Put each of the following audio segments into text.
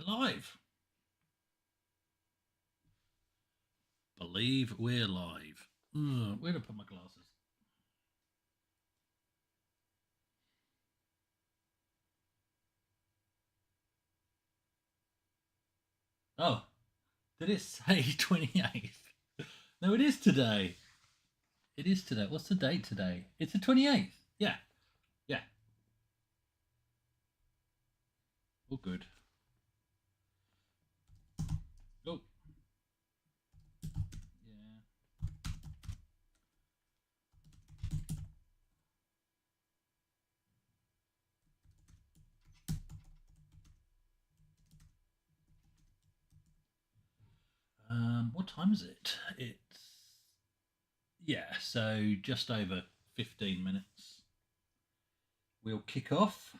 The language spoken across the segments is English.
We're live. Believe we're live. Where to put my glasses? Oh, did it say 28th? No, it is today. It is today. What's the date today? It's the 28th. Yeah. Yeah. All good. Oh. Yeah. What time is it? So just over 15 minutes. We'll kick off.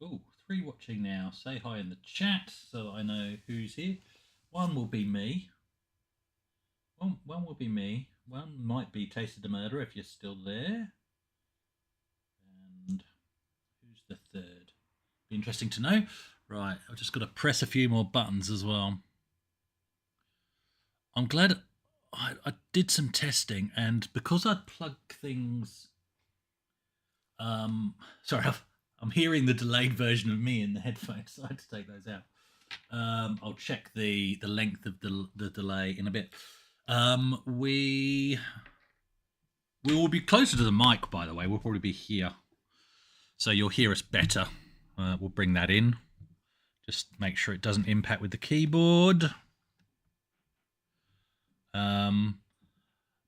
Oh, 3 watching now. Say hi in the chat so that I know who's here. One will be me. One will be me. One might be Tasted the Murder if you're still there. And who's the third? Be interesting to know. Right, I've just got to press a few more buttons as well. I'm glad I did some testing, and because I plug things... sorry, I'm hearing the delayed version of me in the headphones, so I had to take those out. I'll check the length of the delay in a bit. We will be closer to the mic, by the way. We'll probably be here, so you'll hear us better. We'll bring that in. Just make sure it doesn't impact with the keyboard.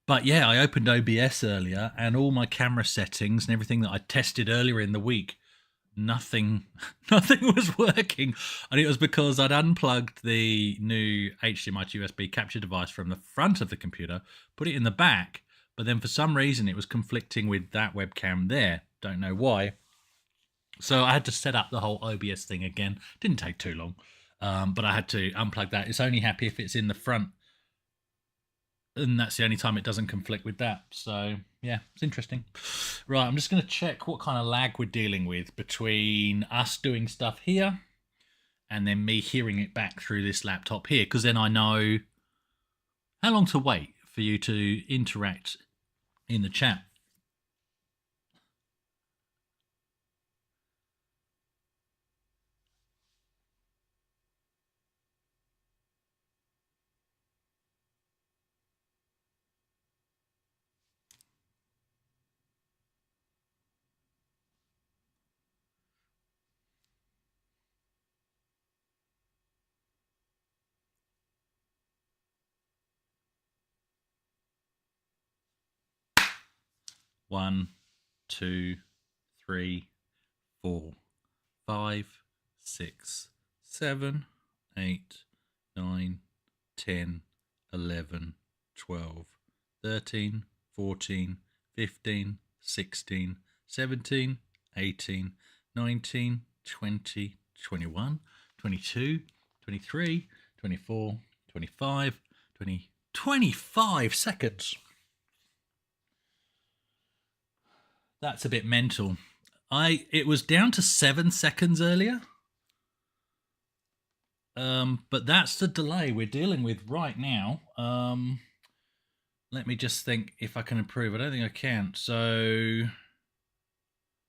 But yeah, I opened OBS earlier, and all my camera settings and everything that I tested earlier in the week, nothing was working. And it was because I'd unplugged the new HDMI to USB capture device from the front of the computer, put it in the back, but then for some reason it was conflicting with that webcam there. Don't know why. So I had to set up the whole OBS thing again. Didn't take too long, but I had to unplug that. It's only happy if it's in the front, and that's the only time it doesn't conflict with that. So yeah, it's interesting. Right, I'm just going to check what kind of lag we're dealing with between us doing stuff here and then me hearing it back through this laptop here, because then I know how long to wait for you to interact in the chat. One, 2, 3, 4, 5, 6, 7, 8, 9, 10, 11, 12, 13, 14, 15, 16, 17, 18, 19, 20, 21, 22, 23, 24, 25, 20, 25 seconds. That's a bit mental. It was down to 7 seconds earlier. But that's the delay we're dealing with right now. Let me just think if I can improve. I don't think I can. So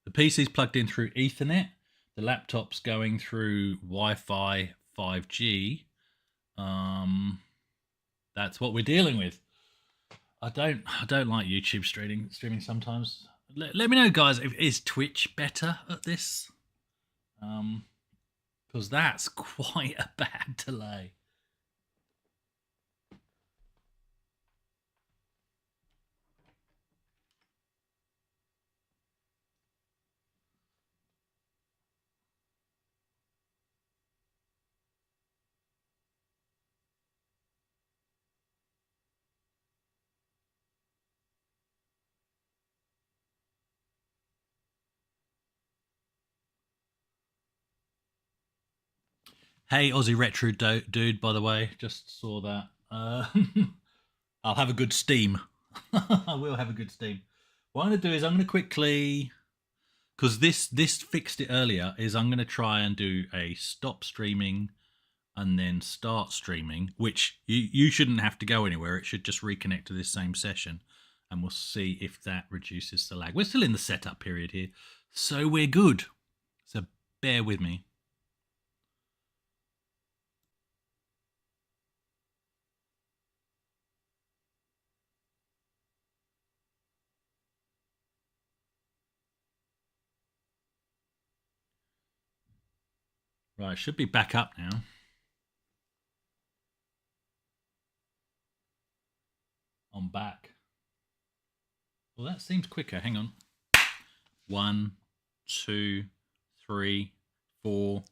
the PC's plugged in through Ethernet. The laptop's going through Wi-Fi 5G. That's what we're dealing with. I don't like YouTube streaming sometimes. Let me know, guys, is Twitch better at this? Because that's quite a bad delay. Hey, Aussie Retro Dude, by the way, just saw that. I'll have a good steam. I will have a good steam. What I'm going to do is I'm going to quickly, because this fixed it earlier, is I'm going to try and do a stop streaming and then start streaming, which you shouldn't have to go anywhere. It should just reconnect to this same session, and we'll see if that reduces the lag. We're still in the setup period here, so we're good. So bear with me. Right, should be back up now. I'm back. Well, that seems quicker. Hang on. 1, 2, 3, 4,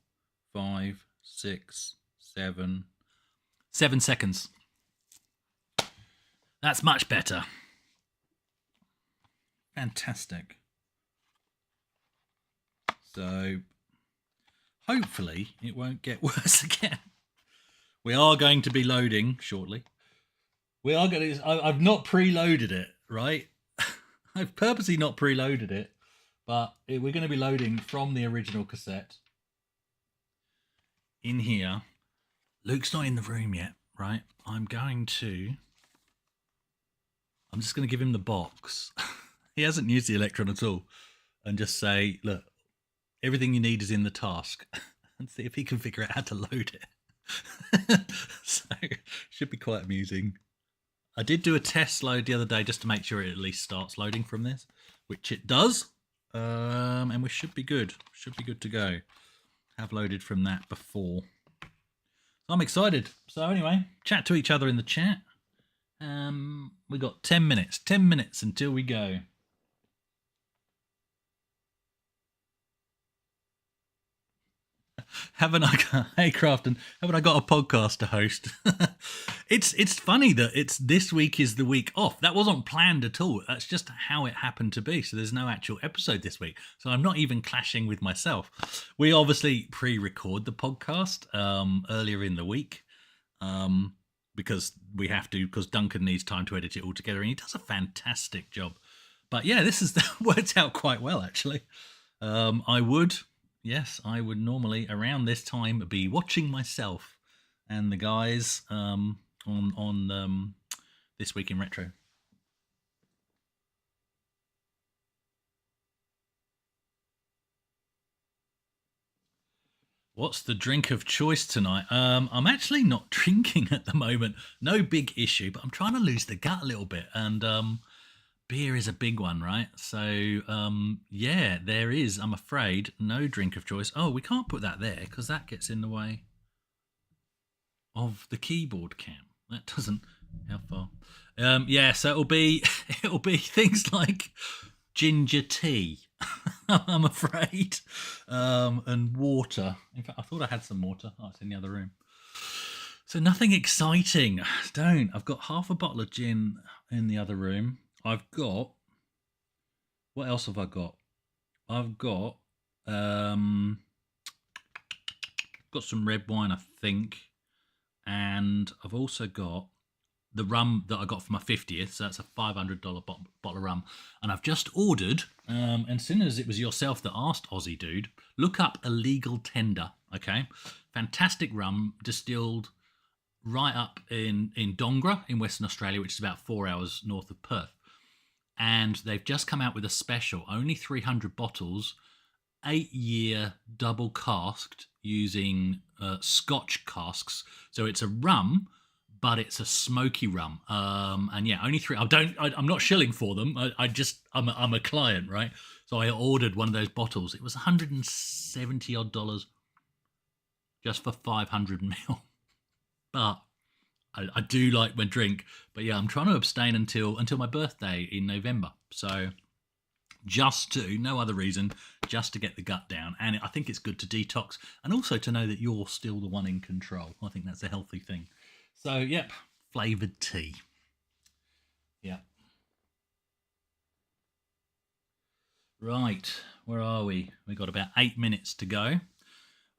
5, 6, 7. 7 seconds. That's much better. Fantastic. So hopefully it won't get worse again. We are going to be loading shortly. We are going to. I've not preloaded it, right? I've purposely not preloaded it, but we're going to be loading from the original cassette in here. Luke's not in the room yet, right? I'm just going to give him the box. He hasn't used the Electron at all, and just say, look, everything you need is in the task, and see if he can figure out how to load it. So should be quite amusing. I did do a test load the other day just to make sure it at least starts loading from this, which it does, and we should be good. Should be good to go. Have loaded from that before. So I'm excited. So anyway, chat to each other in the chat. We got 10 minutes. 10 minutes until we go. Haven't I got, hey Crafton, haven't I got a podcast to host? It's funny that this week is the week off. That wasn't planned at all. That's just how it happened to be. So there's no actual episode this week. So I'm not even clashing with myself. We obviously pre-record the podcast earlier in the week because we have to, because Duncan needs time to edit it all together, and he does a fantastic job. But yeah, this has worked out quite well, actually. Yes, I would normally around this time be watching myself and the guys on This Week in Retro. What's the drink of choice tonight? I'm actually not drinking at the moment. No big issue, but I'm trying to lose the gut a little bit, and beer is a big one, right? So, yeah, there is, I'm afraid, no drink of choice. Oh, we can't put that there because that gets in the way of the keyboard cam. That doesn't. How far? Yeah, so it'll be things like ginger tea, I'm afraid, and water. In fact, I thought I had some water. Oh, it's in the other room. So nothing exciting. I've got half a bottle of gin in the other room. I've got, what else have I got? I've got some red wine, I think, and I've also got the rum that I got for my 50th. So that's a $500 bottle of rum, and I've just ordered. And as soon as it was yourself that asked, Aussie dude, look up Illegal Tender. Okay, fantastic rum distilled right up in Dongra in Western Australia, which is about 4 hours north of Perth. And they've just come out with a special, only 300 bottles, 8-year double casked using Scotch casks. So it's a rum, but it's a smoky rum. And yeah, only 3. I'm not shilling for them. I'm a client, right? So I ordered one of those bottles. It was $170 odd just for 500 ml. But I do like my drink, but yeah, I'm trying to abstain until my birthday in November. So no other reason, just to get the gut down. And I think it's good to detox and also to know that you're still the one in control. I think that's a healthy thing. So, yep, flavoured tea. Yeah. Right, where are we? We've got about 8 minutes to go.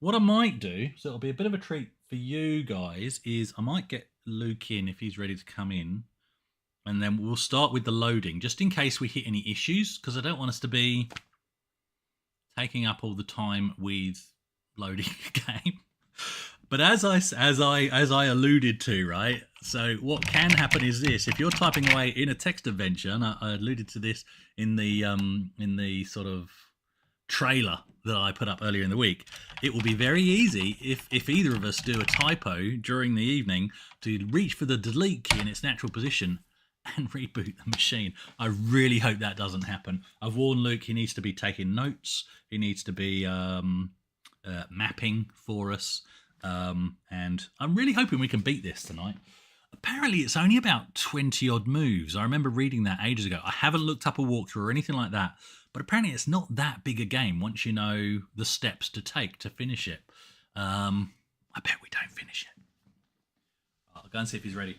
What I might do, so it'll be a bit of a treat for you guys, is I might get Luke in if he's ready to come in. and then we'll start with the loading, just in case we hit any issues, because I don't want us to be taking up all the time with loading a game. But as I alluded to, right? So what can happen is this: if you're typing away in a text adventure, and I alluded to this in the sort of trailer that I put up earlier in the week, it will be very easy if either of us do a typo during the evening to reach for the delete key in its natural position and reboot the machine. I really hope that doesn't happen. I've warned Luke he needs to be taking notes. He needs to be mapping for us. And I'm really hoping we can beat this tonight. Apparently, it's only about 20 odd moves. I remember reading that ages ago. I haven't looked up a walkthrough or anything like that, but apparently, it's not that big a game once you know the steps to take to finish it. I bet we don't finish it. I'll go and see if he's ready.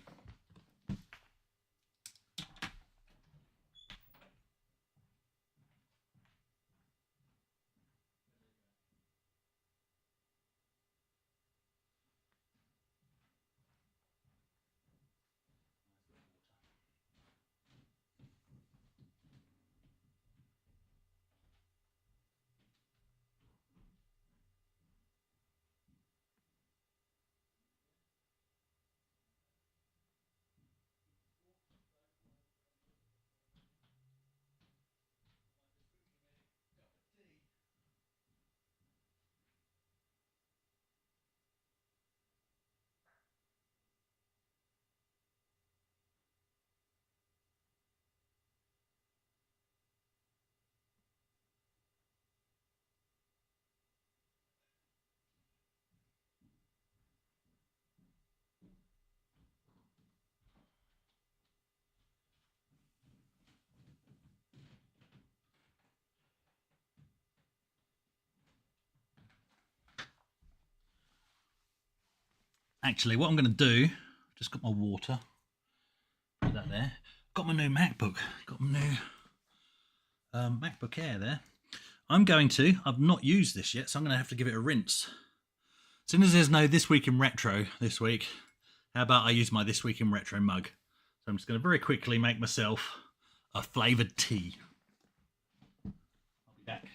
Actually, what I'm going to do, just got my water, put that there. Got my new MacBook, got my new MacBook Air there. I've not used this yet, so I'm going to have to give it a rinse. As soon as there's no This Week in Retro this week, how about I use my This Week in Retro mug? So I'm just going to very quickly make myself a flavoured tea. I'll be back.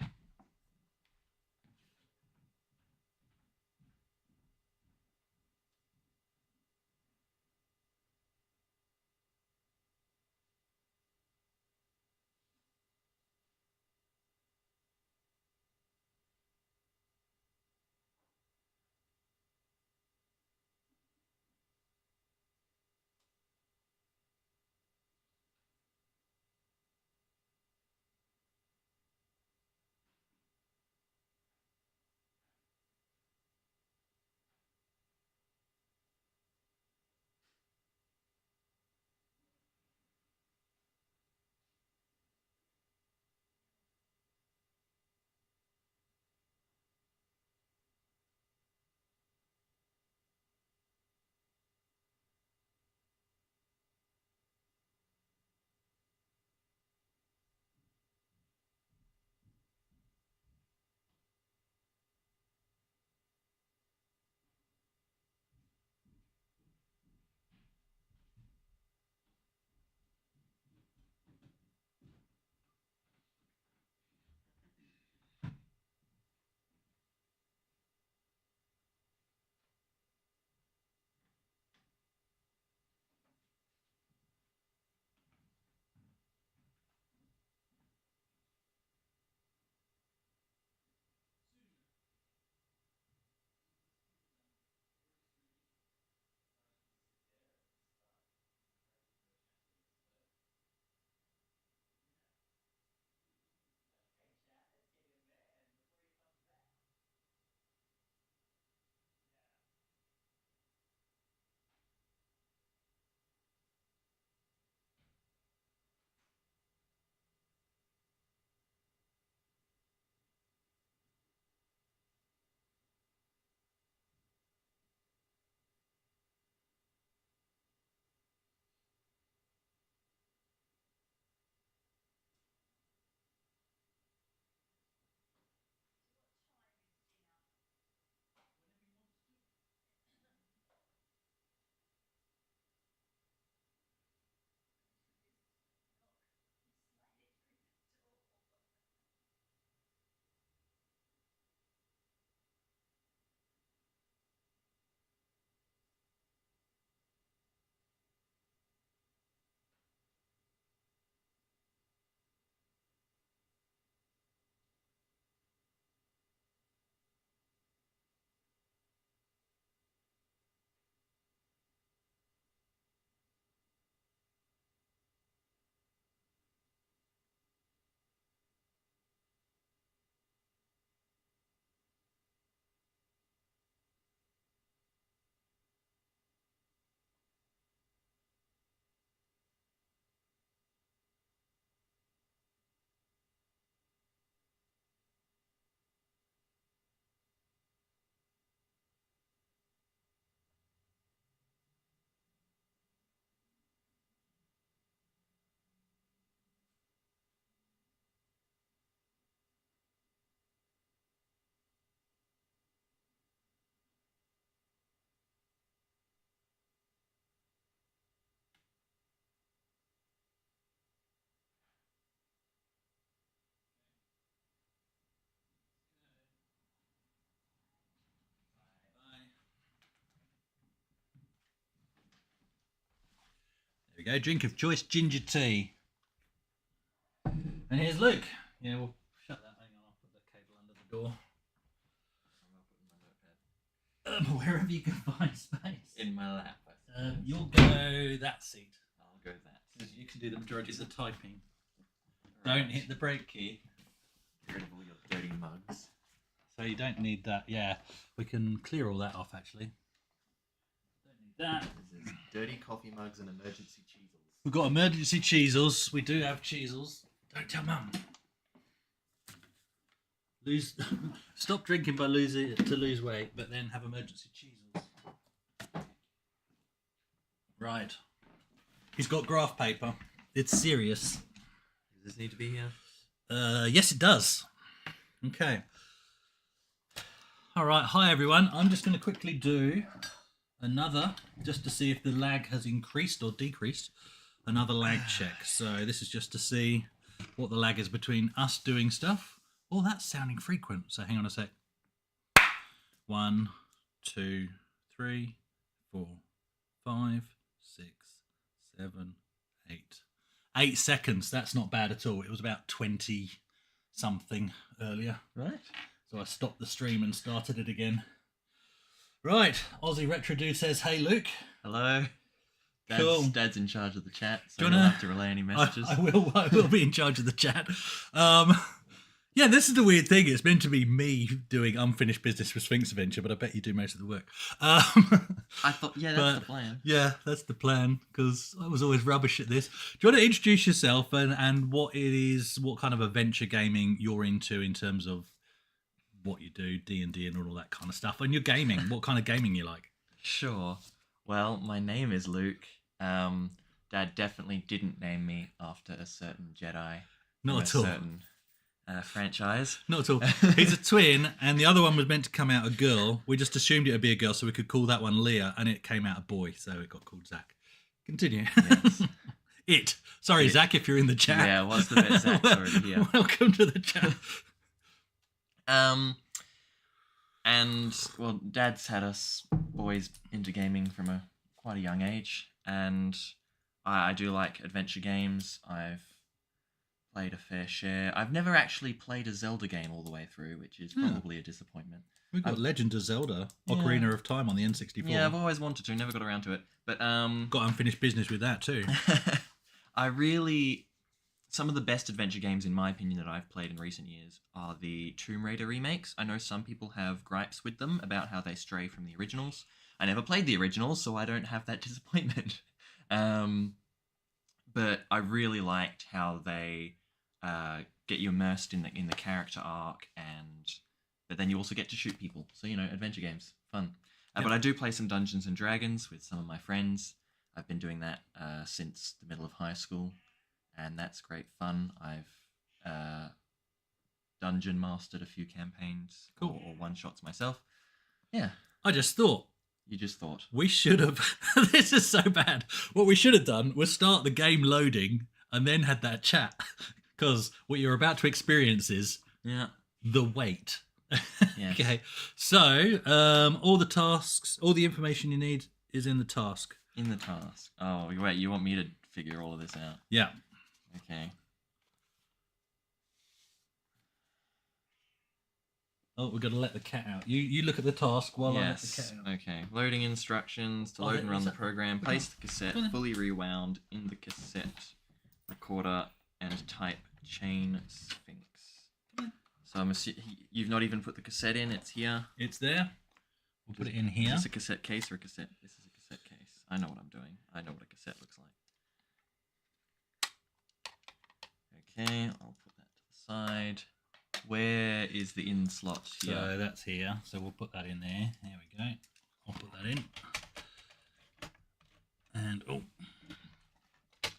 we go. Drink of choice, ginger tea. And here's Luke. Yeah, we'll shut that. Hang on, I'll put the cable under the door. Wherever you can find space. In my lap. You'll go that seat. I'll go that. You can do the majority of the typing. Right. Don't hit the brake key. Get rid of all your dirty mugs. So you don't need that. Yeah, we can clear all that off actually. Don't need that. There's dirty coffee mugs and emergency cheesels. We've got emergency cheesels. We do have cheesels. Don't tell Mum. Stop drinking to lose weight, but then have emergency cheesels. Right. He's got graph paper. It's serious. Does this need to be here? Yes, it does. Okay. All right. Hi, everyone. I'm just going to quickly do another, just to see if the lag has increased or decreased. Another lag check. So this is just to see what the lag is between us doing stuff. Oh, that's sounding frequent. So hang on a sec. 1, 2, 3, 4, 5, 6, 7, 8. 8 seconds. That's not bad at all. It was about 20 something earlier. Right. So I stopped the stream and started it again. Right. Aussie Retro Dude says, hey, Luke. Hello. Cool. Dad's in charge of the chat, so you you'll have to relay any messages. I will be in charge of the chat. Yeah, this is the weird thing. It's meant to be me doing unfinished business for Sphinx Adventure, but I bet you do most of the work. I thought, yeah, that's the plan. Yeah, that's the plan, because I was always rubbish at this. Do you want to introduce yourself and what it is, what kind of adventure gaming you're into in terms of what you do, D&D and all that kind of stuff, and your gaming, what kind of gaming you like? Sure. Well, my name is Luke. Dad definitely didn't name me after a certain Jedi. Not at all. Certain franchise. Not at all. He's a twin, and the other one was meant to come out a girl. We just assumed it would be a girl, so we could call that one Leah, and it came out a boy, so it got called Zach. Continue. Yes. Sorry, Zach, if you're in the chat. Yeah, what's the bit? Zach's already here. Welcome to the chat. And well, Dad's had us boys into gaming from quite a young age, and I do like adventure games. I've played a fair share. I've never actually played a Zelda game all the way through, which is probably a disappointment. We've got Legend of Zelda, Ocarina of Time on the N64. Yeah, I've always wanted to, never got around to it. But got unfinished business with that too. Some of the best adventure games, in my opinion, that I've played in recent years are the Tomb Raider remakes. I know some people have gripes with them about how they stray from the originals. I never played the originals, so I don't have that disappointment. But I really liked how they get you immersed in the character arc, but then you also get to shoot people. So, adventure games, fun. Yep. But I do play some Dungeons and Dragons with some of my friends. I've been doing that since the middle of high school, and that's great fun. I've dungeon mastered a few campaigns, or one-shots myself. Yeah. I just thought. You just thought. We should have... This is so bad. What we should have done was start the game loading and then had that chat. Because what you're about to experience is the wait. Yes. Okay. So, all the tasks, all the information you need is in the task. In the task. Oh, wait, you want me to figure all of this out? Yeah. Okay. Oh, we've got to let the cat out. You look at the task while I let the cat out. Okay. Loading instructions to load and run the program. Place the cassette fully rewound in the cassette recorder and type chain Sphinx. So I'm assuming you've not even put the cassette in. It's here. It's there. We'll put it in here. Is this a cassette case or a cassette? This is a cassette case. I know what I'm doing. I know what a cassette looks like. Okay, I'll put that to the side. Where is the in slot here? So that's here. So we'll put that in there. There we go. I'll put that in. And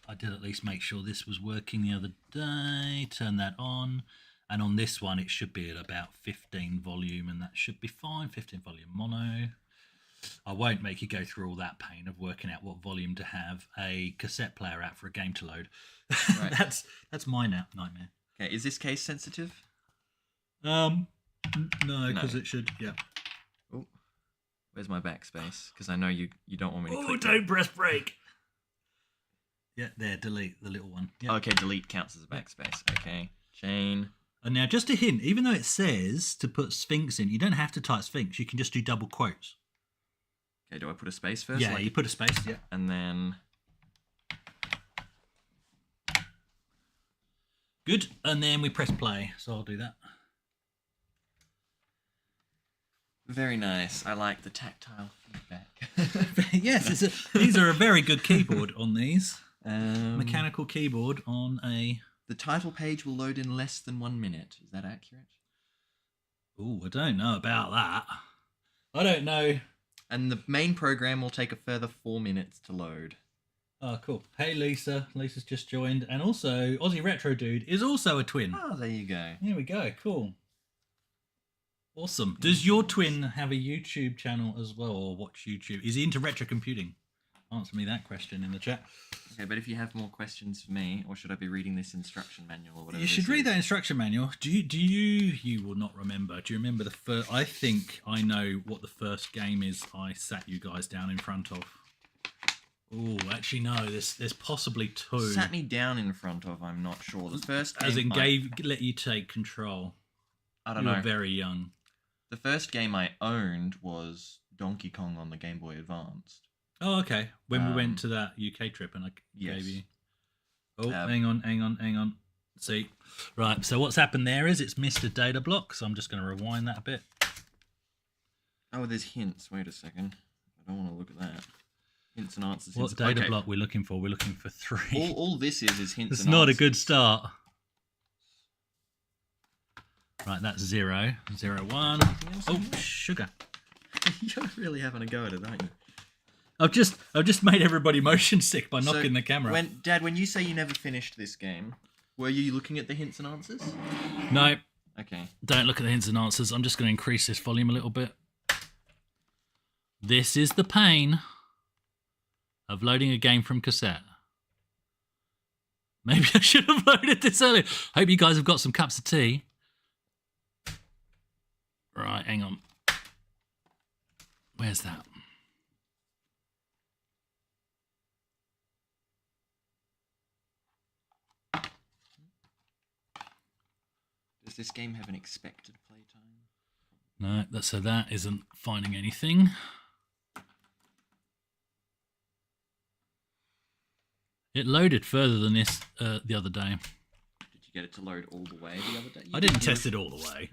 I did at least make sure this was working the other day. Turn that on. And on this one, it should be at about 15 volume, and that should be fine. 15 volume mono. I won't make you go through all that pain of working out what volume to have a cassette player at for a game to load. Right. That's my nightmare. Okay, is this case sensitive? No, because it should. Yeah. Oh, where's my backspace? Because I know you don't want me to. Oh, don't press brake. Yeah, there, delete the little one. Yeah. Okay, delete counts as a backspace. Okay, chain. And now, just a hint, even though it says to put Sphinx in, you don't have to type Sphinx. You can just do double quotes. Okay, do I put a space first? Yeah, you put a space, yeah. And then... Good, and then we press play, so I'll do that. Very nice. I like the tactile feedback. Yes, these are a very good keyboard on these. Mechanical keyboard on a... The title page will load in less than 1 minute. Is that accurate? Oh, I don't know about that. I don't know. And the main program will take a further 4 minutes to load. Oh, cool. Hey, Lisa. Lisa's just joined. And also, Aussie Retro Dude is also a twin. Oh, there you go. There we go. Cool. Awesome. Does your twin have a YouTube channel as well, or watch YouTube? Is he into retro computing? Answer me that question in the chat. Okay, but if you have more questions for me, or should I be reading this instruction manual or whatever? You should read that instruction manual. You will not remember. Do you remember the first? I think I know what the first game is I sat you guys down in front of. Oh, actually no. There's possibly two. Sat me down in front of. I'm not sure. The first game as in let you take control. I don't you know. were very young. The first game I owned was Donkey Kong on the Game Boy Advanced. Oh, okay. When we went to that UK trip and I gave you... Oh, hang on. See. Right, so what's happened there is it's missed a data block, so I'm just going to rewind that a bit. Oh, there's hints. Wait a second. I don't want to look at that. Hints and answers. What data block we're looking for? We're looking for 3. All this is hints and answers. It's not a good start. Right, that's 0. 0, 1. Oh, sugar. You're really having a go at it, aren't you? I've just made everybody motion sick by knocking the camera. Dad, when you say you never finished this game, were you looking at the hints and answers? No. Okay. Don't look at the hints and answers. I'm just going to increase this volume a little bit. This is the pain of loading a game from cassette. Maybe I should have loaded this earlier. Hope you guys have got some cups of tea. Right, hang on. Where's that? Does this game have an expected playtime? No, so that isn't finding anything. It loaded further than this the other day. Did you get it to load all the way the other day? I didn't test it all the way.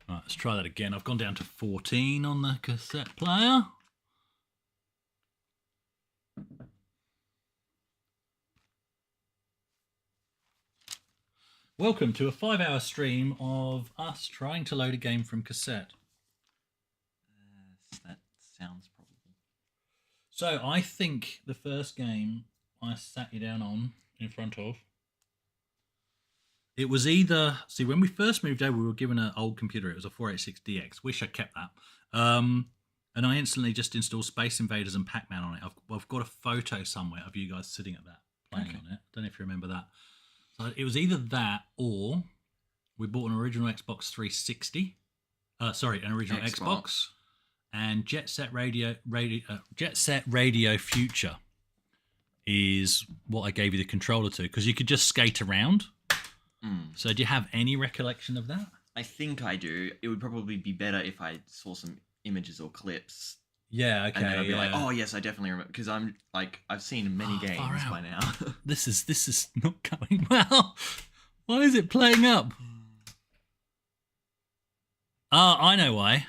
Right, let's try that again. I've gone down to 14 on the cassette player. Welcome to a 5-hour stream of us trying to load a game from cassette. That sounds probable. So I think the first game I sat you down on in front of, it was either... See, when we first moved over, we were given an old computer. It was a 486DX. Wish I kept that. And I instantly just installed Space Invaders and Pac-Man on it. I've got a photo somewhere of you guys sitting at that, playing on it. Don't know if you remember that. So it was either that or we bought an original Xbox 360. Sorry, an original Xbox. And Jet Set Radio Future is what I gave you the controller to, because you could just skate around. So do you have any recollection of that? I think I do. It would probably be better if I saw some images or clips. Yeah, okay. And then I'd be like, oh yes, I definitely remember, because I'm like, I've seen many games by now. This is not going well. Why is it playing up? I know why.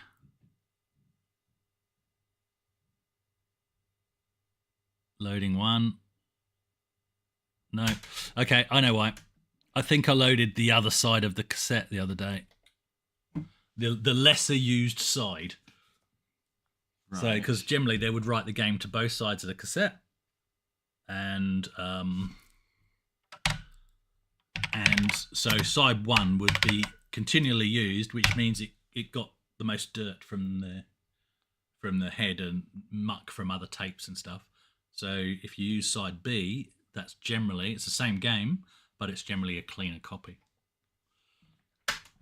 Loading one. No. Okay, I know why. I think I loaded the other side of the cassette the other day. The lesser used side. Right. So, because generally they would write the game to both sides of the cassette, and so side one would be continually used, which means it got the most dirt from the head and muck from other tapes and stuff. So if you use side B, it's the same game, but it's generally a cleaner copy.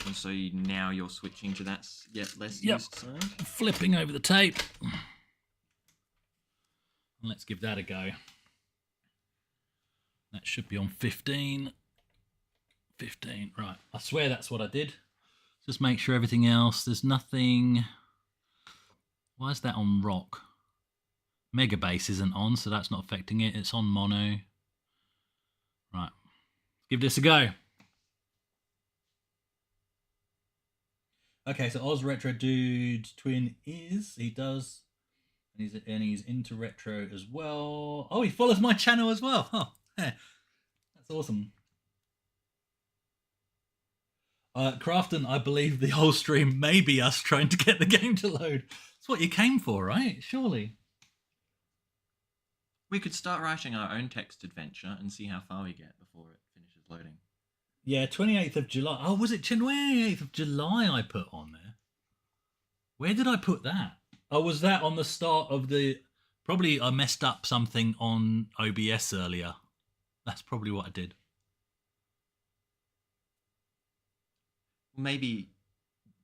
And so now you're switching to that less used side? Flipping over the tape. Let's give that a go. That should be on 15. 15, right. I swear that's what I did. Just make sure everything else, there's nothing. Why is that on rock? Mega bass isn't on, so that's not affecting it. It's on mono. Right. Give this a go. Okay, so Oz Retro Dude Twin he does, and he's into retro as well. Oh, he follows my channel as well. Oh, yeah. That's awesome. Crafton, I believe the whole stream may be us trying to get the game to load. That's what you came for, right? Surely. We could start writing our own text adventure and see how far we get before it finishes loading. Yeah, 28th of July. Oh, was it 28th of July I put on there? Where did I put that? Oh, was that on the start of the... Probably I messed up something on OBS earlier. That's probably what I did. Maybe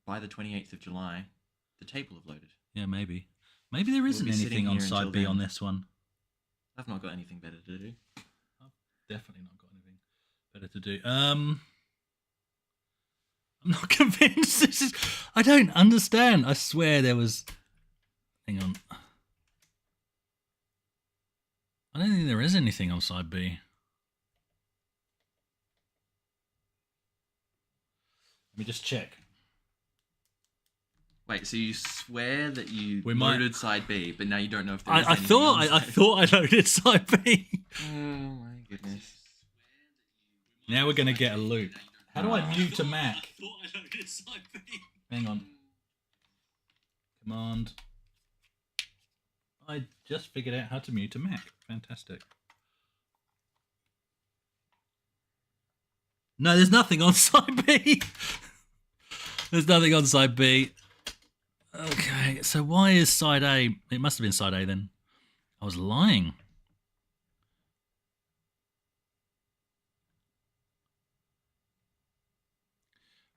by the 28th of July, the tape will have loaded. Yeah, maybe. Maybe there isn't anything on side B on this one. I've not got anything better to do. I've definitely not got anything better to do. I'm not convinced. This is... I don't understand. I swear there was... Hang on. I don't think there is anything on side B. Let me just check. Wait, so you swear that you loaded side B, but now you don't know if there is I thought I loaded side B. Oh my goodness. Now we're going to get a loop. How do I mute a Mac? I thought I loaded side B. Hang on. Command. I just figured out how to mute a Mac. Fantastic. No, there's nothing on side B. There's nothing on side B. Okay, so why is side A? It must have been side A then. I was lying.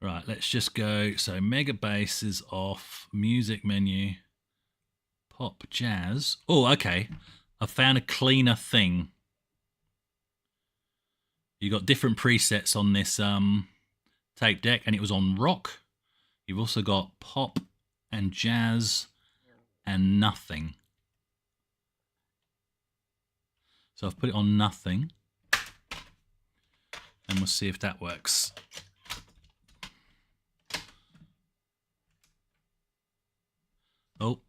Right, let's just go. So Mega Bass is off. Music menu. Pop Jazz. Oh, okay. I found a cleaner thing. You got different presets on this tape deck, and it was on rock. You've also got pop and jazz and nothing. So I've put it on nothing, and we'll see if that works. Oh,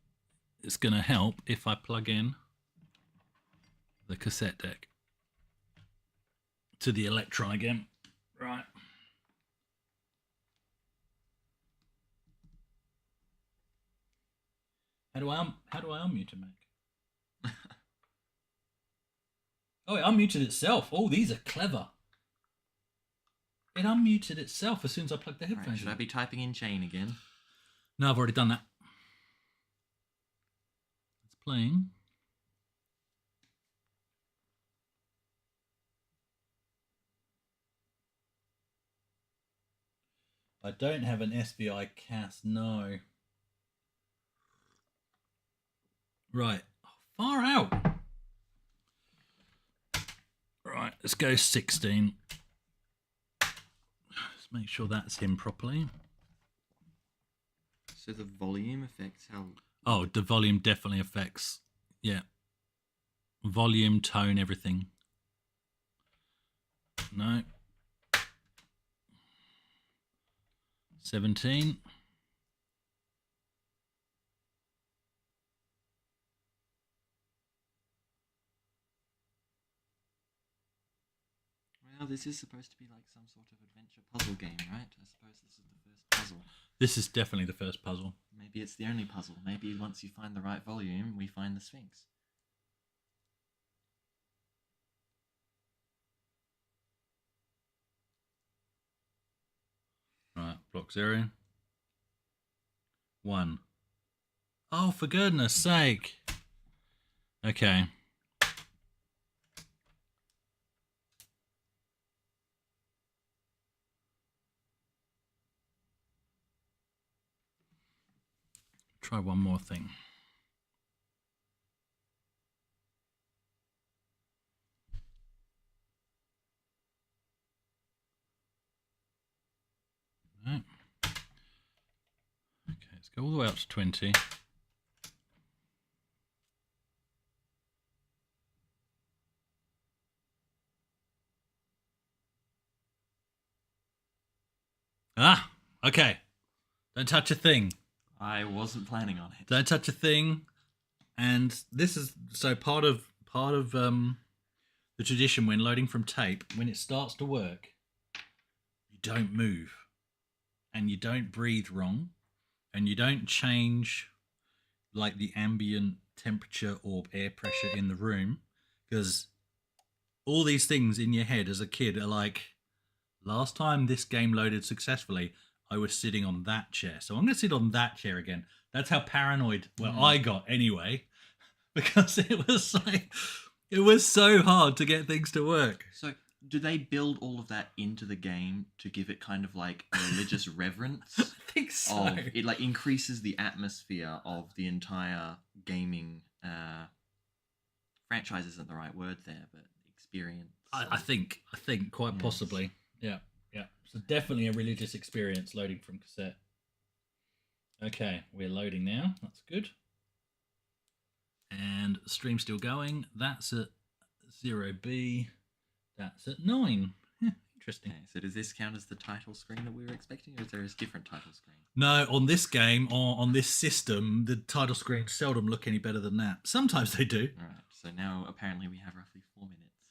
it's going to help if I plug in the cassette deck to the Electron again. Right. How do I unmute a Mac? Oh, it unmuted itself. Oh, these are clever. It unmuted itself as soon as I plugged the headphones in. Should I be typing in chain again? No, I've already done that. It's playing. I don't have an SVI CAS, no. Right, far out. Right, let's go 16. Let's make sure that's him properly. So the volume affects how... Oh, the volume definitely affects, yeah. Volume, tone, everything. No. 17. Well, this is supposed to be like some sort of adventure puzzle game, right? I suppose this is the first puzzle. This is definitely the first puzzle. Maybe it's the only puzzle. Maybe once you find the right volume, we find the Sphinx. Right, block 0. 1. Oh, for goodness sake. Okay. Try one more thing. Go all the way up to 20. Ah, okay. Don't touch a thing. I wasn't planning on it. Don't touch a thing. And this is so part of the tradition when loading from tape. When it starts to work, you don't move, and you don't breathe wrong, and you don't change like the ambient temperature or air pressure in the room, because all these things in your head as a kid are like, last time this game loaded successfully, I was sitting on that chair, so I'm going to sit on that chair again. That's how paranoid I got anyway, because it was so hard to get things to work. So, do they build all of that into the game to give it kind of like a religious reverence? I think so. It like increases the atmosphere of the entire gaming franchise isn't the right word there, but experience. I think quite possibly. Yeah. So definitely a religious experience loading from cassette. Okay, we're loading now. That's good. And the stream's still going. That's at 0B. That's at 9. Yeah, interesting. Okay, so does this count as the title screen that we were expecting, or is there a different title screen? No, on this game, or on this system, the title screens seldom look any better than that. Sometimes they do. All right, so now apparently we have roughly 4 minutes.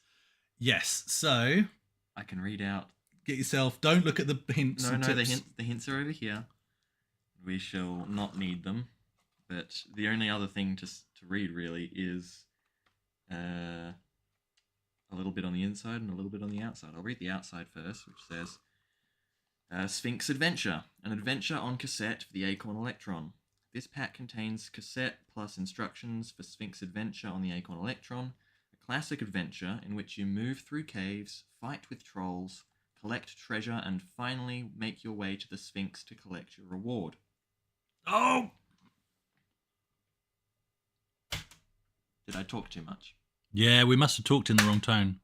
Yes, so I can read out. Get yourself. Don't look at the hints. No, the hints are over here. We shall not need them. But the only other thing to read really is a little bit on the inside and a little bit on the outside. I'll read the outside first, which says Sphinx Adventure, an adventure on cassette for the Acorn Electron. This pack contains cassette plus instructions for Sphinx Adventure on the Acorn Electron, a classic adventure in which you move through caves, fight with trolls, collect treasure, and finally make your way to the Sphinx to collect your reward. Oh! Did I talk too much? Yeah, we must have talked in the wrong tone.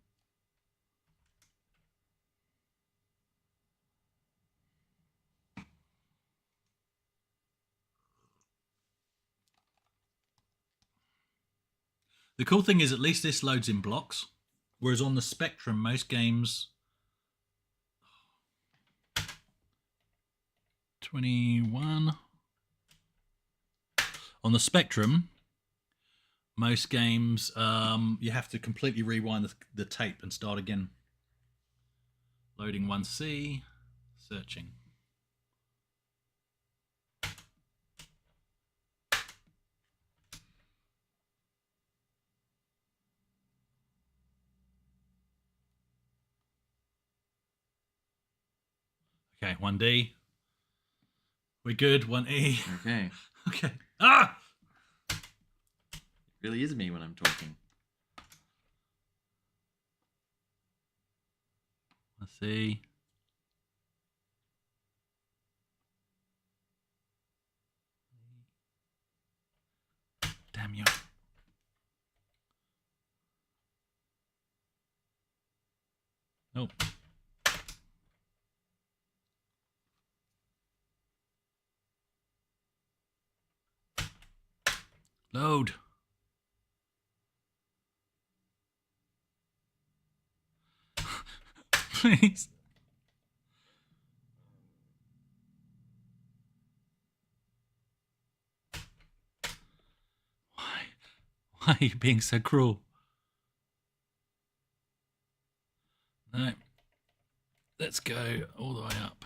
The cool thing is at least this loads in blocks, whereas on the Spectrum, most games... 21... On the Spectrum, most games, you have to completely rewind the tape and start again. Loading 1C, searching. Okay, 1D. We're good, 1E. Okay. Okay. Ah! It really is me when I'm talking. Let's see. Damn you. Nope. Load. Please. Why are you being so cruel? No. Let's go all the way up.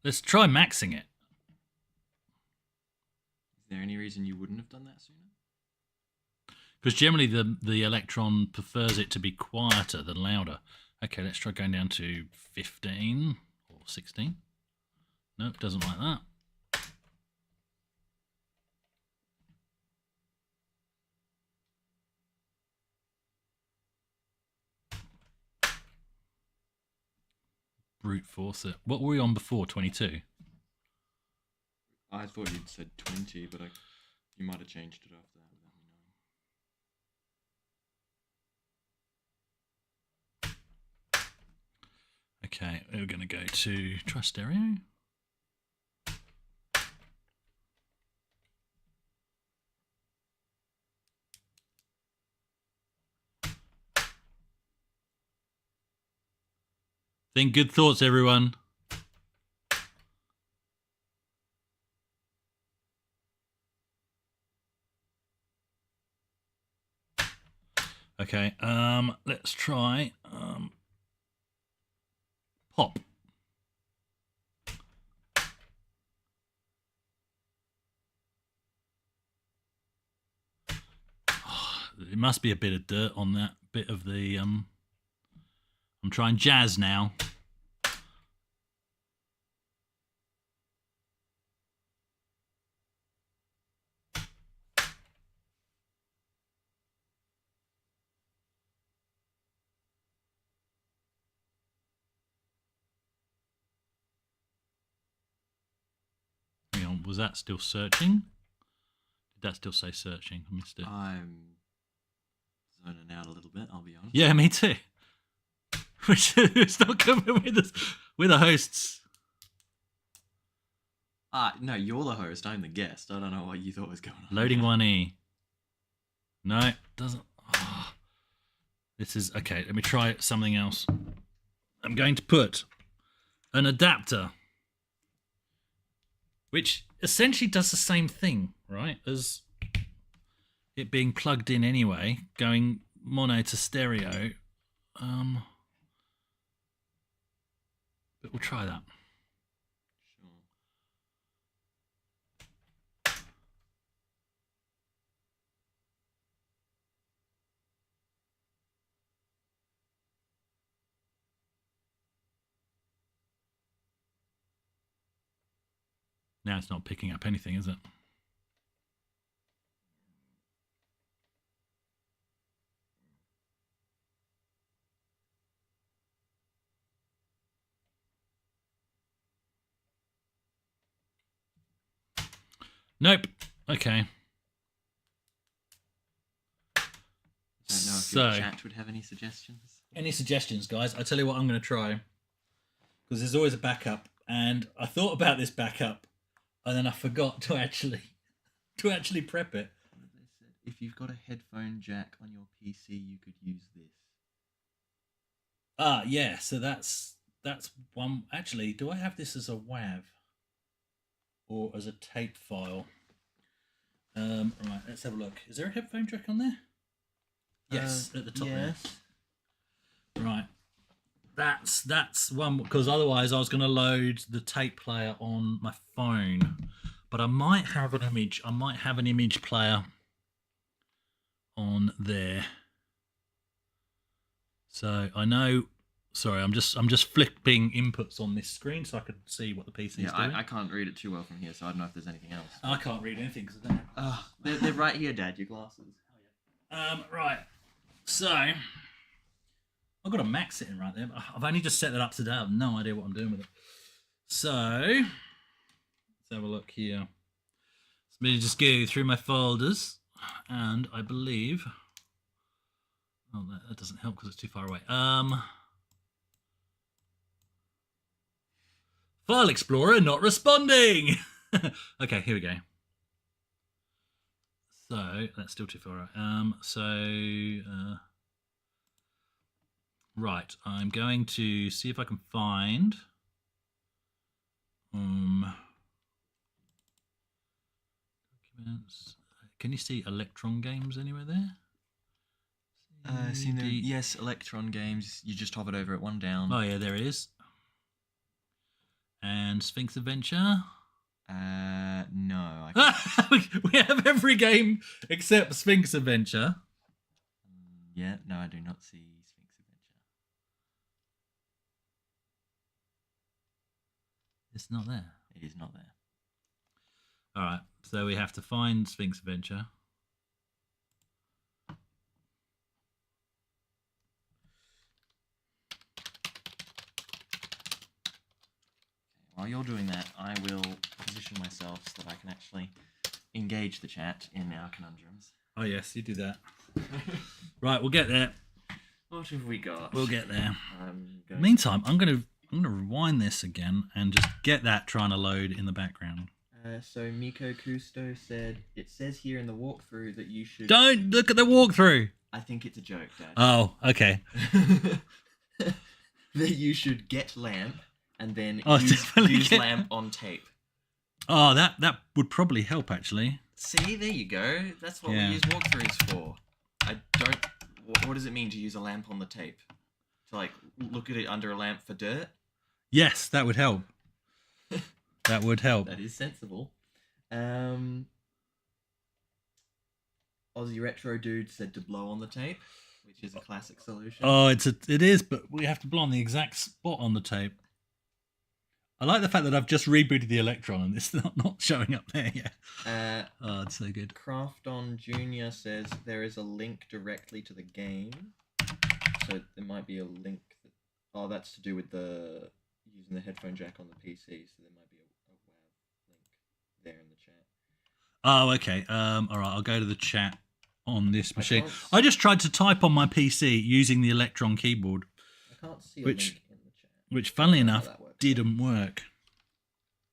Let's try maxing it. Is there any reason you wouldn't have done that sooner? Because generally the Electron prefers it to be quieter than louder. Okay, let's try going down to 15 or 16. Nope, doesn't like that. Brute force it. What were we on before? 22? I thought you'd said 20, but you might have changed it after that without me knowing. Okay, we're going to go to try stereo. Think good thoughts, everyone. Okay, let's try pop. It must be a bit of dirt on that bit of the I'm trying jazz now. Hang on, was that still searching? Did that still say searching? I missed it. I'm zoning out a little bit, I'll be honest. Yeah, me too. It's not coming with us. We're the hosts. No, you're the host, I'm the guest. I don't know what you thought was going on. Loading 1E. No, it doesn't. Oh. This is okay. Let me try something else. I'm going to put an adapter, which essentially does the same thing, right, as it being plugged in anyway, going mono to stereo. But we'll try that. Sure. Now it's not picking up anything, is it? Nope. Okay. Don't know if your chat would have any suggestions. Any suggestions, guys? I tell you what I'm going to try, because there's always a backup, and I thought about this backup, and then I forgot to actually prep it. They said if you've got a headphone jack on your PC, you could use this. Yeah. So that's one. Actually, do I have this as a WAV or as a tape file? Right. Let's have a look. Is there a headphone jack on there? Yes, at the top. Yes. There. Right. That's one, because otherwise I was going to load the tape player on my phone, but I might have an image. I might have an image player on there. So I know. Sorry, I'm just flipping inputs on this screen so I can see what the PC is doing. I can't read it too well from here, so I don't know if there's anything else. I can't read anything because I don't have. They're right here, Dad. Your glasses. Right. So I've got a Mac sitting right there, but I've only just set that up today. I have no idea what I'm doing with it. So let's have a look here. Let me just go through my folders, and I believe. Oh, that doesn't help because it's too far away. File Explorer not responding. Okay, here we go. So that's still too far out. Right, I'm going to see if I can find documents. Can you see Electron games anywhere there? Yes, Electron games. You just hovered over it, one down. Oh yeah, there it is. And Sphinx Adventure. No. We have every game except Sphinx Adventure. Yeah, no, I do not see Sphinx Adventure. It's not there. It is not there. All right, so we have to find Sphinx Adventure. While you're doing that, I will position myself so that I can actually engage the chat in our conundrums. Oh yes, you do that. Right, we'll get there. What have we got? We'll get there. Meantime, I'm gonna rewind this again and just get that trying to load in the background. So Miko Kusto said, it says here in the walkthrough that you should... Don't look at the walkthrough! I think it's a joke, Dad. Oh, okay. that you should get lamp and then Oh, use definitely get- lamp on tape. Oh, that would probably help actually. See, there you go. That's what Yeah. we use walkthroughs for. I don't. What does it mean to use a lamp on the tape? To like look at it under a lamp for dirt? Yes, that would help. That would help. That is sensible. Aussie Retro Dude said to blow on the tape, which is a classic solution. Oh, it is, but we have to blow on the exact spot on the tape. I like the fact that I've just rebooted the Electron and it's not showing up there yet. Oh, it's so good. Crafton Jr. says there is a link directly to the game. So there might be a link. That's to do with using the headphone jack on the PC. So there might be a WAV link there in the chat. Oh, okay. All right, I'll go to the chat on this machine. can't I just tried to type on my PC using the Electron keyboard, I can't see a link in the chat. which, funnily I don't know enough, how that works. didn't work.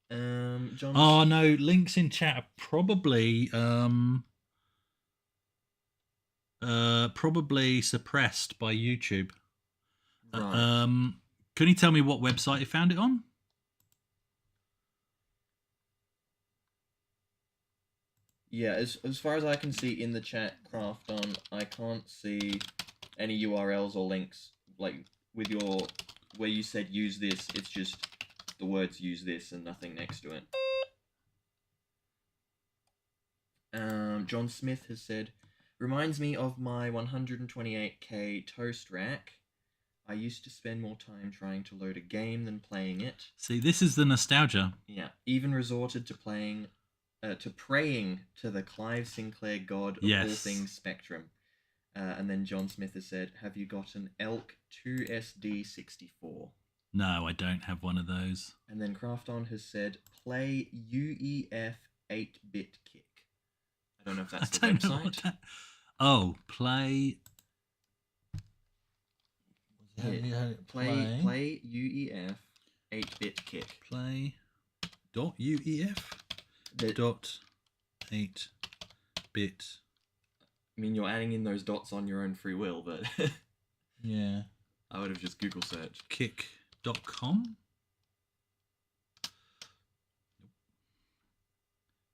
John. Oh no, links in chat are probably suppressed by YouTube. Right. Can you tell me what website you found it on? Yeah, as far as I can see in the chat, Crafton, I can't see any URLs or links like with your where you said use this. It's just the words use this and nothing next to it. John Smith has said, reminds me of my 128k toast rack. I used to spend more time trying to load a game than playing it. See, this is the nostalgia. Yeah, even resorted to praying to the Clive Sinclair god of all things Spectrum. And then John Smith has said, have you got an Elk 2SD64? No, I don't have one of those. And then Crafton has said, play UEF 8-bit kick. I don't know if that's the website. Oh, play. Play UEF 8-bit kick. Play. Dot UEF. Dot 8-bit. I mean, you're adding in those dots on your own free will, but yeah, I would have just Google searched kick.com.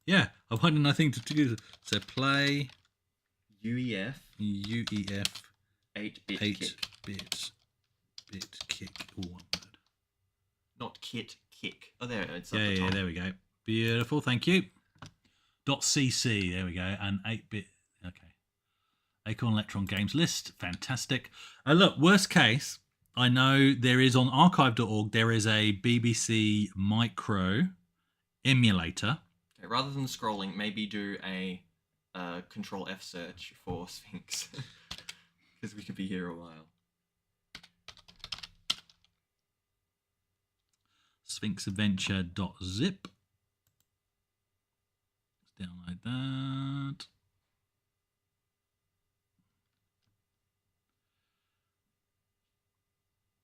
Yeah, I wanted nothing to do. So play UEF 8-bit kick. All one word. Not kick. Oh, there it's yeah, there we go. Beautiful, thank you. .cc, there we go, and 8-bit. Okay, Acorn Electron games list, fantastic. Look, worst case, I know there is on archive.org. There is a BBC Micro emulator. Okay, rather than scrolling, maybe do a Control F search for Sphinx, because we could be here a while. Sphinxadventure.zip. Download that.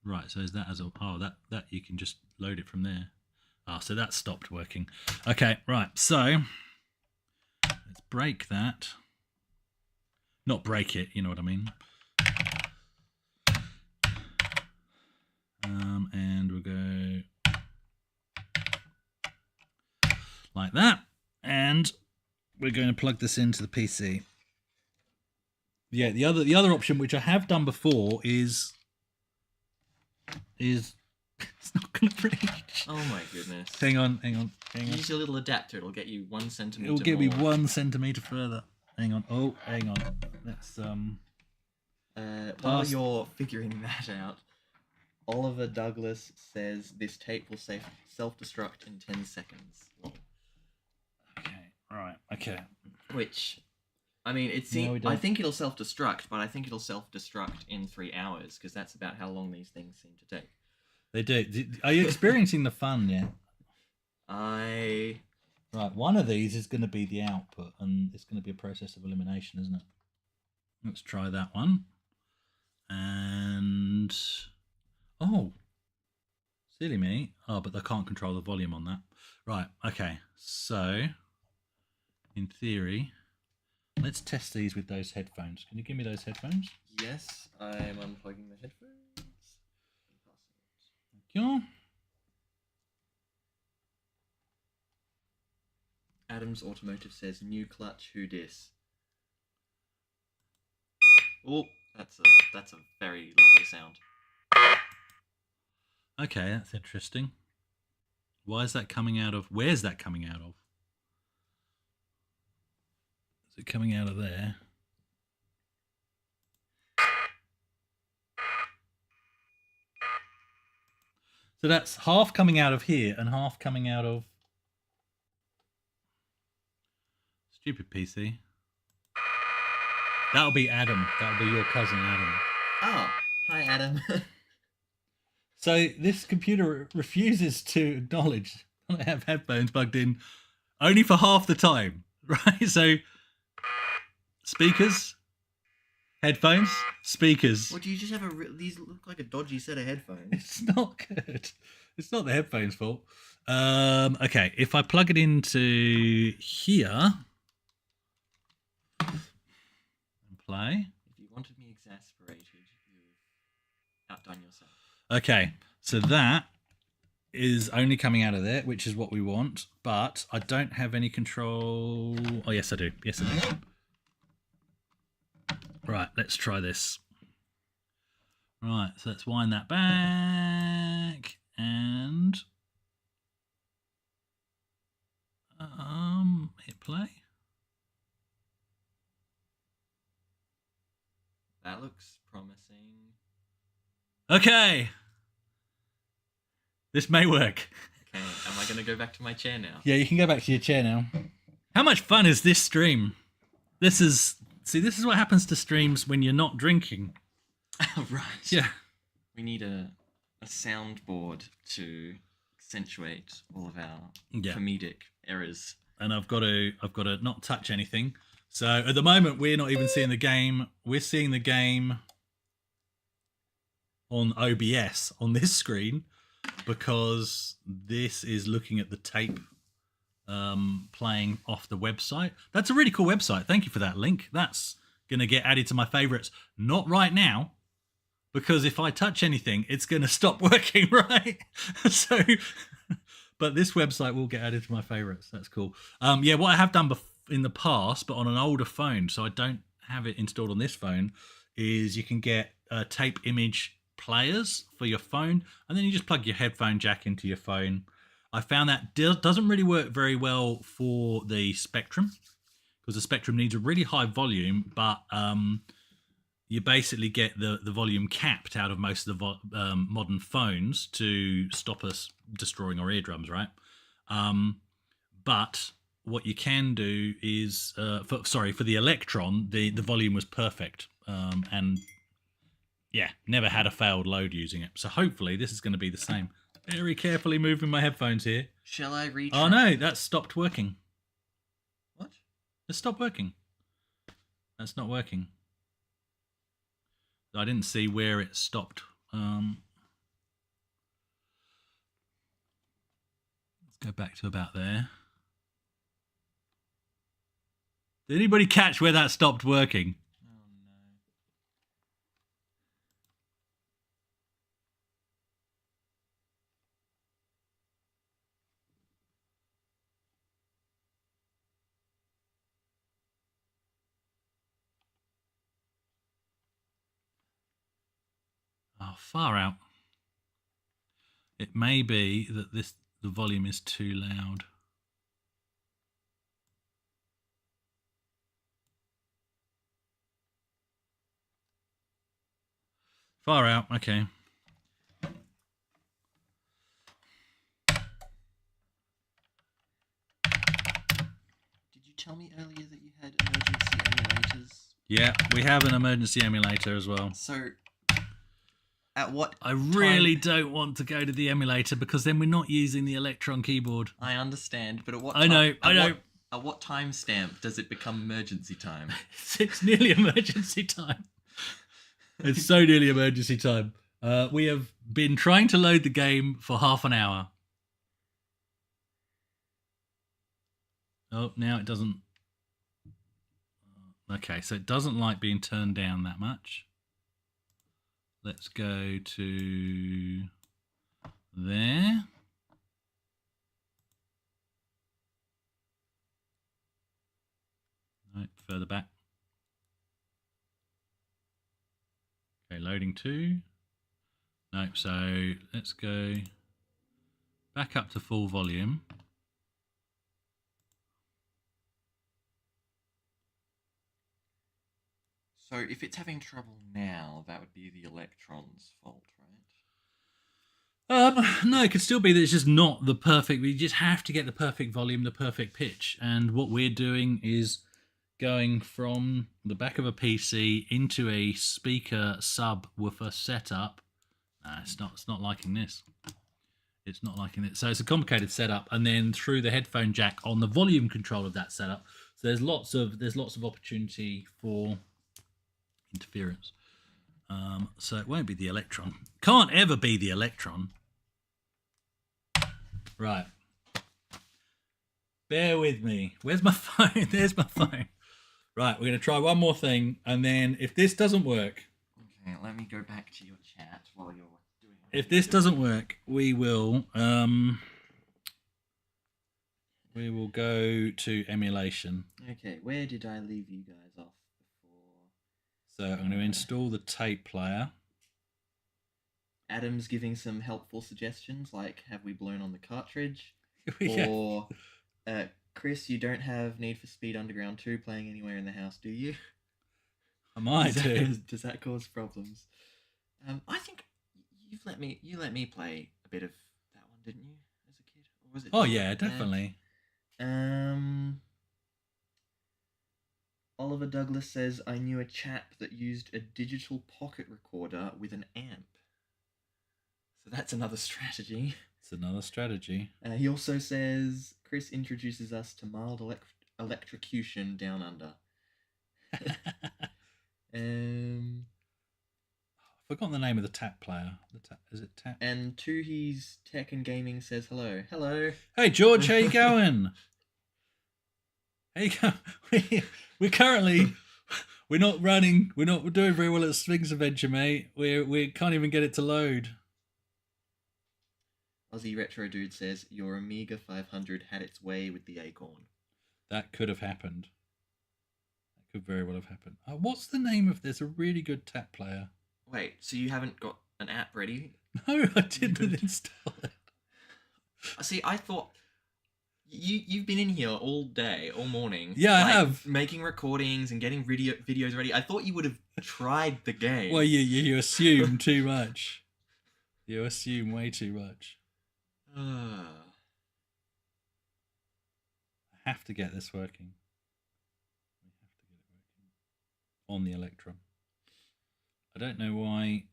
Right, so is that as a that you can just load it from there. So that stopped working. Okay, right, so let's break that. Not break it, you know what I mean. And we'll go like that, and we're going to plug this into the PC. Yeah, the other option, which I have done before, is it's not going to reach. Oh my goodness! Hang on. Use your little adapter; it'll get you 1 centimeter. It'll get me 1 centimeter further. Hang on. Oh, hang on. Let's While you're figuring that out, Oliver Douglas says this tape will self-destruct in 10 seconds. Okay. Right. Okay. Which, I mean, I think it'll self-destruct, but I think it'll self-destruct in 3 hours because that's about how long these things seem to take. They do. Are you experiencing the fun yet? Right. One of these is going to be the output, and it's going to be a process of elimination, isn't it? Let's try that one. And silly me. Oh, but I can't control the volume on that. Right. Okay. So, in theory, let's test these with those headphones. Can you give me those headphones? Yes, I'm unplugging the headphones. you. Adams Automotive says new clutch. Who dis? Oh, that's a very lovely sound. Okay, that's interesting. Why is that coming out of? Where's that coming out of? Is it coming out of there? So that's half coming out of here and half coming out of... Stupid PC. That'll be Adam. That'll be your cousin, Adam. Oh, hi, Adam. So this computer refuses to acknowledge that I have headphones plugged in only for half the time, right? So speakers, headphones, speakers. What, do you just have these look like a dodgy set of headphones? It's not good. It's not the headphones' fault. Okay, if I plug it into here and play. If you wanted me exasperated, you've outdone yourself. Okay, so that is only coming out of there, which is what we want, but I don't have any control. Oh, yes, I do. Yes, I do. Right, let's try this. Right, so let's wind that back and hit play. That looks promising. Okay. This may work. Okay, am I going to go back to my chair now? Yeah, you can go back to your chair now. How much fun is this stream? This is what happens to streams when you're not drinking. Right. Yeah. We need a soundboard to accentuate all of our comedic errors. And I've got to not touch anything. So at the moment we're not even seeing the game. We're seeing the game on OBS on this screen because this is looking at the tape playing off the website. That's a really cool website. Thank you for that link. That's going to get added to my favorites. Not right now, because if I touch anything, it's going to stop working, right? So, but this website will get added to my favorites. That's cool. Yeah, what I have done in the past, but on an older phone, so I don't have it installed on this phone, is you can get tape image players for your phone, and then you just plug your headphone jack into your phone. I found that doesn't really work very well for the Spectrum, because the Spectrum needs a really high volume, but you basically get the volume capped out of most of the modern phones to stop us destroying our eardrums, right? But what you can do is, for the Electron, the volume was perfect, and yeah, never had a failed load using it. So hopefully this is going to be the same. Very carefully moving my headphones here. Shall I reach? Oh no, that's stopped working. What? It stopped working. That's not working. I didn't see where it stopped. Let's go back to about there. Did anybody catch where that stopped working? Oh no. Oh, far out. It may be that the volume is too loud. Far out, okay. Did you tell me earlier that you had emergency emulators? Yeah, we have an emergency emulator as well. So, at what I really don't want to go to the emulator because then we're not using the Electron keyboard. I understand, but at what I know. At what timestamp does it become emergency time? It's nearly emergency time. It's so nearly emergency time. We have been trying to load the game for half an hour. Oh, now it doesn't. Okay, so it doesn't like being turned down that much. Let's go to there. Right, further back. Okay, loading 2. No, so let's go back up to full volume. So if it's having trouble now, that would be the Electron's fault, right? No, it could still be that it's just not the perfect. We just have to get the perfect volume, the perfect pitch. And what we're doing is going from the back of a PC into a speaker subwoofer setup. Nah, it's not. It's not liking this. It's not liking it. So it's a complicated setup, and then through the headphone jack on the volume control of that setup. So there's lots of opportunity for interference. So it won't be the Electron. Can't ever be the Electron. Right. Bear with me. Where's my phone? There's my phone. Right, we're going to try one more thing, and then if this doesn't work... Okay, let me go back to your chat while you're doing... If this doesn't work, we will go to emulation. Okay, where did I leave you guys off before? So I'm going to install the tape player. Adam's giving some helpful suggestions, like have we blown on the cartridge? Yeah. Or, Chris, you don't have Need for Speed Underground 2 playing anywhere in the house, do you? I might do. Does that cause problems? I think you let me play a bit of that one, didn't you, as a kid? Or was it? Oh yeah, definitely. Oliver Douglas says, I knew a chap that used a digital pocket recorder with an amp. So that's another strategy. It's another strategy. He also says, Chris introduces us to mild electrocution down under. I've forgotten the name of the tap player. Is it tap? And Tuhi's Tech and Gaming says hello. Hello. Hey George, how you going? How you go? We're currently we're not doing very well at Sphinx Adventure, mate. We can't even get it to load. Aussie Retro Dude says your Amiga 500 had its way with the Acorn. That could have happened. That could very well have happened. What's the name of this? A really good tap player. Wait, so you haven't got an app ready? No, I didn't install it. See, I thought you've been in here all day, all morning. Yeah, I have. Making recordings and getting videos ready. I thought you would have tried the game. Well, you assume too much. You assume way too much. I have to get this working. We have to get it working on the Electron. I don't know why.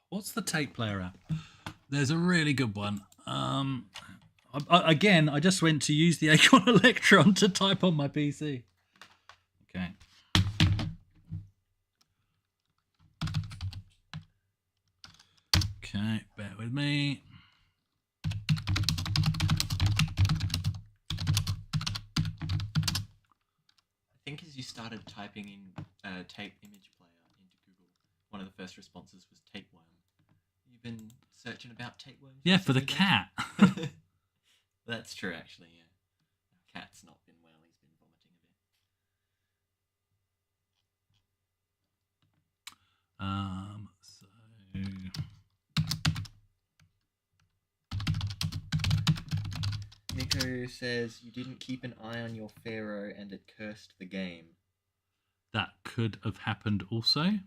What's the tape player app? There's a really good one. Again, I just went to use the Acorn Electron to type on my PC. Okay. Okay, bear with me. I think as you started typing in tape image player into Google, one of the first responses was tapeworm. You've been searching about tapeworms? Yeah, for the cat. That's true, actually, yeah. Our cat's not been well, he's been vomiting a bit. Nico says, you didn't keep an eye on your Pharaoh and it cursed the game. That could have happened also. And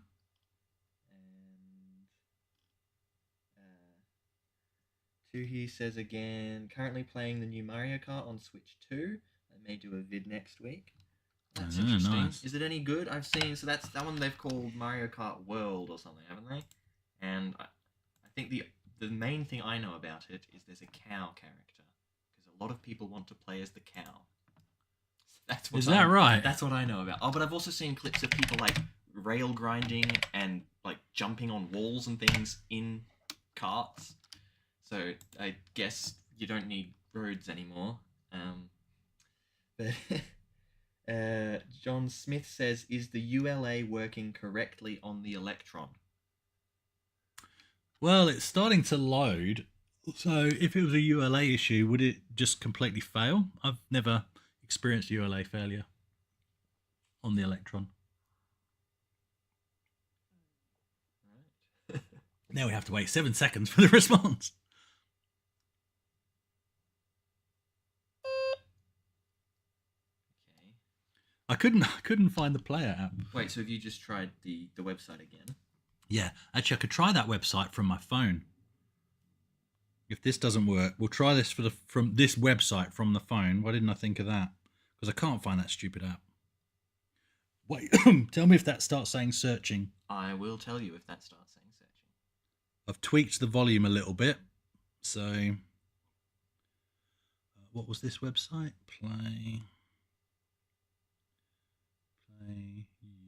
Tuhi says again, currently playing the new Mario Kart on Switch 2. I may do a vid next week. That's interesting. Nice. Is it any good? I've seen, so that's that one they've called Mario Kart World or something, haven't they? And I think the main thing I know about it is there's a cow character. Because a lot of people want to play as the cow. That's what Is that right? That's what I know about. Oh, but I've also seen clips of people like rail grinding and like jumping on walls and things in carts. So I guess you don't need roads anymore. But John Smith says, is the ULA working correctly on the Electron? Well, it's starting to load. So if it was a ULA issue, would it just completely fail? I've never experienced ULA failure on the Electron. Right. Now we have to wait 7 seconds for the response. Okay. I couldn't find the player app. Wait, so have you just tried the website again? Yeah, actually, I could try that website from my phone. If this doesn't work, we'll try this from this website from the phone. Why didn't I think of that? Because I can't find that stupid app. Wait, tell me if that starts saying searching. I will tell you if that starts saying searching. I've tweaked the volume a little bit. So, what was this website? Play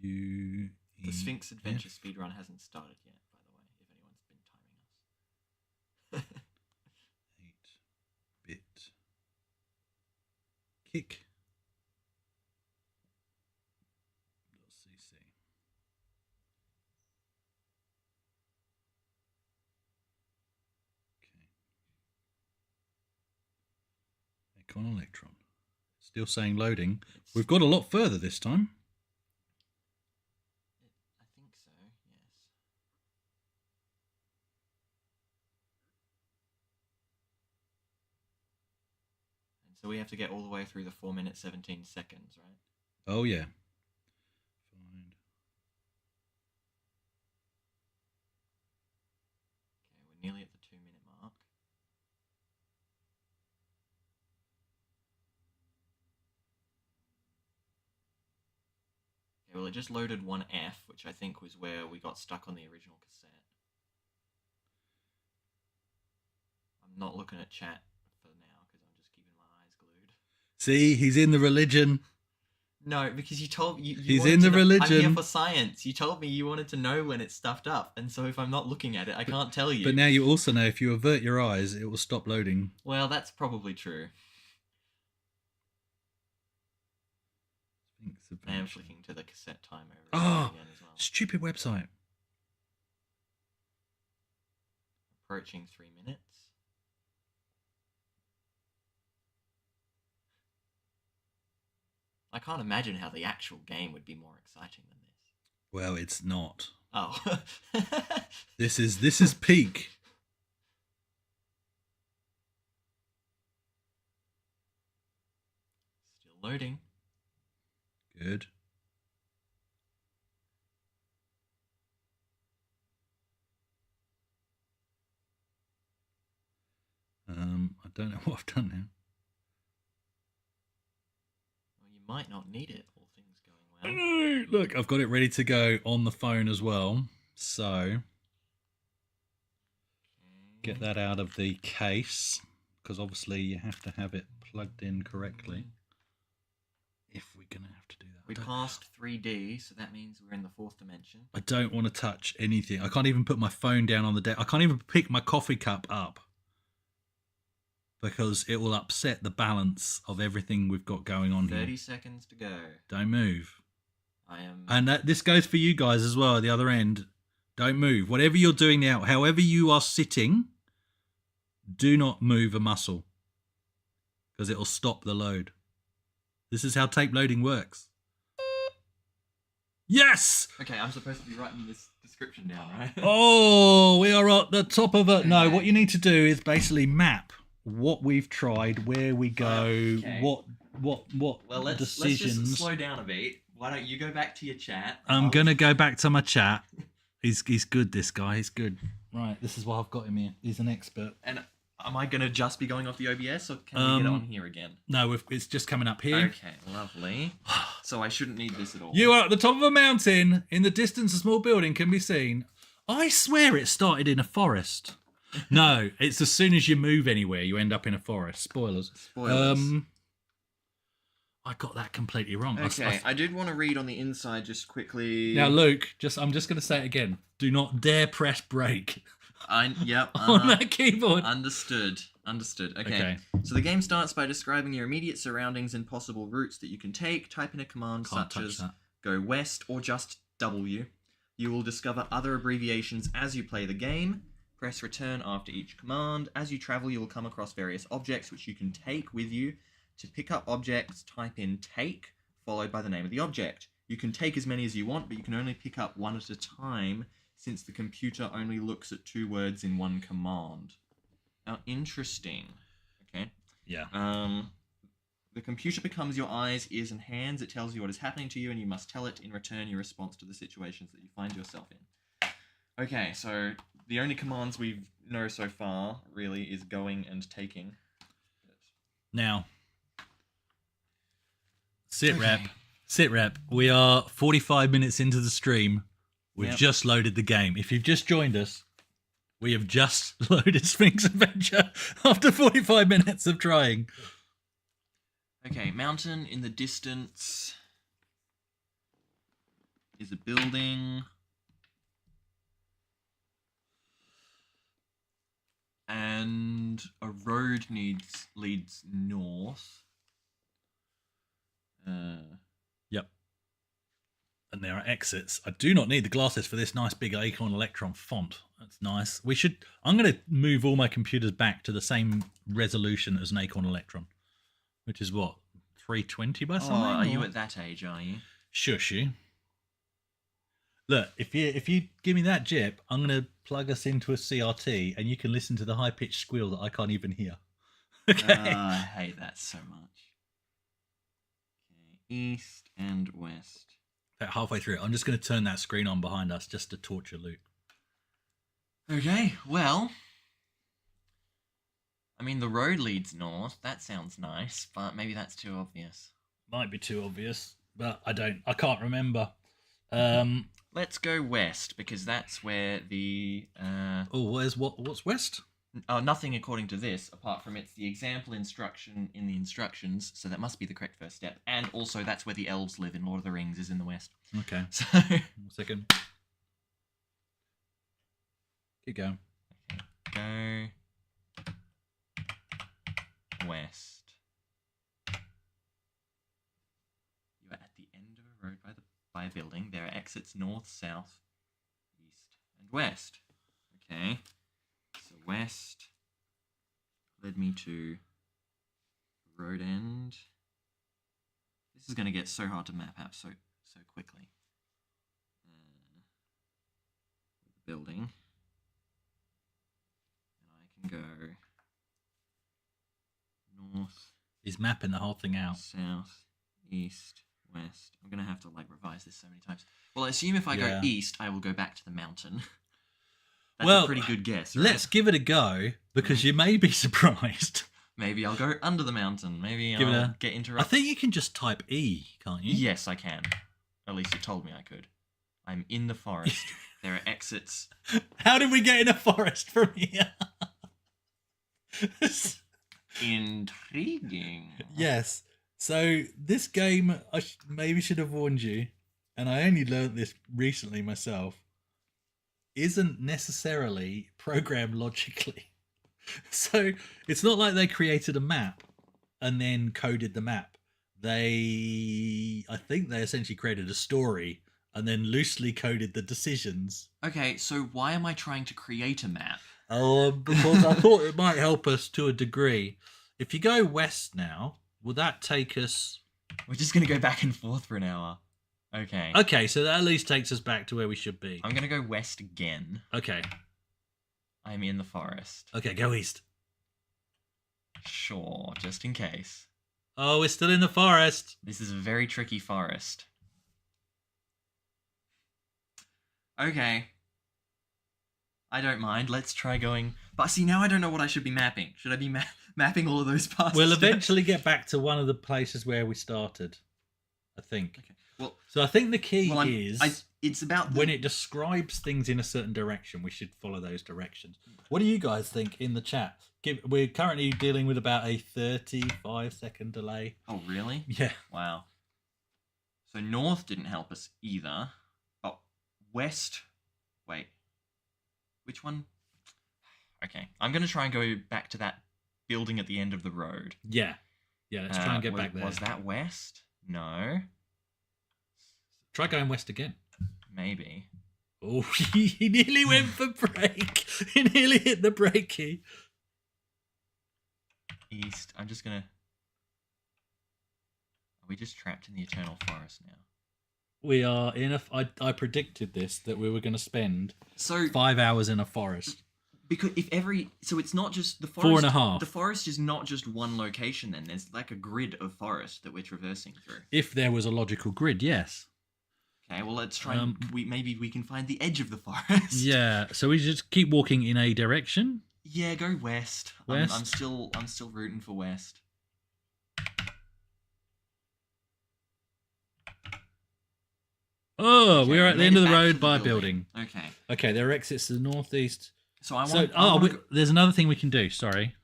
you. The Sphinx Adventure speedrun hasn't started yet, by the way, if anyone's been timing us. 8-bit kick. .cc. Okay. Acorn Electron. Still saying loading. We've got a lot further this time. I think so, yes. And so we have to get all the way through the 4 minutes 17 seconds, right? Oh yeah. Find. Okay, we're nearly at the 2-minute mark. Okay, well it just loaded 1F, which I think was where we got stuck on the original cassette. I'm not looking at chat for now because I'm just keeping my eyes glued. See, he's in the religion. No, because you told me He's in the religion. I'm here for science. You told me you wanted to know when it's stuffed up, and so if I'm not looking at it, I can't tell you. But now you also know if you avert your eyes, it will stop loading. Well, that's probably true. Sphinx I am Adventure. flicking to the cassette timer Oh, again as well. stupid website. Approaching 3 minutes. I can't imagine how the actual game would be more exciting than this. Well, it's not. Oh. This is peak. Still loading. Good. I don't know what I've done now. Well, you might not need it, all things going well. Look, I've got it ready to go on the phone as well. So, get that out of the case, because obviously you have to have it plugged in correctly. If we're going to have to do that. We passed 3D, so that means we're in the 4th dimension. I don't want to touch anything. I can't even put my phone down on the desk. I can't even pick my coffee cup up, because it will upset the balance of everything we've got going on 30 here. seconds to go. Don't move. I am... And this goes for you guys as well at the other end. Don't move. Whatever you're doing now, however you are sitting, do not move a muscle, because it'll stop the load. This is how tape loading works. Yes! Okay, I'm supposed to be writing this description down, right? Oh, we are at the top of it. No, what you need to do is basically map what we've tried, where we go, Okay. what Well, let's decisions. just slow down a bit. Why don't you go back to your chat? I'm going to go back to my chat. He's good, this guy. He's good. Right, this is why I've got him here. He's an expert. And am I going to just be going off the OBS, or can we get on here again? No, it's just coming up here. Okay, lovely. So I shouldn't need this at all. You are at the top of a mountain. In the distance, a small building can be seen. I swear it started in a forest. No, it's as soon as you move anywhere, you end up in a forest. Spoilers. I got that completely wrong. Okay, I did want to read on the inside just quickly. Now, Luke, I'm just going to say it again. Do not dare press break Yep. on that keyboard. Understood. Okay. So the game starts by describing your immediate surroundings and possible routes that you can take. Type in a command Can't such touch as that. go west or just W. You will discover other abbreviations as you play the game. Press return after each command. As you travel, you will come across various objects which you can take with you. To pick up objects, type in take, followed by the name of the object. You can take as many as you want, but you can only pick up one at a time, since the computer only looks at 2 words in one command. Now, interesting. Okay. Yeah. The computer becomes your eyes, ears, and hands. It tells you what is happening to you, and you must tell it in return your response to the situations that you find yourself in. Okay, so the only commands we know so far, really, is going and taking. Now, sit rep. We are 45 minutes into the stream. We've just loaded the game. If you've just joined us, we have just loaded Sphinx Adventure after 45 minutes of trying. Okay, mountain in the distance is a building. And a road leads north. Yep. And there are exits. I do not need the glasses for this nice big Acorn Electron font. That's nice. I'm going to move all my computers back to the same resolution as an Acorn Electron, which is what, 320 by something? Are you at that age, are you? Shush you. Look, if you give me that jip, I'm going to plug us into a CRT and you can listen to the high-pitched squeal that I can't even hear. Okay. I hate that so much. Okay, east and west. About halfway through, I'm just going to turn that screen on behind us just to torture Luke. Okay, well, I mean, the road leads north. That sounds nice, but maybe that's too obvious. Might be too obvious, but I can't remember. Let's go west, because that's where the... what's west? Nothing according to this, apart from it's the example instruction in the instructions, so that must be the correct first step. And also, that's where the elves live in Lord of the Rings, is in the west. Okay. So... 1 second. Keep going. Okay. Go... west. You are at the end of a road by a building. There are exits north, south, east, and west. Okay. So west led me to road end. This is going to get so hard to map out so quickly. Building. And I can go north. He's mapping the whole thing out. South, east, west. I'm going to have to revise this so many times. Well, I assume if I go east, I will go back to the mountain. That's a pretty good guess, right? Let's give it a go, because you may be surprised. Maybe I'll go under the mountain. Maybe I'll get interrupted. I think you can just type E, can't you? Yes, I can. At least you told me I could. I'm in the forest. There are exits. How did we get in a forest from here? Intriguing. Yes. So this game, I maybe should have warned you, and I only learned this recently myself, isn't necessarily programmed logically. So it's not like they created a map and then coded the map. I think they essentially created a story and then loosely coded the decisions. Okay, so why am I trying to create a map? Because I thought it might help us to a degree. If you go west now, will that take us... We're just going to go back and forth for an hour. Okay. Okay, so that at least takes us back to where we should be. I'm going to go west again. Okay. I'm in the forest. Okay, go east. Sure, just in case. Oh, we're still in the forest. This is a very tricky forest. Okay. I don't mind. Let's try going... But see, now I don't know what I should be mapping. Should I be mapping all of those parts? We'll eventually get back to one of the places where we started, I think. Okay. Well, so I think the key is... it's about... when it describes things in a certain direction, we should follow those directions. What do you guys think in the chat? We're currently dealing with about a 35-second delay. Oh, really? Yeah. Wow. So north didn't help us either. Oh, west... Wait. Which one? Okay. I'm going to try and go back to that building at the end of the road. Yeah. Yeah, let's try and get back there. Was that west? No. Try going west again. Maybe. Oh, he nearly went for break. He nearly hit the brake key. East. I'm just gonna. Are we just trapped in the eternal forest now? We are in a. I predicted this, that we were going to spend So 5 hours in a forest. because so it's not just the forest. 4.5. The forest is not just one location. Then there's like a grid of forest that we're traversing through. If there was a logical grid, yes. Okay, well let's try. Maybe we can find the edge of the forest. Yeah. So we just keep walking in a direction. Yeah, go west. West? I'm still rooting for west. Oh, Okay, we're at we the end made of it the back to road the by a building. building. Okay. Okay, there are exits to the northeast. So I So, want. there's another thing we can do. Sorry,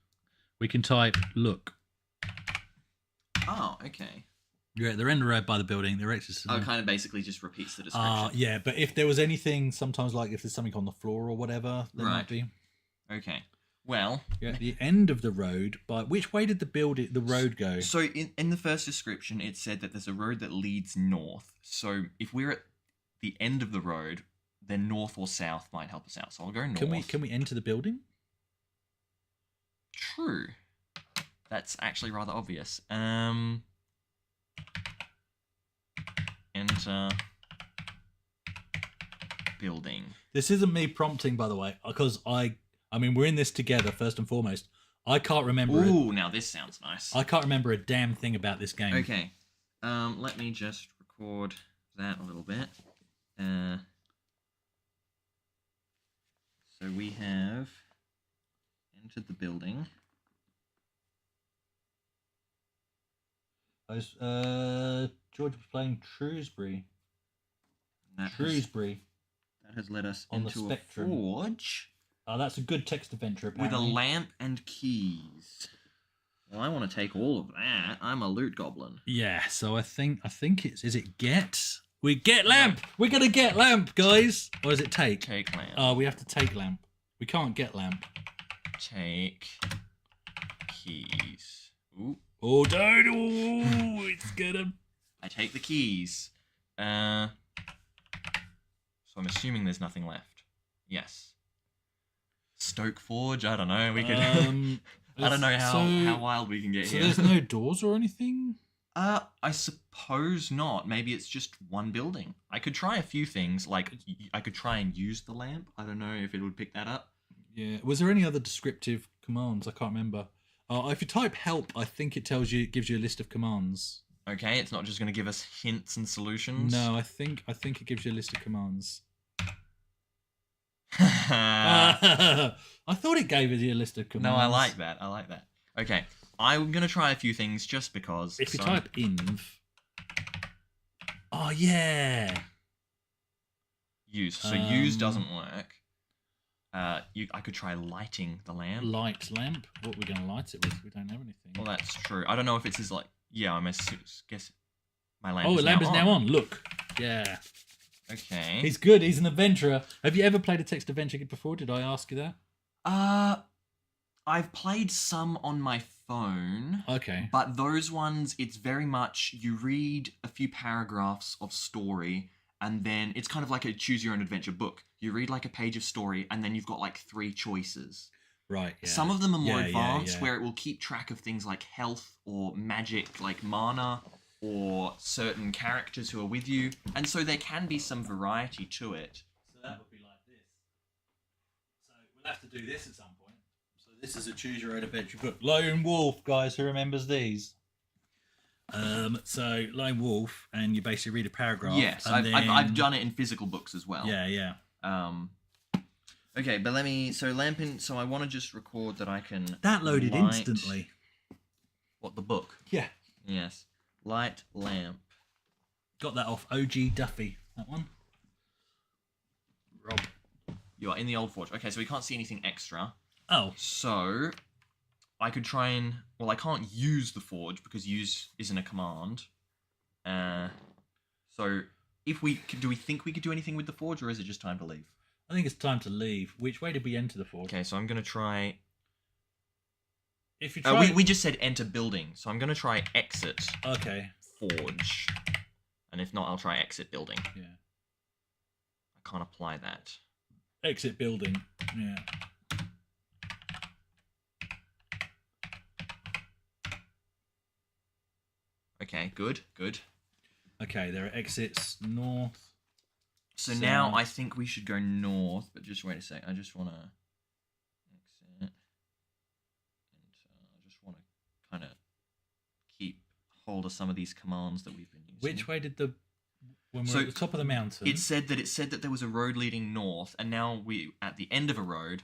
we can type look. Oh, okay. You're at the end of the road by the building. There are exits. To Oh, the... kind of basically just repeats the description. Yeah, but if there was anything, sometimes like if there's something on the floor or whatever, there might be. Okay. Well, You're at the end of the road. By which way did the road go? so in the first description, it said that there's a road that leads north. So if we're at the end of the road, then north or south might help us out. So I'll go north. Can we enter the building? True. That's actually rather obvious. Enter building. This isn't me prompting, by the way, because I mean, we're in this together first and foremost. I can't remember. Ooh, now this sounds nice. I can't remember a damn thing about this game. Okay. Let me just record that a little bit. So we have entered the building. George was playing Shrewsbury. That has led us On the into a spectrum. forge Oh, that's a good text adventure, with apparently. a lamp and keys. Well, I want to take all of that. I'm a loot goblin. Yeah, so I think it's... Is it get? We get lamp! We're going to get lamp, guys! Or is it take? Take lamp. Oh, we have to take lamp. We can't get lamp. Take keys. Ooh. Oh, don't! Oh, it's gonna... I take the keys. So I'm assuming there's nothing left. Yes. Stoke Forge? I don't know. We could... I don't know how wild we can get so here. there's no doors or anything? I suppose not. Maybe it's just one building. I could try a few things. Like, I could try and use the lamp. I don't know if it would pick that up. Yeah. Was there any other descriptive commands? I can't remember. If you type help, I think it gives you a list of commands. Okay, it's not just going to give us hints and solutions. No, I think it gives you a list of commands. No, I thought it gave you a list of commands. I like that. Okay, I'm going to try a few things just because. If you type inv... Oh, yeah. Use. So use doesn't work. I could try lighting the lamp. Light lamp? What are we going to light it with? We don't have anything. Well, that's true. I don't know if it's his, like... Yeah, I guess my lamp Oh, is the lamp now is now on. Look. Yeah. Okay. He's good. He's an adventurer. Have you ever played a text adventure before? Did I ask you that? I've played some on my phone. Okay. But those ones, it's very much you read a few paragraphs of story, and then it's kind of like a choose your own adventure book. You read like a page of story, and then you've got like 3 choices. Right. Yeah. Some of them are more Yeah, advanced, where it will keep track of things like health or magic, like mana, or certain characters who are with you, and so there can be some variety to it. So that would be like this. So we'll have to do this at some point. So this is a choose your own adventure book. Lone Wolf, guys, who remembers these? So Lone Wolf, and you basically read a paragraph. Yes, I've done it in physical books as well. Yeah. Okay, but so lampin. So I want to just record that I can. That loaded light... instantly. What, the book? Yeah. Yes. Light lamp. Got that off OG Duffy. That one. Rob. You are in the old forge. Okay, so we can't see anything extra. Oh. So I could try and... Well, I can't use the forge because use isn't a command. So do we think we could do anything with the forge, or is it just time to leave? I think it's time to leave. Which way did we enter the forge? Okay, so I'm going to try... If you try... we just said enter building, so I'm going to try exit Okay. forge. And if not, I'll try exit building. Yeah. I can't apply that. Exit building. Yeah. Okay, good. Okay, there are exits north. So south. now I think we should go north, but just wait a sec. I just want to exit. And I just want to kind of keep hold of some of these commands that we've been using. Which way did when we're at the top of the mountain? It said that there was a road leading north, and now we at the end of a road,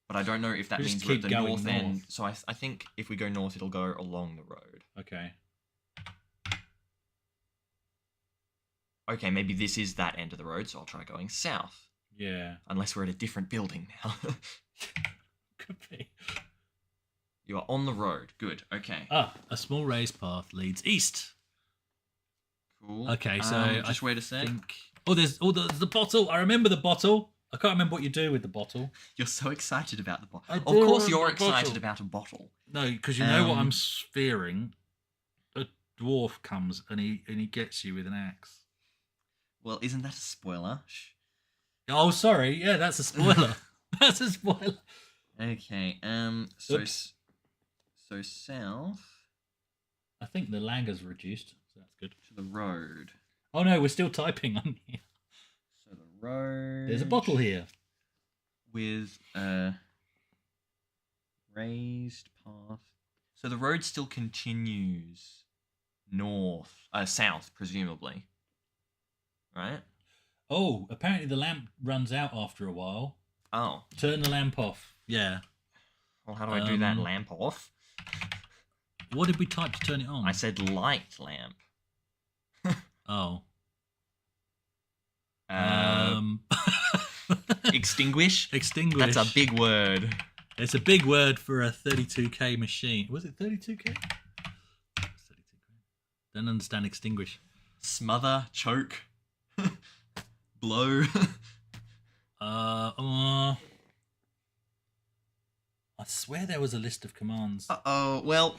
but I don't know if that We just means we're at keep the going north end. north. So I think if we go north, it'll go along the road. Okay. Okay, maybe this is that end of the road, so I'll try going south. Yeah. Unless we're at a different building now. Could be. You are on the road. Good. Okay. Ah, a small raised path leads east. Cool. Okay, so just wait a sec. There's the bottle. I remember the bottle. I can't remember what you do with the bottle. You're so excited about the bottle. I Of do course, remember you're the bottle. excited about a bottle. No, because you know what I'm fearing. A dwarf comes and he gets you with an axe. Well, isn't that a spoiler? Shh. Oh, sorry. Yeah, that's a spoiler. That's a spoiler. Okay. Oops. So south I think the langer's reduced, so that's good. to the road. Oh no, we're still typing on here. So the road. There's a bottle here. with a raised path. So the road still continues south, presumably. Right? Oh, apparently the lamp runs out after a while. Oh. Turn the lamp off. Yeah. Well, how do I do that? Lamp off? What did we type to turn it on? I said light lamp. Oh. Extinguish? Extinguish. That's a big word. It's a big word for a 32k machine. Was it 32k? 32k. Don't understand extinguish. Smother, choke, blow. I swear there was a list of commands. Uh-oh, well...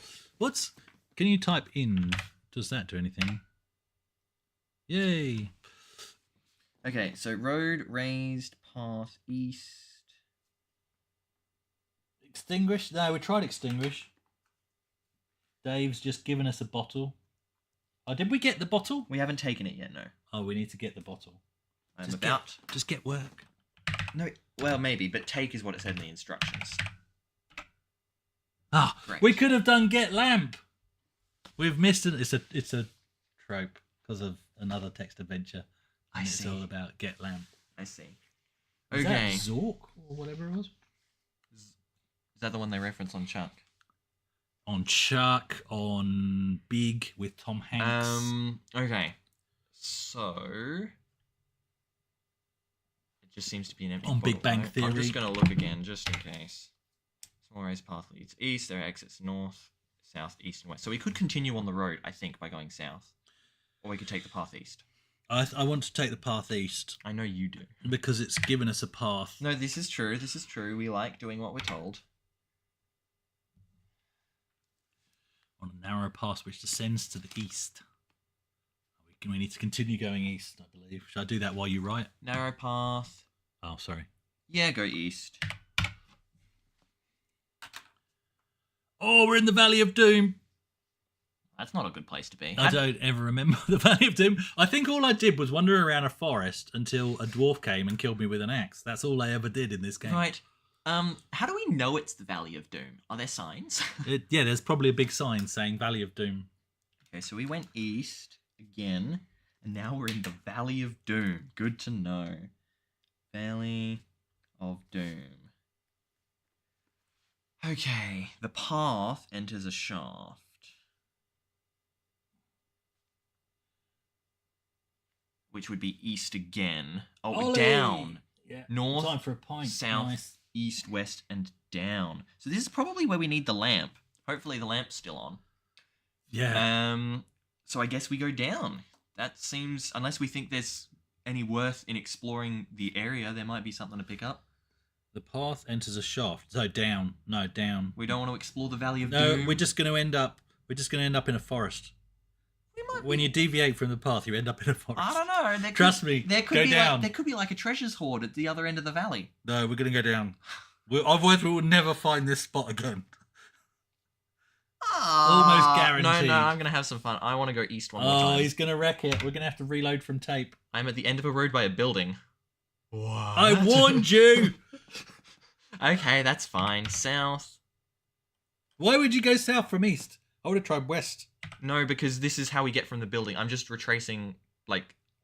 Can you type in? Does that do anything? Yay. Okay, so road, raised, path, east. Extinguish? No, we tried extinguish. Dave's just given us a bottle. Oh, did we get the bottle? We haven't taken it yet, no. Oh, we need to get the bottle. Just get work. No, well, maybe, but take is what it said in the instructions. Ah, Great. we could have done get lamp. We've missed it. It's a trope because of another text adventure. And it's all about get lamp. I see. Is Okay. that Zork or whatever it was? Is that the one they reference on Chuck? On Chuck, on Big with Tom Hanks. Okay. So it just seems to be an empty On Big bottle, Bang right? Theory. I'm just gonna look again just in case. Small raised path leads east, there are exits north, south, east, and west. So we could continue on the road, I think, by going south. Or we could take the path east. I want to take the path east I know you do. because it's given us a path. No, this is true. This is true. We like doing what we're told. On a narrow path which descends to the east. We need to continue going east, I believe. Should I do that while you write? Narrow path. Oh, sorry. Yeah, go east. Oh, we're in the Valley of Doom. That's not a good place to be. I don't ever remember the Valley of Doom. I think all I did was wander around a forest until a dwarf came and killed me with an axe. That's all I ever did in this game. Right. How do we know it's the Valley of Doom? Are there signs? Yeah, there's probably a big sign saying Valley of Doom. Okay, so we went east again, and now we're in the Valley of Doom. Good to know. Valley of Doom. Okay, the path enters a shaft. Which would be east again. Oh, Ollie! down. Yeah. North, Time for a pint. south, Nice. east, west, and down. So this is probably where we need the lamp. Hopefully the lamp's still on. Yeah. So I guess we go down. That seems, unless we think there's any worth in exploring the area, there might be something to pick up. The path enters a shaft. So down. No, down. We don't want to explore the Valley of No, Doom. we're just going to end up in a forest. We when you deviate from the path, you end up in a forest. I don't know. Trust me. There could go be down. there could be like a treasures hoard at the other end of the valley. No, we're gonna go down. Otherwise, we will never find this spot again. Almost guaranteed. No, I'm gonna have some fun. I want to go east one more time. Oh, he's gonna wreck it. We're gonna have to reload from tape. I'm at the end of a road by a building. What? I warned you. Okay, that's fine. South. Why would you go south from east? I would have tried west. No, because this is how we get from the building. I'm just retracing, like,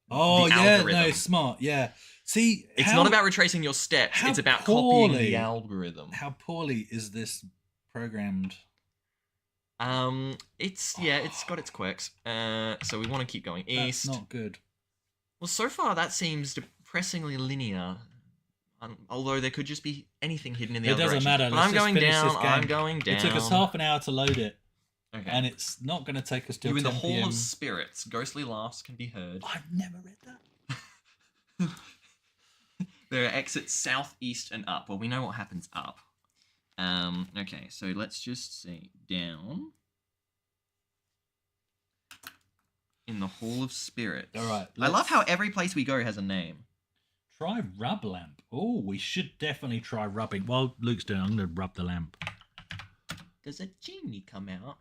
oh, the yeah, algorithm. no, smart, yeah. See, it's not about retracing your steps. It's about copying the algorithm. How poorly is this programmed? It's got its quirks. So we want to keep going east. That's not good. Well, so far that seems depressingly linear. Although there could just be anything hidden in the other direction. It doesn't matter. But I'm going down. I'm going down. It took us half an hour to load it. Okay. And it's not going to take us till 10 in the PM. Hall of Spirits. Ghostly laughs can be heard. I've never read that. There are exits south, east, and up. Well, we know what happens up. Okay, so let's just say down. In the Hall of Spirits. All right. I love how every place we go has a name. Try rub lamp. Oh, we should definitely try rubbing. While Luke's doing, I'm going to rub the lamp. Does a genie come out?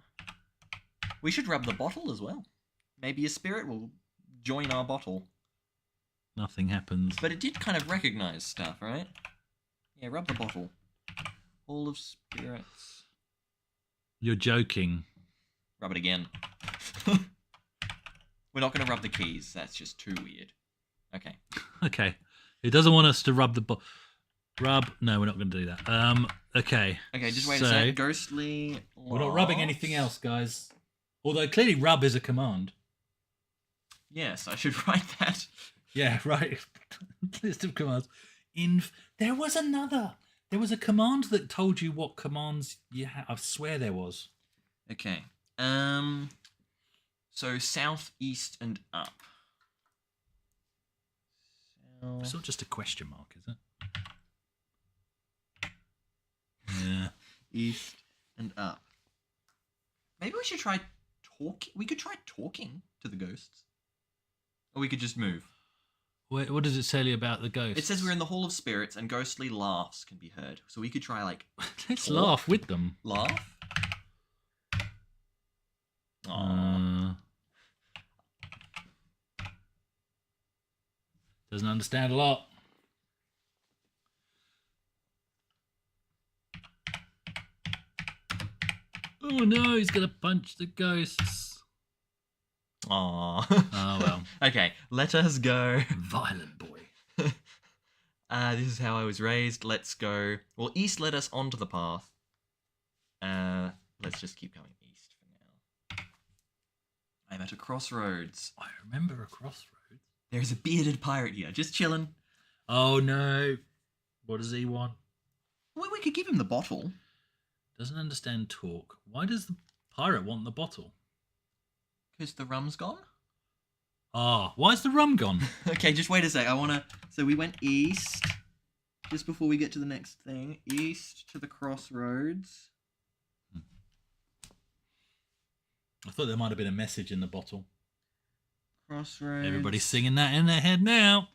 We should rub the bottle as well. Maybe a spirit will join our bottle. Nothing happens. But it did kind of recognize stuff, right? Yeah, rub the bottle. Hall of Spirits. You're joking. Rub it again. We're not going to rub the keys. That's just too weird. Okay. Okay. It doesn't want us to rub the rub. No, we're not going to do that. Okay. Okay, just wait a sec. Ghostly. We're not rubbing anything else, guys. Although clearly rub is a command. Yes, I should write that. Yeah, right. List of commands. There was another. There was a command that told you what commands you had. I swear there was. Okay. So south, east, and up. It's not just a question mark, is it? Yeah. East and up. Maybe we should try talking. We could try talking to the ghosts. Or we could just move. Wait, what does it say about the ghosts? It says we're in the Hall of Spirits and ghostly laughs can be heard. So we could try, like... Let's laugh with them. Laugh? Aww. Doesn't understand a lot. Oh no, he's gonna punch the ghosts. Aww. Oh well. Okay, let us go. Violent boy. This is how I was raised. Let's go. Well, east led us onto the path. Let's just keep going east for now. I'm at a crossroads. I remember a crossroads. There's a bearded pirate here, just chilling. Oh no. What does he want? Well, we could give him the bottle. Doesn't understand talk. Why does the pirate want the bottle? Because the rum's gone? Ah, why's the rum gone? Okay, just wait a sec. So we went east, just before we get to the next thing. East to the crossroads. I thought there might have been a message in the bottle. Crossroads. Everybody's singing that in their head now.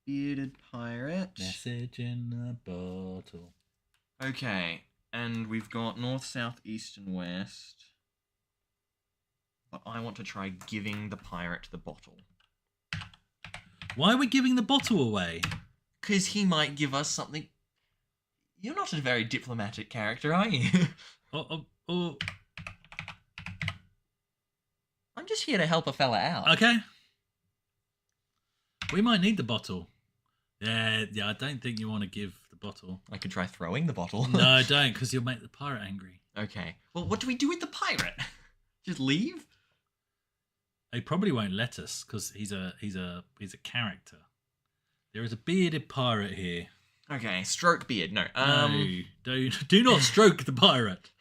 Bearded pirate. Message in the bottle. Okay, and we've got north, south, east, and west. But I want to try giving the pirate the bottle. Why are we giving the bottle away? Because he might give us something. You're not a very diplomatic character, are you? Oh. I'm just here to help a fella out. Okay. We might need the bottle. Yeah, I don't think you want to give the bottle. I could try throwing the bottle. No, don't, because you'll make the pirate angry. Okay. Well, what do we do with the pirate? Just leave? He probably won't let us, because he's a character. There is a bearded pirate here. Okay, stroke beard. No. No, do not stroke the pirate.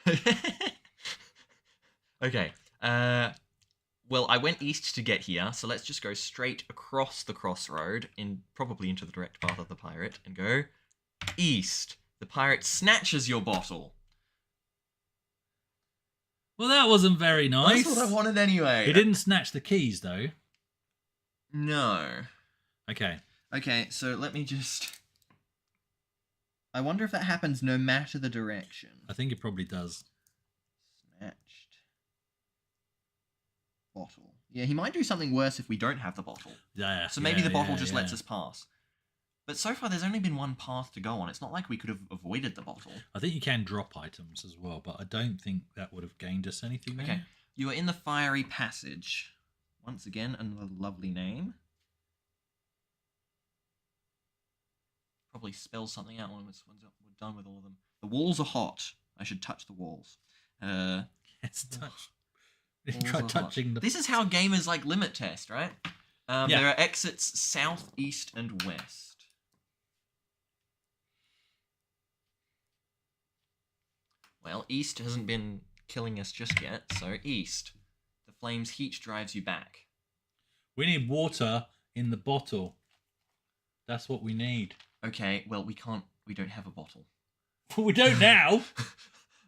Okay. Well, I went east to get here, so let's just go straight across the crossroad, probably into the direct path of the pirate, and go east. The pirate snatches your bottle. Well, that wasn't very nice. That's what I wanted anyway. He didn't snatch the keys, though. No. Okay. Okay, so let me just... I wonder if that happens no matter the direction. I think it probably does. Snatched. Bottle. Yeah, he might do something worse if we don't have the bottle. Yeah. So maybe the bottle just lets us pass. But so far, there's only been one path to go on. It's not like we could have avoided the bottle. I think you can drop items as well, but I don't think that would have gained us anything there. Okay, you are in the fiery passage. Once again, another lovely name. Probably spell something out when we're done with all of them. The walls are hot. I should touch the walls. Yes, touch. Try Walls are touching hot. the... This is how gamers like limit test, right? Yeah. There are exits south, east, and west. Well, east hasn't been killing us just yet, so east. The flame's heat drives you back. We need water in the bottle. That's what we need. Okay, well, we don't have a bottle. Well, we don't now.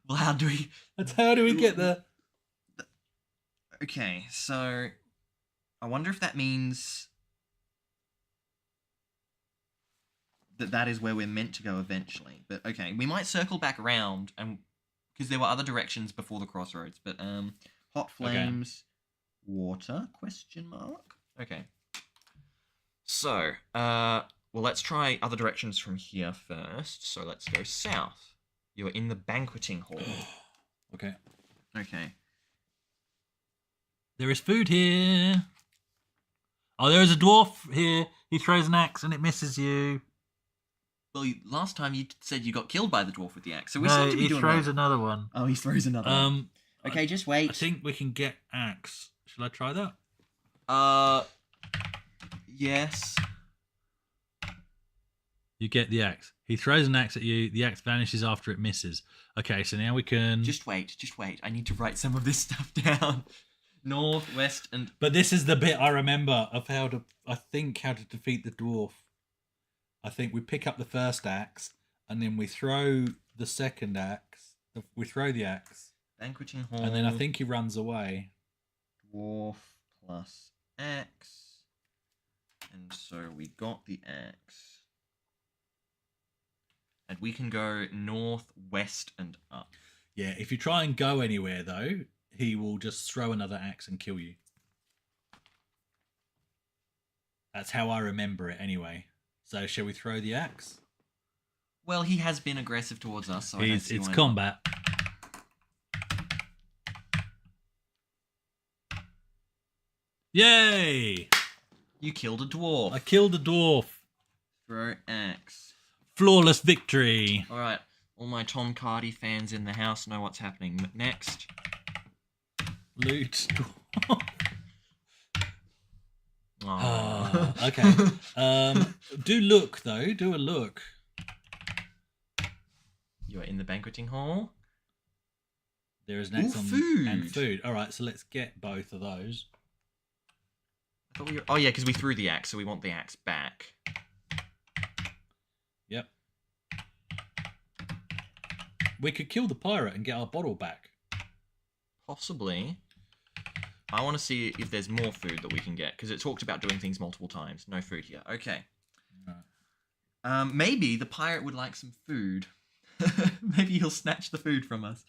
Well, how do we... That's how do we get the... Okay, so... I wonder if that means... that is where we're meant to go eventually. But, okay, we might circle back around, and because there were other directions before the crossroads. But, hot flames, water, question mark? Okay. So, well, let's try other directions from here first. So let's go south. You're in the banqueting hall. Okay. Okay. There is food here. Oh, there is a dwarf here. He throws an axe and it misses you. Well, last time you said you got killed by the dwarf with the axe, so we No, seem to be he doing throws right. another one. Oh, he throws another one. Okay, just wait. I think we can get axe. Shall I try that? Yes. You get the axe. He throws an axe at you. The axe vanishes after it misses. Okay, so now we can... Just wait. I need to write some of this stuff down. North, west, and... But this is the bit I remember of how to defeat the dwarf. I think we pick up the first axe, and then we throw the second axe. We throw the axe. Banqueting hall. And then I think he runs away. Dwarf plus axe. And so we got the axe. And we can go north, west, and up. Yeah, if you try and go anywhere, though, he will just throw another axe and kill you. That's how I remember it anyway. So shall we throw the axe? Well, he has been aggressive towards us, so It's combat. Yay! You killed a dwarf. I killed a dwarf. Throw axe. Flawless victory. All right, all my Tom Cardy fans in the house know what's happening. Next. Loot. Oh. Okay. Do look though. Do a look. You are in the banqueting hall. There is an axe on food. And food. All right, so let's get both of those. I thought oh yeah, because we threw the axe, so we want the axe back. Yep. We could kill the pirate and get our bottle back. Possibly. I want to see if there's more food that we can get, because it talked about doing things multiple times. No food here. Okay. Right. Maybe the pirate would like some food. Maybe he'll snatch the food from us.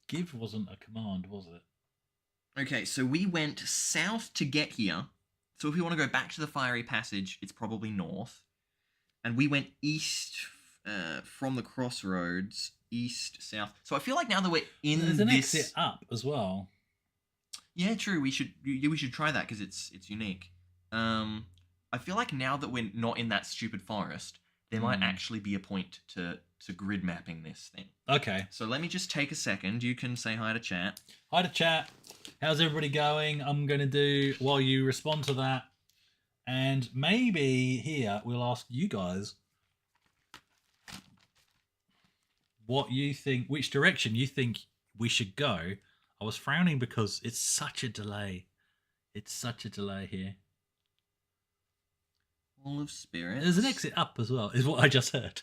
Give wasn't a command, was it? Okay, so we went south to get here. So if we want to go back to the fiery passage, it's probably north. And we went east from the crossroads, east, south. So I feel like now that we're in There's an this... exit up as well. Yeah, true. We should try that because it's unique. I feel like now that we're not in that stupid forest, there might actually be a point to grid mapping this thing. Okay. So let me just take a second. You can say hi to chat. Hi to chat. How's everybody going? I'm going to do, while you respond to that, and maybe here we'll ask you guys what you think, which direction you think we should go. I was frowning because it's such a delay. It's such a delay here. Hall of Spirits. There's an exit up as well, is what I just heard.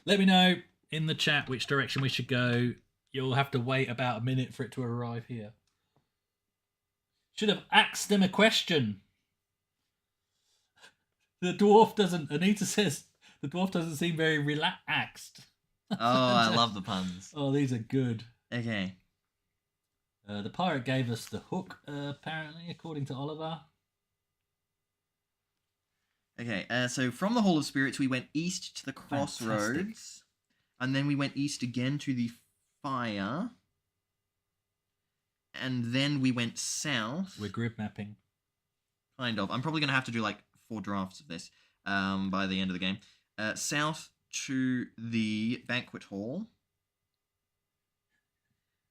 Let me know in the chat which direction we should go. You'll have to wait about a minute for it to arrive here. Should have asked them a question. The dwarf doesn't. Anita says the dwarf doesn't seem very relaxed. Oh, I love the puns. Oh, these are good. Okay. The pirate gave us the hook, apparently, according to Oliver. Okay, so from the Hall of Spirits, we went east to the crossroads. Fantastic. And then we went east again to the fire. And then we went south. We're grid mapping. Kind of. I'm probably going to have to do like 4 drafts of this by the end of the game. South to the banquet hall.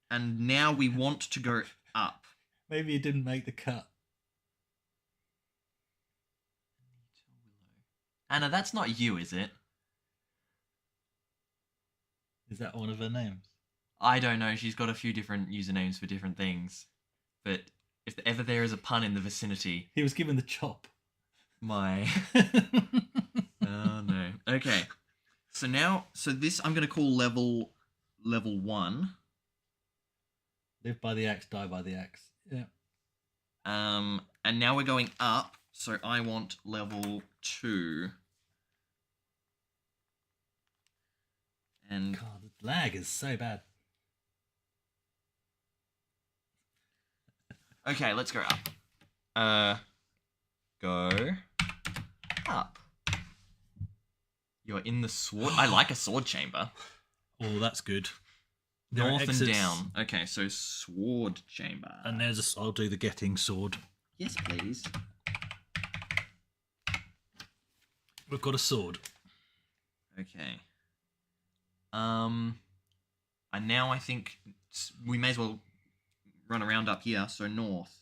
And now we want to go up. Maybe it didn't make the cut. Anna, that's not you, is it? Is that one of her names? I don't know. She's got a few different usernames for different things. But if ever there is a pun in the vicinity... He was given the chop. My... Oh, no. Okay. So now... So this I'm going to call level 1. Live by the axe, die by the axe. Yeah. And now we're going up. So I want level 2. And... God, the lag is so bad. Okay, let's go up. Go up. You're in the sword. I like a sword chamber. Oh, that's good. North and down. Okay, so sword chamber. And there's I'll do the getting sword. Yes, please. We've got a sword. Okay. And now I think we may as well run around up here. So north.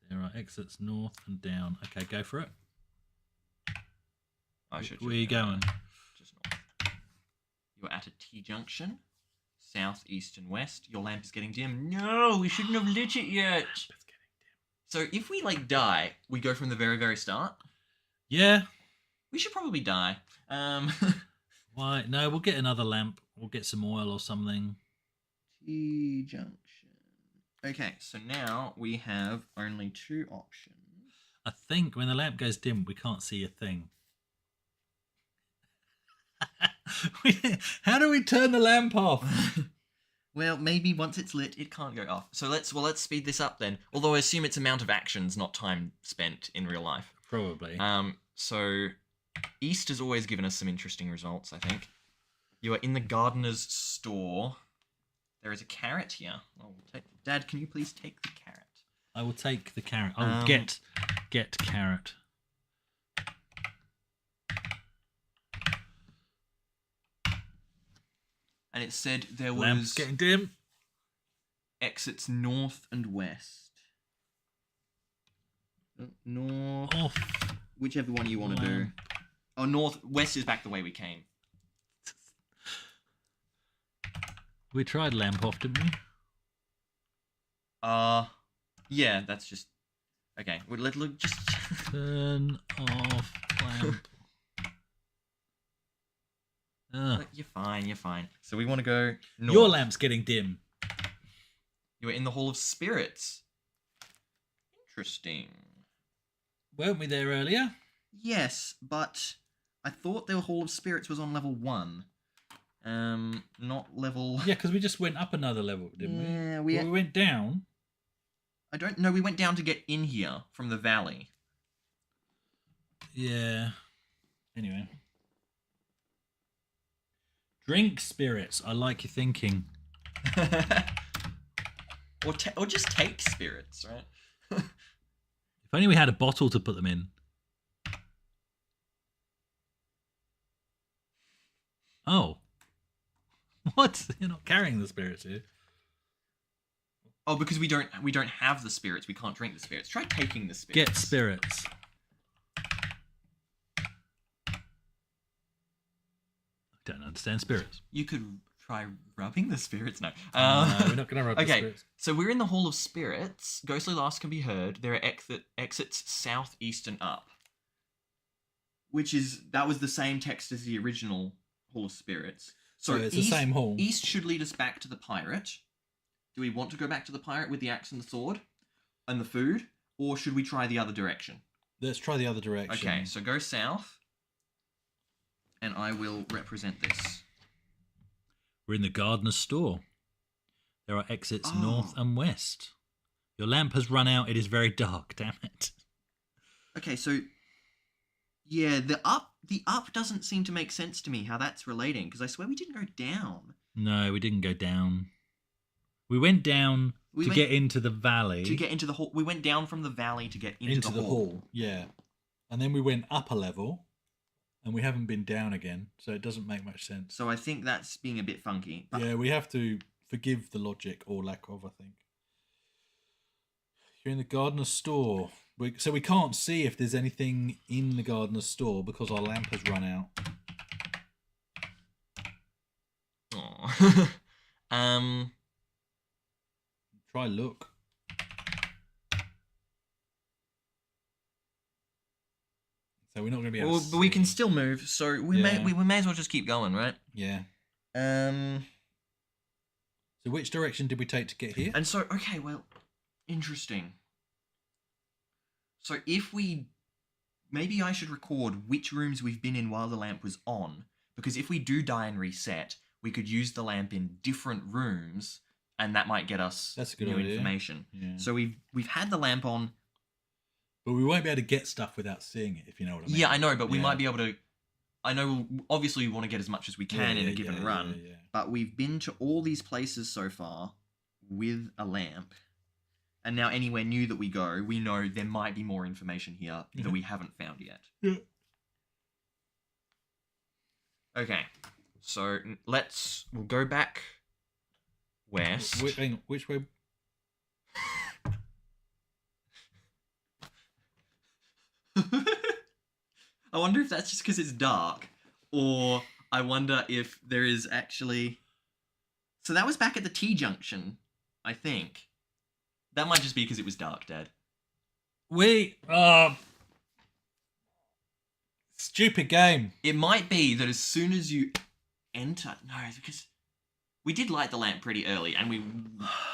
There are exits north and down. Okay, go for it. Where are you going? Just north. You're at a T-junction. South, east, and west. Your lamp is getting dim. No, we shouldn't have lit it yet. It's getting dim. So if we, like, die, we go from the very, very start? Yeah. We should probably die. Why? No, we'll get another lamp. We'll get some oil or something. T-junction. Okay, so now we have only 2 options. I think when the lamp goes dim, we can't see a thing. How do we turn the lamp off? Well, maybe once it's lit, it can't go off. So let's speed this up then. Although I assume it's amount of actions, not time spent in real life. Probably. So east has always given us some interesting results, I think. You are in the gardener's store. There is a carrot here. Dad, can you please take the carrot? I will take the carrot. Oh, get carrot. And it said there was... Lamp's getting dim. Exits north and west. North... Off. Whichever one you want to do. Oh, north... West is back the way we came. We tried lamp off, didn't we? Yeah, that's just... Okay, let's just... Turn off lamp. You're fine. So we want to go north. Your lamp's getting dim. You are in the Hall of Spirits. Interesting. Weren't we there earlier? Yes, but I thought the Hall of Spirits was on level 1. Not level... Yeah, because we just went up another level, didn't we? Yeah, we went down. I don't know. We went down to get in here from the valley. Yeah. Anyway. Drink spirits. I like your thinking. or just take spirits, right? If only we had a bottle to put them in. Oh. What? You're not carrying the spirits here. Oh, because we don't have the spirits. We can't drink the spirits. Try taking the spirits. Get spirits. I don't understand spirits. You could try rubbing the spirits. No. No, we're not going to rub the spirits. So we're in the Hall of Spirits. Ghostly laughs can be heard. There are exits south, east, and up. That was the same text as the original Hall of Spirits. So it's the same hall. East should lead us back to the pirate. Do we want to go back to the pirate with the axe and the sword and the food, or should we try the other direction? Let's try the other direction. Okay, so go south, and I will represent this. We're in the gardener's store. There are exits north and west. Your lamp has run out. It is very dark. Damn it. Okay, so yeah, the up doesn't seem to make sense to me how that's relating, because I swear we didn't go down. No, we didn't go down. We went down to get into the valley. To get into the hall. We went down from the valley to get into the hall. Yeah. And then we went up a level, and we haven't been down again, so it doesn't make much sense. So I think that's being a bit funky. But... yeah, we have to forgive the logic or lack of, I think. You're in the gardener's store. So we can't see if there's anything in the gardener's store because our lamp has run out. Aww. Try look. So we're not going to be able to see. But we can still move, so we may as well just keep going, right? Yeah. So which direction did we take to get here? And so, okay, well, interesting. So if we... maybe I should record which rooms we've been in while the lamp was on, because if we do die and reset, we could use the lamp in different rooms, and that might get us new information. Yeah. So we've had the lamp on... but we won't be able to get stuff without seeing it, if you know what I mean. Yeah, I know, but we might be able to... I know, obviously we want to get as much as we can in a given run, but we've been to all these places so far with a lamp, and now anywhere new that we go, we know there might be more information here that we haven't found yet. Yeah. Okay, so we'll go back west. Hang on, which way? I wonder if that's just because it's dark, or I wonder if there is actually... so that was back at the T-junction, I think. That might just be because it was dark, Dad. Stupid game. It might be that as soon as you enter... no, because we did light the lamp pretty early, and we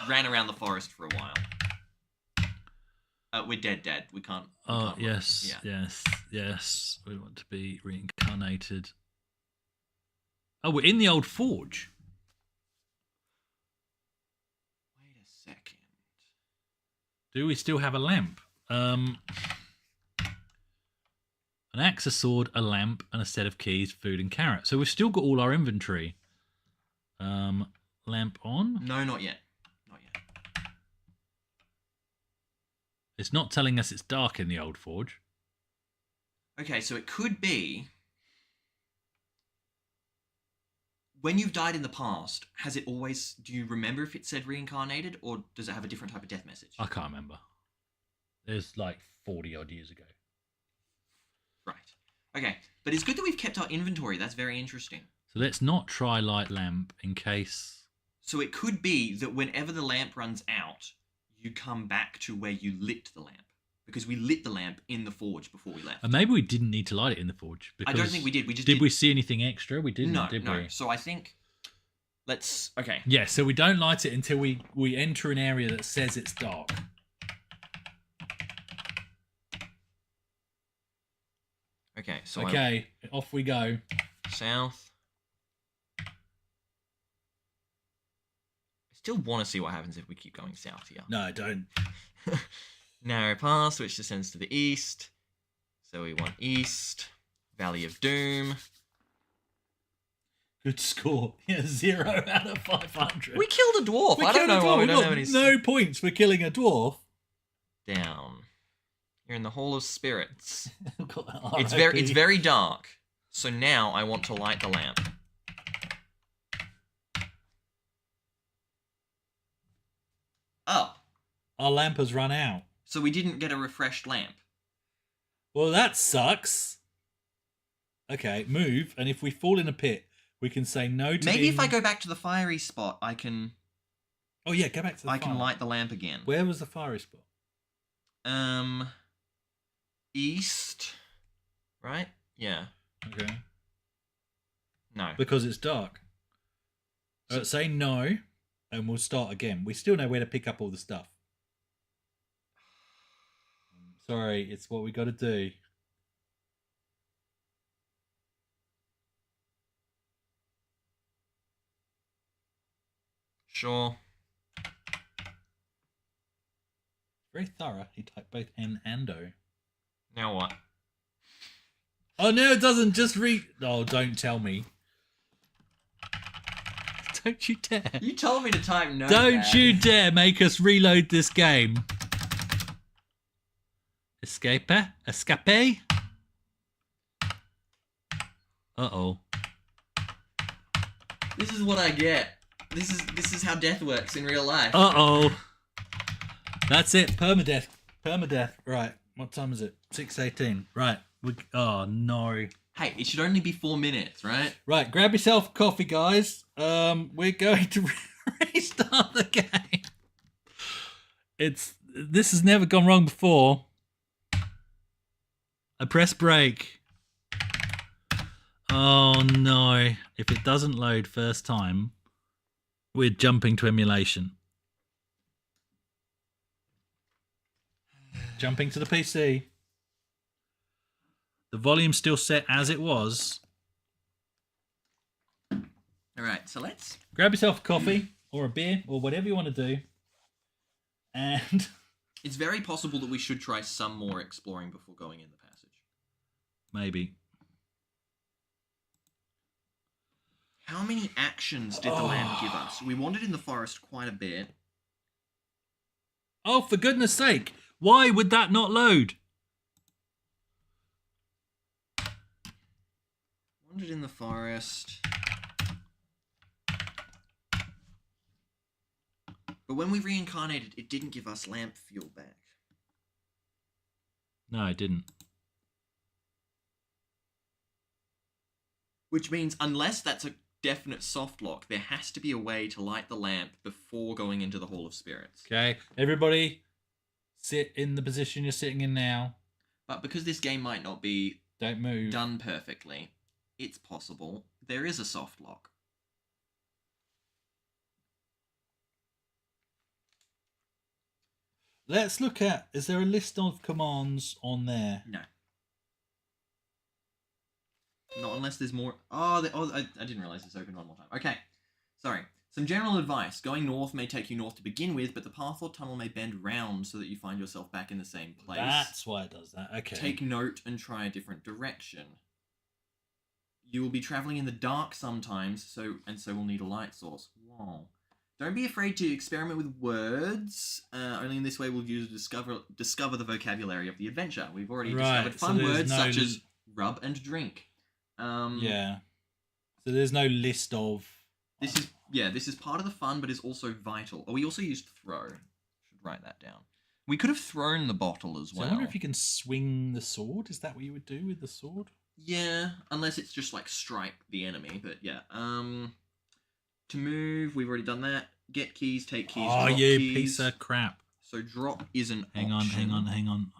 ran around the forest for a while. We're dead, Dad. We can't... yes. We want to be reincarnated. Oh, we're in the old forge. Wait a second. Do we still have a lamp? An axe, a sword, a lamp, and a set of keys, food, and carrot. So we've still got all our inventory. Lamp on? No, not yet. It's not telling us it's dark in the old forge. Okay, so it could be... when you've died in the past, has it always... do you remember if it said reincarnated, or does it have a different type of death message? I can't remember. It was like 40 odd years ago. Right. Okay, but it's good that we've kept our inventory. That's very interesting. So let's not try light lamp in case... so it could be that whenever the lamp runs out, you come back to where you lit the lamp. Because we lit the lamp in the forge before we left. And maybe we didn't need to light it in the forge. I don't think we did. We just did we see anything extra? We didn't, did we? So I think... let's... okay. Yeah, so we don't light it until we enter an area that says it's dark. Okay, so... okay, off we go. South. I still want to see what happens if we keep going south here. No, I don't. Narrow pass, which descends to the east. So we want east. Valley of Doom. Good score. Yeah, 0 out of 500. We killed a dwarf. I don't know why we don't have any... no points for killing a dwarf. Down. You're in the Hall of Spirits. It's very dark. So now I want to light the lamp. Oh. Our lamp has run out. So we didn't get a refreshed lamp. Well, that sucks. Okay, move, and if we fall in a pit, we can say no to... maybe if I go back to the fiery spot, I can... oh yeah, go back to the I can light the lamp again. Where was the fiery spot? East. Right? Yeah. Okay. No. Because it's dark. Say no, and we'll start again. We still know where to pick up all the stuff. Sorry, it's what we got to do. Sure. Very thorough. He typed both N and O. Now what? Oh, no, it doesn't. Just read. Oh, don't tell me. Don't you dare. You told me to type no. Don't you dare make us reload this game. Escape? Escape? Uh-oh. This is what I get. This is how death works in real life. Uh-oh. That's it. Permadeath. Permadeath. Right. What time is it? 6:18. Right. Oh, no. Hey, it should only be 4 minutes, right? Right. Grab yourself a coffee, guys. We're going to restart the game. This has never gone wrong before. I press break. Oh, no. If it doesn't load first time, we're jumping to emulation. Jumping to the PC. The volume's still set as it was. All right, so let's Grab yourself a coffee or a beer or whatever you want to do. And it's very possible that we should try some more exploring before going in the passage. maybe. How many actions did the lamp give us? We wandered in the forest quite a bit. Oh, for goodness sake. Why would that not load? Wandered in the forest. But when we reincarnated, it didn't give us lamp fuel back. No, it didn't. Which means, unless that's a definite soft lock, there has to be a way to light the lamp before going into the Hall of Spirits. Okay, everybody sit in the position you're sitting in now. But because this game might not be Don't move. done perfectly, it's possible there is a soft lock. Let's look at, is there a list of commands on there? No. Not unless there's more. I didn't realize this opened one more time. Okay, sorry. Some general advice. Going north may take you north to begin with, but the path or tunnel may bend round so that you find yourself back in the same place. That's why it does that. Okay. Take note and try a different direction. You will be traveling in the dark sometimes, so will need a light source. Whoa. Don't be afraid to experiment with words. Only in this way will you discover the vocabulary of the adventure. We've already discovered fun words such as rub and drink. Yeah. So there's no list of. This is part of the fun, but is also vital. Oh, we also used throw. Should write that down. We could have thrown the bottle as well. So I wonder if you can swing the sword. Is that what you would do with the sword? Yeah, unless it's just like strike the enemy. But yeah. To move, we've already done that. Get keys, take keys. Oh, drop you keys. piece of crap. So drop is an Hang option. on.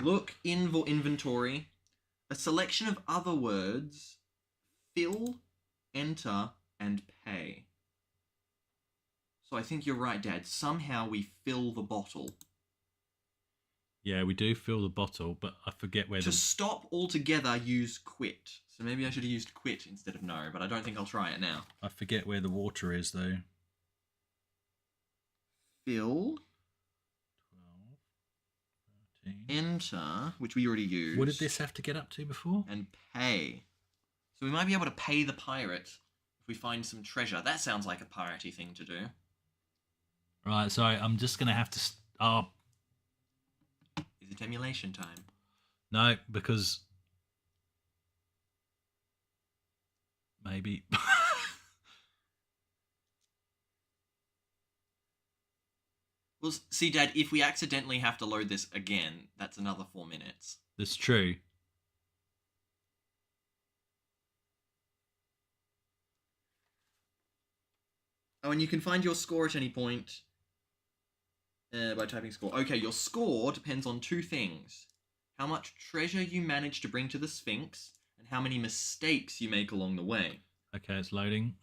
Look in inventory. A selection of other words. Fill, enter, and pay. So I think you're right, Dad. Somehow we fill the bottle. Yeah, we do fill the bottle, but I forget where To stop altogether, use quit. So maybe I should have used quit instead of no, but I don't think I'll try it now. I forget where the water is, though. Fill. 12, 13. Enter, which we already used. What did this have to get up to before? And pay. So we might be able to pay the pirate if we find some treasure. That sounds like a piratey thing to do. Right, sorry, I'm just going to have to... Oh, Is it emulation time? no, because... Maybe... Well, see, Dad, if we accidentally have to load this again, that's another 4 minutes. That's true. Oh, and you can find your score at any point by typing score. Okay, your score depends on two things. How much treasure you manage to bring to the Sphinx, and how many mistakes you make along the way. Okay, it's loading.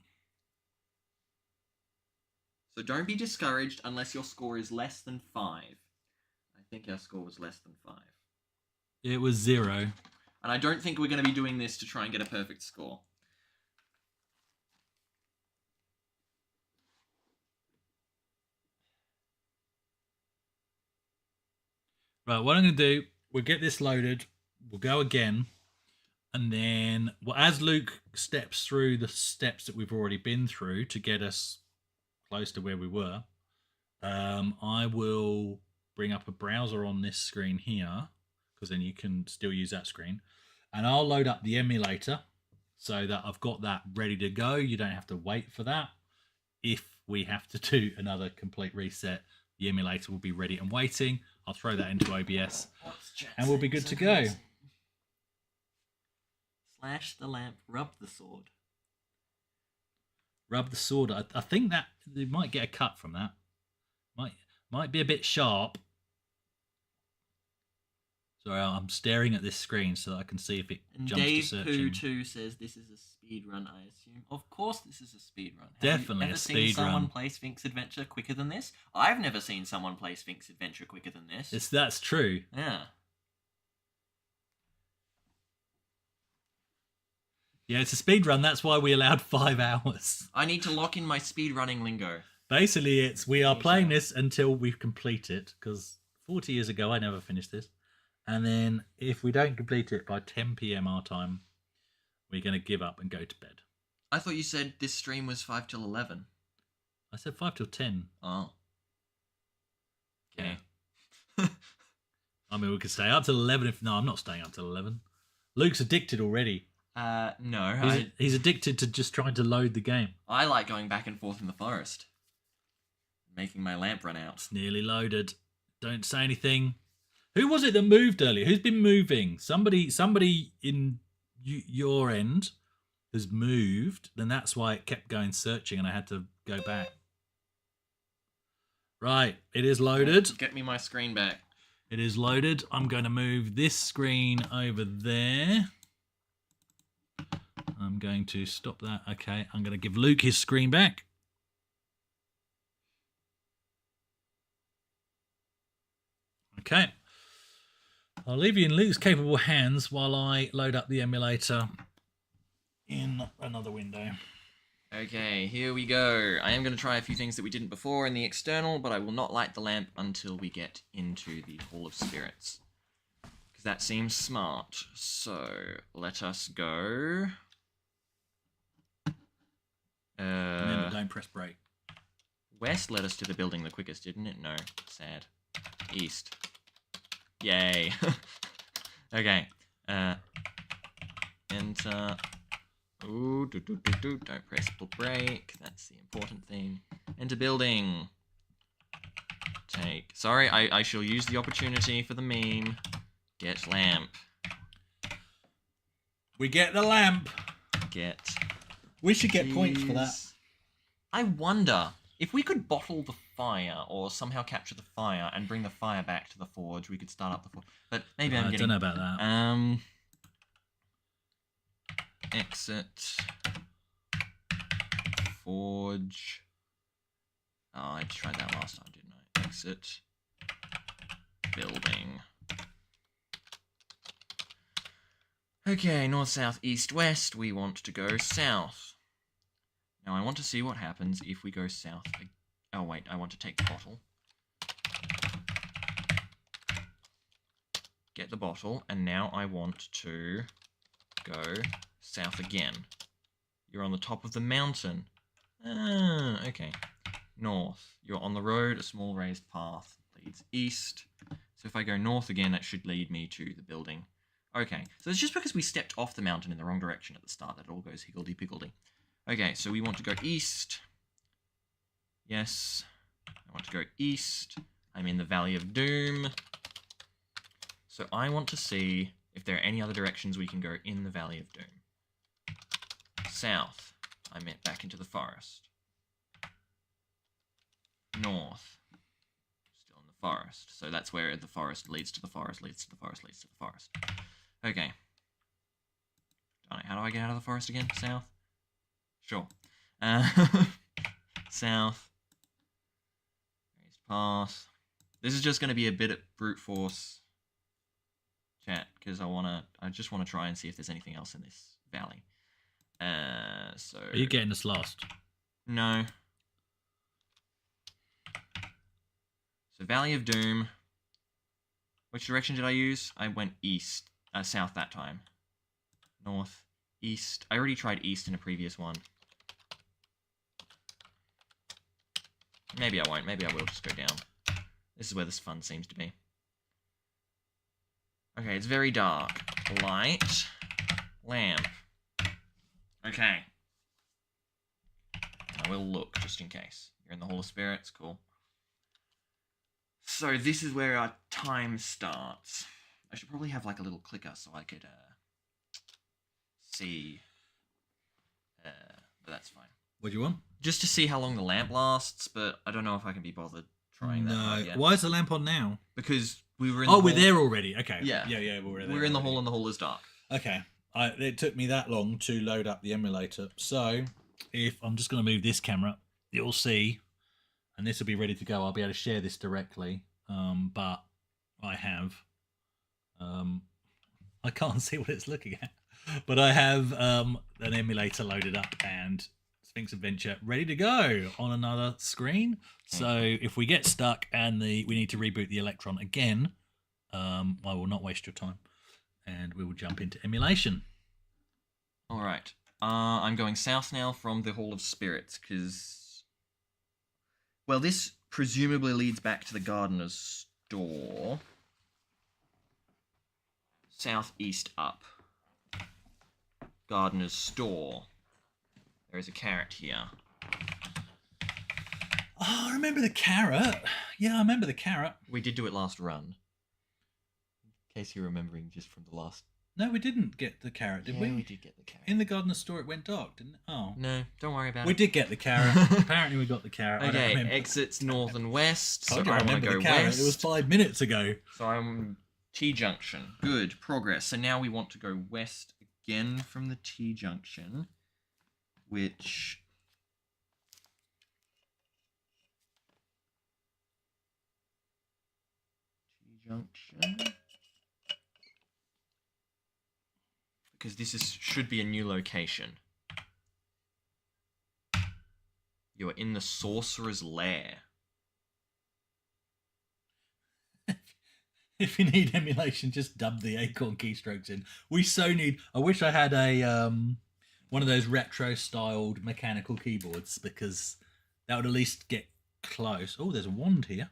So don't be discouraged unless your score is less than 5. I think our score was less than 5. It was 0. And I don't think we're going to be doing this to try and get a perfect score. Right, what I'm going to do, we'll get this loaded, we'll go again, and then as Luke steps through the steps that we've already been through to get us close to where we were, I will bring up a browser on this screen here, because then you can still use that screen, and I'll load up the emulator so that I've got that ready to go. You don't have to wait for that. If we have to do another complete reset, the emulator will be ready and waiting. I'll throw that into OBS and we'll be good to go. Slash the lamp, rub the sword. Rub the sword. I think that they might get a cut from that. Might be a bit sharp. Sorry, I'm staring at this screen so that I can see if it jumps Dave to searching. Poo 2 says this is a speed run, I assume. Of course this is a speed run. Definitely a speed run. Have you ever seen someone run. play Sphinx Adventure quicker than this? I've never seen someone play Sphinx Adventure quicker than this. That's true. Yeah. Yeah, it's a speed run. That's why we allowed 5 hours. I need to lock in my speed running lingo. Basically, we are playing this until we complete it, because 40 years ago I never finished this. And then if we don't complete it by 10 p.m. our time, we're going to give up and go to bed. I thought you said this stream was 5 till 11. I said 5 till 10. Oh. Okay. Yeah. I mean, we could stay up till 11 if... No, I'm not staying up till 11. Luke's addicted already. No. He's addicted to just trying to load the game. I like going back and forth in the forest. Making my lamp run out. It's nearly loaded. Don't say anything. Who was it that moved earlier? Who's been moving? Somebody in your end has moved. Then that's why it kept going searching and I had to go back. Right, it is loaded. Get me my screen back. It is loaded. I'm going to move this screen over there. I'm going to stop that. Okay, I'm going to give Luke his screen back. Okay. I'll leave you in Luke's capable hands while I load up the emulator in another window. Okay, here we go. I am going to try a few things that we didn't before in the external, but I will not light the lamp until we get into the Hall of Spirits. Because that seems smart. So, let us go. Remember, don't press brake. West led us to the building the quickest, didn't it? No. Sad. East. Yay. Okay. Enter. Ooh, don't press brake. That's the important thing. Enter building. Take. Sorry, I shall use the opportunity for the meme. Get lamp. We get the lamp. Get. We should get points for that. I wonder if we could bottle the fire or somehow capture the fire and bring the fire back to the forge. We could start up the forge. But maybe I don't know about that. Exit. Forge. Oh, I tried that last time, didn't I? Exit. Building. Okay, north, south, east, west. We want to go south. Now I want to see what happens if we go south. Oh wait, I want to take the bottle. Get the bottle, and now I want to go south again. You're on the top of the mountain. Ah, okay. North. You're on the road, a small raised path leads east. So if I go north again, that should lead me to the building. Okay, so it's just because we stepped off the mountain in the wrong direction at the start that it all goes higgledy-piggledy. Okay, so we want to go east. Yes, I want to go east. I'm in the Valley of Doom. So I want to see if there are any other directions we can go in the Valley of Doom. South, I meant back into the forest. North, still in the forest. So that's where the forest leads to the forest, leads to the forest, leads to the forest. Okay. Darn it, how do I get out of the forest again? South? Sure. South. Raised path. This is just going to be a bit of brute force chat, because I just want to try and see if there's anything else in this valley. So... Are you getting us lost? No. So Valley of Doom. Which direction did I use? I went east. South that time. North. East. I already tried east in a previous one. Maybe I won't. Maybe I will just go down. This is where this fun seems to be. Okay, it's very dark. Light. Lamp. Okay. I will look, just in case. You're in the Hall of Spirits. Cool. So this is where our time starts. I should probably have like a little clicker so I could see. But that's fine. What do you want? Just to see how long the lamp lasts, but I don't know if I can be bothered trying that right yet. Why is the lamp on now? Because we were in we're there already. Okay. Yeah. Yeah, we're there. We're in the hall and the hall is dark. Okay. It took me that long to load up the emulator. So if I'm just going to move this camera, you'll see, and this will be ready to go. I'll be able to share this directly. But I have, I can't see what it's looking at, but I have an emulator loaded up and Sphinx Adventure ready to go on another screen. So if we get stuck and we need to reboot the Electron again, I will not waste your time, and we will jump into emulation. All right. I'm going south now from the Hall of Spirits because, well, this presumably leads back to the gardener's store. Southeast up. Gardener's store. There is a carrot here. Oh, I remember the carrot. Yeah, I remember the carrot. We did do it last run. In case you're remembering just from the last... No, we didn't get the carrot, did we? Yeah, we did get the carrot. In the gardener's store it went dark, didn't it? Oh. No, don't worry about it. We did get the carrot. Apparently we got the carrot. Okay, exits north and west. So I want to go west. It was 5 minutes ago. So I'm T-junction. Good, progress. So now we want to go west again from the T-junction, which... T-junction... Because this should be a new location. You are in the Sorcerer's Lair. If you need emulation, just dub the Acorn keystrokes in. We so need... I wish I had a one of those retro-styled mechanical keyboards, because that would at least get close. Oh, there's a wand here.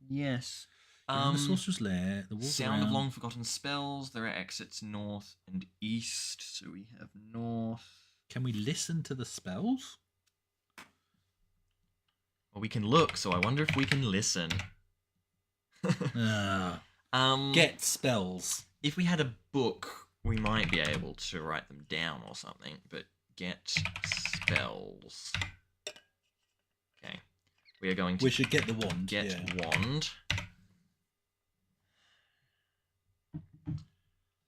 Yes. In the Sorcerer's Lair, the walls Sound around. of long forgotten spells. There are exits north and east. So we have north. Can we listen to the spells? Well, we can look. So I wonder if we can listen. Get spells. If we had a book, we might be able to write them down or something. But get spells. Okay, we are going to. We should get the wand. Get wand.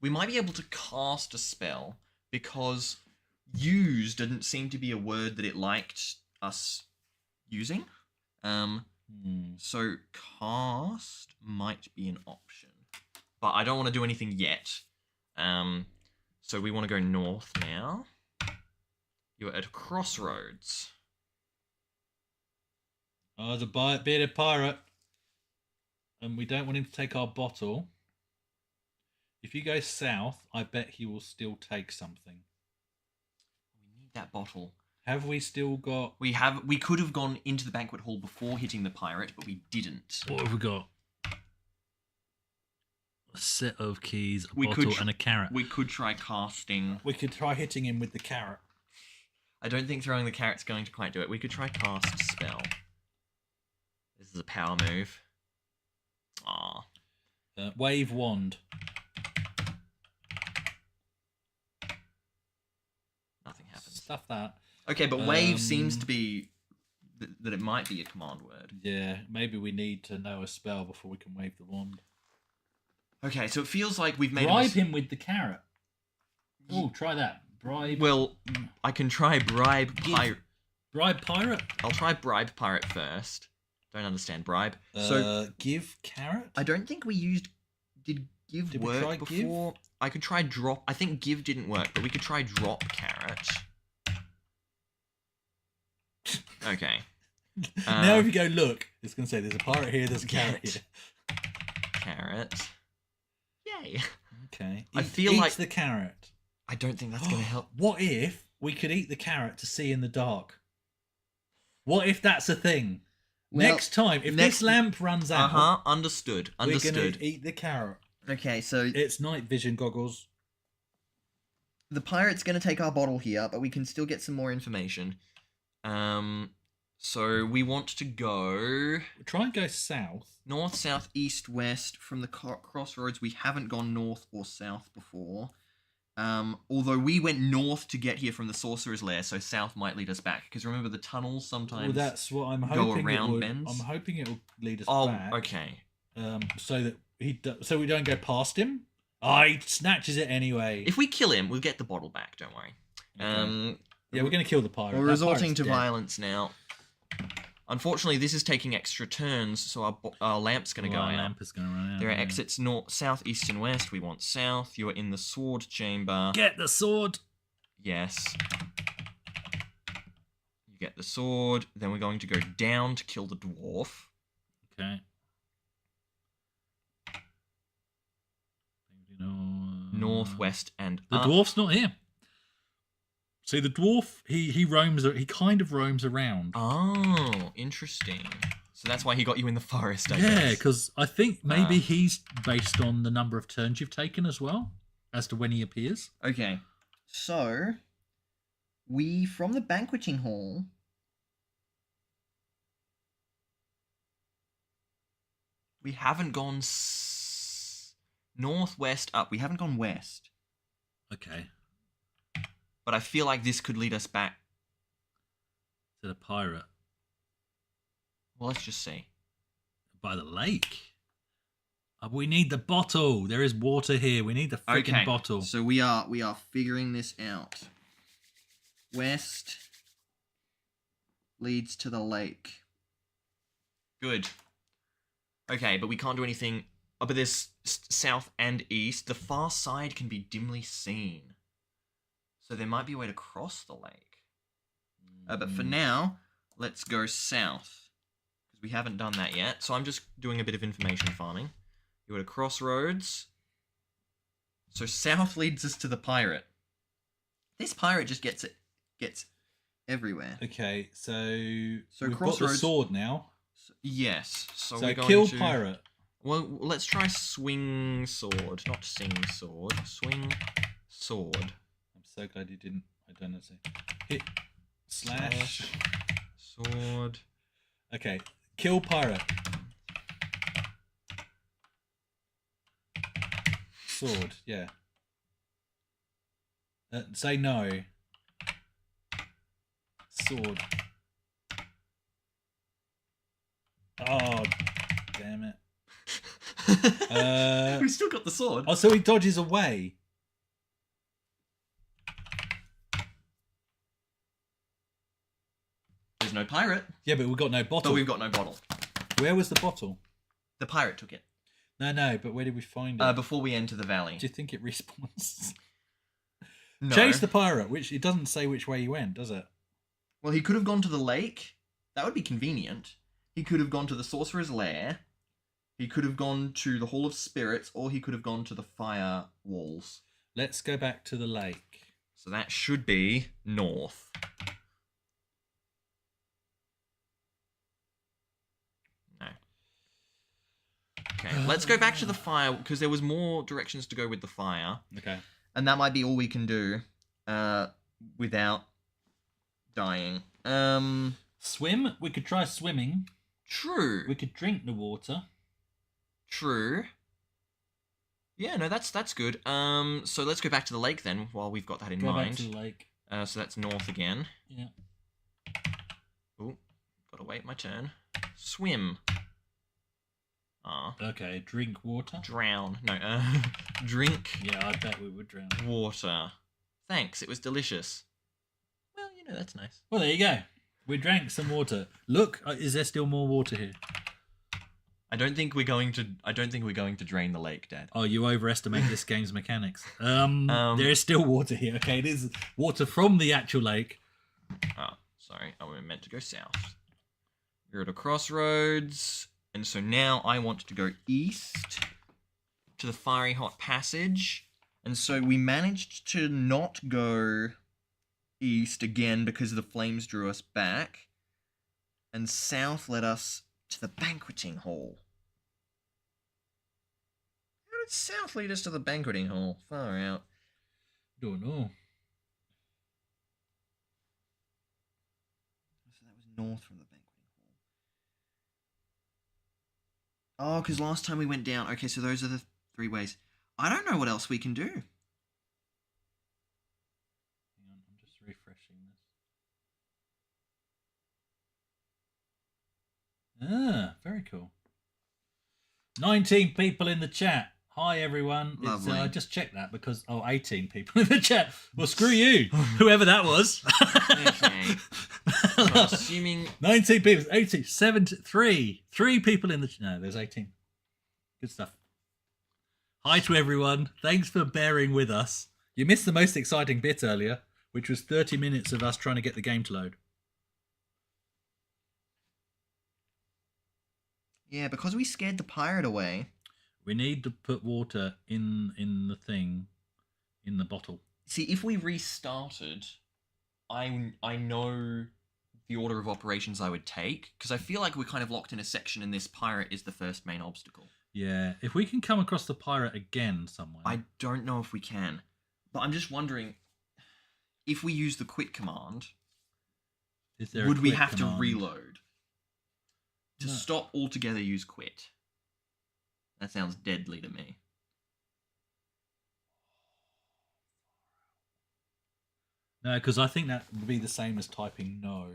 We might be able to cast a spell because use didn't seem to be a word that it liked us using. So cast might be an option, but I don't want to do anything yet. So we want to go north now. You're at a crossroads. Oh, there's a bearded pirate, and we don't want him to take our bottle. If you go south, I bet he will still take something. We need that bottle. Have we still got... We could have gone into the banquet hall before hitting the pirate, but we didn't. What have we got? A set of keys, a bottle, and a carrot. We could try casting. We could try hitting him with the carrot. I don't think throwing the carrot's going to quite do it. We could try cast spell. This is a power move. Ah. Wave wand. Nothing happens. Stuff that. Okay, but wave seems to be that it might be a command word. Yeah, maybe we need to know a spell before we can wave the wand. Okay, so it feels like we've made Bribe him with the carrot. Oh, try that. Bribe. Well, I can try bribe pirate. Bribe pirate. I'll try bribe pirate first. Don't understand bribe. Give carrot. I don't think we used. Did give Did we work try before? give? I could try drop. I think give didn't work, but we could try drop carrot. Okay. Now if you go look, it's going to say there's a pirate here, there's a carrot here. Carrot. Yay. Okay. I feel like the carrot. I don't think that's going to help. What if we could eat the carrot to see in the dark? What if that's a thing? Well, next time, if this lamp runs out, understood. We're going to eat the carrot. Okay, so it's night vision goggles. The pirate's going to take our bottle here, but we can still get some more information. So we want to go... Try and go south. North, south, east, west. From the crossroads, we haven't gone north or south before. Although we went north to get here from the Sorcerer's Lair, so south might lead us back. Because remember, the tunnels sometimes that's what I'm hoping go around bends. I'm hoping it will lead us back. Oh, okay. So that so we don't go past him. He snatches it anyway. If we kill him, we'll get the bottle back. Don't worry. Okay. Yeah, we're going to kill the pirate. We're resorting to violence now. Unfortunately, this is taking extra turns, so our lamp's going to go out. Lamp is going to run out. There are exits north, south, east, and west. We want south. You are in the sword chamber. Get the sword. Yes. You get the sword. Then we're going to go down to kill the dwarf. Okay. Northwest and the dwarf's not here. See, the dwarf, he kind of roams around. Oh, interesting. So that's why he got you in the forest, I guess. Yeah, because I think maybe he's based on the number of turns you've taken as well, as to when he appears. Okay. So, from the banqueting hall... We haven't gone northwest up. We haven't gone west. Okay. But I feel like this could lead us back. To the pirate. Well, let's just see. By the lake. We need the bottle. There is water here. We need the freaking bottle. So we are figuring this out. West leads to the lake. Good. Okay, but we can't do anything. Oh, but there's south and east. The far side can be dimly seen. So there might be a way to cross the lake. But for now, let's go south. Because we haven't done that yet. So I'm just doing a bit of information farming. You go to crossroads. So south leads us to the pirate. This pirate just gets everywhere. Okay, so we've crossroads, got the sword now. Yes. So we're going kill to... pirate. Well, let's try swing sword, not sing sword. Swing sword. I'm so glad you didn't. I don't know. Hit slash sword. Okay, kill pirate. Sword, yeah. Say no. Sword. Oh, damn it. We've still got the sword. Oh, so he dodges away. There's no pirate. Yeah, but we've got no bottle. But we've got no bottle. Where was the bottle? The pirate took it. No, but where did we find it? Before we enter the valley. Do you think it respawns? No. Chase the pirate, which it doesn't say which way he went, does it? Well, he could have gone to the lake. That would be convenient. He could have gone to the Sorcerer's Lair. He could have gone to the Hall of Spirits, or he could have gone to the fire walls. Let's go back to the lake. So that should be north. No. Okay, let's go back to the fire, because there was more directions to go with the fire. Okay. And that might be all we can do without dying. Swim? We could try swimming. True. We could drink the water. True. Yeah, no, that's good. So let's go back to the lake then, while we've got that in mind. Go back to the lake. So that's north again. Yeah. Oh, gotta wait my turn. Swim. Okay, drink water. Drown. No, drink. Yeah, I bet we would drown. Water. Thanks, it was delicious. Well, you know, that's nice. Well, there you go. We drank some water. Look, is there still more water here? I don't think we're going to drain the lake, Dad. Oh, you overestimate this game's mechanics. There is still water here. Okay, it is water from the actual lake. Oh, sorry. I meant to go south. We're at a crossroads, and so now I want to go east to the fiery hot passage. And so we managed to not go east again because the flames drew us back, and south led us to the banqueting hall. How did south lead us to the banqueting hall? Far out. Don't know. So that was north from the banqueting hall. Oh, because last time we went down. Okay, so those are the 3 ways. I don't know what else we can do. Hang on, I'm just refreshing this. Ah, very cool. 19 people in the chat. Hi, everyone. Lovely. I just checked that because... Oh, 18 people in the chat. Well, screw you, whoever that was. Okay. So assuming... 19 people, 18, 73. 3 people in the... No, there's 18. Good stuff. Hi to everyone. Thanks for bearing with us. You missed the most exciting bit earlier, which was 30 minutes of us trying to get the game to load. Yeah, because we scared the pirate away. We need to put water in the thing, in the bottle. See, if we restarted, I know the order of operations I would take, because I feel like we're kind of locked in a section and this pirate is the first main obstacle. Yeah, if we can come across the pirate again somewhere. I don't know if we can, but I'm just wondering, if we use the quit command, would we have to reload? To stop altogether, use quit. That sounds deadly to me. No, because I think that would be the same as typing no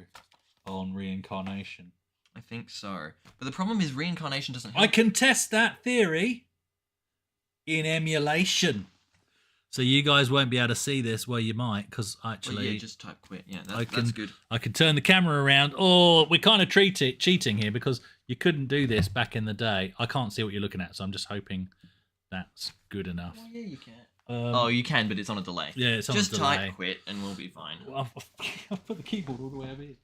on reincarnation. I think so. But the problem is reincarnation doesn't help. I can test that theory in emulation. So you guys won't be able to see this. Well, you might, because actually... Well, yeah, just type quit. Yeah, that's good. I can turn the camera around. Oh, we kind of cheating here because you couldn't do this back in the day. I can't see what you're looking at, so I'm just hoping that's good enough. Oh, yeah, you can. Oh, you can, but it's on a delay. Yeah, it's on a delay. Just type quit and we'll be fine. Well, I've put the keyboard all the way over here.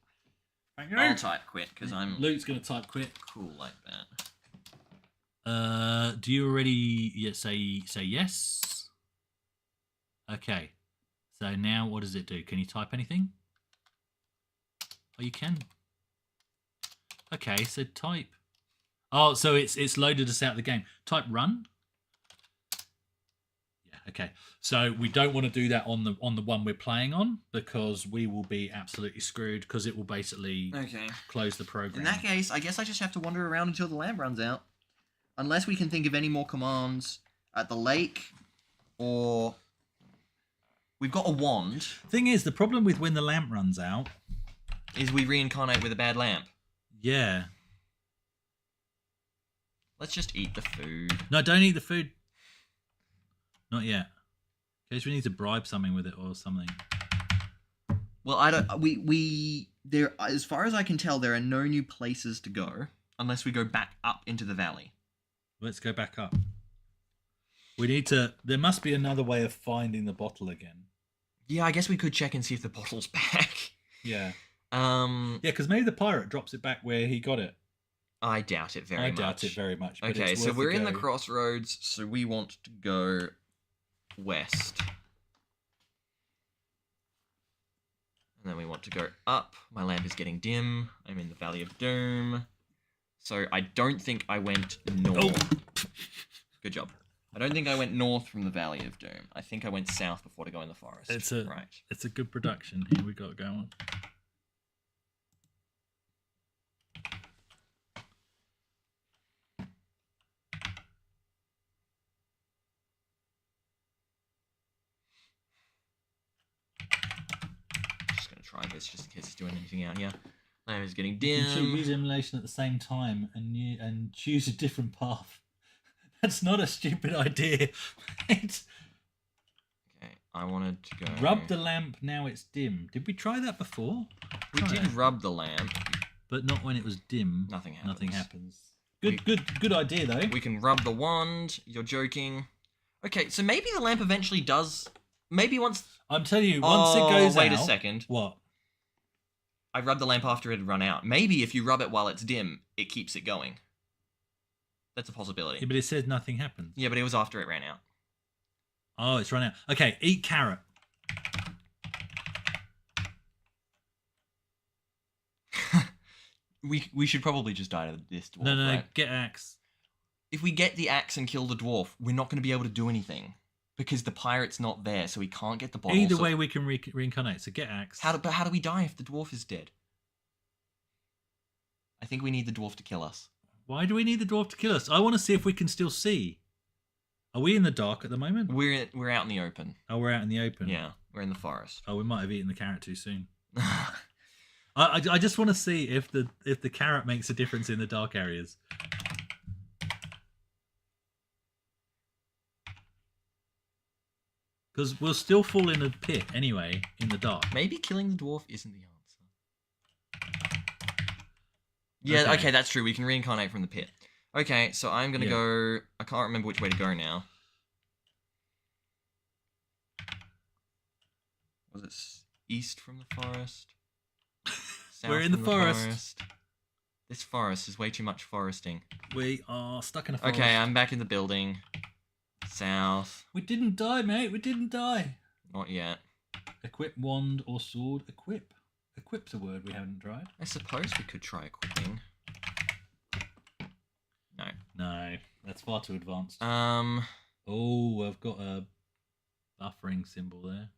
I'll type quit because I'm... Luke's going to type quit. Cool like that. Do you already say yes? Okay. So now what does it do? Can you type anything? Oh, you can. Okay, so type. Oh, so it's loaded us out of the game. Type run. Yeah, okay. So we don't want to do that on the one we're playing on because we will be absolutely screwed because it will basically close the program. In that case, I guess I just have to wander around until the lamp runs out. Unless we can think of any more commands at the lake or... We've got a wand. Thing is, the problem with when the lamp runs out... is we reincarnate with a bad lamp. Yeah. Let's just eat the food. No, don't eat the food. Not yet. In case we need to bribe something with it or something. Well, I don't... There, as far as I can tell, there are no new places to go unless we go back up into the valley. Let's go back up. We need to... There must be another way of finding the bottle again. Yeah, I guess we could check and see if the bottle's back. Yeah. Yeah, because maybe the pirate drops it back where he got it. I doubt it very much. I doubt it very much. But okay, so we're in the crossroads, so we want to go west. And then we want to go up. My lamp is getting dim. I'm in the Valley of Doom. So I don't think I went north. Oh. Good job. I don't think I went north from the Valley of Doom. I think I went south before to go in the forest. It's a good production here we got going. Just gonna try this just in case it's doing anything out here. Lamp is getting dim. You can use emulation at the same time and choose a different path. That's not a stupid idea. Okay, I wanted to go... Rub the lamp, now it's dim. Did we try that before? We did rub the lamp. But not when it was dim. Nothing happens. Nothing happens. Good idea, though. We can rub the wand. You're joking. Okay, so maybe the lamp eventually does... Maybe once... I'm telling you, once it goes wait out... a second. What? I rubbed the lamp after it had run out. Maybe if you rub it while it's dim, it keeps it going. That's a possibility. Yeah, but it says nothing happens. Yeah, but it was after it ran out. Oh, it's run out. Okay, eat carrot. We should probably just die to this dwarf, No, right? get axe. If we get the axe and kill the dwarf, we're not going to be able to do anything. Because the pirate's not there, so we can't get the bottle. Either way, we can reincarnate, so get axe. But how do we die if the dwarf is dead? I think we need the dwarf to kill us. Why do we need the dwarf to kill us? I want to see if we can still see. Are we in the dark at the moment? We're out in the open. Oh, we're out in the open. Yeah, we're in the forest. Oh, we might have eaten the carrot too soon. I just want to see if the carrot makes a difference in the dark areas. Because we'll still fall in a pit anyway, in the dark. Maybe killing the dwarf isn't the answer. Yeah, okay, that's true. We can reincarnate from the pit. Okay, so I'm going to go... I can't remember which way to go now. Was it east from the forest? South We're in the from forest. This forest is way too much foresting. We are stuck in a forest. Okay, I'm back in the building. South. We didn't die, mate. We didn't die. Not yet. Equip wand or sword. Equip. Equip's a word we haven't tried. I suppose we could try equipping. No. No, that's far too advanced. Oh, I've got a buffering symbol there.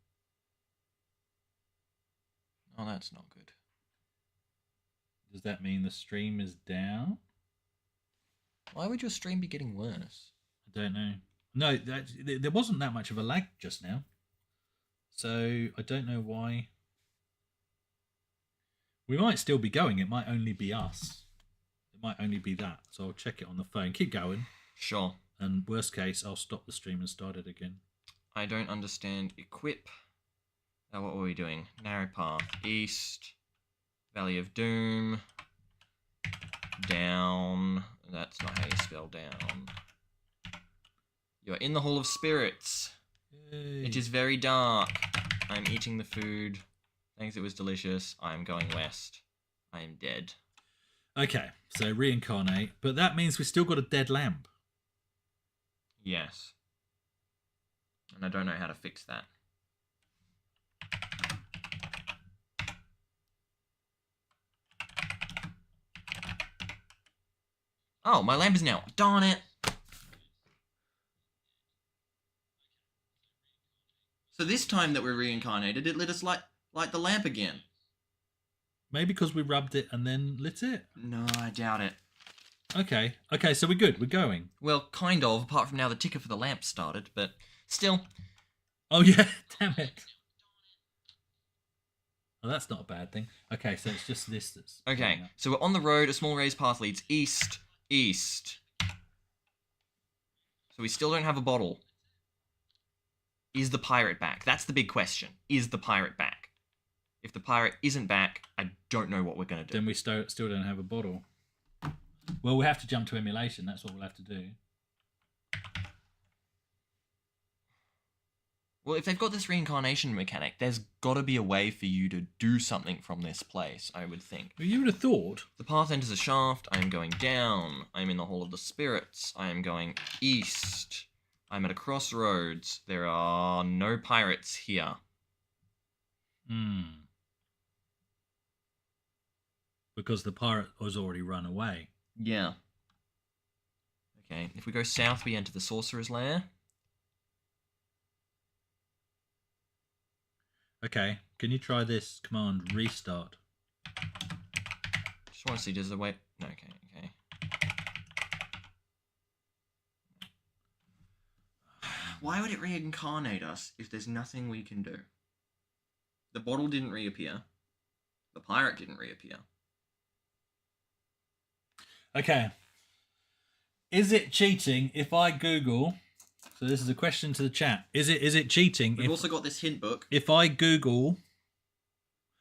Oh, that's not good. Does that mean the stream is down? Why would your stream be getting worse? I don't know. No, there wasn't that much of a lag just now. So I don't know why. We might still be going. It might only be us. It might only be that. So I'll check it on the phone. Keep going. Sure. And worst case, I'll stop the stream and start it again. I don't understand. Equip. Oh, what were we doing? Narrow path. East. Valley of Doom. Down. That's not how you spell down. You're in the Hall of Spirits. Yay. It is very dark. I'm eating the food. Thanks, it was delicious. I'm going west. I am dead. Okay, so reincarnate. But that means we still got a dead lamp. Yes. And I don't know how to fix that. Oh, my lamp is now. Darn it. So this time that we're reincarnated, it lit us light the lamp again. Maybe because we rubbed it and then lit it? No, I doubt it. Okay, so we're good. We're going. Well, kind of, apart from now the ticker for the lamp started, but still. Oh, yeah, damn it. Oh, that's not a bad thing. Okay, so it's just this that's... Okay, so we're on the road. A small raised path leads east. So we still don't have a bottle. Is the pirate back? That's the big question. Is the pirate back? If the pirate isn't back, I don't know what we're going to do. Then we still don't have a bottle. Well, we have to jump to emulation. That's what we'll have to do. Well, if they've got this reincarnation mechanic, there's got to be a way for you to do something from this place, I would think. Well, you would have thought. The path enters a shaft. I am going down. I am in the Hall of the Spirits. I am going east. I'm at a crossroads. There are no pirates here. Because the pirate has already run away. Yeah. Okay, if we go south, we enter the Sorcerer's Lair. Okay, can you try this command, restart? Just want to see, does the way... No, okay. Why would it reincarnate us if there's nothing we can do? The bottle didn't reappear. The pirate didn't reappear. Okay. Is it cheating if I Google So this is a question to the chat. Is it cheating? We've also got this hint book. If I Google...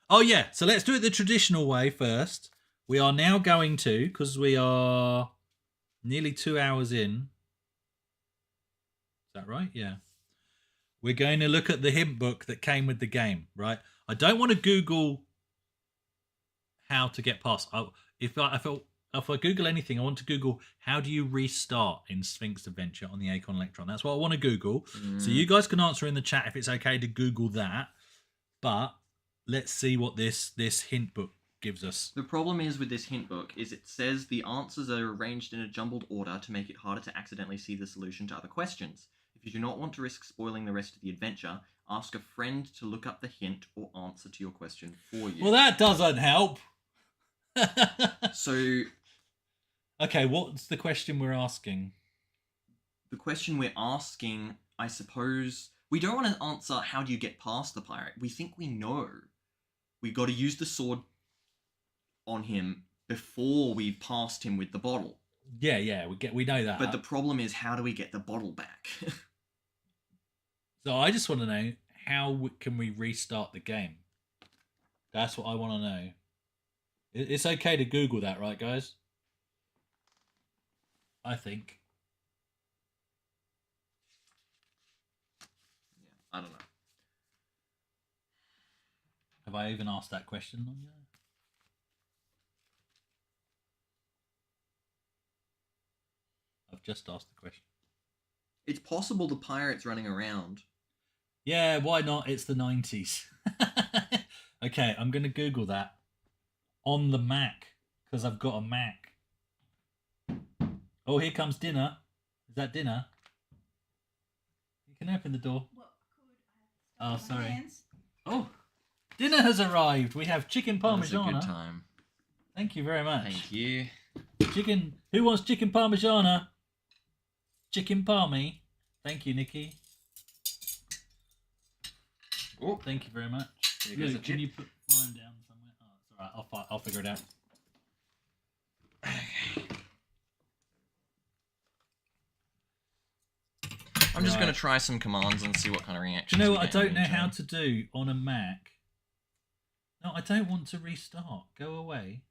Oh, yeah. So let's do it the traditional way first. We are now going to, because we are nearly 2 hours in. Is that right? Yeah. We're going to look at the hint book that came with the game, right? I don't want to Google how to get past. If I Google anything, I want to Google how do you restart in Sphinx Adventure on the Acorn Electron. That's what I want to Google. So you guys can answer in the chat if it's okay to Google that. But let's see what this hint book gives us. The problem is with this hint book is it says the answers are arranged in a jumbled order to make it harder to accidentally see the solution to other questions. If you do not want to risk spoiling the rest of the adventure, ask a friend to look up the hint or answer to your question for you. Well, that doesn't help. So... Okay, what's the question we're asking? The question we're asking, I suppose... We don't want to answer how do you get past the pirate. We think we know. We got to use the sword on him before we passed him with the bottle. Yeah, we know that. But the problem is, how do we get the bottle back? So I just want to know, how can we restart the game? That's what I want to know. It's okay to Google that, right, guys? I think. Yeah, I don't know. Have I even asked that question on there? I've just asked the question. It's possible the pirate's running around. Yeah, why not? It's the 90s. Okay, I'm going to Google that on the Mac because I've got a Mac. Oh, here comes dinner. Is that dinner? You can open the door. Oh, sorry. Oh, dinner has arrived. We have chicken parmigiana. That's a good time. Thank you very much. Thank you. Chicken. Who wants chicken parmigiana? Chicken parmy. Thank you, Nikki. Oh, thank you very much. Look, can you put mine down somewhere? Oh, it's all right. I'll figure it out. I'm just going to try some commands and see what kind of reactions. Do you know what I don't know how to do on a Mac? No, I don't want to restart. Go away.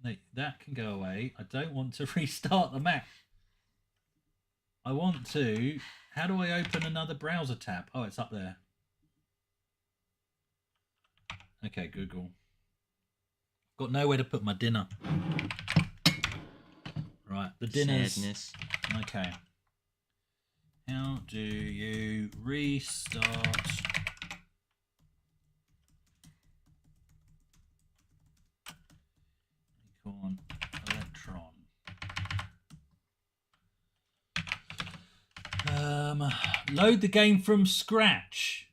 No, that can go away. I don't want to restart the Mac. I want to... How do I open another browser tab? Oh, it's up there. Okay, Google. Got nowhere to put my dinner. Right, the dinner's... Sadness. Okay. How do you restart... Acorn Electron. Load the game from scratch.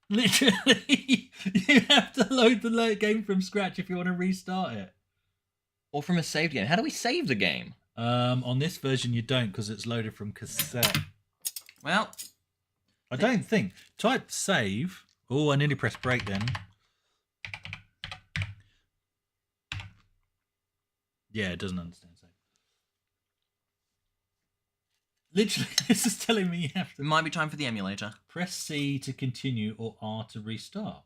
Literally, you have to load the game from scratch if you want to restart it. Or from a saved game. How do we save the game? On this version you don't because it's loaded from cassette. Well, I don't think. Type save. Oh, I nearly pressed break then. Yeah, it doesn't understand save. Literally, this is telling me you have to... It might be time for the emulator. Press C to continue or R to restart.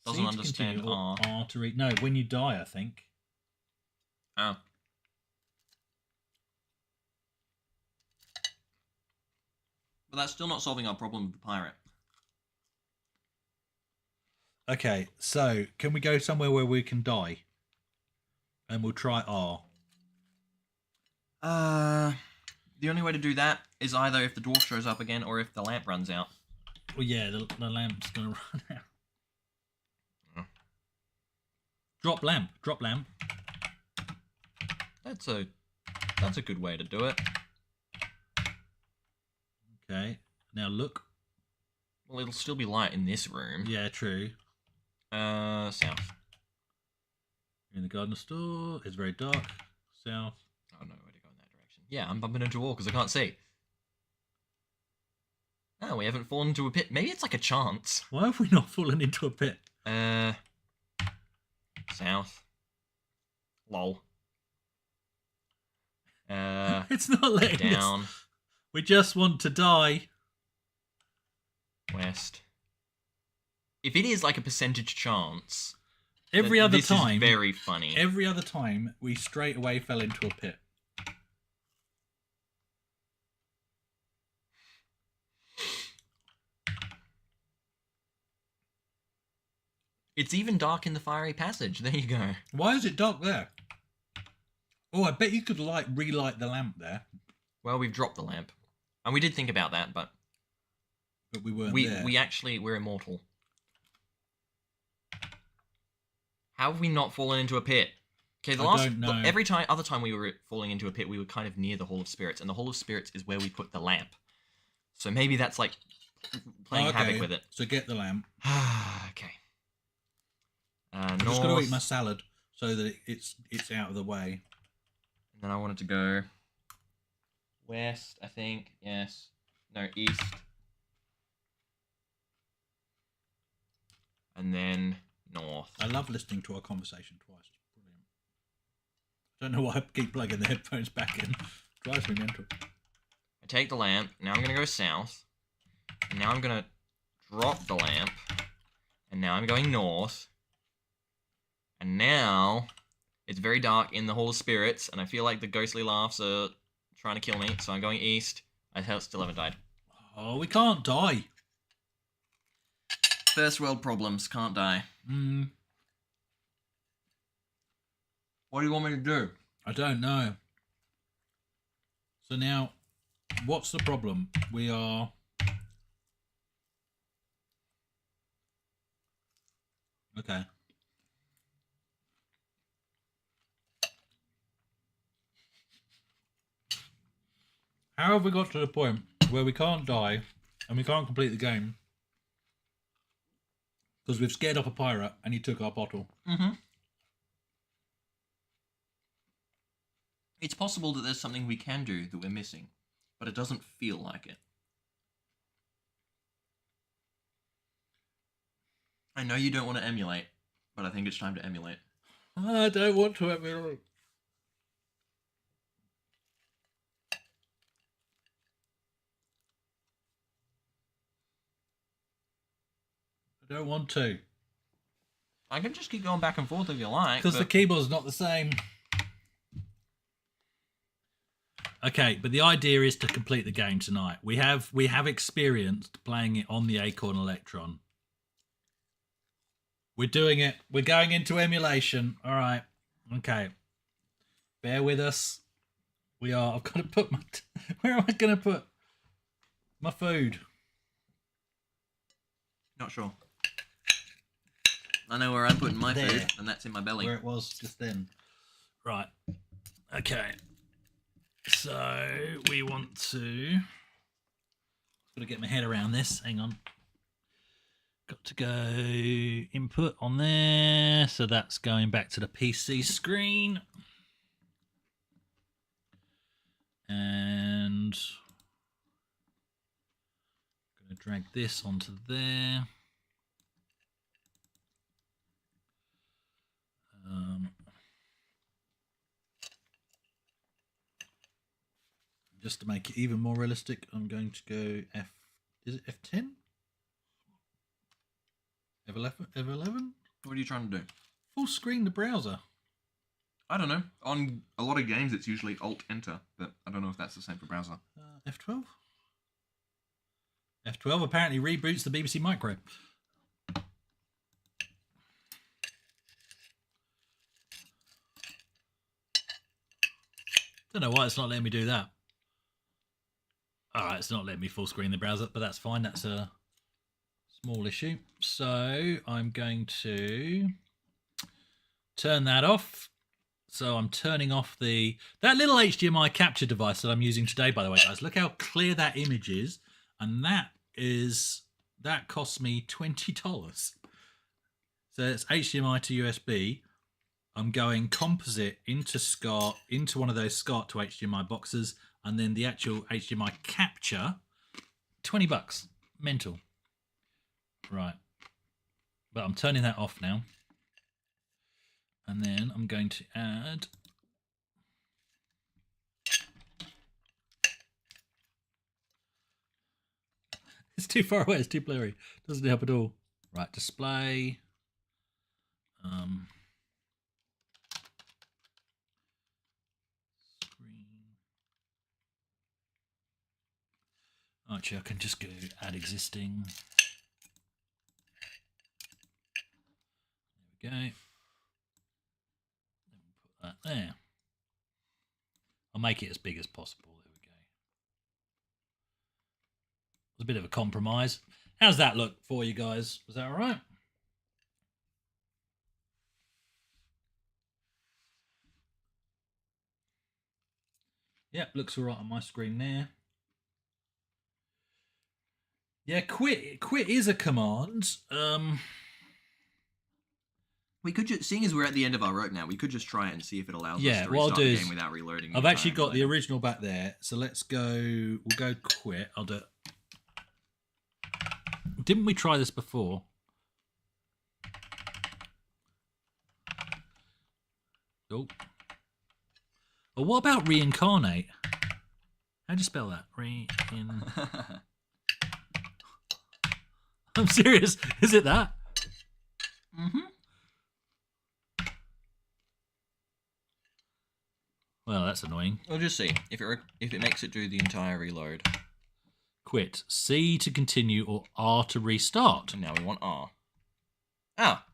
Doesn't understand R. R to no, when you die, I think. Oh. But that's still not solving our problem with the pirate. Okay, so can we go somewhere where we can die? And we'll try R. The only way to do that is either if the dwarf shows up again or if the lamp runs out. Well, yeah, the lamp's gonna run out. Oh. Drop lamp. Drop lamp. That's a good way to do it. Okay. Now look. Well, it'll still be light in this room. Yeah, true. South. In the garden store. It's very dark. South. Oh, no way to go in that direction. Yeah, I'm bumping into a wall because I can't see. Oh, we haven't fallen into a pit. Maybe it's like a chance. Why have we not fallen into a pit? South. Lol. It's not letting Down. us. We just want to die. West. If it is like a percentage chance, Every other this time, is very funny. every other time, we straight away fell into a pit. It's even dark in the fiery passage. There you go. Why is it dark there? Oh, I bet you could relight the lamp there. Well, we've dropped the lamp. And we did think about that, but we weren't there. We're immortal. How have we not fallen into a pit? Okay, other time we were falling into a pit, we were kind of near the Hall of Spirits, and the Hall of Spirits is where we put the lamp. So maybe that's like playing havoc with it. So get the lamp. Okay. I'm just going to eat my salad so that it's out of the way. And then I wanted to go west, I think. Yes. No, east. And then north. I love listening to our conversation twice. It's brilliant. I don't know why I keep plugging the headphones back in. It drives me mental. I take the lamp. Now I'm going to go south. And now I'm going to drop the lamp. And now I'm going north. And now it's very dark in the Hall of Spirits. And I feel like the ghostly laughs are trying to kill me. So I'm going east. I still haven't died. Oh, we can't die. First world problems. Can't die. What do you want me to do? I don't know. So now, what's the problem? We are... Okay. How have we got to the point where we can't die and we can't complete the game? Because we've scared off a pirate and he took our bottle. Mm-hmm. It's possible that there's something we can do that we're missing, but it doesn't feel like it. I know you don't want to emulate, but I think it's time to emulate. I don't want to emulate. I don't want to. I can just keep going back and forth if you like. Because the keyboard's not the same. Okay, but the idea is to complete the game tonight. We have experienced playing it on the Acorn Electron. We're doing it. We're going into emulation. All right. Okay. Bear with us. We are. I've got to put my... Where am I going to put my food? Not sure. I know where I'm putting my food, and that's in my belly. Where it was just then. Right. Okay. So we want to... Got to get my head around this. Hang on. Got to go input on there. So that's going back to the PC screen. And I'm going to drag this onto there. Just to make it even more realistic, I'm going to go Is it F10? F11? What are you trying to do? Full screen the browser. I don't know. On a lot of games, it's usually Alt-Enter, but I don't know if that's the same for browser. F12? F12 apparently reboots the BBC Micro. Don't know why it's not letting me do that. Alright, it's not letting me full screen the browser, but that's fine. That's a small issue. So I'm going to turn that off. So I'm turning off that little HDMI capture device that I'm using today, by the way, guys. Look how clear that image is. And that cost me $20. So it's HDMI to USB. I'm going composite into one of those SCART to HDMI boxes, and then the actual HDMI capture, $20. Mental. Right. But I'm turning that off now. And then I'm going to add... It's too far away. It's too blurry. Doesn't help at all. Right, display. Screen. Actually, I can just go add existing. There we go. Then we'll put that there. I'll make it as big as possible. There we go. It was a bit of a compromise. How's that look for you guys? Was that all right? Yep, looks all right on my screen there. Yeah, quit is a command. We could just, seeing as we're at the end of our rope now, we could just try it and see if it allows Yeah, us to what I'll restart do the is game without reloading. I've actually got the original back there, so let's go. We'll go quit. I'll do it. Didn't we try this before? Oh. Well, what about reincarnate? How do you spell that? I'm serious. Is it that? Mm-hmm. Well, that's annoying. We'll just see if it makes it do the entire reload. Quit. C to continue or R to restart. And now we want R. Ah.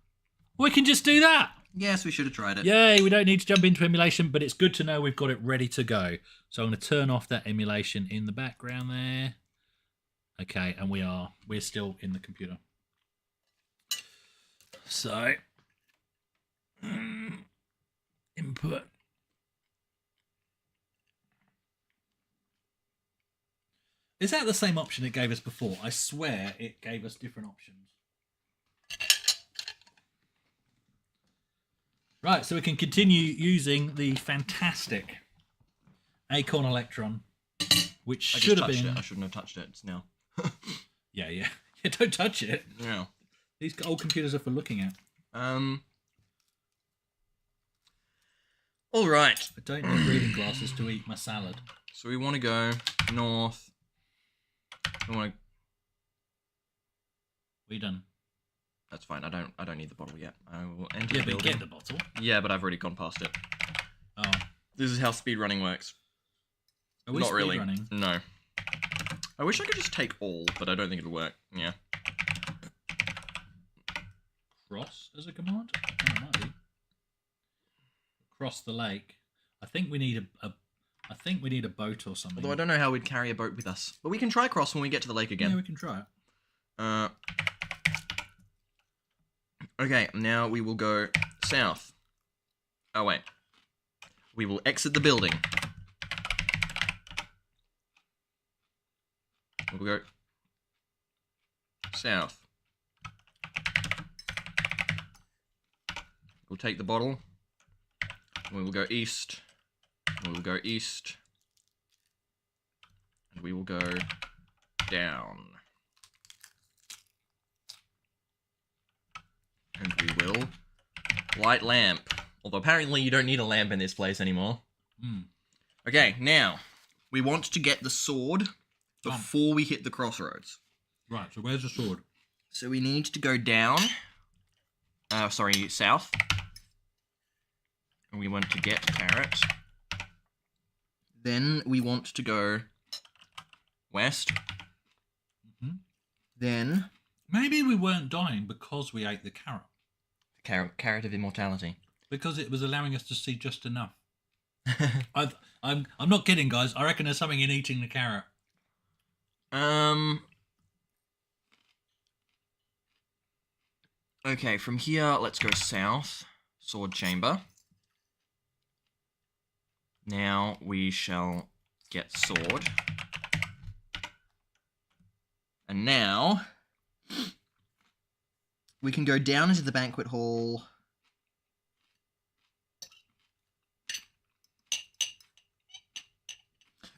We can just do that. Yes, we should have tried it. Yay, we don't need to jump into emulation, but it's good to know we've got it ready to go. So I'm going to turn off that emulation in the background there. Okay, and we're still in the computer. So, input. Is that the same option it gave us before? I swear it gave us different options. Right, so we can continue using the fantastic Acorn Electron, which should have been... I shouldn't have touched it. It's now. Yeah, don't touch it. Yeah. These old computers are for looking at. All right. I don't need reading glasses to eat my salad. So we want to go north. We want to... We done. That's fine. I don't need the bottle yet. I will enter Yeah, the but building. get the bottle. Yeah, but I've already gone past it. Oh. This is how speedrunning works. Are we Not really. running? No. I wish I could just take all, but I don't think it'll work. Yeah. Cross as a command? Oh, it might be. Cross the lake. I think we need a boat or something. Although I don't know how we'd carry a boat with us. But we can try cross when we get to the lake again. Yeah, we can try it. Okay, now we will go south. Oh, wait. We will exit the building. We'll go south. We'll take the bottle. We will go east. We will go east. And we will go down. And we will light lamp. Although apparently you don't need a lamp in this place anymore. Mm. Okay, now, we want to get the sword before we hit the crossroads. Right, so where's the sword? So we need to go down. South. And we want to get carrot. Then we want to go west. Mm-hmm. Then... Maybe we weren't dying because we ate the carrot. Carrot of immortality. Because it was allowing us to see just enough. I'm not kidding, guys. I reckon there's something in eating the carrot. Okay, from here, let's go south. Sword chamber. Now we shall get sword. And now we can go down into the banquet hall.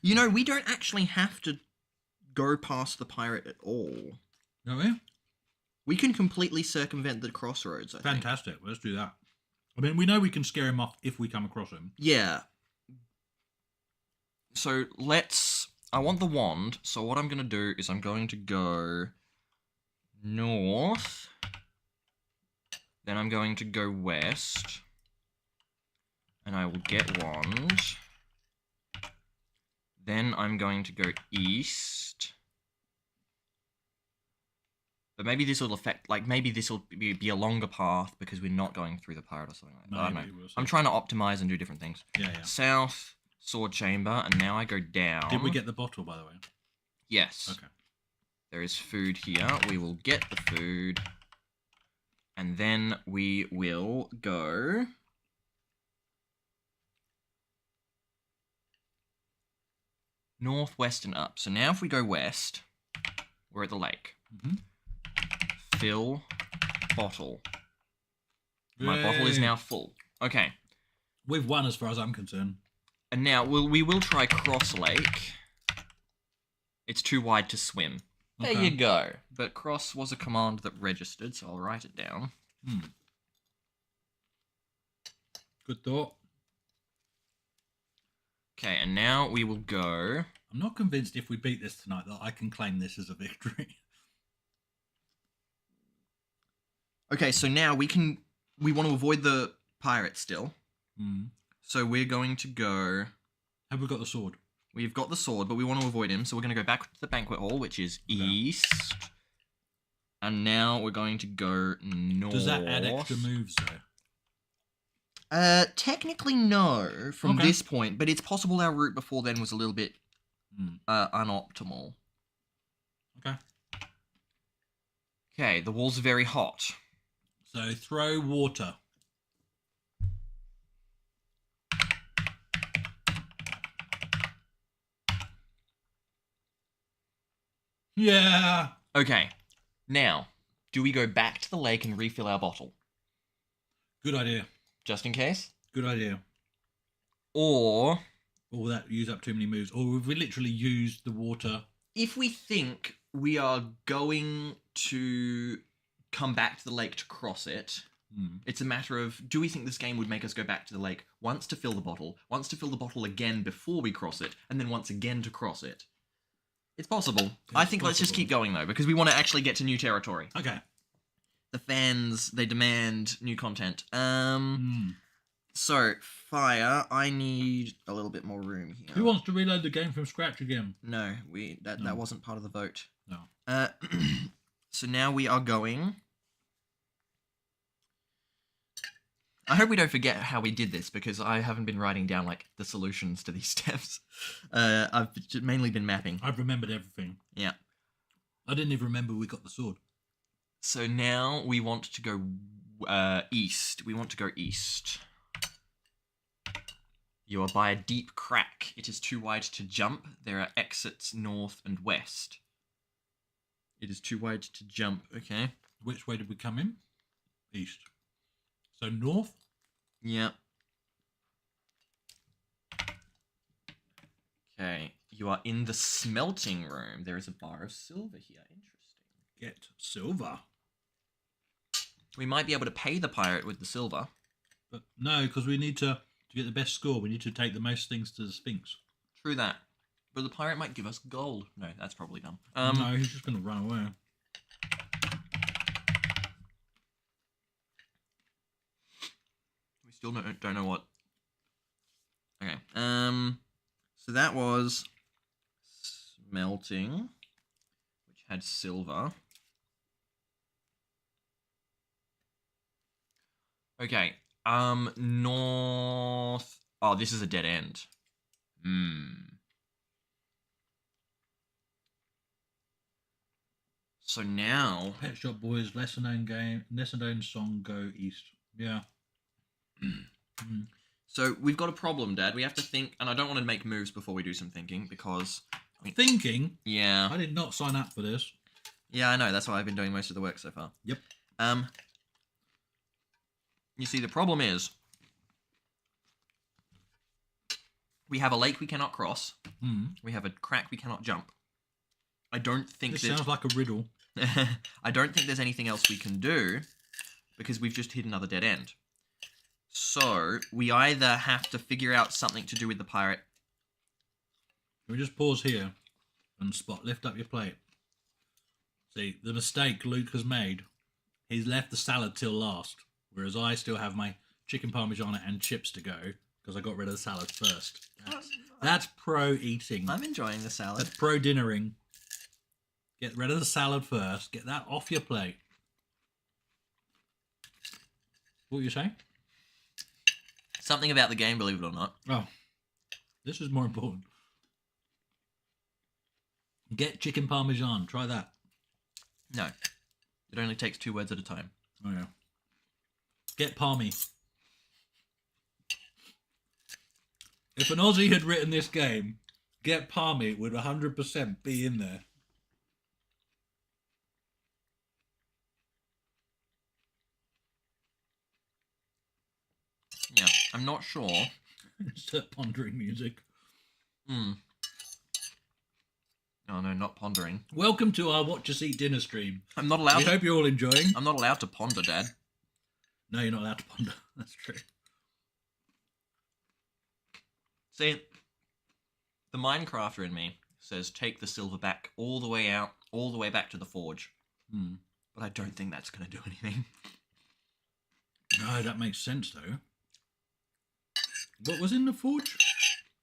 You know, we don't actually have to go past the pirate at all. No, we? We can completely circumvent the crossroads, I think. Fantastic. Let's do that. I mean, we know we can scare him off if we come across him. Yeah. So I want the wand, so what I'm going to do is I'm going to go north, then I'm going to go west, and I will get wand. Then I'm going to go east. But maybe this will affect, like, maybe this will be a longer path because we're not going through the pirate or something like that. I don't know. We'll see. I'm trying to optimize and do different things. Yeah. South, sword chamber, and now I go down. Did we get the bottle, by the way? Yes. Okay. There is food here. We will get the food. And then we will go... northwest and up. So now if we go west, we're at the lake. Mm-hmm. Fill bottle. My bottle is now full. Okay. We've won as far as I'm concerned. And now we will try Cross Lake. It's too wide to swim. Okay. There you go. But cross was a command that registered, so I'll write it down. Good thought. Okay, and now we will go... I'm not convinced if we beat this tonight that I can claim this as a victory. Okay, so now we want to avoid the pirate still. So we're going to go... Have we got the sword? We've got the sword, but we want to avoid him, so we're going to go back to the banquet hall, which is east. And now we're going to go north. Does that add extra moves, though? Technically no, from this point, but it's possible our route before then was a little bit unoptimal. Okay. Okay, the walls are very hot. So throw water. Yeah. Okay, now, do we go back to the lake and refill our bottle? Good idea. Just in case? Good idea. Or... Or that use up too many moves. Or if we literally use the water. If we think we are going to come back to the lake to cross it, it's a matter of, do we think this game would make us go back to the lake once to fill the bottle, once to fill the bottle again before we cross it, and then once again to cross it? It's possible. I think let's just keep going, though, because we want to actually get to new territory. Okay. The fans, they demand new content. So, fire, I need a little bit more room here. Who wants to reload the game from scratch again? No, that wasn't part of the vote. No. So now we are going... I hope we don't forget how we did this, because I haven't been writing down, like, the solutions to these steps. I've mainly been mapping. I've remembered everything. Yeah. I didn't even remember we got the sword. So now we want to go east. We want to go east. You are by a deep crack. It is too wide to jump. There are exits north and west. It is too wide to jump. Okay. Which way did we come in? East. So north? Yeah. Okay. You are in the smelting room. There is a bar of silver here. Interesting. Get silver. We might be able to pay the pirate with the silver. But no, because we need to get the best score, we need to take the most things to the Sphinx. True that. But the pirate might give us gold. No, that's probably dumb. No, he's just going to run away. We still don't know what... Okay. So that was smelting, which had silver. Okay. North... Oh, this is a dead end. So now... Pet Shop Boys, lesser known song, go east. Yeah. So we've got a problem, Dad. We have to think, and I don't want to make moves before we do some thinking, because... Thinking? Yeah. I did not sign up for this. Yeah, I know. That's why I've been doing most of the work so far. Yep. You see, the problem is... we have a lake we cannot cross. We have a crack we cannot jump. I don't think this sounds like a riddle. I don't think there's anything else we can do, because we've just hit another dead end. So we either have to figure out something to do with the pirate. Can we just pause here and lift up your plate? See, the mistake Luke has made, he's left the salad till last, whereas I still have my chicken parmigiana and chips to go because I got rid of the salad first. That's pro eating. I'm enjoying the salad. That's pro dinnering. Get rid of the salad first. Get that off your plate. What were you saying? Something about the game, believe it or not. Oh, this is more important. Get chicken parmesan. Try that. No. It only takes 2 words at a time. Oh, yeah. Get palmy. If an Aussie had written this game, get palmy would 100% be in there. Yeah, I'm not sure. Insert pondering music. Oh no, not pondering. Welcome to our Watch Us Eat Dinner stream. I'm not allowed We hope you're all enjoying. I'm not allowed to ponder, Dad. No, you're not allowed to ponder. That's true. See, the Minecrafter in me says take the silver back all the way out, all the way back to the forge. But I don't think that's going to do anything. No, that makes sense, though. What was in the forge?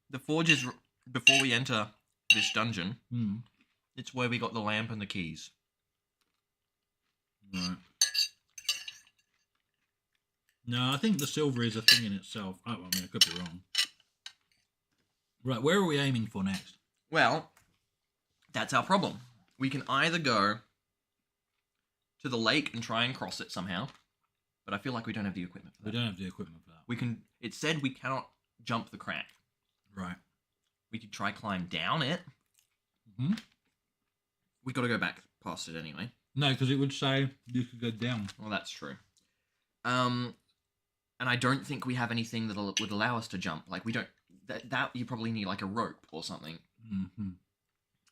The forge is before we enter this dungeon. It's where we got the lamp and the keys. Right. No, I think the silver is a thing in itself. Oh, I mean, I could be wrong. Right, where are we aiming for next? Well, that's our problem. We can either go to the lake and try and cross it somehow, but I feel like we don't have the equipment for that. We don't have the equipment for that. We can. It said we cannot jump the crack. Right. We could try climb down it. We got to go back past it anyway. No, because it would say you could go down. Well, that's true. And I don't think we have anything that would allow us to jump. Like we don't. That you probably need like a rope or something.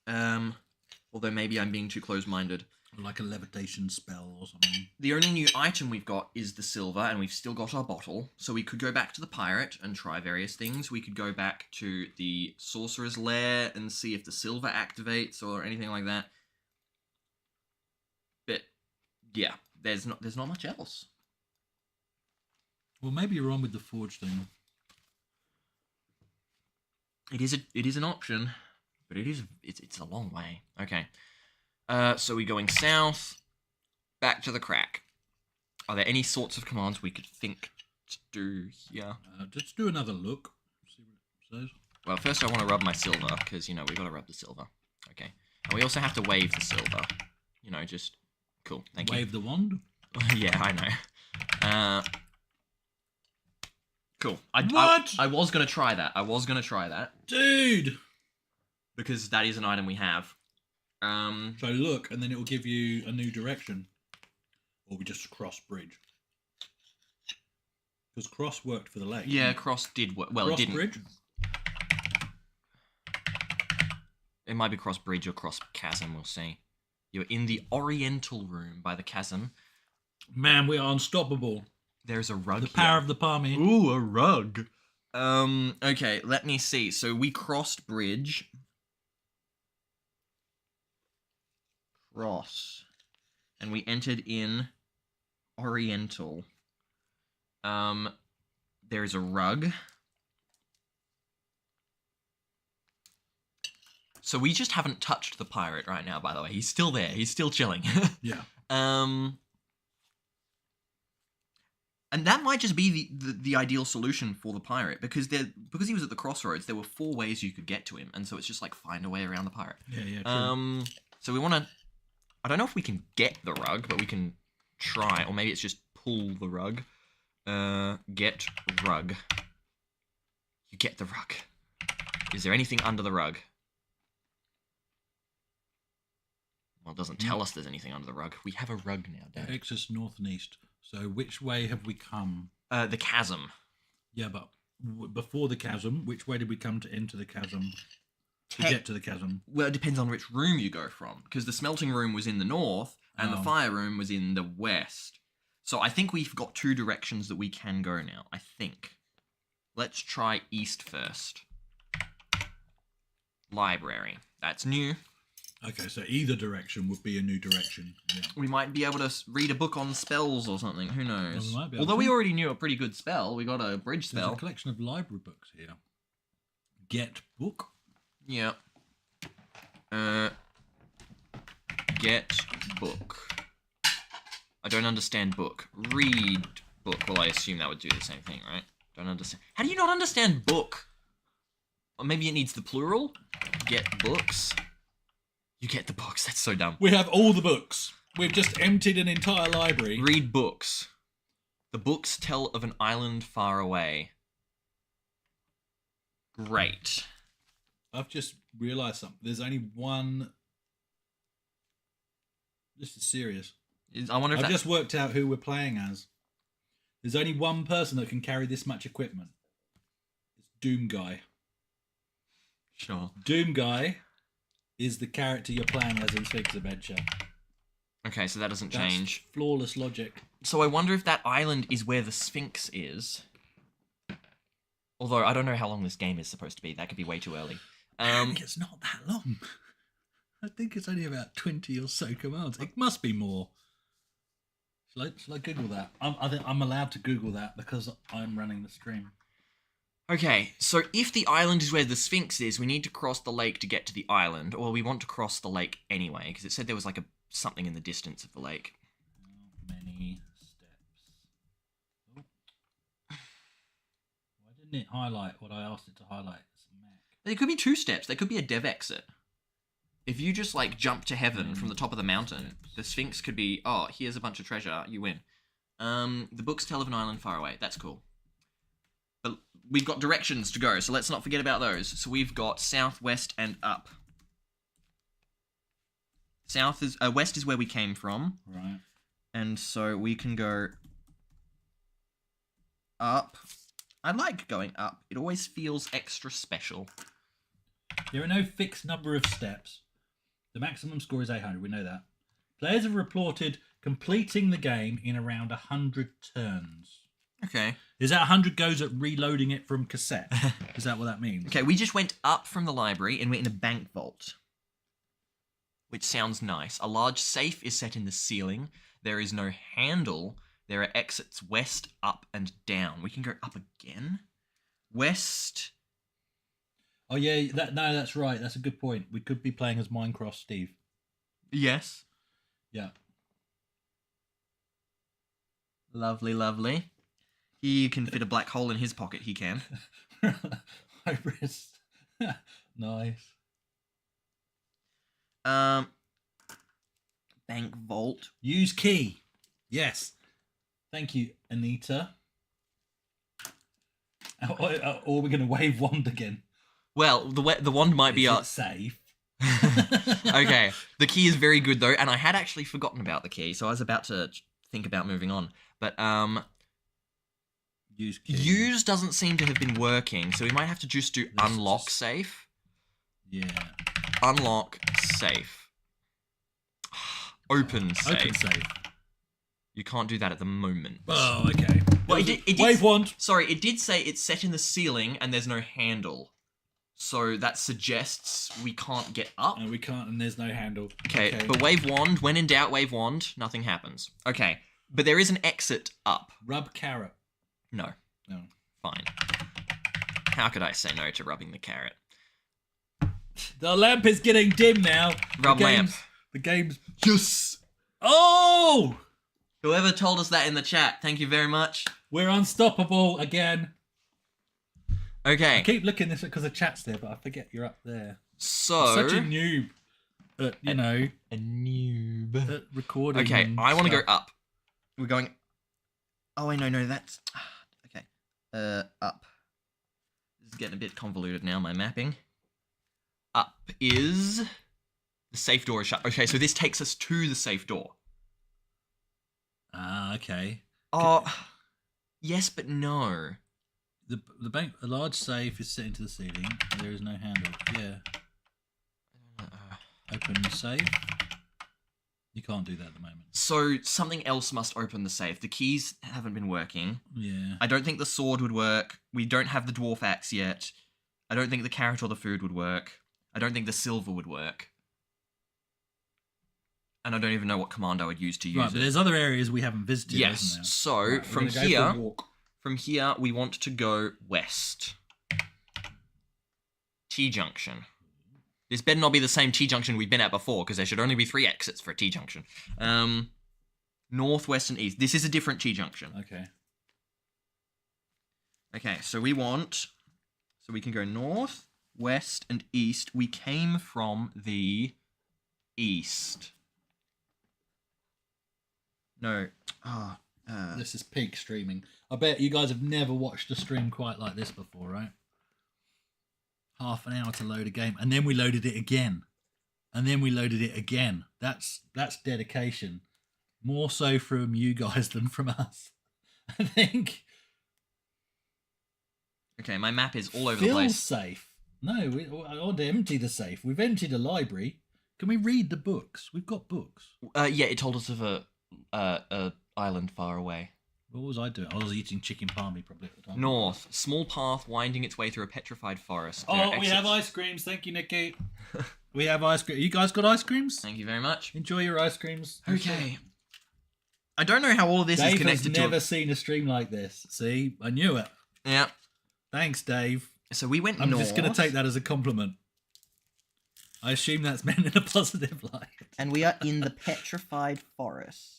Although maybe I'm being too close-minded. Or like a levitation spell or something. The only new item we've got is the silver, and we've still got our bottle. So we could go back to the pirate and try various things. We could go back to the sorcerer's lair and see if the silver activates or anything like that. But yeah, there's not much else. Well, maybe you're on with the forge thing. It is an option, but it's a long way. Okay. So we're going south, back to the crack. Are there any sorts of commands we could think to do here? Let's do another look. See what it says. Well, first I want to rub my silver, because, you know, we've got to rub the silver. Okay. And we also have to wave the silver. You know, just... Cool, thank you. Wave the wand? Yeah, I know. Cool. What? I was going to try that. Dude! Because that is an item we have. So look, and then it will give you a new direction. Or we just cross bridge. Because cross worked for the lake. Yeah, cross did work. Well, cross it didn't. Bridge? It might be cross bridge or cross chasm, we'll see. You're in the oriental room by the chasm. Man, we are unstoppable. There's a rug The power of the palmy. Ooh, a rug. Okay, let me see. So we crossed bridge. Cross. And we entered in oriental. There is a rug. So we just haven't touched the pirate right now, by the way. He's still there. He's still chilling. Yeah. And that might just be the ideal solution for the pirate, because he was at the crossroads, there were 4 ways you could get to him, and so it's just like find a way around the pirate. Yeah, true. So we want to... I don't know if we can get the rug, but we can try, or maybe it's just pull the rug. Get rug. You get the rug. Is there anything under the rug? Well, it doesn't tell us there's anything under the rug. We have a rug now, Dad. It takes us north and east. So which way have we come? The chasm. Yeah, but before the chasm, which way did we come to enter the chasm? To get to the chasm? Well, it depends on which room you go from, because the smelting room was in the north, and the fire room was in the west. So I think we've got 2 directions that we can go now. I think. Let's try east first. Library. That's new. Okay, so either direction would be a new direction. Yeah. We might be able to read a book on spells or something. Who knows? Well, we might be able Although to. we already knew a pretty good spell. We got a bridge There's spell. a collection of library books here. Get book. Yeah. Get book. I don't understand book. Read book. Well, I assume that would do the same thing, right? Don't understand. How do you not understand book? Or maybe it needs the plural? Get books. You get the books. That's so dumb. We have all the books. We've just emptied an entire library. Read books. The books tell of an island far away. Great. I've just realised something. There's only one. This is serious. I wonder if I've just worked out who we're playing as. There's only one person that can carry this much equipment. It's Doom Guy. Sure. Doom Guy is the character you're playing as in Sphinx Adventure. Okay, so that doesn't That's change. flawless logic. So I wonder if that island is where the Sphinx is. Although I don't know how long this game is supposed to be. That could be way too early. I think it's not that long. I think it's only about 20 or so commands. It must be more. Shall I Google that? I think I'm allowed to Google that because I'm running the stream. Okay, so if the island is where the Sphinx is, we need to cross the lake to get to the island. Or we want to cross the lake anyway, because it said there was like something in the distance of the lake. How many steps? Oh. Why didn't it highlight what I asked it to highlight? It's a Mac. There could be 2 steps. There could be a dev exit. If you just like jump to heaven from the top of the mountain, the Sphinx could be, oh, here's a bunch of treasure, you win. The books tell of an island far away. That's cool. But we've got directions to go, so let's not forget about those. So we've got south, west, and up. West is where we came from. Right. And so we can go up. I like going up. It always feels extra special. There are no fixed number of steps. The maximum score is 800, we know that. Players have reported completing the game in around 100 turns. Okay. Is that 100 goes at reloading it from cassette? Is that what that means? Okay, we just went up from the library and we're in a bank vault. Which sounds nice. A large safe is set in the ceiling. There is no handle. There are exits west, up, and down. We can go up again. West. Oh yeah, that's right. That's a good point. We could be playing as Minecraft Steve. Yes. Yeah. Lovely, lovely. He can fit a black hole in his pocket. He can. My wrist. Nice. Bank vault. Use key. Yes. Thank you, Anita. Or we're going to wave wand again. Well, the wand might be Is it safe? Okay. The key is very good though, and I had actually forgotten about the key, so I was about to think about moving on. But Use key. use doesn't seem to have been working, so we might have to just do unlock safe. Yeah. Unlock safe. Open safe. Open safe. You can't do that at the moment. Oh, okay. Well, it did Wave wand. Sorry, it did say it's set in the ceiling and there's no handle. So that suggests we can't get up. No, we can't, and there's no handle. Okay, but wave wand. When in doubt, wave wand. Nothing happens. Okay, but there is an exit up. Rub carrot. No. No. Fine. How could I say no to rubbing the carrot? The lamp is getting dim now. Rub lamp. The game's... Yes! Oh! Whoever told us that in the chat, thank you very much. We're unstoppable again. Okay. I keep looking this because the chat's there, but I forget you're up there. So... I'm such a noob at, A noob. at recording. Okay, and I want to go stuff. up. We're going... Oh, wait, no, that's... Okay. Up. This is getting a bit convoluted now, my mapping. Up is... The safe door is shut. Okay, so this takes us to the safe door. Ah, okay. Oh, yes, but no. The bank, a large safe is set into the ceiling. There is no handle. Yeah. Open the safe. You can't do that at the moment. So something else must open the safe. The keys haven't been working. Yeah. I don't think the sword would work. We don't have the dwarf axe yet. I don't think the carrot or the food would work. I don't think the silver would work. And I don't even know what command I would use to use Right, it. but there's other areas we haven't visited, Yes. isn't there? So Right, from we're gonna go for a here, walk. we want to go west. T-junction. This better not be the same T-junction we've been at before, because there should only be 3 exits for a T-junction. North, west, and east. This is a different T-junction. Okay. Okay, so we can go north, west, and east. We came from the east. No. This is peak streaming. I bet you guys have never watched a stream quite like this before, right? Half an hour to load a game, and then we loaded it again, and then we loaded it again. That's dedication, more so from you guys than from us, I think. Okay, my map is all over the Fill place. safe. No, I want to empty the safe. We've emptied a library. Can we read the books? We've got books. Yeah, it told us of a island far away. What was I doing? I was eating chicken palmy probably at the time. North, small path winding its way through a petrified forest. There Oh, are we have exits- ice creams. Thank you, Nikki. We have ice cream. You guys got ice creams? Thank you very much. Enjoy your ice creams. Okay. I don't know how all of this Dave is has connected to. never seen a stream like this. See, I knew it. Yeah. Thanks, Dave. So we went I'm north. just going to take that as a compliment. I assume that's meant in a positive light. And we are in the petrified forest.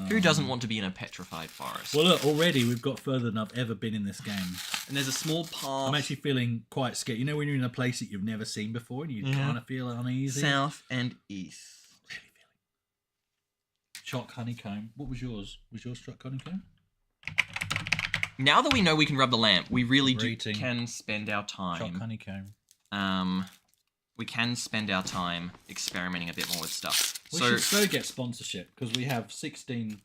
Who doesn't want to be in a petrified forest? Well, look, already we've got further than I've ever been in this game. And there's a small path I'm actually feeling quite scared. You know when you're in a place that you've never seen before and you kind of feel uneasy? south and east. Really feeling. Choc honeycomb. What was yours? Was yours choc honeycomb? Now that we know we can rub the lamp, we really Rating. can spend our Choc time. honeycomb. We can spend our time experimenting a bit more with stuff. We So should so get sponsorship because we have 16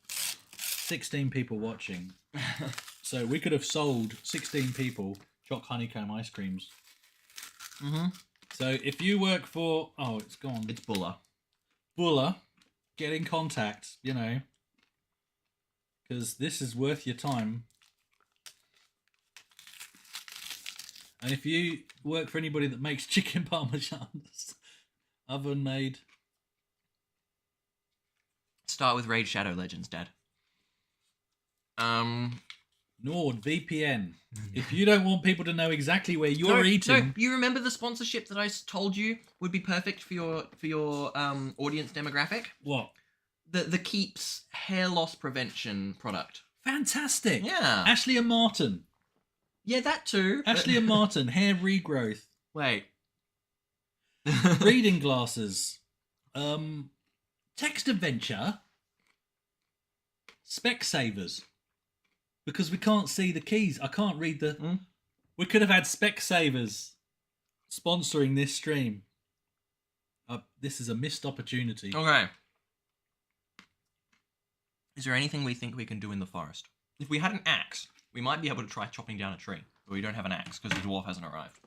people watching. So we could have sold 16 people choc honeycomb ice creams. Mhm. So if you work for... Oh, it's gone. it's Bulla. Bulla, get in contact, you know. Because this is worth your time. And if you work for anybody that makes chicken parmesans, oven made... Start with Raid Shadow Legends, Dad. NordVPN. If you don't want people to know exactly where you're eating... No, you remember the sponsorship that I told you would be perfect for your audience demographic? What? The Keeps hair loss prevention product. Fantastic. Yeah. Ashley and Martin. Yeah, that too. Ashley and Martin, hair regrowth. Wait. Reading glasses. Text adventure. Specsavers. Because we can't see the keys. I can't read the... We could have had Specsavers sponsoring this stream. This is a missed opportunity. Okay. Is there anything we think we can do in the forest? If we had an axe, we might be able to try chopping down a tree. But we don't have an axe because the dwarf hasn't arrived.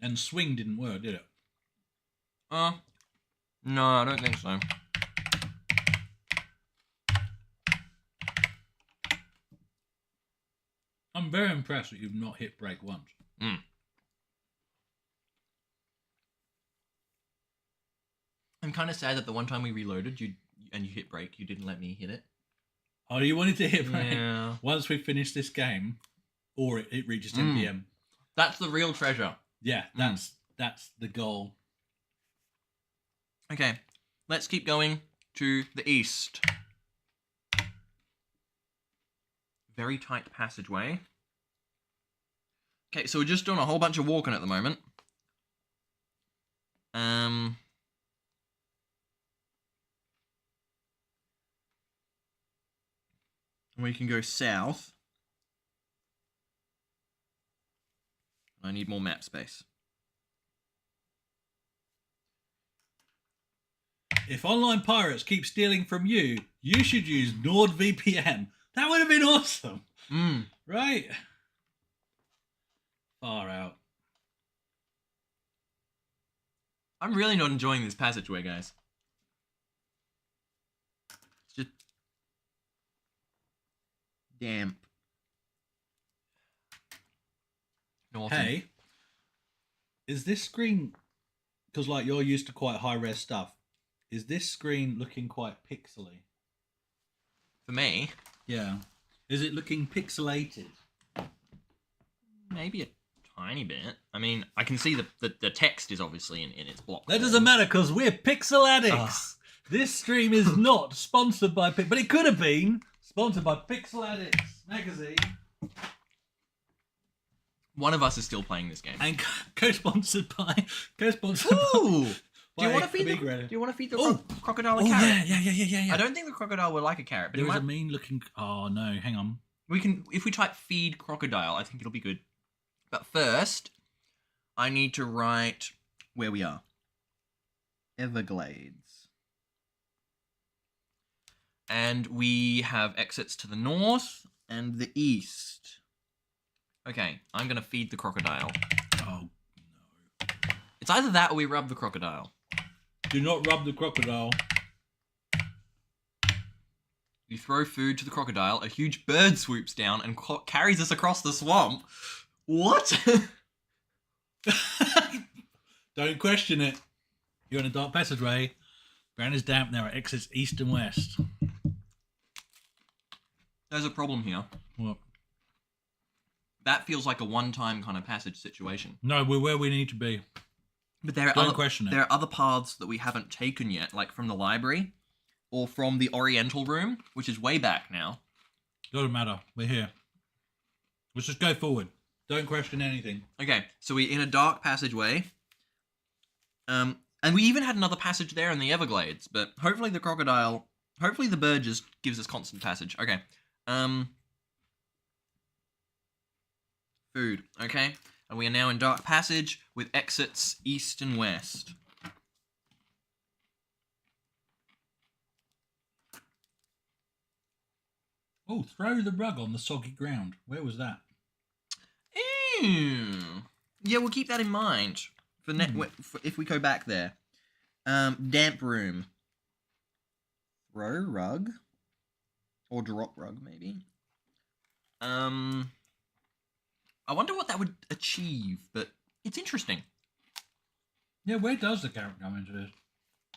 And swing didn't work, did it? No, I don't think so. I'm very impressed that you've not hit break once. I'm kind of sad that the one time we reloaded, you hit break, you didn't let me hit it. Oh, you wanted to hit break? Yeah. Once we finish this game, or it reaches 10 PM. That's the real treasure. Yeah, that's the goal. Okay, let's keep going to the east. Very tight passageway. Okay, so we're just doing a whole bunch of walking at the moment. We can go south. I need more map space. If online pirates keep stealing from you, you should use NordVPN. That would have been awesome. Right? Far out. I'm really not enjoying this passageway, guys. It's just damp. Northern. Hey, is this screen, because like you're used to quite high res stuff, is this screen looking quite pixely? For me, Yeah. Is it looking pixelated? maybe a tiny bit. I mean, I can see the text is obviously in its block. That form. doesn't matter because we're Pixel Addicts. This stream is not sponsored by but it could have been sponsored by Pixel Addicts magazine One of us is still playing this game. and co-sponsored by Ooh! Do you by want to feed the? Amiga. Do you want to feed the Oh! crocodile a Oh carrot? yeah. I don't think the crocodile would like a carrot, but There it was might, a mean looking. Oh no, hang on. we can if we type feed crocodile. I think it'll be good. But first, I need to write where we are. Everglades. And we have exits to the north and the east. Okay, I'm gonna feed the crocodile. Oh no! It's either that or we rub the crocodile. Do not rub the crocodile. You throw food to the crocodile, a huge bird swoops down and carries us across the swamp. What? Don't question it. You're in a dark passageway. Ground is damp. There are exits east and west. There's a problem here. What? That feels like a one-time kind of passage situation. No, we're where we need to be. But there are Don't other, question it. there are other paths that we haven't taken yet, like from the library or from the Oriental room, which is way back now. Doesn't matter. We're here. Let's just go forward. Don't question anything. Okay, so we're in a dark passageway. And we even had another passage there in the Everglades, but hopefully the bird just gives us constant passage. Okay. Food, okay? And we are now in dark passage with exits east and west. Oh, throw the rug on the soggy ground. Where was that? Ew. Yeah, we'll keep that in mind for, for if we go back there. Damp room. Throw rug. Or drop rug, maybe. I wonder what that would achieve, but it's interesting. Yeah, where does the carrot come into this?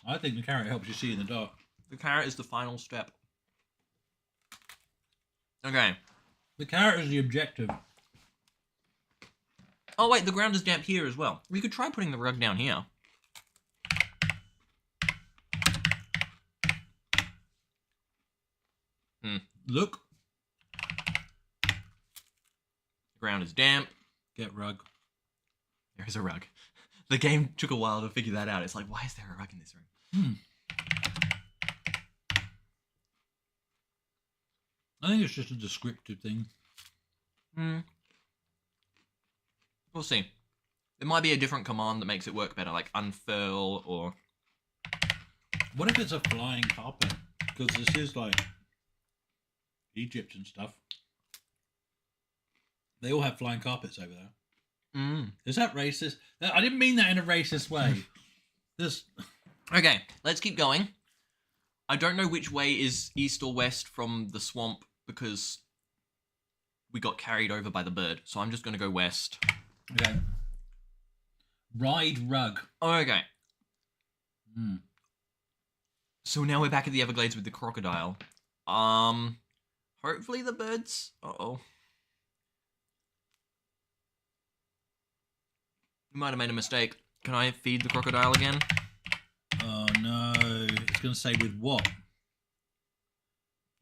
I think the carrot helps you see in the dark. The carrot is the final step. Okay. The carrot is the objective. Oh wait, the ground is damp here as well. We could try putting the rug down here. Look. The ground is damp. Get rug. There is a rug. The game took a while to figure that out. It's like, why is there a rug in this room? I think it's just a descriptive thing. We'll see. There might be a different command that makes it work better, like unfurl or... What if it's a flying carpet? Because this is like Egypt and stuff. They all have flying carpets over there. Is that racist? I didn't mean that in a racist way. This. Okay, let's keep going. I don't know which way is east or west from the swamp because we got carried over by the bird. So I'm just going to go west. Okay. Ride rug. Okay. So now we're back at the Everglades with the crocodile. Hopefully the birds... Uh-oh. We might have made a mistake. Can I feed the crocodile again? Oh no. It's going to say with what?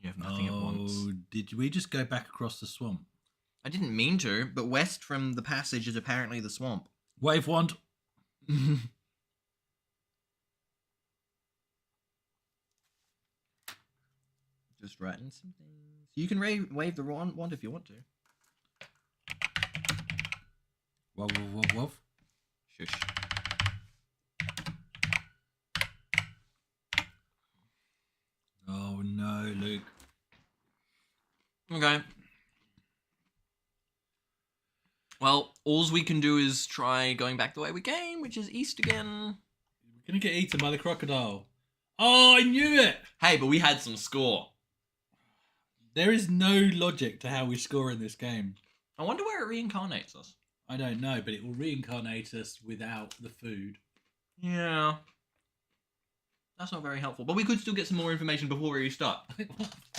You have nothing at once. Did we just go back across the swamp? I didn't mean to, but west from the passage is apparently the swamp. Wave wand. Just writing some things. You can wave the wand if you want to. Woof, woof, woof, woof. Shush. Oh no, Luke. Okay. Well, all we can do is try going back the way we came, which is east again. Gonna get eaten by the crocodile. Oh, I knew it! Hey, but we had some score. There is no logic to how we score in this game. I wonder where it reincarnates us. I don't know, but it will reincarnate us without the food. Yeah. That's not very helpful. But we could still get some more information before we restart.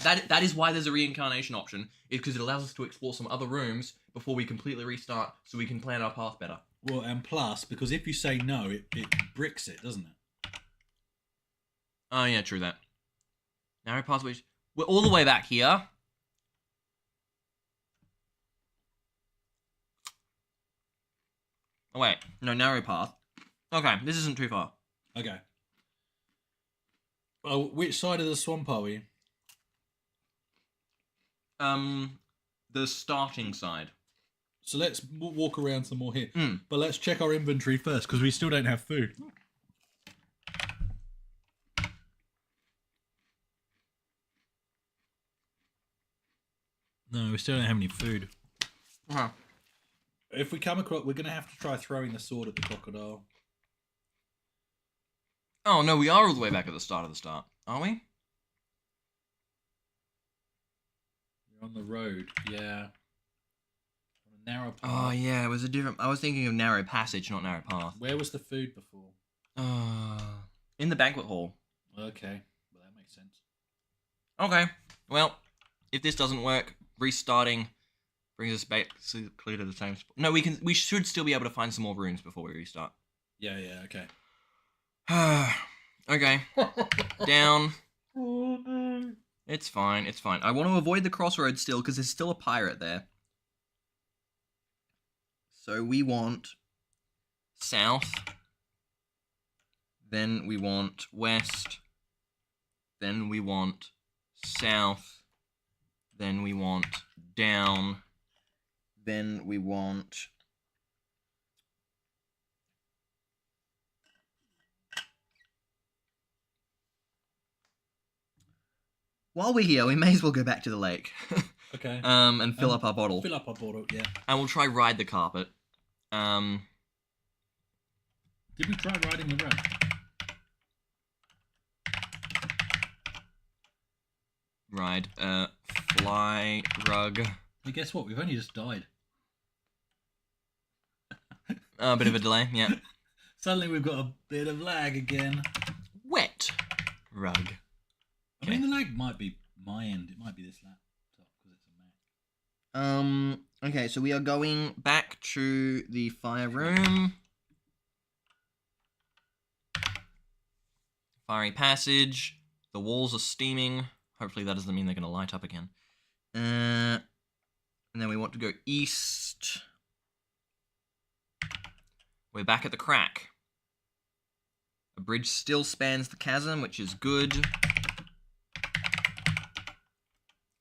That is why there's a reincarnation option, is because it allows us to explore some other rooms before we completely restart, so we can plan our path better. Well, and plus, because if you say no, it bricks it, doesn't it? Oh, yeah, true that. Narrow pathways. We're all the way back here. Oh, wait. No, narrow path. Okay, this isn't too far. Okay. Well, which side of the swamp are we? The starting side. So let's walk around some more here. Mm. But let's check our inventory first, because we still don't have food. No, we still don't have any food. Uh-huh. If we come across, we're going to have to try throwing the sword at the crocodile. Oh, no, we are all the way back at the start of the start. Are we? We're on the road, yeah. On a narrow path. Oh, yeah, it was a different... I was thinking of narrow passage, not narrow path. Where was the food before? In the banquet hall. Okay, well that makes sense. Okay, well, if this doesn't work, restarting brings us back clear to the same spot. No, we should still be able to find some more rooms before we restart. Yeah, okay. Okay. Down. Oh no. It's fine, it's fine. I want to avoid the crossroads still, because there's still a pirate there. So we want south. Then we want west. Then we want south. Then we want down. Then we want... While we're here, we may as well go back to the lake. Okay. And fill up our bottle. Fill up our bottle, yeah. And we'll try ride the carpet. Did we try riding the rug? Ride, fly, rug. Well, guess what? We've only just died. A bit of a delay, yeah. Suddenly we've got a bit of lag again. Wet rug. I mean, the lag might be my end. It might be this laptop because it's a Mac. Okay, so we are going back to the fire room. Fiery passage. The walls are steaming. Hopefully that doesn't mean they're going to light up again. And then we want to go east. We're back at the crack. A bridge still spans the chasm, which is good.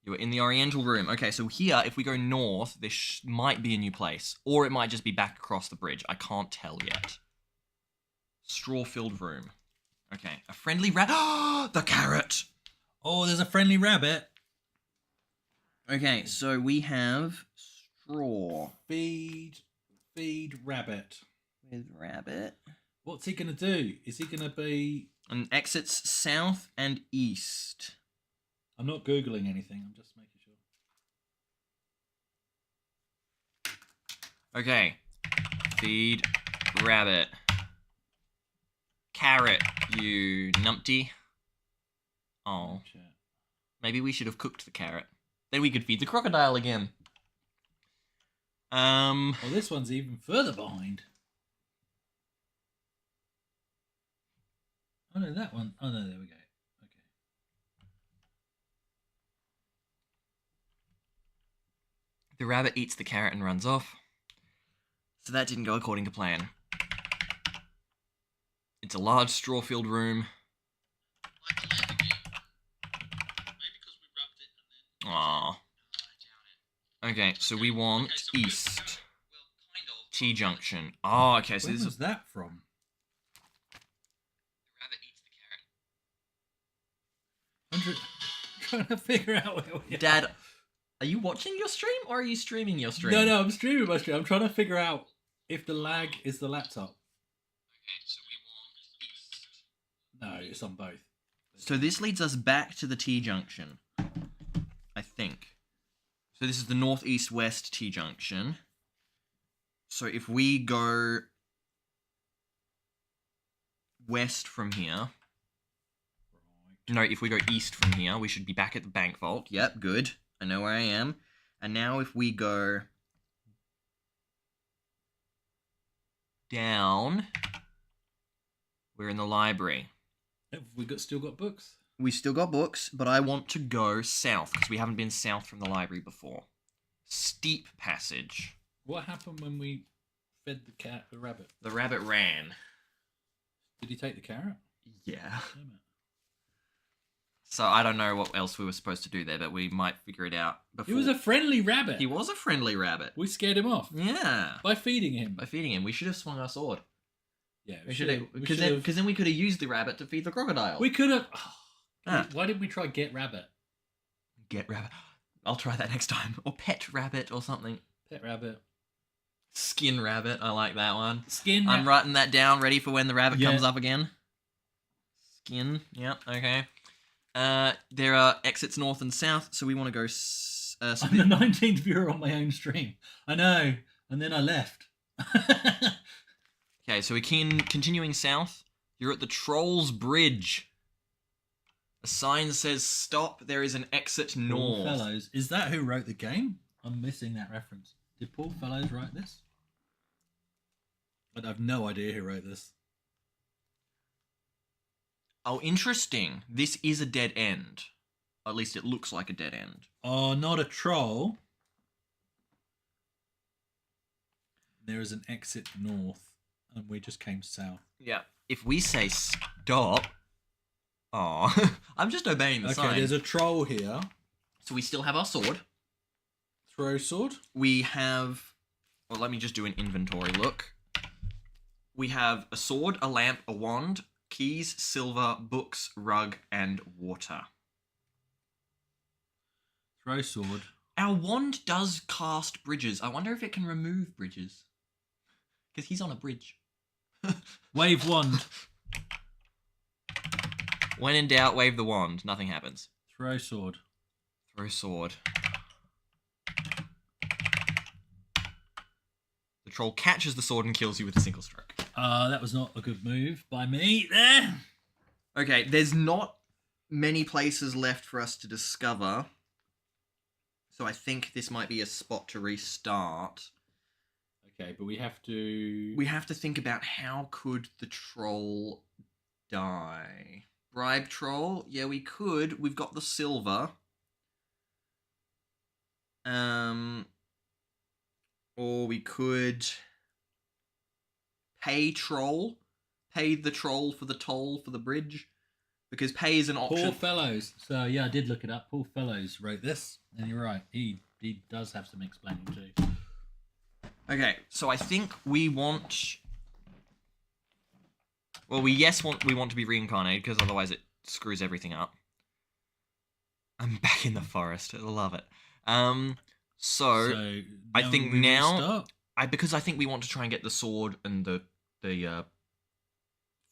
You are in the Oriental room. Okay, so here, if we go north, this might be a new place. Or it might just be back across the bridge. I can't tell yet. Straw-filled room. Okay, a friendly rat. The carrot! Oh, there's a friendly rabbit. Okay, so we have straw. Feed rabbit. With rabbit. What's he going to do? Is he going to be... And exits south and east. I'm not Googling anything. I'm just making sure. Okay. Feed rabbit. Carrot, you numpty. Oh. Maybe we should have cooked the carrot. Then we could feed the crocodile again. Well, this one's even further behind. Oh, no, that one. Oh, no, there we go. Okay. The rabbit eats the carrot and runs off. So that didn't go according to plan. It's a large straw-filled room. Aww. Okay, so we want east. T-junction. Oh, okay, so Where this was is... that from? The rabbit eats the carrot. I'm trying to figure out where we are. Dad, are you watching your stream or are you streaming your stream? No, I'm streaming my stream. I'm trying to figure out if the lag is the laptop. Okay, so we want east. No, it's on both. So this leads us back to the T-junction, I think. So this is the northeast-west T-junction. So if we go west from here... No, if we go east from here, we should be back at the bank vault. Yep, good. I know where I am. And now if we go down, we're in the library. Have we still got books? We still got books, but I want to go south, because we haven't been south from the library before. Steep passage. What happened when we fed the rabbit? The rabbit ran. Did he take the carrot? Yeah. Damn it. So I don't know what else we were supposed to do there, but we might figure it out before. He was a friendly rabbit. He was a friendly rabbit. We scared him off. Yeah. By feeding him. By feeding him. We should have swung our sword. Yeah, We should have, because then we could have used the rabbit to feed the crocodile. We could have. Ah. Why didn't we try get rabbit? Get rabbit. I'll try that next time. Or pet rabbit or something. Pet rabbit. Skin rabbit. I like that one. Skin. I'm writing that down, ready for when the rabbit Yeah. comes up again. Skin. Yep. Okay. There are exits north and south, so we want to go. I'm the 19th viewer on my own stream. I know, and then I left. Okay, so we can continuing south. You're at the Trolls Bridge. A sign says stop. There is an exit Paul north. Fellows. Is that who wrote the game? I'm missing that reference. Did Paul Fellows write this? I have no idea who wrote this. Oh, interesting. This is a dead end. At least it looks like a dead end. Oh, not a troll. There is an exit north, and we just came south. Yeah. If we say stop... Oh, I'm just obeying the sign. Okay, there's a troll here. So we still have our sword. Throw sword. We have... Well, let me just do an inventory look. We have a sword, a lamp, a wand, keys, silver, books, rug, and water. Throw sword. Our wand does cast bridges. I wonder if it can remove bridges. Because he's on a bridge. Wave wand. When in doubt, wave the wand. Nothing happens. Throw sword. Throw sword. The troll catches the sword and kills you with a single stroke. That was not a good move by me there. Okay, there's not many places left for us to discover. So I think this might be a spot to restart. Okay, but we have to... We have to think about how could the troll die. Bribe troll? Yeah, we could. We've got the silver. Or we could pay troll. Pay the troll for the toll for the bridge. Because pay is an option. Paul Fellows. So, yeah, I did look it up. Paul Fellows wrote this. And you're right. He does have some explaining too. Okay, so I think we want... Well, we want to be reincarnated, because otherwise it screws everything up. I'm back in the forest. I love it. So I think now... Because I think we want to try and get the sword and the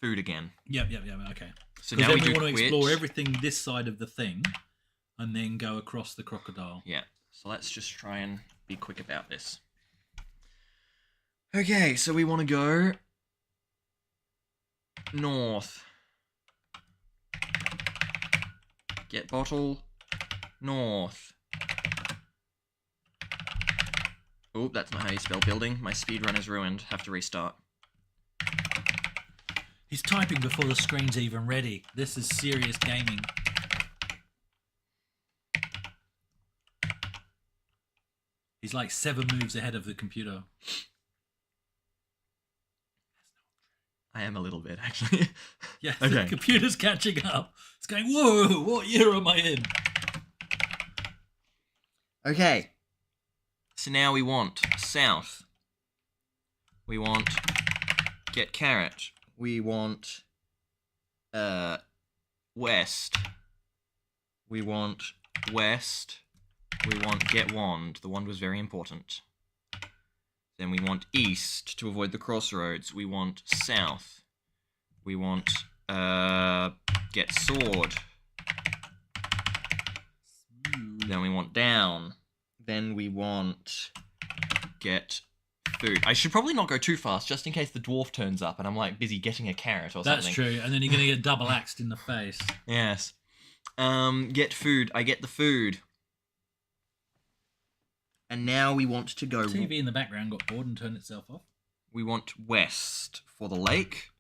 food again. Yep, okay. So Because now then we do want to quit. explore everything this side of the thing, and then go across the crocodile. Yeah. So let's just try and be quick about this. Okay, so we want to go north. Get bottle. North. Oh, that's not how you spell building. My speedrun is ruined. Have to restart. He's typing before the screen's even ready. This is serious gaming. He's like 7 moves ahead of the computer. I am a little bit, actually. Yeah, Okay. the computer's catching up. It's going, whoa, what year am I in? Okay. So now we want south. We want get carrot. We want west. We want west. We want get wand. The wand was very important. Then we want east to avoid the crossroads. We want south. We want Get sword. Then we want down. Then we want get food. I should probably not go too fast, just in case the dwarf turns up and I'm like busy getting a carrot or That's something. true, and then you're gonna get double axed in the face. Yes. Get food. I get the food. And now we want to go... TV in the background got bored and turned itself off. We want west for the lake.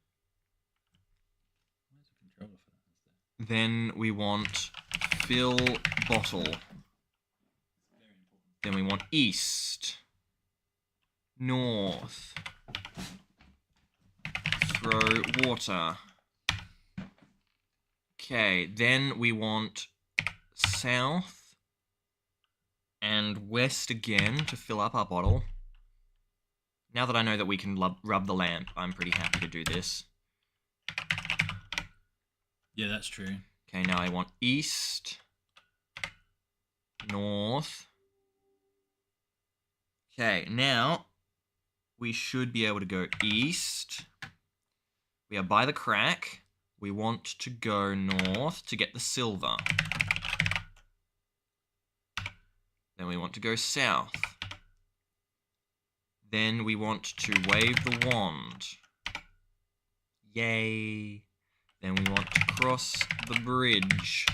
Where's the controller for that? Then we want fill bottle. Then we want east. North. Throw water. Okay, then we want south and west again to fill up our bottle. Now that I know that we can rub the lamp, I'm pretty happy to do this. Yeah, that's true. Okay, now I want east, north. Okay, now we should be able to go east. We are by the crack. We want to go north to get the silver. Then we want to go south. Then we want to wave the wand. Yay. Then we want to cross the bridge.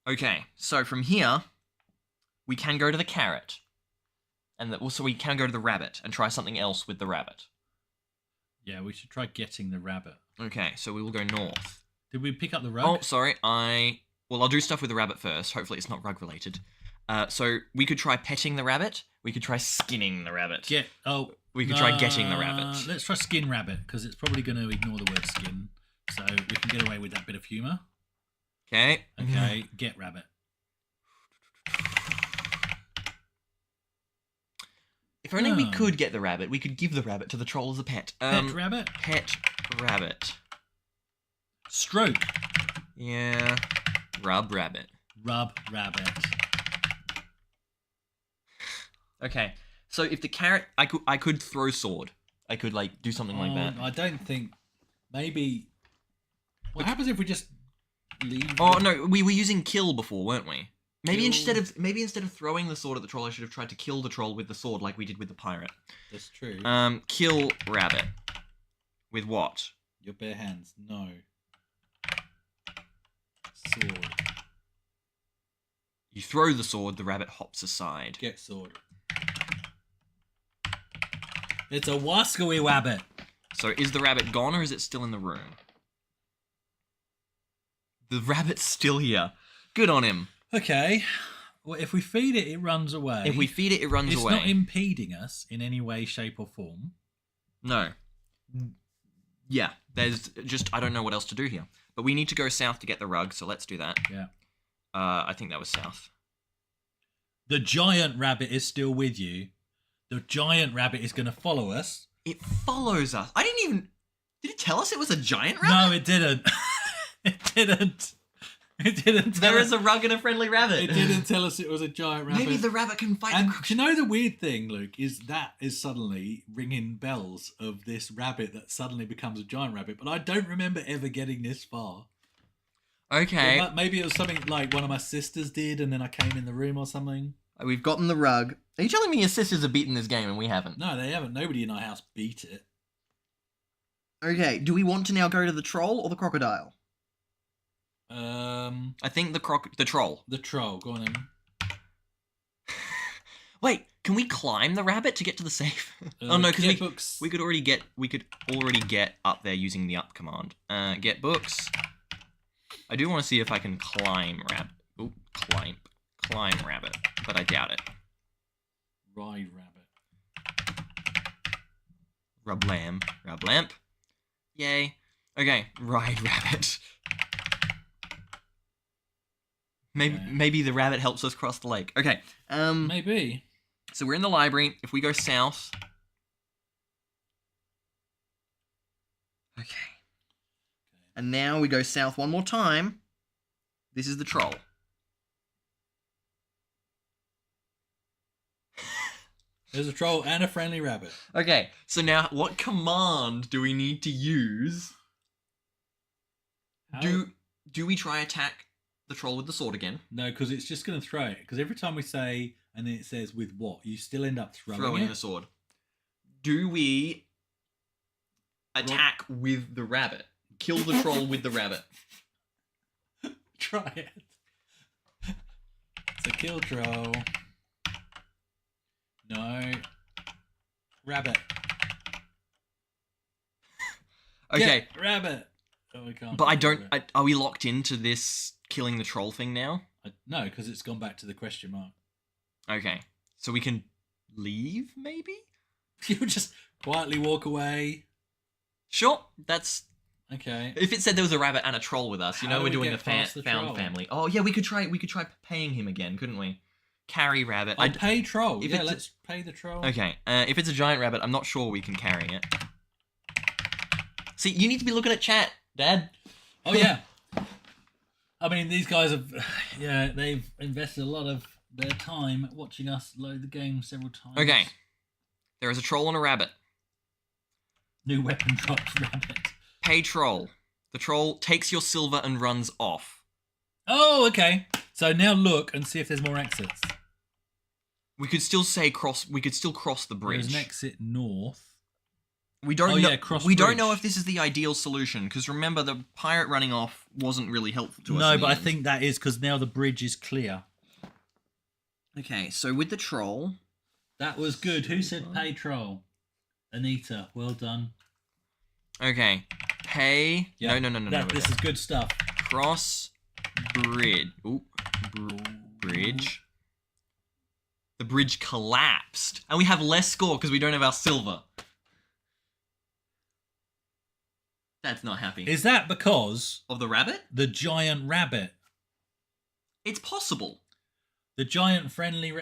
Okay, so from here, we can go to the carrot. And also we can go to the rabbit and try something else with the rabbit. Yeah, we should try getting the rabbit. Okay, so we will go north. Did we pick up the rug? Oh, sorry, Well, I'll do stuff with the rabbit first. Hopefully it's not rug-related. So we could try petting the rabbit. We could try skinning the rabbit. We could try getting the rabbit. Let's try skin rabbit, because it's probably going to ignore the word skin. So we can get away with that bit of humour. Okay. Okay, get rabbit. If only we could get the rabbit, we could give the rabbit to the troll as a pet. Pet rabbit? Pet rabbit. Stroke. Yeah. Rub rabbit. Rub rabbit. Okay. So if the carrot, I could throw sword. I could like do something like that. I don't think. Maybe. What happens if we just leave? Oh no, we were using kill before, weren't we? Maybe Kill. instead of throwing the sword at the troll, I should have tried to kill the troll with the sword like we did with the pirate. That's true. Kill rabbit. With what? Your bare hands. No. Sword. You throw the sword, the rabbit hops aside. Get sword. It's a wascally rabbit. So is the rabbit gone or is it still in the room? The rabbit's still here. Good on him. Okay. Well, if we feed it, it runs away. If we feed it, it runs away. It's not impeding us in any way, shape, or form. No. Yeah, there's just, I don't know what else to do here. But we need to go south to get the rug, so let's do that. Yeah. I think that was south. The giant rabbit is still with you. The giant rabbit is going to follow us. It follows us. I didn't even... Did it tell us it was a giant rabbit? No, it didn't. It didn't. It didn't. There is a rug and a friendly rabbit. It didn't tell us it was a giant rabbit. Maybe the rabbit can fight And the... do you know the weird thing, Luke, is that is suddenly ringing bells of this rabbit that suddenly becomes a giant rabbit, but I don't remember ever getting this far. Okay. But maybe it was something like one of my sisters did, and then I came in the room or something. We've gotten the rug. Are you telling me your sisters have beaten this game and we haven't? No, they haven't. Nobody in our house beat it. Okay, do we want to now go to the troll or the crocodile? I think the troll. The troll. Go on then. Wait, can we climb the rabbit to get to the safe? Oh no, because books. we could already get up there using the up command. Get books. I do want to see if I can climb rabbit. Oh, climb rabbit, but I doubt it. Ride rabbit. Rub lamp. Yay. Okay, ride rabbit. Maybe the rabbit helps us cross the lake. Okay. Maybe. So we're in the library. If we go south. Okay. And now we go south one more time. This is the troll. There's a troll and a friendly rabbit. Okay, so now what command do we need to use? How- Do we try attack the troll with the sword again? No, because it's just going to throw it. Because every time we say, and then it says with what, you still end up throwing it. The sword. Do we attack with the rabbit? Kill the troll with the rabbit? Try it. It's a kill troll. No. Rabbit. Okay, Yeah, rabbit. Oh, we can't. but I do don't. it. Are we locked into this killing the troll thing now? No, because it's gone back to the question mark. Okay, so we can leave, maybe? You just quietly walk away. Sure, that's. Okay. If it said there was a rabbit and a troll with us, you How know do we're we doing get a past the found troll? family. Oh yeah, we could try paying him again, couldn't we? Carry rabbit. I'd pay troll. if Yeah, it's- let's pay the troll. Okay, if it's a giant rabbit, I'm not sure we can carry it. See, you need to be looking at chat, Dad. Oh yeah. I mean, these guys have, yeah, they've invested a lot of their time watching us load the game several times. Okay, there is a troll and a rabbit. New weapon drops rabbit. Pay troll. The troll takes your silver and runs off. Oh, okay. So now look and see if there's more exits. We could still say cross. We could still cross the bridge. There's an exit north. We don't Oh, know. yeah, cross we don't bridge. know if this is the ideal solution because remember the pirate running off wasn't really helpful to us. No, in the but I end. think that is because now the bridge is clear. Okay, so with the troll, That was good. Who said pay troll? Anita. Well done. okay, pay. Yeah, No. This is good stuff. Cross bridge. Ooh, bridge. The bridge collapsed, and we have less score because we don't have our silver. That's not happy. Is that because Of the rabbit? the giant rabbit, It's possible. the giant friendly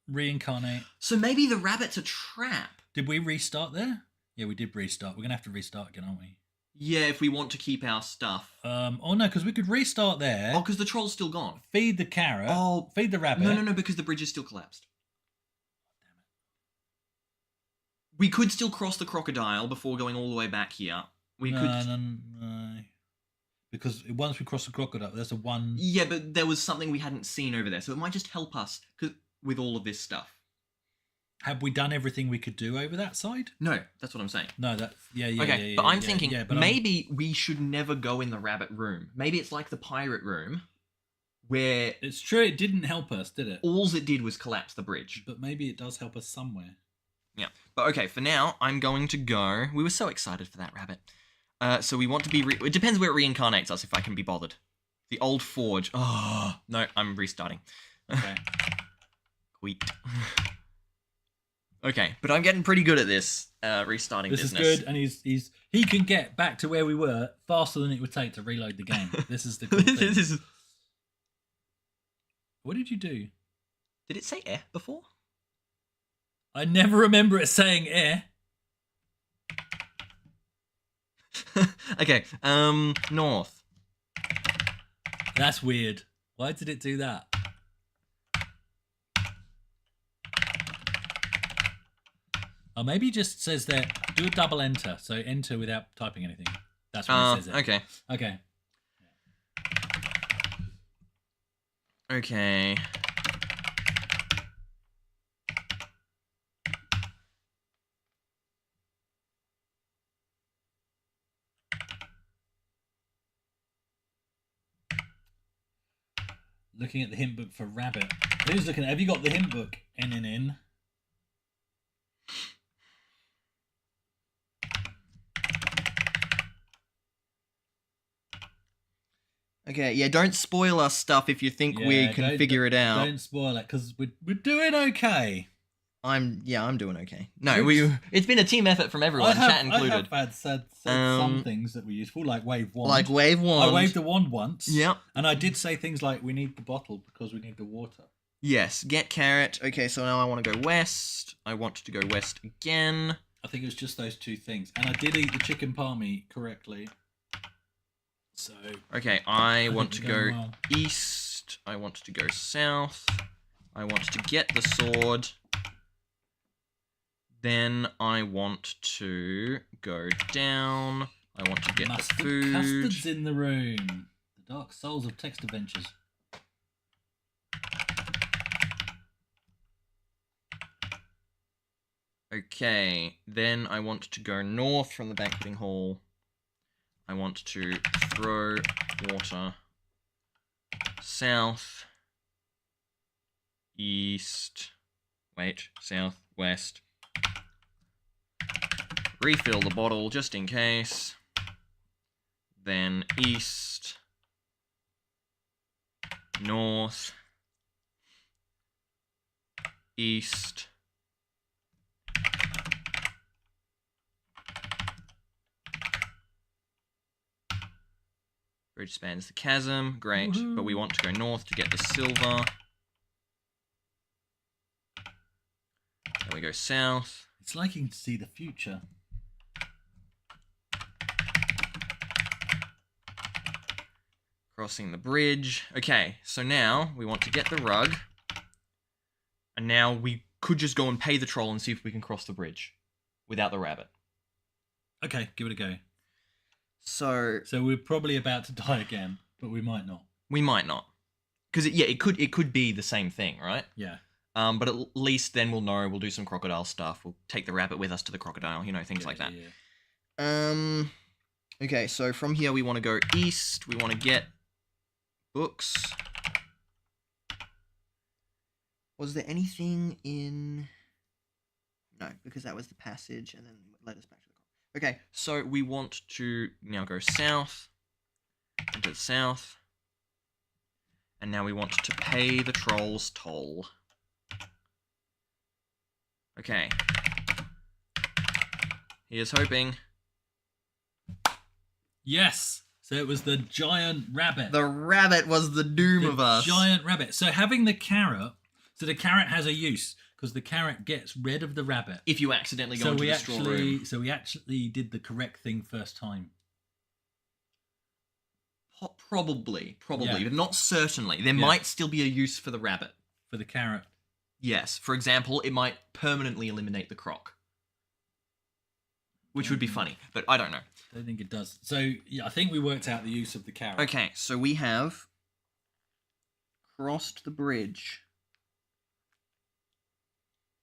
reincarnate? So maybe the rabbit's a trap. Did we restart there? Yeah, we did restart. We're gonna have to restart again, aren't we? Yeah, if we want to keep our stuff. Oh no, because we could restart there. Oh, because the troll's still gone. Feed the carrot. Oh, feed the rabbit. No, because the bridge is still collapsed. We could still cross the crocodile before going all the way back here. We could. No. Because once we cross the crocodile, there's a one. Yeah, but there was something we hadn't seen over there, so it might just help us with all of this stuff. Have we done everything we could do over that side? No, that's what I'm saying. No, that's yeah. Okay, but I'm yeah, thinking yeah, but maybe we should never go in the rabbit room. Maybe it's like the pirate room, where it's true. It didn't help us, did it? all it did was collapse the bridge. But maybe it does help us somewhere. Yeah, but okay, for now, I'm going to go. We were so excited for that rabbit. So we want to be. It depends where it reincarnates us, if I can be bothered. The old forge. Oh no, I'm restarting. Okay. Quit. Okay, but I'm getting pretty good at this restarting This business. is good, and he can get back to where we were faster than it would take to reload the game. This is the cool thing. This is- What did you do? Did it say eh before? I never remember it saying eh. Okay, north. That's weird. Why did it do that? Or maybe it just says that do a double enter, so enter without typing anything. That's when it says it. Okay. Okay. Okay. Looking at the hint book for rabbit. Who's looking at? Have you got the hint book? In. Okay, yeah, don't spoil us stuff if you think we Yeah, can don't- figure it out. Don't spoil it, because we're doing okay. I'm doing okay. No, it's been a team effort from everyone, chat included. I have said some things that were useful, like wave wand. Like wave wand. I waved the wand once. Yep. And I did say things like, we need the bottle because we need the water. Yes, get carrot. Okay, so now I want to go west. I want to go west again. I think it was just those two things. And I did eat the chicken palmy correctly. So, Okay, I think want to we're go going well. east. I want to go south. I want to get the sword. Then I want to go down. I want to get the Mustard food. custards in the room. The Dark Souls of Text Adventures. Okay, then I want to go north from the banqueting hall. I want to throw water. South. East. Wait, south, west. Refill the bottle just in case. Then east. North. East. Bridge spans the chasm. Great. Woohoo. But we want to go north to get the silver. Then we go south. It's like you can see the future. Crossing the bridge. Okay, so now we want to get the rug. And now we could just go and pay the troll and see if we can cross the bridge without the rabbit. Okay, give it a go. So So we're probably about to die again, but we might not. We might not. Because, it could be the same thing, right? Yeah. But at least then we'll know. We'll do some crocodile stuff. We'll take the rabbit with us to the crocodile, things like that. Yeah. Okay, so from here we want to go east. We want to get books. was there anything in? No, because that was the passage, and then it led us back to the. Okay, So we want to now go south, into the south, and now we want to pay the troll's toll. Okay. Here's hoping. Yes. So it was the giant rabbit. the rabbit was the doom of us. Giant rabbit. So having the carrot. So the carrot has a use because the carrot gets rid of the rabbit. If you accidentally go So into we the straw room. we actually did the correct thing first time. Probably, Yeah. but not certainly. There Yeah. might still be a use for the rabbit. For the carrot. Yes, for example, it might permanently eliminate the croc. Which would be funny, but I don't know. I don't think it does. So yeah, I think we worked out the use of the carrot. Okay, so we have crossed the bridge.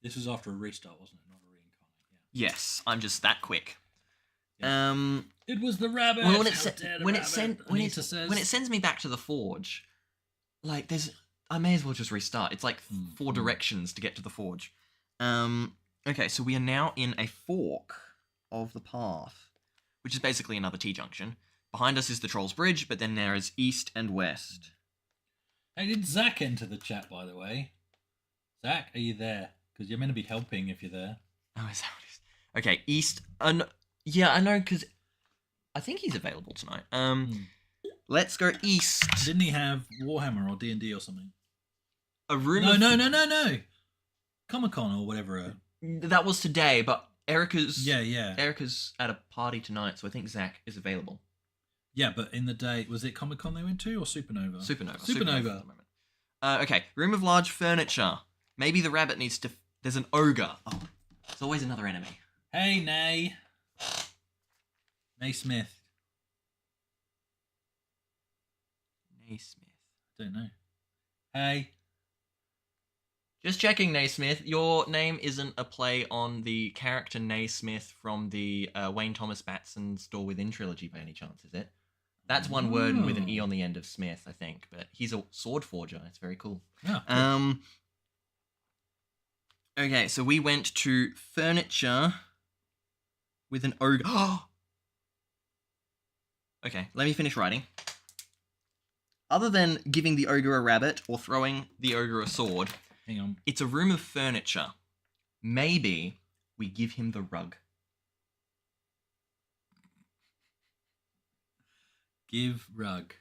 This was after a restart, wasn't it? Not a reincarnate. Yes, I'm just that quick. Yeah. It was the rabbit. Well, when How dare the rabbit, Anita says. when it sends me back to the forge, I may as well just restart. It's like 4 directions to get to the forge. Okay, so we are now in a fork of the path, which is basically another T-junction. Behind us is the Troll's Bridge, but then there is east and west. Hey, did Zach enter the chat, by the way? Zach, are you there? Because you're meant to be helping if you're there. Oh, is that what it is? Okay, east. Yeah, I know, because I think he's available tonight. Let's go east. Didn't he have Warhammer or D&D or something? A room. No. Comic-Con or whatever. That was today, but Erica's. Yeah. Erica's at a party tonight, so I think Zach is available. Yeah, but in the day, was it Comic-Con they went to or Supernova? Supernova. Supernova. at the moment. Okay, room of large furniture. Maybe the rabbit needs to. There's an ogre. Oh, there's always another enemy. Hey, Nay. Nay Smith. Naismith. Don't know. Hey. Just checking, Naismith. Your name isn't a play on the character Naismith from the Wayne Thomas Batson Store Within trilogy by any chance, is it? That's one word with an E on the end of Smith, I think. But he's a sword forger. It's very cool. Yeah. Okay, so we went to furniture with an ogre. Okay, let me finish writing. Other than giving the ogre a rabbit or throwing the ogre a sword, Hang on. it's a room of furniture. Maybe we give him the rug. Give rug.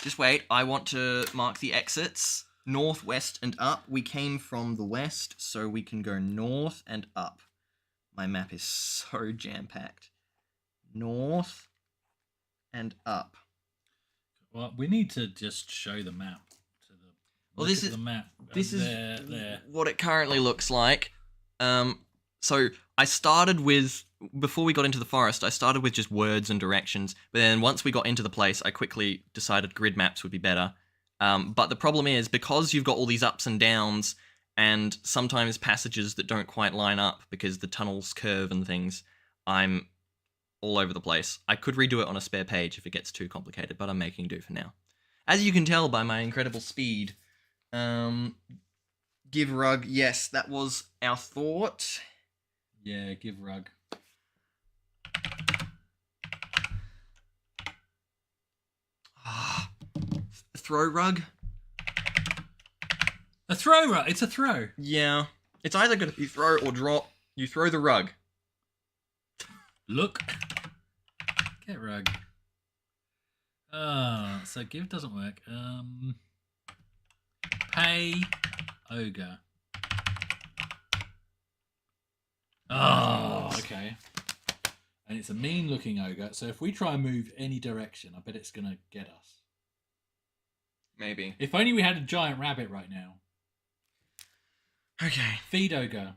Just wait, I want to mark the exits. North, west, and up. We came from the west, so we can go north and up. My map is so jam-packed. North and up. Well, we need to just show the map to the. Well, look this at is the map. This is there. what it currently looks like. So I started with, before we got into the forest, I started with just words and directions. But then once we got into the place, I quickly decided grid maps would be better. But the problem is, because you've got all these ups and downs, and sometimes passages that don't quite line up because the tunnels curve and things, I'm all over the place. I could redo it on a spare page if it gets too complicated, but I'm making do for now. As you can tell by my incredible speed, give rug, yes, that was our thought. Yeah, give rug. Throw rug? A throw rug. It's a throw. Yeah. It's either going to be throw or drop. You throw the rug. Look. Get rug. Oh, so give doesn't work. Pay ogre. Oh, okay. And it's a mean-looking ogre, so if we try and move any direction, I bet it's going to get us. Maybe. If only we had a giant rabbit right now. Okay. Feed ogre.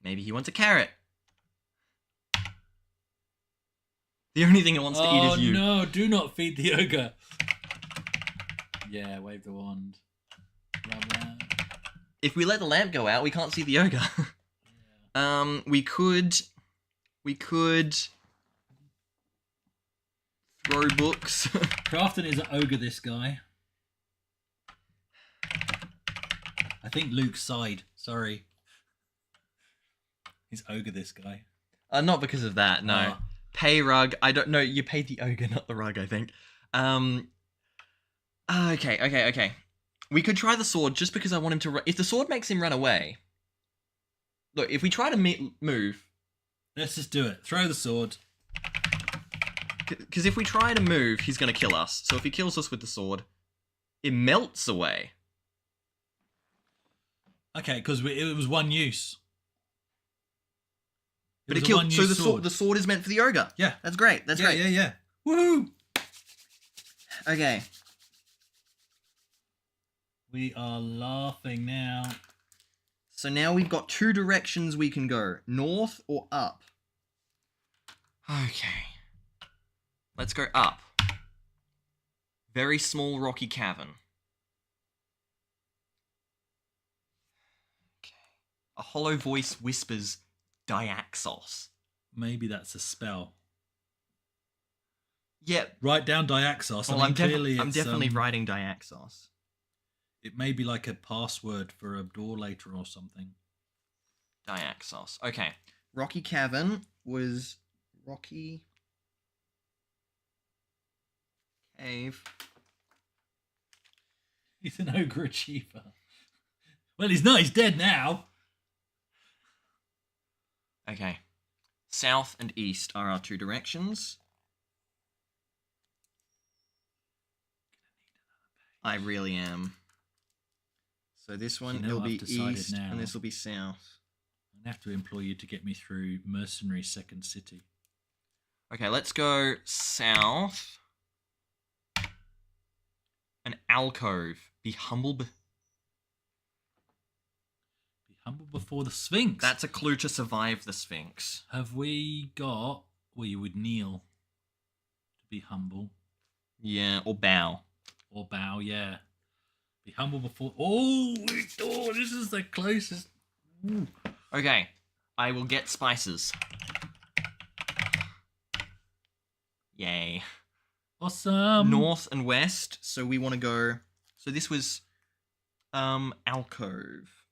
Maybe he wants a carrot. The only thing it wants to eat is you. Oh no, do not feed the ogre. Yeah, wave the wand. Rub that. If we let the lamp go out, we can't see the ogre. Yeah. We could throw books. Crafton is an ogre, this guy. I think Luke sighed. Sorry. He's ogre, this guy. Not because of that, no. Pay rug. I don't know. You paid the ogre, not the rug, I think. Okay. We could try the sword just because I want him to run. If the sword makes him run away. Look, if we try to move. Let's just do it. Throw the sword. Because if we try to move, he's going to kill us. So if he kills us with the sword, it melts away. Okay, because it was one use. But it killed. So the sword is meant for the ogre. Yeah. That's great. That's great. Yeah. Woohoo! Okay. We are laughing now. So now we've got two directions we can go. North or up. Okay. Let's go up. Very small rocky cavern. Okay. A hollow voice whispers, Diaxos. Maybe that's a spell. Yeah. Write down Diaxos. Well, I'm definitely writing Diaxos. It may be like a password for a door later or something. Diaxos. Okay. Rocky Cavern was Rocky Cave. He's an ogre achiever. Well, he's not. He's dead now. Okay. South and east are our two directions. I really am. So this one, it'll be east, and this will be south. I have to employ you to get me through Mercenary Second City. Okay, let's go south. An alcove. Be humble. Be humble before the Sphinx. That's a clue to survive the Sphinx. Have we got... Well, you would kneel to be humble. Yeah, or bow. Or bow, yeah. Be humble before... Oh, this is the closest. Ooh. Okay, I will get spices. Yay. Awesome. North and west, so we want to go... So this was alcove.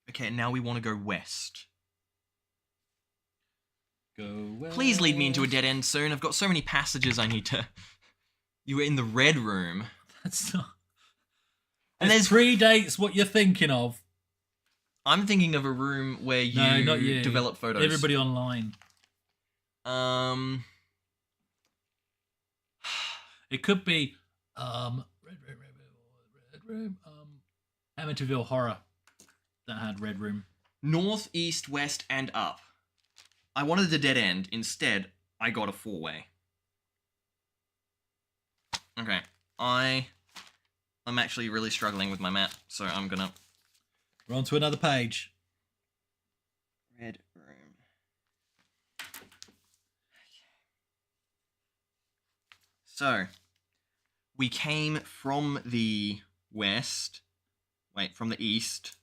Okay, now we want to go west. Go west. Please lead me into a dead end soon. I've got so many passages I need to... You were in the red room. That's not... And there's predates what you're thinking of. I'm thinking of a room where you, no, not you. Develop photos. Everybody online. It could be Red Room. Amityville Horror that had Red Room. North, east, west, and up. I wanted a dead end. Instead, I got a four-way. Okay. I I'm actually really struggling with my map, so I'm gonna... We're on to another page. Red room. So, we came from the west. Wait, from the east.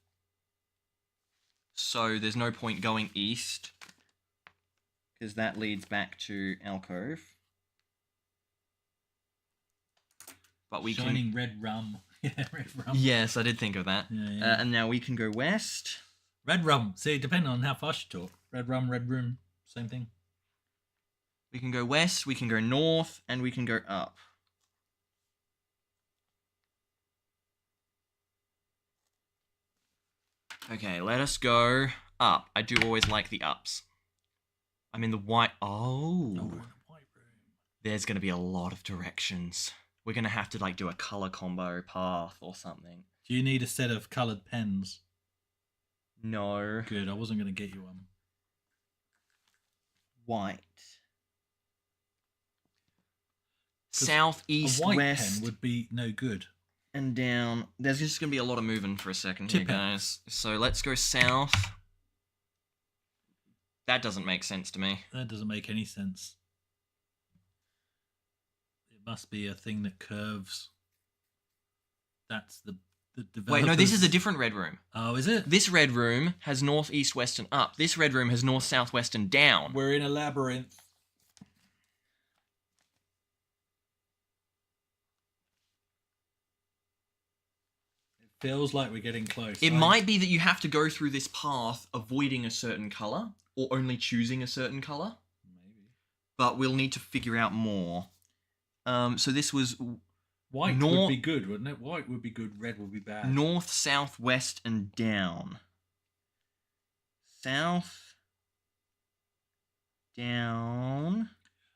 So there's no point going east, because that leads back to Alcove. But we Shining red rum. Yeah, red rum. Yes, I did think of that. Yeah. And now we can go west. Red rum. See, depending on how fast you talk. Red rum, red room, same thing. We can go west, we can go north, and we can go up. Okay, let us go up. I do always like the ups. I'm in the white... Oh. Oh, we're in a white room. There's going to be a lot of directions. We're going to have to, like, do a color combo path or something. Do you need a set of coloured pens? No. Good, I wasn't going to get you one. White. Southeast, A white west, pen would be no good. and down. There's just going to be a lot of moving for a second here, Tip it. guys. So let's go south. That doesn't make sense to me. That doesn't make any sense. It must be a thing that curves. That's the developers. Wait, no, this is a different red room. Oh, is it? This red room has north, east, west, and up. This red room has north, south, west, and down. We're in a labyrinth. It feels like we're getting close. It might be that you have to go through this path avoiding a certain color or only choosing a certain color, Maybe. but we'll need to figure out more. So this was White Nor- would be good, wouldn't it? White would be good, red would be bad. north, south, west, and down. South, down.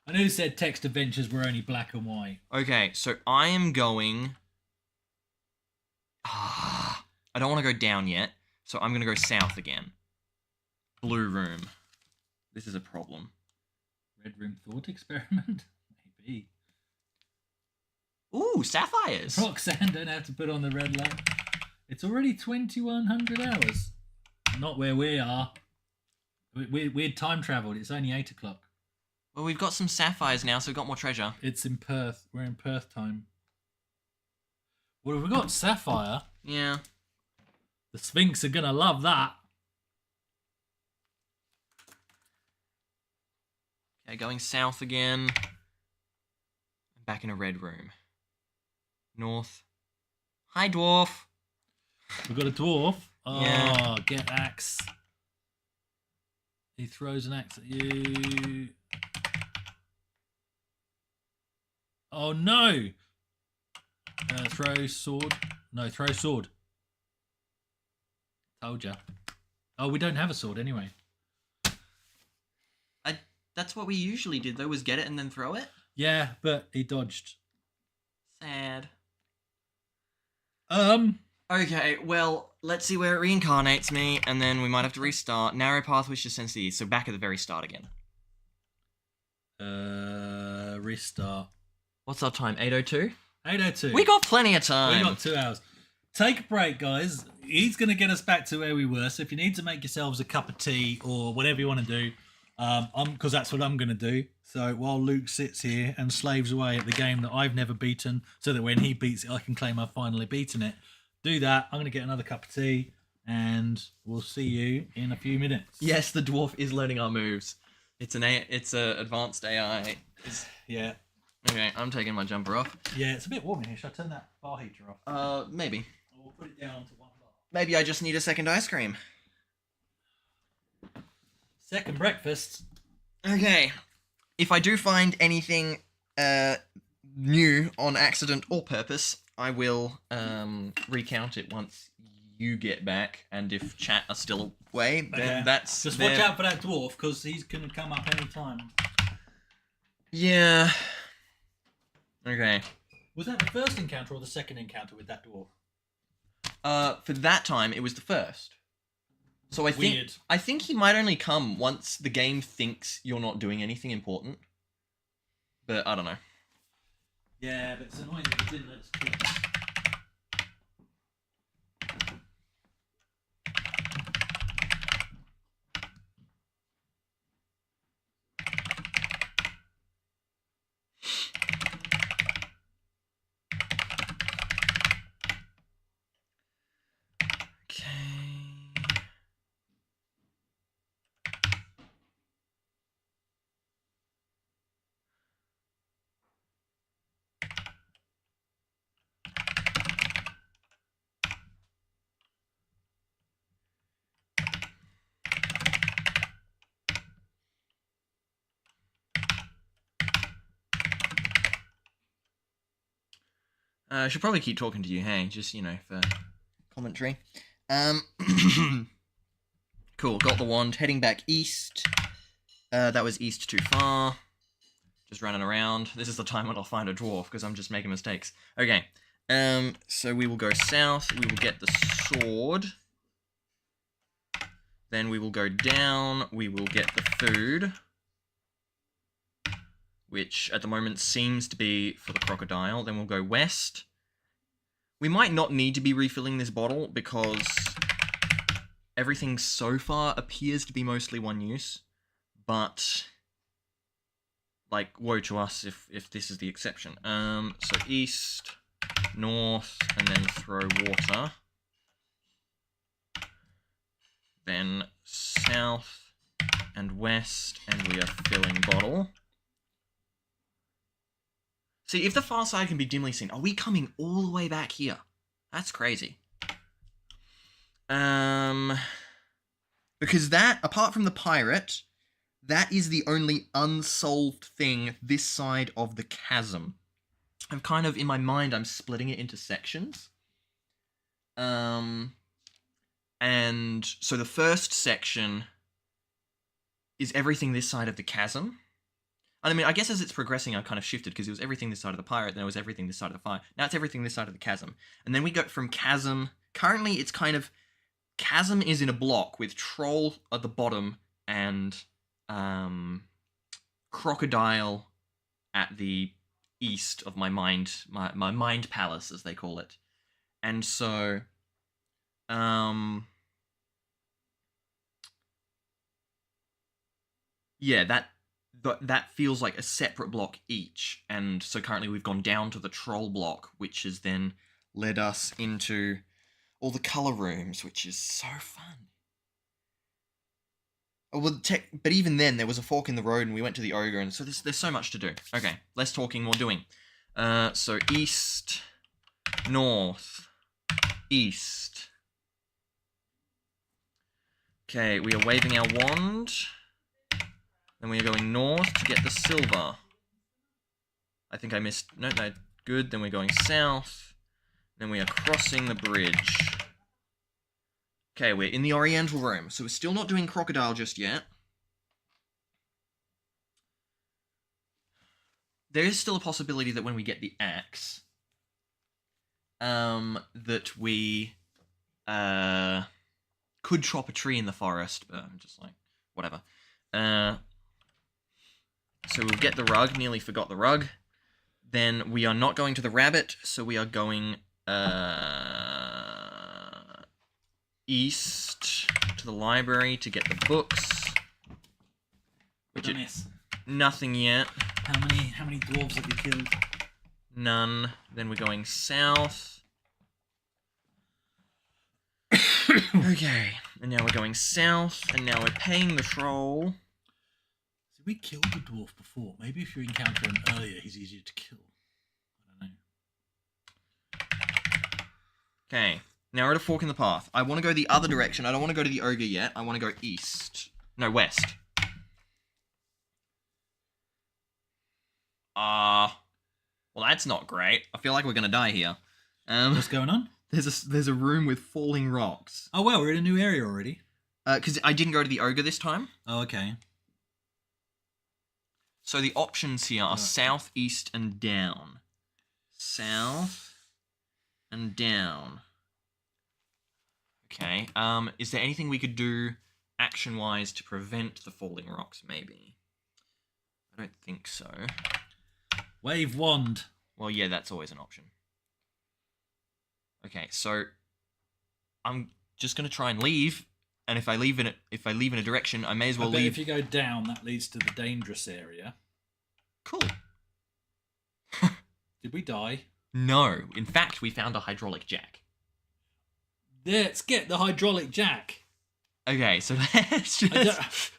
I know you said text adventures were only black and white. Okay, so I am going... I don't want to go down yet, so I'm going to go south again. Blue room. This is a problem. Red room thought experiment? Maybe. Ooh, sapphires! Roxanne, don't have to put on the red light. It's already 2100 hours. Not where we are. We'd time travelled. It's only 8 o'clock. Well, we've got some sapphires now, so we've got more treasure. It's in Perth. We're in Perth time. Well, if we got sapphire, Yeah. the Sphinx are going to love that. Okay, going south again. Back in a red room. North. Hi, dwarf. We've got a dwarf. Oh, Yeah. get axe. He throws an axe at you. Oh, no. Throw sword. No, throw sword. Told ya. Oh, we don't have a sword anyway. That's what we usually did, though, was get it and then throw it. Yeah, but he dodged. Sad. Um, Okay, well, let's see where it reincarnates me, and then we might have to restart. Narrow path which descends to the east, so back at the very start again. Restart. What's our time? 8:02? 8:02. We got plenty of time. We got 2 hours. Take a break, guys. He's going to get us back to where we were. So if you need to make yourselves a cup of tea or whatever you want to do, because that's what I'm going to do. So while Luke sits here and slaves away at the game that I've never beaten, so that when he beats it, I can claim I've finally beaten it. Do that. I'm going to get another cup of tea, and we'll see you in a few minutes. Yes, the dwarf is learning our moves. It's a advanced AI. Yeah. Okay, I'm taking my jumper off. Yeah, it's a bit warm in here. Should I turn that bar heater off? Maybe. Or put it down to 1 bar. Maybe I just need a second ice cream. Second breakfast. Okay. If I do find anything new on accident or purpose, I will recount it once you get back. And if chat are still away, then Okay. that's Just their- watch out for that dwarf, because he's going to come up any time. Yeah. Okay. Was that the first encounter or the second encounter with that dwarf? For that time, it was the first. So Weird. I think he might only come once the game thinks you're not doing anything important. But I don't know. Yeah, but it's annoying that he didn't let us kill him. I should probably keep talking to you, hey, just, for commentary. Cool, got the wand, heading back east. That was east too far. Just running around. This is the time when I'll find a dwarf, because I'm just making mistakes. Okay, so we will go south, we will get the sword. Then we will go down, we will get the food. Which at the moment seems to be for the crocodile. Then we'll go west. We might not need to be refilling this bottle because everything so far appears to be mostly one use. But, like, woe to us if this is the exception. So east, north, and then throw water. Then south and west, and we are filling bottle. See, if the far side can be dimly seen, are we coming all the way back here? That's crazy. Because that, apart from the pirate, that is the only unsolved thing this side of the chasm. I'm kind of, in my mind, I'm splitting it into sections. And so the first section is everything this side of the chasm. I mean, I guess as it's progressing, I've kind of shifted, because it was everything this side of the pirate, then it was everything this side of the fire. Now it's everything this side of the chasm. And then we go from chasm... Currently, it's kind of... Chasm is in a block with troll at the bottom and crocodile at the east of my mind... My mind palace, as they call it. And so... yeah, that feels like a separate block each, and so currently we've gone down to the troll block, which has then led us into all the colour rooms, which is so fun. Oh, well, but even then, there was a fork in the road, and we went to the ogre, and so there's so much to do. Okay, less talking, more doing. So east, north, east. Okay, we are waving our wand. Then we are going north to get the silver. I think I missed... No, good. Then we're going south. Then we are crossing the bridge. Okay, we're in the Oriental room, so we're still not doing crocodile just yet. There is still a possibility that when we get the axe, that we could chop a tree in the forest, but I'm just like, whatever. So we'll get the rug, nearly forgot the rug. Then we are not going to the rabbit, so we are going east to the library to get the books. Nothing yet. How many dwarves have you killed? None. Then we're going south. Okay, and now we're going south, and now we're paying the troll. So we killed the dwarf before. Maybe if you encounter him earlier, he's easier to kill. I don't know. Okay, now we're at a fork in the path. I want to go the other direction. I don't want to go to the ogre yet. I want to go east. No, west. Well, that's not great. I feel like we're going to die here. What's going on? There's a room with falling rocks. Oh, well, we're in a new area already. Because I didn't go to the ogre this time. Oh, okay. So the options here are south, east, and down. South and down. Okay. Is there anything we could do action-wise to prevent the falling rocks, maybe? I don't think so. Wave wand. Well, yeah, that's always an option. Okay, so I'm just gonna try and leave, and if I leave in a direction, I may as well leave. If you go down, that leads to the dangerous area. Cool. Did we die? No. In fact, we found a hydraulic jack. Let's get the hydraulic jack. Okay, so let's just...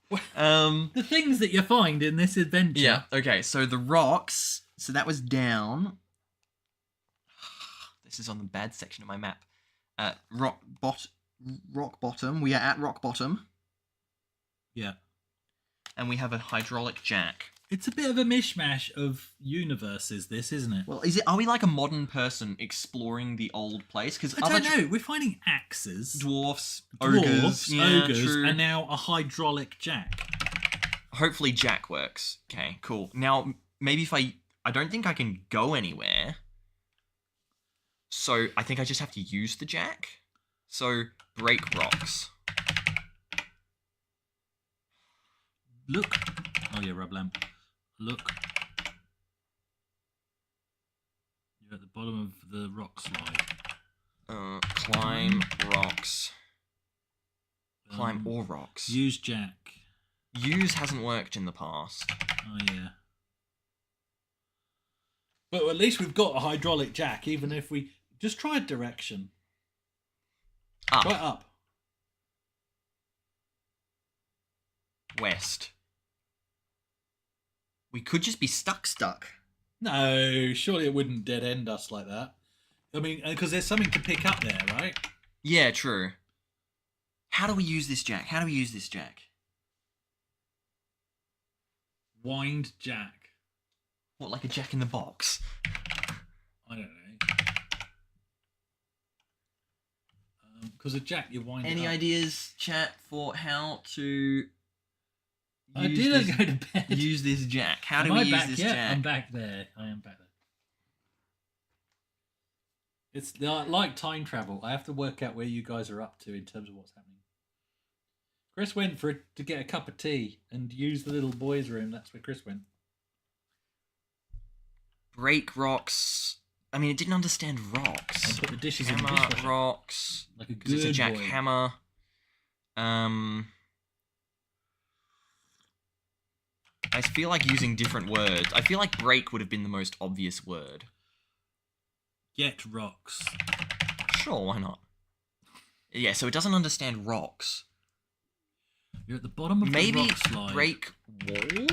The things that you find in this adventure. Yeah, okay, so the rocks... So that was down. This is on the bad section of my map. Rock bottom. We are at rock bottom. Yeah. And we have a hydraulic jack. It's a bit of a mishmash of universes, this, isn't it? Well, is it? Are we like a modern person exploring the old place? Because I don't know. We're finding axes, dwarfs, dwarves, ogres, ogres, true. and now a hydraulic jack. Hopefully Jack works. Okay, cool. Now, maybe if I don't think I can go anywhere. So I think I just have to use the Jack. So break rocks. Look. Oh yeah, rub lamp. Look. You're at the bottom of the rock slide. Climb rocks. Climb all rocks. Use jack. Use hasn't worked in the past. Oh yeah. But at least we've got a hydraulic jack, even if we just try a direction. Up. Try up. West. We could just be stuck. No, surely it wouldn't dead end us like that. I mean, because there's something to pick up there, right? Yeah, true. How do we use this Jack? Wind jack. What, like a Jack in the Box? I don't know. Because a jack, you wind Any it up. ideas, chat, for how to I didn't go to bed. use this Jack? How do Am we I use back this yet? Jack? I'm back there. I am back there. It's like time travel. I have to work out where you guys are up to in terms of what's happening. Chris went to get a cup of tea and use the little boys' room. That's where Chris went. Break rocks. I mean, it didn't understand And rocks. put the dishes in the Hammer dishwasher. rocks. Like a Because it's a good Jack boy. hammer. I feel like using different words. I feel like break would have been the most obvious word. Get rocks. Sure, why not? Yeah, so it doesn't understand rocks. You're at the bottom of the Maybe rock slide. break wall?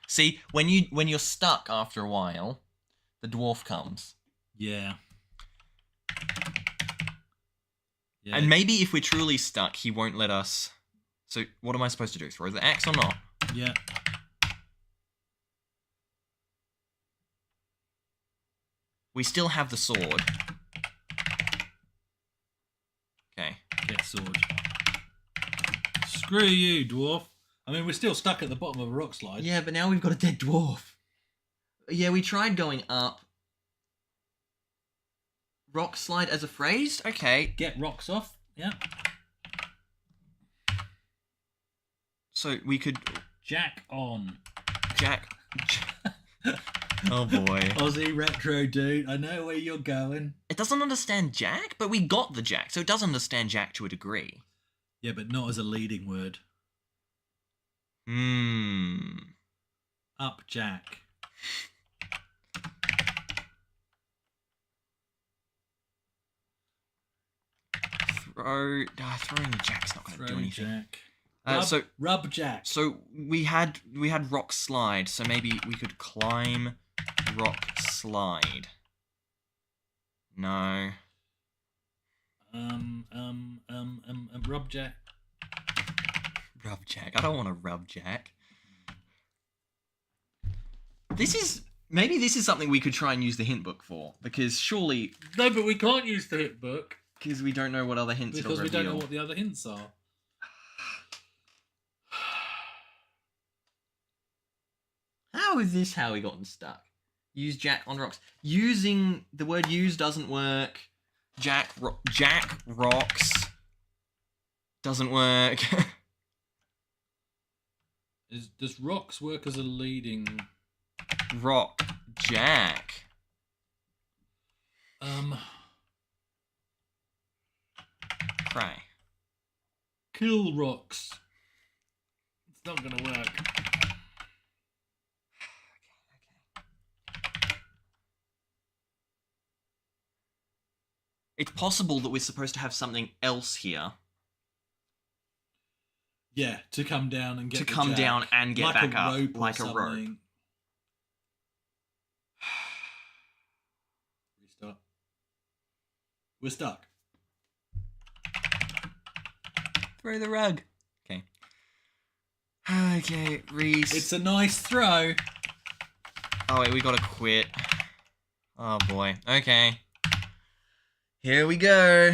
See, when you're stuck after a while, the dwarf comes. Yeah. Yeah. And maybe if we're truly stuck, he won't let us. So what am I supposed to do? Throw the axe or not? Yeah. We still have the sword. Okay. Get sword. Screw you, dwarf. I mean, we're still stuck at the bottom of a rock slide. Yeah, but now we've got a dead dwarf. Yeah, we tried going up. Rock slide as a phrase? Okay. Get rocks off. Yeah. So we could Jack on. Jack. Oh boy. Aussie retro dude. I know where you're going. It doesn't understand Jack, but we got the Jack, so it does understand Jack to a degree. Yeah, but not as a leading word. Up Jack. Throwing the Jack's not going to do anything. Jack. Rub Jack. So we had rock slide, so maybe we could climb rock slide. No. Rub Jack. Rub Jack. I don't want to rub Jack. Maybe this is something we could try and use the hint book for, because surely No, but we can't use the hit book because we don't know what other hints because it'll we reveal. don't know what the other hints are. How is this how we gotten stuck? Use Jack on rocks. Using the word use doesn't work. Jack rocks doesn't work. Does rocks work as a leading? Rock Jack. Cry. Kill rocks. It's not gonna work. It's possible that we're supposed to have something else here Yeah, to come down and get to the come jack. down and get Like back a up, rope or like a rope. something. Restart. We're stuck. Throw the rug. Okay. Okay, Reese. It's a nice throw. Oh wait, we gotta quit. Oh boy. Okay. Here we go.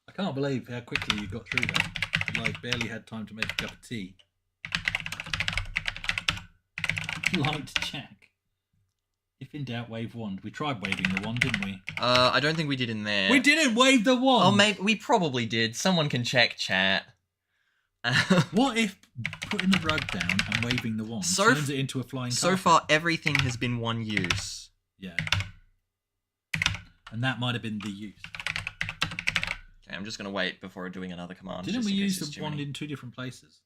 I can't believe how quickly you got through that. Like, barely had time to make a cup of tea. Light Jack. If in doubt, wave wand. We tried waving the wand, didn't we? I don't think we did in there. We didn't wave the wand! Oh, maybe we probably did. Someone can check chat. What if putting the rug down and waving the wand turns it into a flying carpet? So far, everything has been one use. Yeah. And that might have been the use. Okay, I'm just going to wait before doing another command. Didn't we use the wand in 2 different places?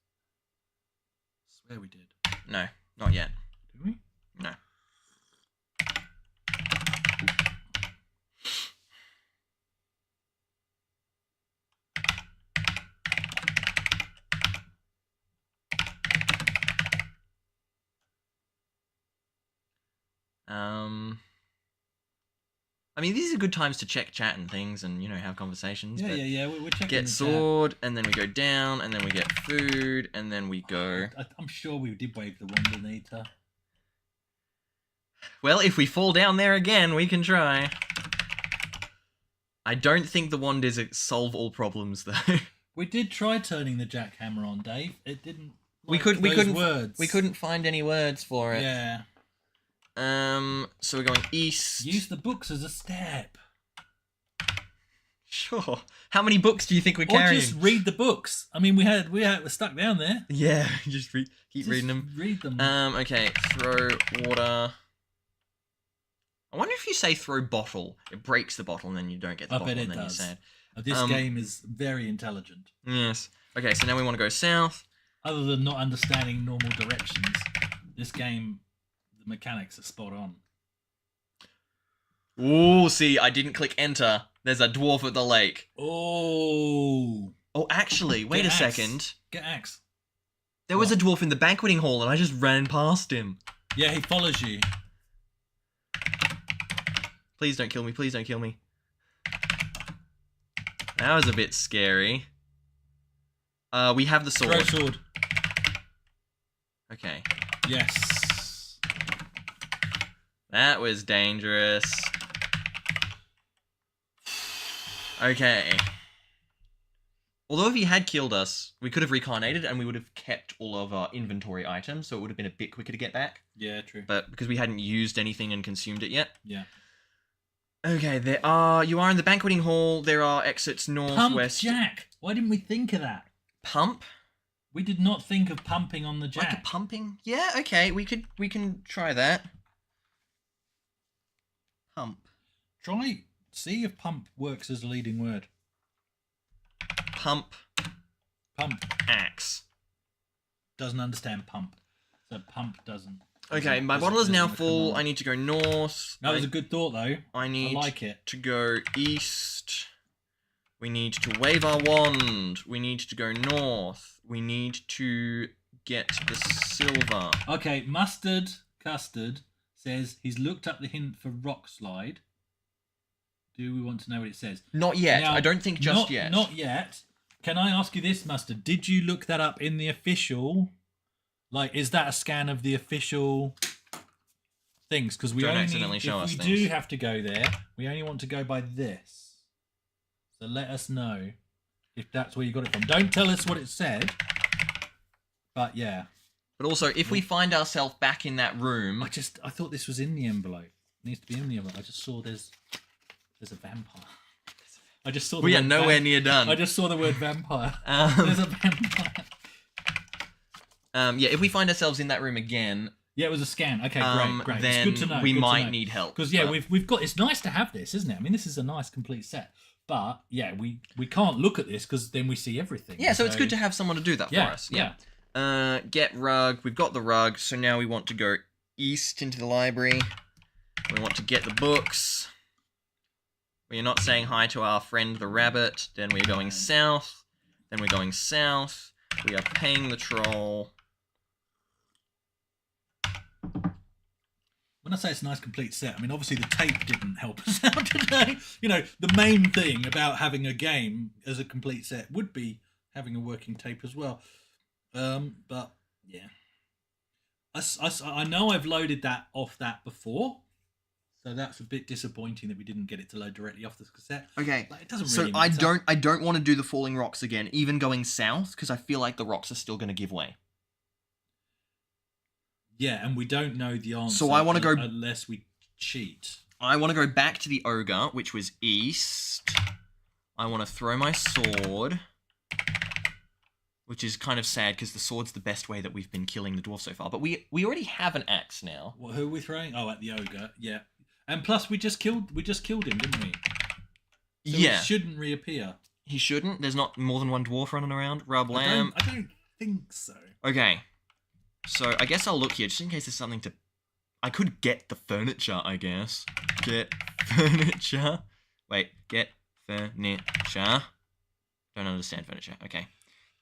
I swear we did. No, not yet. Did we? No. I mean, these are good times to check chat and things and, have conversations. Yeah. We're checking Get the sword, and then we go down, and then we get food, and then we go... I'm sure we did wave the wand, Anita. Well, if we fall down there again, we can try. I don't think the wand is a solve all problems, though. We did try turning the jackhammer on, Dave. It didn't... We couldn't words. We couldn't find any words for it. Yeah. So we're going east. Use the books as a step. Sure. How many books do you think we're carrying? Or just read the books. I mean, we're stuck down there. Yeah, just keep reading them. Read them. Okay. Throw water. I wonder if you say throw bottle, it breaks the bottle, and then you don't get the bottle, and then you're sad. This game is very intelligent. Yes. Okay, so now we want to go south. Other than not understanding normal directions, this game, the mechanics are spot on. Ooh, see, I didn't click enter. There's a dwarf at the lake. Oh. Oh, actually, wait a second. Get axe. There was a dwarf in the banqueting hall, and I just ran past him. Yeah, he follows you. Please don't kill me. Please don't kill me. That was a bit scary. We have the sword. Throw sword. Okay. Yes. That was dangerous. Okay. Although if he had killed us, we could have recarnated and we would have kept all of our inventory items, so it would have been a bit quicker to get back. Yeah, true. But because we hadn't used anything and consumed it yet. Yeah. Okay, you are in the banqueting hall. There are exits northwest. Pump Jack. Why didn't we think of that? Pump? We did not think of pumping on the jack. Like a pumping? Yeah, okay, we can try that. Pump. See if pump works as a leading word. Pump. Pump. Axe. Doesn't understand pump. So pump doesn't. Okay, my bottle is now full. I need to go north. That was a good thought, though. I need like it. to go east. We need to wave our wand. We need to go north. We need to get the silver. Okay, Custard says he's looked up the hint for rock slide. Do we want to know what it says? Not yet. Now, I don't think just yet. Not yet. Can I ask you this, Mustard? Did you look that up in the official... Like, is that a scan of the official things? Because we Don't only, accidentally show us if we things. do have to go there, we only want to go by this. So let us know if that's where you got it from. Don't tell us what it said, but yeah. But also, if we find ourselves back in that room... I thought this was in the envelope. It needs to be in the envelope. I just saw there's a vampire. I just saw. We are nowhere near done. I just saw the word vampire. There's a vampire. Yeah, if we find ourselves in that room again... Yeah, it was a scan. Okay, great. Then it's good to know. we might need help. Because, yeah, we've got... It's nice to have this, isn't it? I mean, this is a nice, complete set. But, yeah, we can't look at this because then we see everything. Yeah, so it's good to have someone to do that for us. Yeah. Get rug. We've got the rug, so now we want to go east into the library. We want to get the books. We're not saying hi to our friend the rabbit. Then we're going south. Then we're going south. We are paying the troll. When I say it's a nice complete set, I mean, obviously the tape didn't help us out today. You know, the main thing about having a game as a complete set would be having a working tape as well. But yeah, I know I've loaded that off that before, so that's a bit disappointing that we didn't get it to load directly off the cassette. Okay. Like, it doesn't So really matter. I don't want to do the falling rocks again, even going south, because I feel like the rocks are still going to give way. Yeah, and we don't know the answer. So I wanna go- unless we cheat. I want to go back to the ogre, which was east. I want to throw my sword, which is kind of sad because the sword's the best way that we've been killing the dwarf so far. But we already have an axe now. Well, who are we throwing? Oh, at the ogre. Yeah, and plus we just killed him, didn't we? So Yeah, he shouldn't reappear. he shouldn't. There's not more than one dwarf running around. Rub lamb. I don't think so. Okay, so I guess I'll look here just in case there's something to. I could get the furniture, I guess. Get furniture. Wait, get furniture. Don't understand furniture. Okay.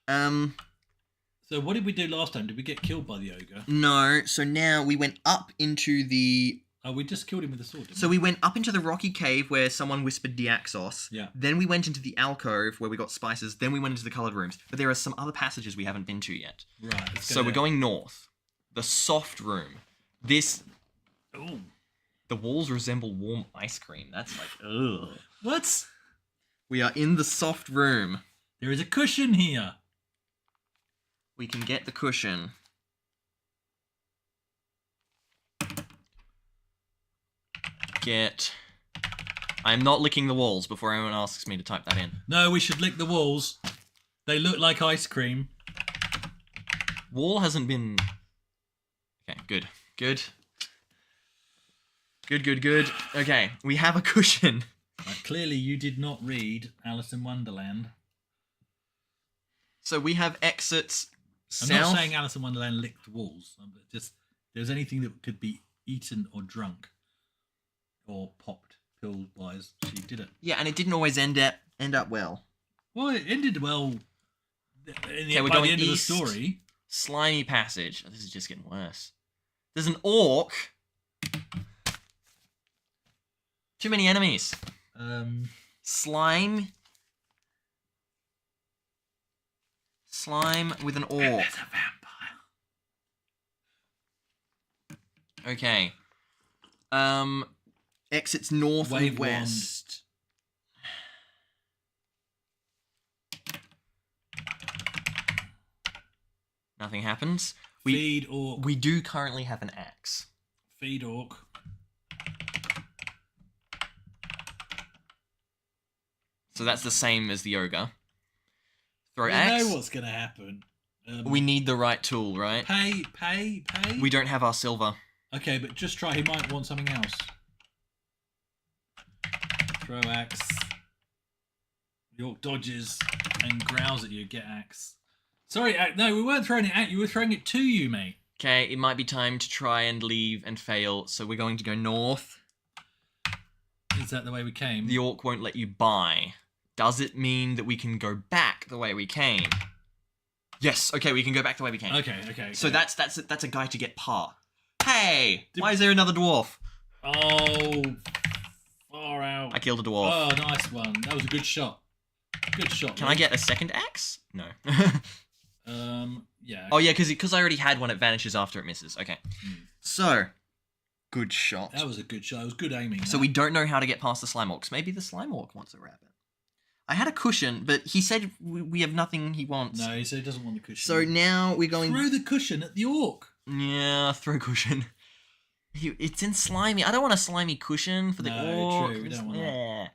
So what did we do last time? Did we get killed by the ogre? No. So now we went up into the. Oh, we just killed him with a sword. Didn't So we went up into the rocky cave where someone whispered Diaxos. Yeah. Then we went into the alcove where we got spices. Then we went into the colored rooms. But there are some other passages we haven't been to yet. Right. Let's go So we're there. going north. The soft room. This. Oh, The walls resemble warm ice cream. That's like, ugh. what? We are in the soft room. There is a cushion here. We can get the cushion. Get. I'm not licking the walls before anyone asks me to type that in. No, we should lick the walls. They look like ice cream. Wall hasn't been. Okay, good. Good. Good, good, good. Okay, we have a cushion. Clearly, you did not read Alice in Wonderland. So we have exits I'm south. not saying Alice in Wonderland licked the walls. But just there's anything that could be eaten or drunk or popped pill-wise. She did it. Yeah, and it didn't always end up well. Well, it ended well. Okay, we're By going the end east. of the story. Slimy passage. Oh, this is just getting worse. There's an orc. Too many enemies. Slime. Slime with an orc. There's a vampire. Okay. Exits north Wave and west. Nothing happens. Feed orc. We do currently have an axe. Feed orc. So that's the same as the ogre. Throw We axe. know what's going to happen. We need the right tool, right? Pay. We don't have our silver. Okay, but just try. He might want something else. Throw axe. The orc dodges and growls at you. Get axe. Sorry, no, we weren't throwing it at you. We were throwing it to you, mate. Okay, it might be time to try and leave and fail, so we're going to go north. Is that the way we came? The orc won't let you buy. Does it mean that we can go back the way we came? Yes, okay, we can go back the way we came. Okay. So that's a guy to get par. Hey! Why is there another dwarf? Oh, far out. I killed a dwarf. Oh, nice one. That was a good shot. Good shot. Can I get a second axe? No. Yeah. Oh yeah, because I already had one, it vanishes after it misses. Okay. So, good shot. That was a good shot. It was good aiming. So we don't know how to get past the slime orcs. Maybe the slime orc wants a rabbit. I had a cushion, but he said we have nothing he wants. No, he said he doesn't want the cushion. So now we're going. Throw the cushion at the orc. Yeah, throw cushion. It's in slimy. I don't want a slimy cushion for the No, orc. true, we don't want that. Yeah.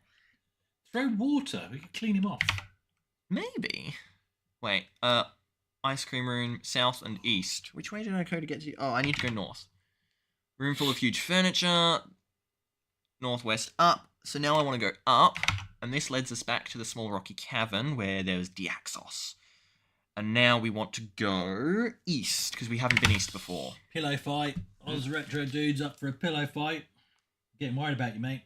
Throw water. We can clean him off. Maybe. Wait. Ice cream room, south and east. Which way did I go to get to? Oh, I need to go north. Room full of huge furniture. Northwest up. So now I want to go up, and this leads us back to the small rocky cavern where there was Diaxos. And now we want to go east, because we haven't been east before. Pillow fight. Oz Retro dudes up for a pillow fight. Getting worried about you, mate.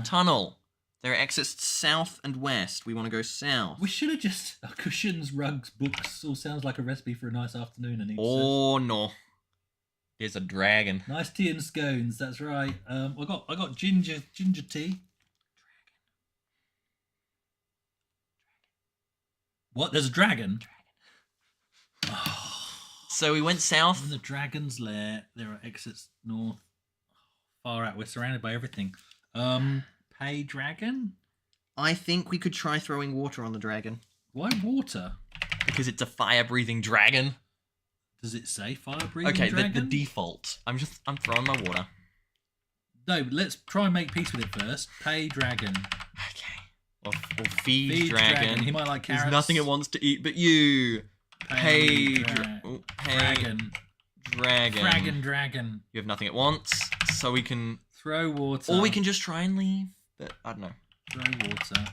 Tunnel. There are exits south and west. We want to go south. We should have just cushions, rugs, books. All sounds like a recipe for a nice afternoon. And Oh no. There's a dragon. nice tea and scones. That's right. I got ginger tea. What? There's a dragon. So we went south. In the dragon's lair, there are exits north. Far out. We're surrounded by everything. Pay dragon? I think we could try throwing water on the dragon. Why water? Because it's a fire-breathing dragon. Does it say fire-breathing Okay, dragon? the default. I'm throwing my water. No, let's try and make peace with it first. Pay dragon. Okay. Or feed dragon. He might like carrots. There's nothing it wants to eat but you. Pay dragon. Dragon. You have nothing it wants, so we can throw water. Or we can just try and leave. But I don't know. Throw water.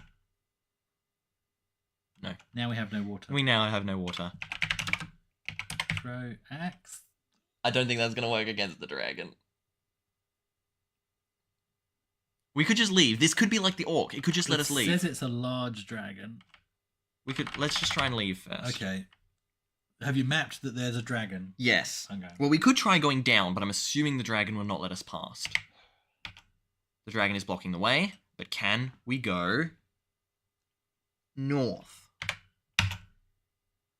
No. Now we have no water. We now have no water. Throw axe. I don't think that's gonna work against the dragon. We could just leave. This could be like the orc. It could just let us leave. It says it's a large dragon. Let's just try and leave first. Okay. Have you mapped that there's a dragon? Yes. Okay. Well, we could try going down, but I'm assuming the dragon will not let us past. The dragon is blocking the way, but can we go north?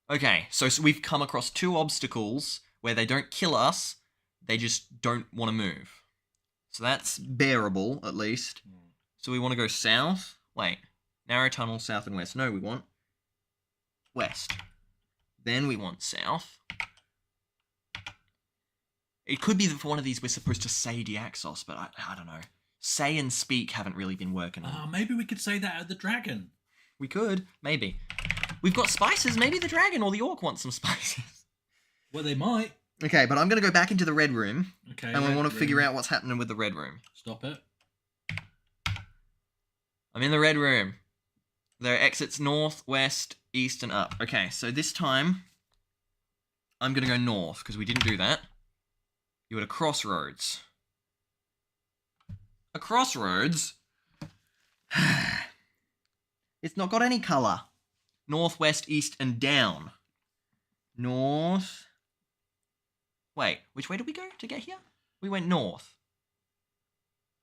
Okay, so we've come across 2 obstacles where they don't kill us, they just don't want to move. So that's bearable, at least. So we want to go south. Wait. Narrow tunnel, south and west. No, we want west. Then we want south. It could be that for one of these we're supposed to say Diaxos, but I don't know. Say and speak haven't really been working. Maybe we could say that at the dragon. We could. Maybe. We've got spices. Maybe the dragon or the orc wants some spices. Well, they might. Okay, but I'm going to go back into the red room. Okay. And we want to figure out what's happening with the red room. Stop it. I'm in the red room. There are exits north, west, east, and up. Okay, so this time, I'm going to go north, because we didn't do that. You're at a crossroads. A crossroads? It's not got any colour. North, west, east, and down. North. Wait, which way did we go to get here? We went north.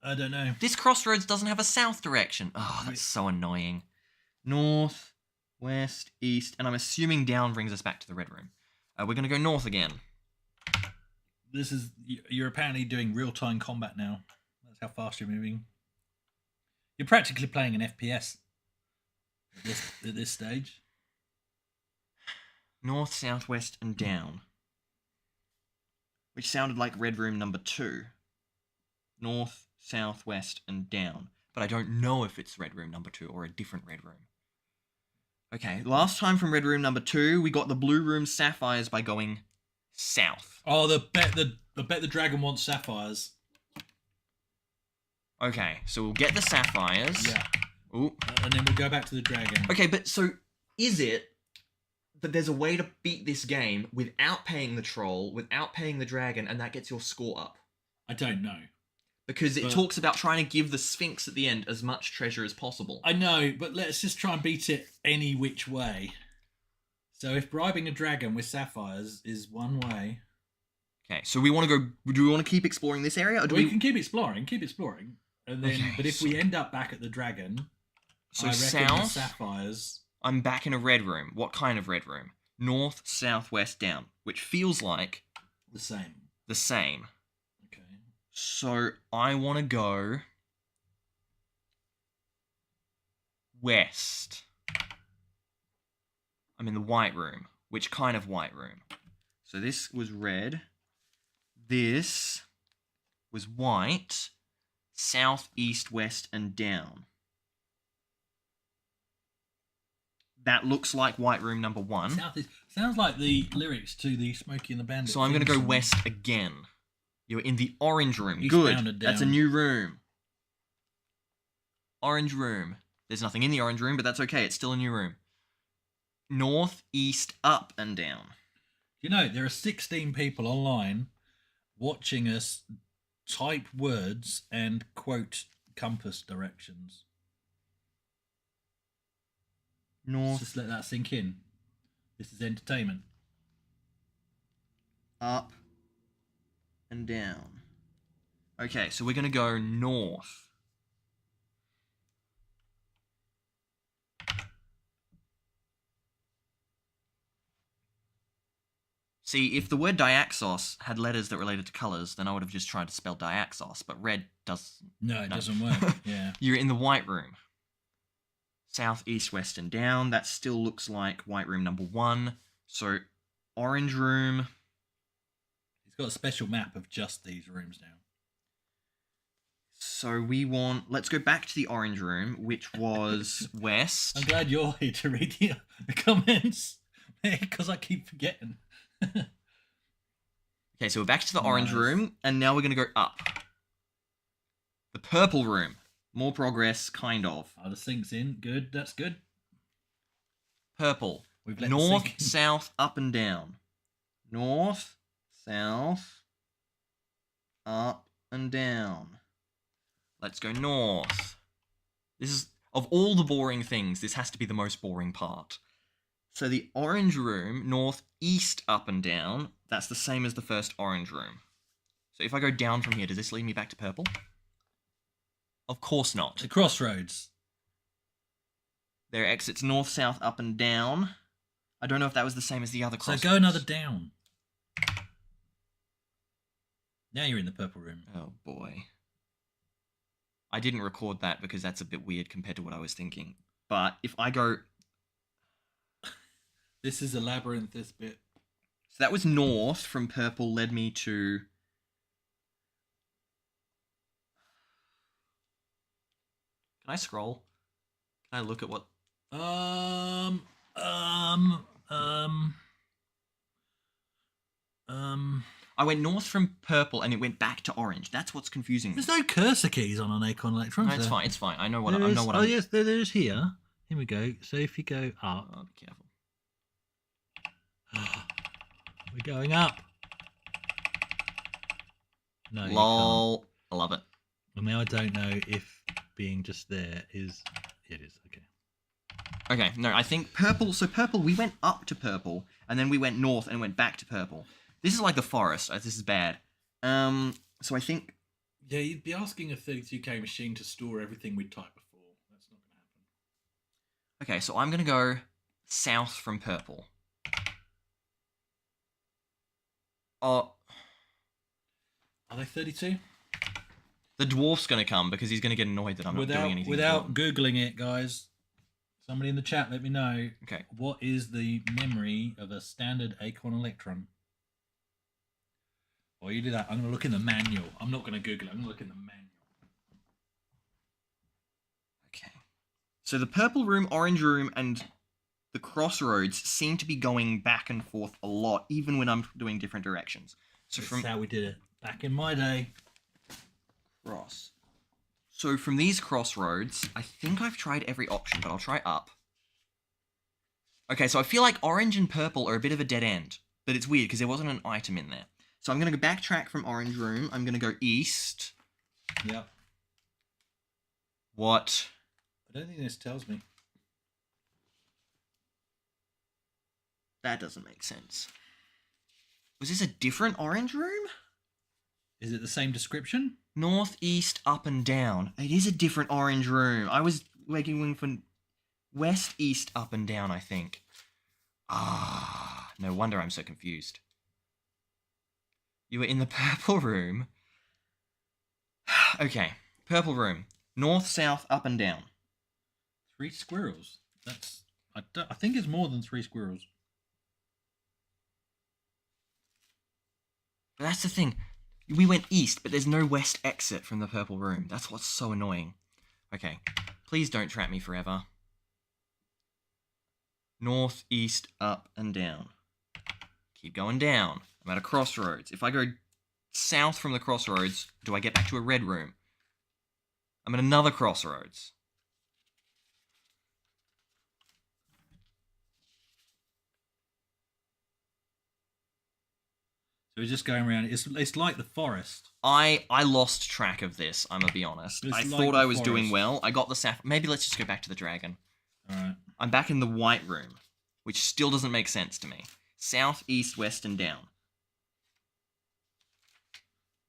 I don't know. This crossroads doesn't have a south direction. Oh, that's so annoying. North, west, east, and I'm assuming down brings us back to the red room. We're going to go north again. You're apparently doing real-time combat now. That's how fast you're moving. You're practically playing an FPS at this stage. North, south, west, and down. Which sounded like red room number 2. North, south, west, and down. But I don't know if it's red room number 2 or a different red room. Okay, last time from red room number 2, we got the blue room sapphires by going south. Oh, I bet the dragon wants sapphires. Okay, so we'll get the sapphires. Yeah. Ooh. And then we'll go back to the dragon. Okay, but so is it that there's a way to beat this game without paying the troll, without paying the dragon, and that gets your score up? I don't know. Because it talks about trying to give the Sphinx at the end as much treasure as possible. I know, but let's just try and beat it any which way. So if bribing a dragon with sapphires is one way... Okay, so we want to go... Do we want to keep exploring this area? Or do we can keep exploring. And then, okay, but if we end up back at the dragon... So I reckon south... the sapphires... I'm back in a red room. What kind of red room? North, south, west, down. Which feels like... The same. The same. Okay. So I want to go... west. I'm in the white room. Which kind of white room? So this was red. This was white. South, east, west, and down. That looks like white room number 1. Sounds like the lyrics to the Smokey and the Bandit. So I'm going to go west again. You're in the orange room. Good. That's a new room. Orange room. There's nothing in the orange room, but that's okay. It's still a new room. North, east, up, and down. You know, there are 16 people online watching us type words and quote compass directions. North. Just let that sink in. This is entertainment. Up and down. Okay, so we're going to go north. See, if the word Diaxos had letters that related to colors, then I would have just tried to spell Diaxos, but red does. No, it No. doesn't work. Yeah. You're in the white room. South, east, west, and down. That still looks like white room number 1. So, orange room. He's got a special map of just these rooms now. So we want. Let's go back to the orange room, which was west. I'm glad you're here to read the comments, because I keep forgetting. Okay, so we're back to the orange Nice. room, and now we're going to go up. The purple room. More progress, kind of. Oh, the Sphinx in. Good. That's good. Purple. We've let North, the sink in. south, up and down. North, south, up and down. Let's go north. This is, of all the boring things, this has to be the most boring part. So the orange room, north, east, up and down, that's the same as the first orange room. So if I go down from here, does this lead me back to purple? Of course not. The crossroads. There are exits north, south, up and down. I don't know if that was the same as the other So crossroads. go another down. Now you're in the purple room. Oh boy. I didn't record that because that's a bit weird compared to what I was thinking. But if I go... This is a labyrinth, this bit. So that was north from purple, led me to... Can I scroll? Can I look at what... I went north from purple and it went back to orange. That's what's confusing me. There's no cursor keys on an Acorn Electron. No, it's fine. It's fine. I know what. I know what. Oh I'm... yes, there is here. Here we go. So if you go up, Oh, be careful. we're going up. No, you can't. Lol. I love it. Well, now I don't know if being just there is. It is okay. Okay, no, I think purple. So purple, we went up to purple, and then we went north and went back to purple. This is like the forest. This is bad. So I think. Yeah, you'd be asking a 32K machine to store everything we typed before. That's not going to happen. Okay, so I'm gonna go south from purple. Oh, Are they 32? the dwarf's gonna come because he's gonna get annoyed that I'm not doing anything. Without googling it, guys. Somebody in the chat, let me know. Okay. What is the memory of a standard Acorn Electron? While you do that, I'm going to look in the manual. I'm not going to Google it. I'm going to look in the manual. Okay. So the purple room, orange room, and the crossroads seem to be going back and forth a lot, even when I'm doing different directions. So That's from how we did it back in my day. cross. So from these crossroads, I think I've tried every option, but I'll try up. Okay, so I feel like orange and purple are a bit of a dead end, but it's weird because there wasn't an item in there. So I'm going to go backtrack from orange room. I'm going to go east. Yep. What? I don't think this tells me. That doesn't make sense. Was this a different orange room? Is it the same description? North, east, up, and down. It is a different orange room. I was waiting for west, east, up, and down, I think. Ah, no wonder I'm so confused. You were in the purple room. Okay, purple room. North, south, up, and down. 3 squirrels. That's. I think it's more than 3 squirrels. But that's the thing. We went east, but there's no west exit from the purple room. That's what's so annoying. Okay, please don't trap me forever. North, east, up, and down. Keep going down. I'm at a crossroads. If I go south from the crossroads, do I get back to a red room? I'm at another crossroads. So we're just going around. It's like the forest. I lost track of this, I'm gonna be honest. It's I like thought the I was doing forest. well. I got the maybe let's just go back to the dragon. Alright. I'm back in the white room, which still doesn't make sense to me. South, east, west, and down.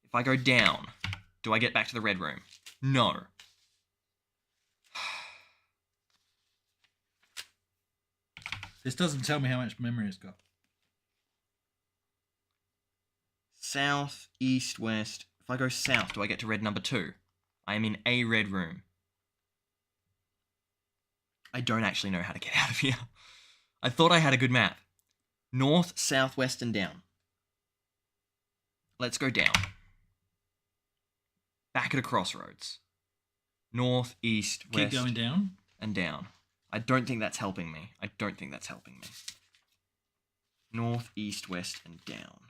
If I go down, do I get back to the red room? No. This doesn't tell me how much memory it's got. South, east, west. If I go south, do I get to red number 2? I am in a red room. I don't actually know how to get out of here. I thought I had a good map. North, south, west, and down. Let's go down. Back at a crossroads. North, east, west. Keep going down. And down. I don't think that's helping me. North, east, west, and down.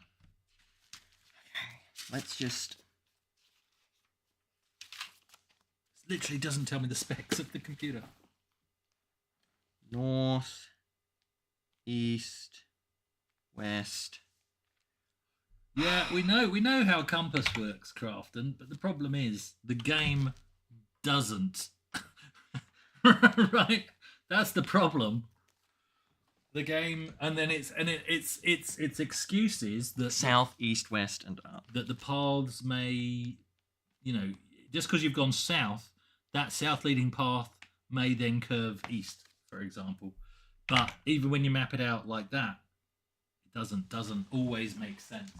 Okay, let's just... It literally doesn't tell me the specs of the computer. North, east, west. Yeah, we know how compass works, Crafton, but the problem is the game doesn't. Right? That's the problem. The game, and then it's excuses that South, east, west, and up. that the paths may, just because you've gone south, that south leading path may then curve east, for example. But even when you map it out like that, it doesn't always make sense.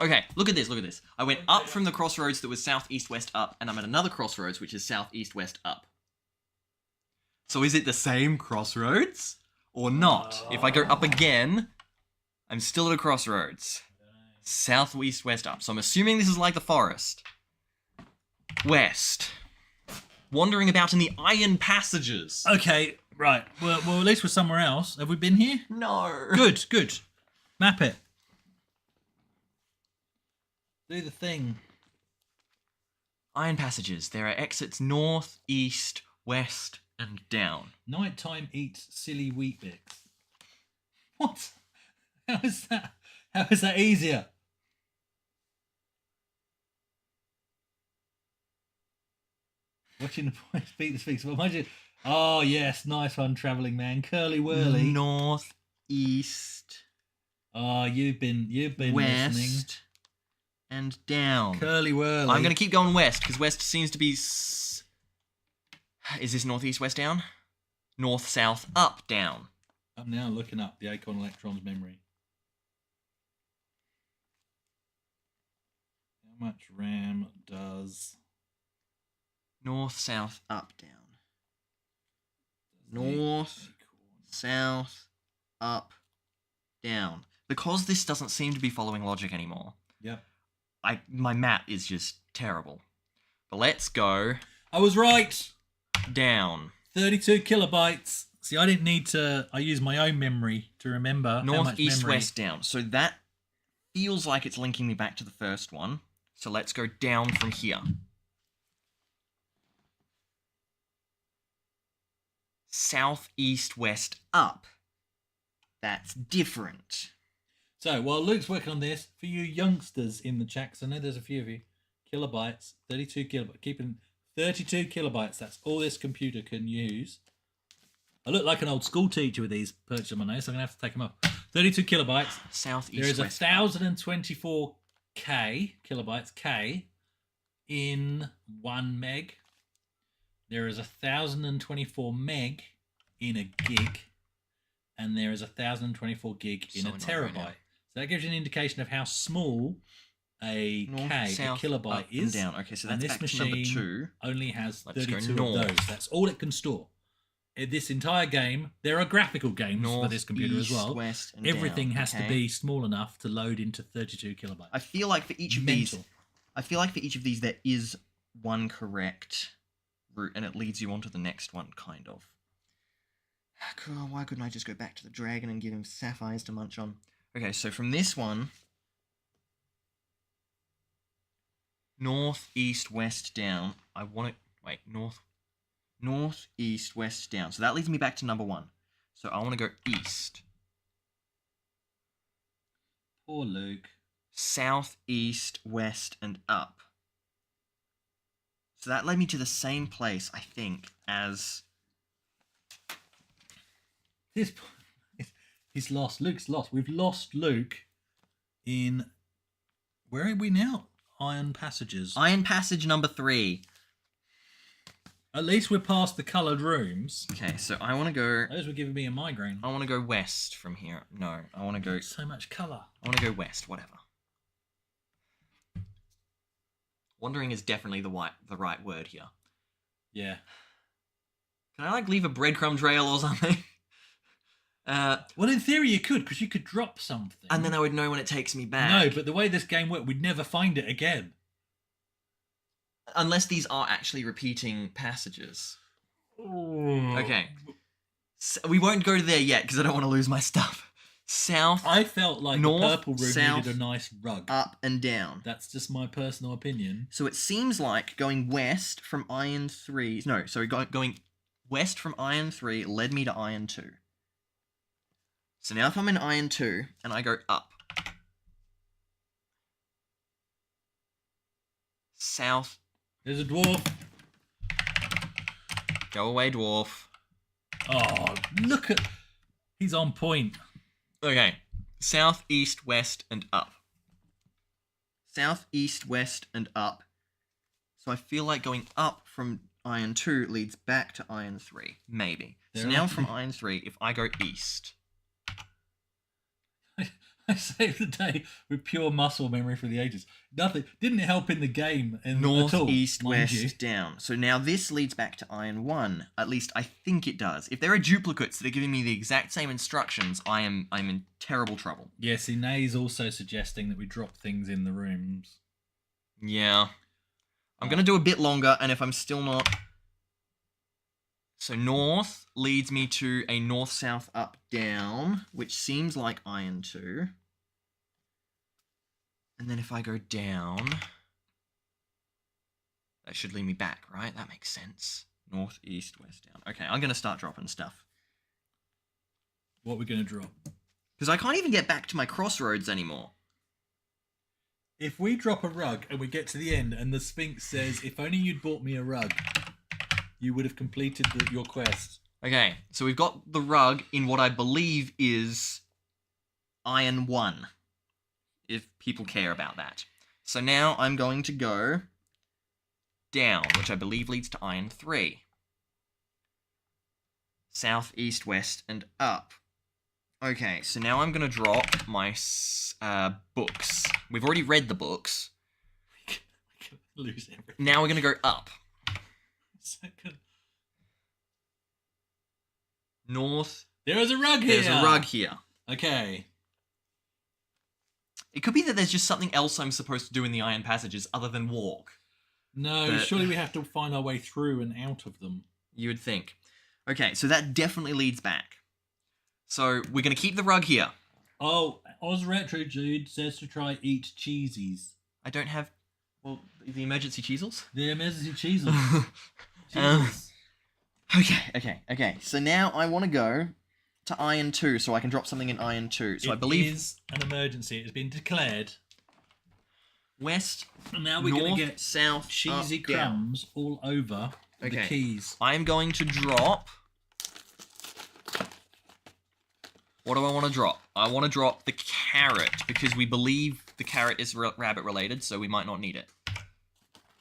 Okay, look at this. I went up from the crossroads that was south, east, west, up, and I'm at another crossroads which is south, east, west, up. So is it the same crossroads or not? If I go up again, I'm still at a crossroads. South, east, west, up. So I'm assuming this is like the forest. West. Wandering about in the iron passages. Okay, right. Well, at least we're somewhere else. Have we been here? No. Good. Map it. Do the thing. Iron passages. There are exits north, east, west, and down. Nighttime eats silly wheat bix. What? How is that? How is that easier? Watching the boys beat the Sphinx. Well, imagine. Oh yes, nice one, travelling man. Curly whirly. North, east, Oh, you've been west, listening. and down. Curly whirly. I'm going to keep going west, because west seems to be... Is this northeast, west, down? North, south, up, down. I'm now looking up the Acorn Electron's memory. How much RAM does... North, south, up, down. North, south, up, down. Because this doesn't seem to be following logic anymore. Yep. My map is just terrible. But let's go I was right. down. 32 kilobytes. See, I didn't need to. I used my own memory to remember how North, much east, memory. west, down. So that feels like it's linking me back to the first one. So let's go down from here. South, east, west, up. That's different. So while Luke's working on this, for you youngsters in the chat, 'cause I know there's a few of you, kilobytes, 32 kilobytes, keeping 32 kilobytes. That's all this computer can use. I look like an old school teacher with these perched on my nose, so I'm gonna have to take them off. 32 kilobytes. South, east, There is west. 1,024 kilobytes K in 1 meg. There is 1,024 meg in a gig, and there is 1,024 gig in So a annoying terabyte. right now. So that gives you an indication of how small a North, K, south, a kilobyte up, and is. down. Okay, so And that's this back to number machine 2. only has Let's go 32 of north. those. That's all it can store. In this entire game, there are graphical games for North, this computer east, as well. west, and Everything down. has to Okay. be small enough to load into 32 kilobytes. I feel like for each of Mental. these, there is one correct route, and it leads you on to the next one, kind of. God, why couldn't I just go back to the dragon and give him sapphires to munch on? Okay, so from this one, north, east, west, down. I want to wait. North, east, west, down. So that leads me back to number 1. So I want to go east. Poor Luke. South, east, west, and up. So that led me to the same place, I think, as... This, he's lost. Luke's lost. We've lost Luke in... Where are we now? Iron Passages. Iron Passage number 3. At least we're past the coloured rooms. Okay, so I want to go... Those were giving me a migraine. I want to go west from here. No, I want to go... So much colour. I want to go west, whatever. Wandering is definitely the right word here. Yeah. Can I like leave a breadcrumb trail or something? Well, in theory you could, because you could drop something. And then I would know when it takes me back. No, but the way this game worked, we'd never find it again. Unless these are actually repeating passages. Okay. So we won't go there yet because I don't want to lose my stuff. South, I felt like north, the purple room south, needed a nice rug. Up and down. That's just my personal opinion. So it seems like going west from Iron 3... No, sorry, going west from Iron 3 led me to Iron 2. So now if I'm in Iron 2 and I go up... south. There's a dwarf. Go away, dwarf. Oh, look at... He's on point. Okay. South, east, west, and up. South, east, west, and up. So I feel like going up from Iron 2 leads back to Iron 3. Maybe. So There now are- from Iron 3, if I go east... I saved the day with pure muscle memory for the ages. Nothing. Didn't help in the game North, at all, east, mind west, you. down. So now this leads back to Iron 1. At least I think it does. If there are duplicates that are giving me the exact same instructions, I'm in terrible trouble. Yeah, see, Nay's also suggesting that we drop things in the rooms. Yeah. I'm going to do a bit longer, and if I'm still not... So north leads me to a north, south, up, down, which seems like Iron 2. And then if I go down... That should lead me back, right? That makes sense. North, east, west, down. Okay, I'm going to start dropping stuff. What are we going to drop? Because I can't even get back to my crossroads anymore. If we drop a rug and we get to the end and the Sphinx says, if only you'd bought me a rug, you would have completed your quest. Okay, so we've got the rug in what I believe is Iron 1. if people care about that. So now I'm going to go... Down, which I believe leads to Iron 3. south, east, west, and up. Okay, so now I'm going to drop my books. We've already read the books. We can lose everything. Now we're going to go up. Second. North. There is a rug here. There's a rug here. Okay. It could be that there's just something else I'm supposed to do in the iron passages other than walk. No, But- surely we have to find our way through and out of them. You would think. Okay, so that definitely leads back. So we're going to keep the rug here. Oh, Oz Retro Dude says to try eat cheesies. I don't have... Well, the emergency cheesels? The emergency cheeses. Okay. So now I want to go to Iron 2 so I can drop something in Iron 2. So I believe... it is an emergency. It has been declared. West. And now we're going North, to get south, cheesy up, down. crumbs all over the Okay. keys. I'm going to drop... What do I want to drop? I want to drop the carrot because we believe the carrot is rabbit related, so we might not need it.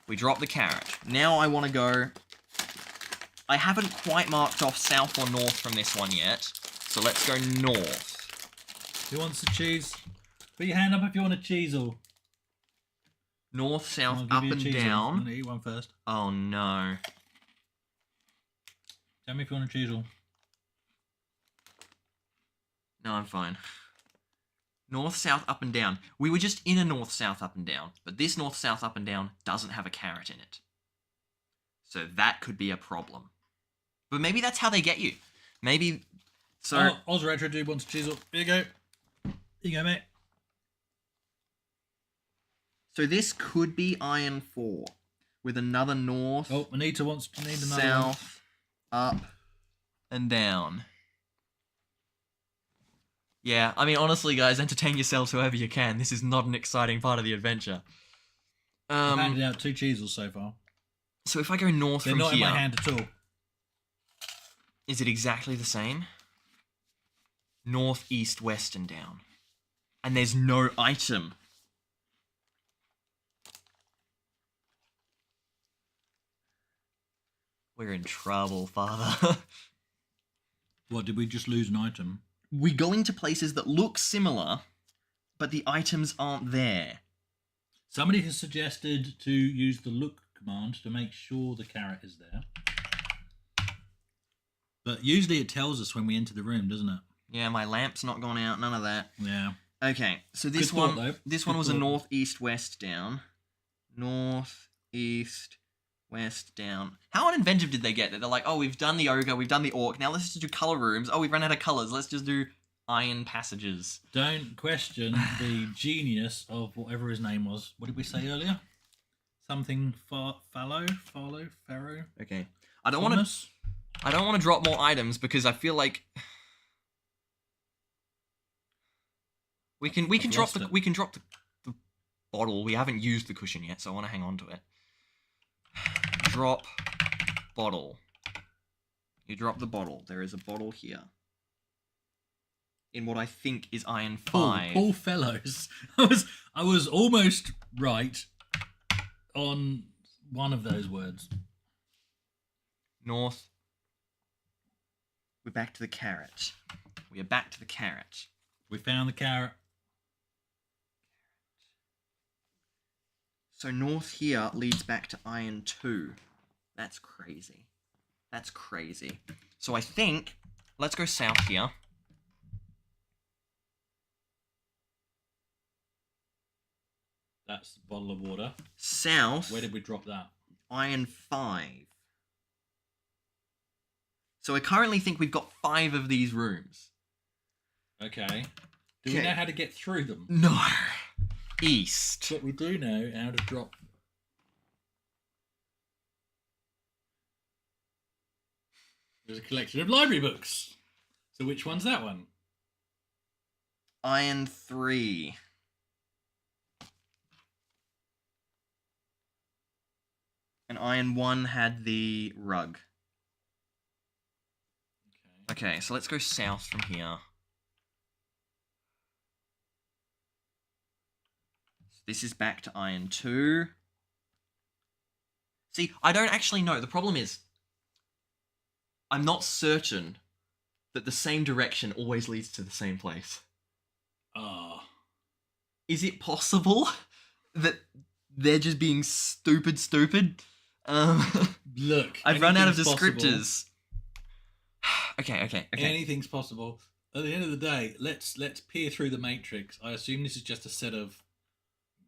We drop the carrot. Now I want to go... I haven't quite marked off south or north from this one yet, so let's go north. Who wants a cheese? Put your hand up if you want a cheesel. North, I'll south, give up you a and cheesel. I'm down. going to eat one first. Oh no. Tell me if you want a cheesel. No, I'm fine. North, south, up and down. We were just in a north, south, up and down, but this north, south, up and down doesn't have a carrot in it. So that could be a problem. But maybe that's how they get you. Maybe... So... Oh, Oz Retro Dude wants a cheesel. Here you go. Here you go, mate. So this could be Iron 4 with another north, Oh, Anita wants to need another one. south, up. and down. Yeah, I mean, honestly, guys, entertain yourselves however you can. This is not an exciting part of the adventure. I've handed out 2 cheesels so far. So if I go north They're from not here, in my hand at all. is it exactly the same? North, east, west, and down. And there's no item. We're in trouble, father. What, did we just lose an item? We go into places that look similar, but the items aren't there. Somebody has suggested to use the look command to make sure the carrot is there. But usually it tells us when we enter the room, doesn't it? Yeah, my lamp's not gone out. None of that. Yeah. Okay, so this Good thought, one, though. this Good one was a thought. north, east, west down. North, east, west down. How uninventive did they get? They're like, oh, we've done the ogre, we've done the orc. Now let's just do color rooms. Oh, we've run out of colors. Let's just do iron passages. Don't question the genius of whatever his name was. What did we say earlier? Something Pharaoh? Okay, I don't want to drop more items because I feel like we can drop the bottle. We haven't used the cushion yet, so I want to hang on to it. Drop bottle. You drop the bottle. There is a bottle here. In what I think is iron 5. Paul Fellows. I was almost right on one of those words. North. We're back to the carrot. We are back to the carrot. We found the carrot. So north here leads back to iron 2. That's crazy. That's crazy. So I think, let's go south here. That's the bottle of water. South, Where did we drop that? iron 5. So I currently think we've got 5 of these rooms. Okay. Do we Okay. know how to get through them? No. East. But we do know how to drop. There's a collection of library books. So which one's that one? Iron 3. And iron 1 had the rug. Okay, so let's go south from here. This is back to iron 2. See, I don't actually know. The problem is, I'm not certain that the same direction always leads to the same place. Ah. Is it possible that they're just being stupid? Look. I've run out of anything's possible. descriptors. Okay. Anything's possible. At the end of the day, let's peer through the matrix. I assume this is just a set of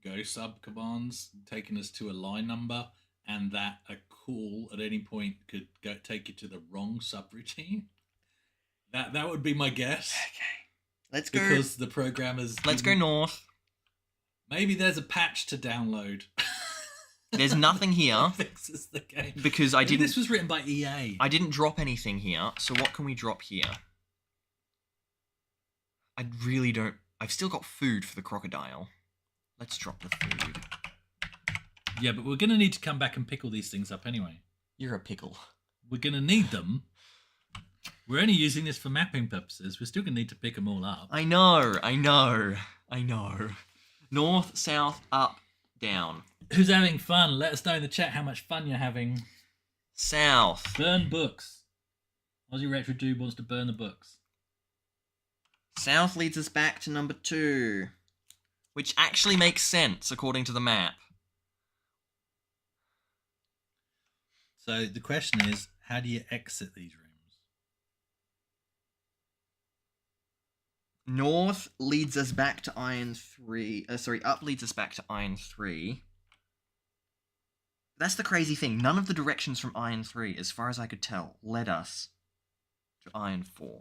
go sub commands taking us to a line number, and that a call at any point could take you to the wrong subroutine. That would be my guess. Okay. Let's go. Because the programmers. Let's go north. Maybe there's a patch to download. There's nothing here that fixes the game. because I Maybe didn't. This was written by EA. I didn't drop anything here. So what can we drop here? I really don't. I've still got food for the crocodile. Let's drop the food. Yeah, but we're going to need to come back and pick all these things up anyway. You're a pickle. We're going to need them. We're only using this for mapping purposes. We're still going to need to pick them all up. I know. North, south, up, down. Who's having fun? Let us know in the chat how much fun you're having. South. Burn books. Aussie Retro Dude wants to burn the books. South leads us back to number 2. Which actually makes sense according to the map. So the question is, how do you exit these rooms? North leads us back to iron 3. Up leads us back to iron 3. That's the crazy thing. None of the directions from iron 3, as far as I could tell, led us to iron 4.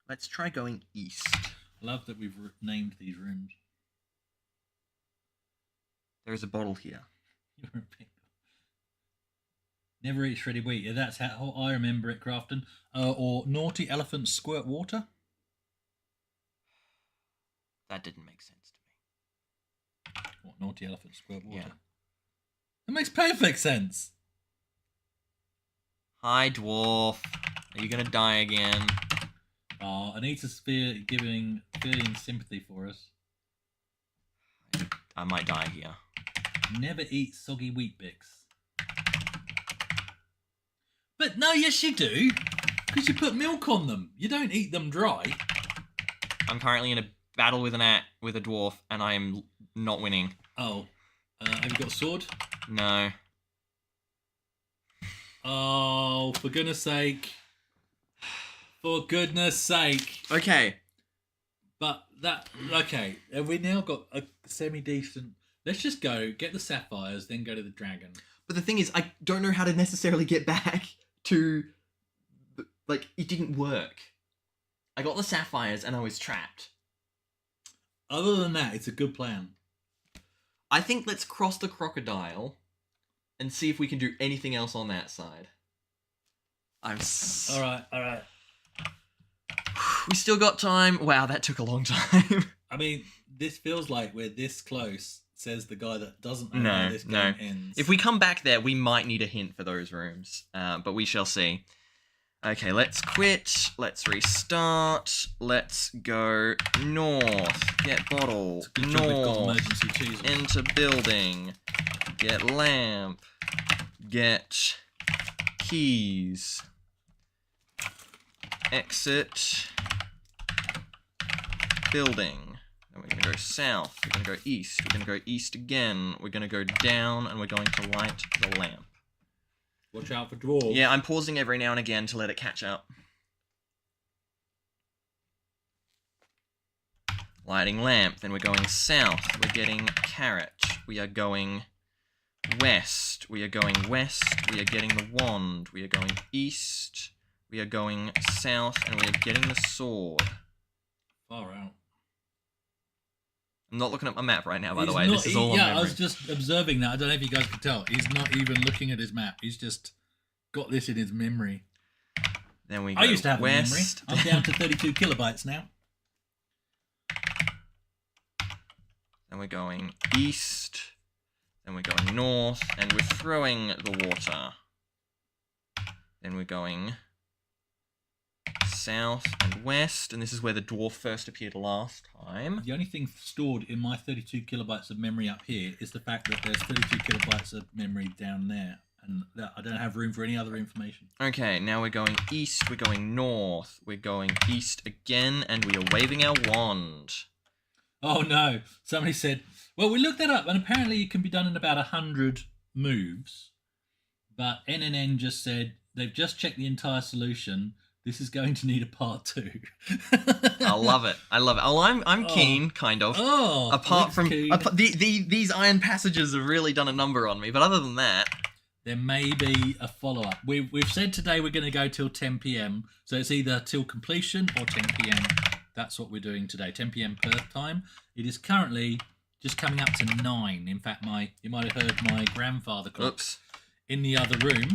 Let's try going east. I love that we've named these rooms. There's a bottle here. You're a pickle. Never eat shredded wheat. Yeah, that's how I remember it, Crafton. Or naughty elephants squirt water. That didn't make sense to me. What, naughty elephants squirt water? Yeah. That makes perfect sense. Hi, dwarf. Are you gonna die again? Anita's feeling sympathy for us. I might die here. Never eat soggy wheat bix. But no, yes you do. Because you put milk on them. You don't eat them dry. I'm currently in a battle with with a dwarf, and I am not winning. Oh, have you got a sword? No. Oh, for goodness sake! For goodness sake! Okay. But okay. Have we now got a semi-decent? Let's just go get the sapphires, then go to the dragon. But the thing is, I don't know how to necessarily get back to... Like, it didn't work. I got the sapphires and I was trapped. Other than that, it's a good plan. I think let's cross the crocodile and see if we can do anything else on that side. All right. We still got time. Wow, that took a long time. I mean, this feels like we're this close, says the guy that doesn't know how this game ends. If we come back there, we might need a hint for those rooms, but we shall see. Okay, let's quit. Let's restart. Let's go north. Get bottle. Good job we've got North. emergency cheese. Enter building. Get lamp. Get keys. Exit. Building. Then we're going to go south. We're going to go east. We're going to go east again. We're going to go down, and we're going to light the lamp. Watch out for dwarves. Yeah, I'm pausing every now and again to let it catch up. Lighting lamp. Then we're going south. We're getting carrot. We are going west. We are going west. We are getting the wand. We are going east. We are going south, and we are getting the sword. Far out. I'm not looking at my map right now, by the He's way. not- This is all on Yeah, memory. I was just observing that. I don't know if you guys can tell. He's not even looking at his map. He's just got this in his memory. Then we go I used to have west. a memory. I'm down to 32 kilobytes now. Then we're going east. Then we're going north, and we're throwing the water. Then we're going south and west, and this is where the dwarf first appeared last time. The only thing stored in my 32 kilobytes of memory up here is the fact that there's 32 kilobytes of memory down there, and that I don't have room for any other information. Okay, now we're going east, we're going north, we're going east again, and we are waving our wand. Oh no! Somebody said, well, we looked that up, and apparently it can be done in about 100 moves. But NNN just said they've just checked the entire solution. This is going to need a part 2. I love it. I love it. Oh, I'm keen, kind of. Oh, Apart from keen. these iron passages have really done a number on me, but other than that, There may be a follow-up. We've said today we're going to go till 10 p.m. So it's either till completion or 10 p.m. That's what we're doing today, 10 p.m. Perth time. It is currently just coming up to 9. In fact, you might have heard my grandfather clock in the other room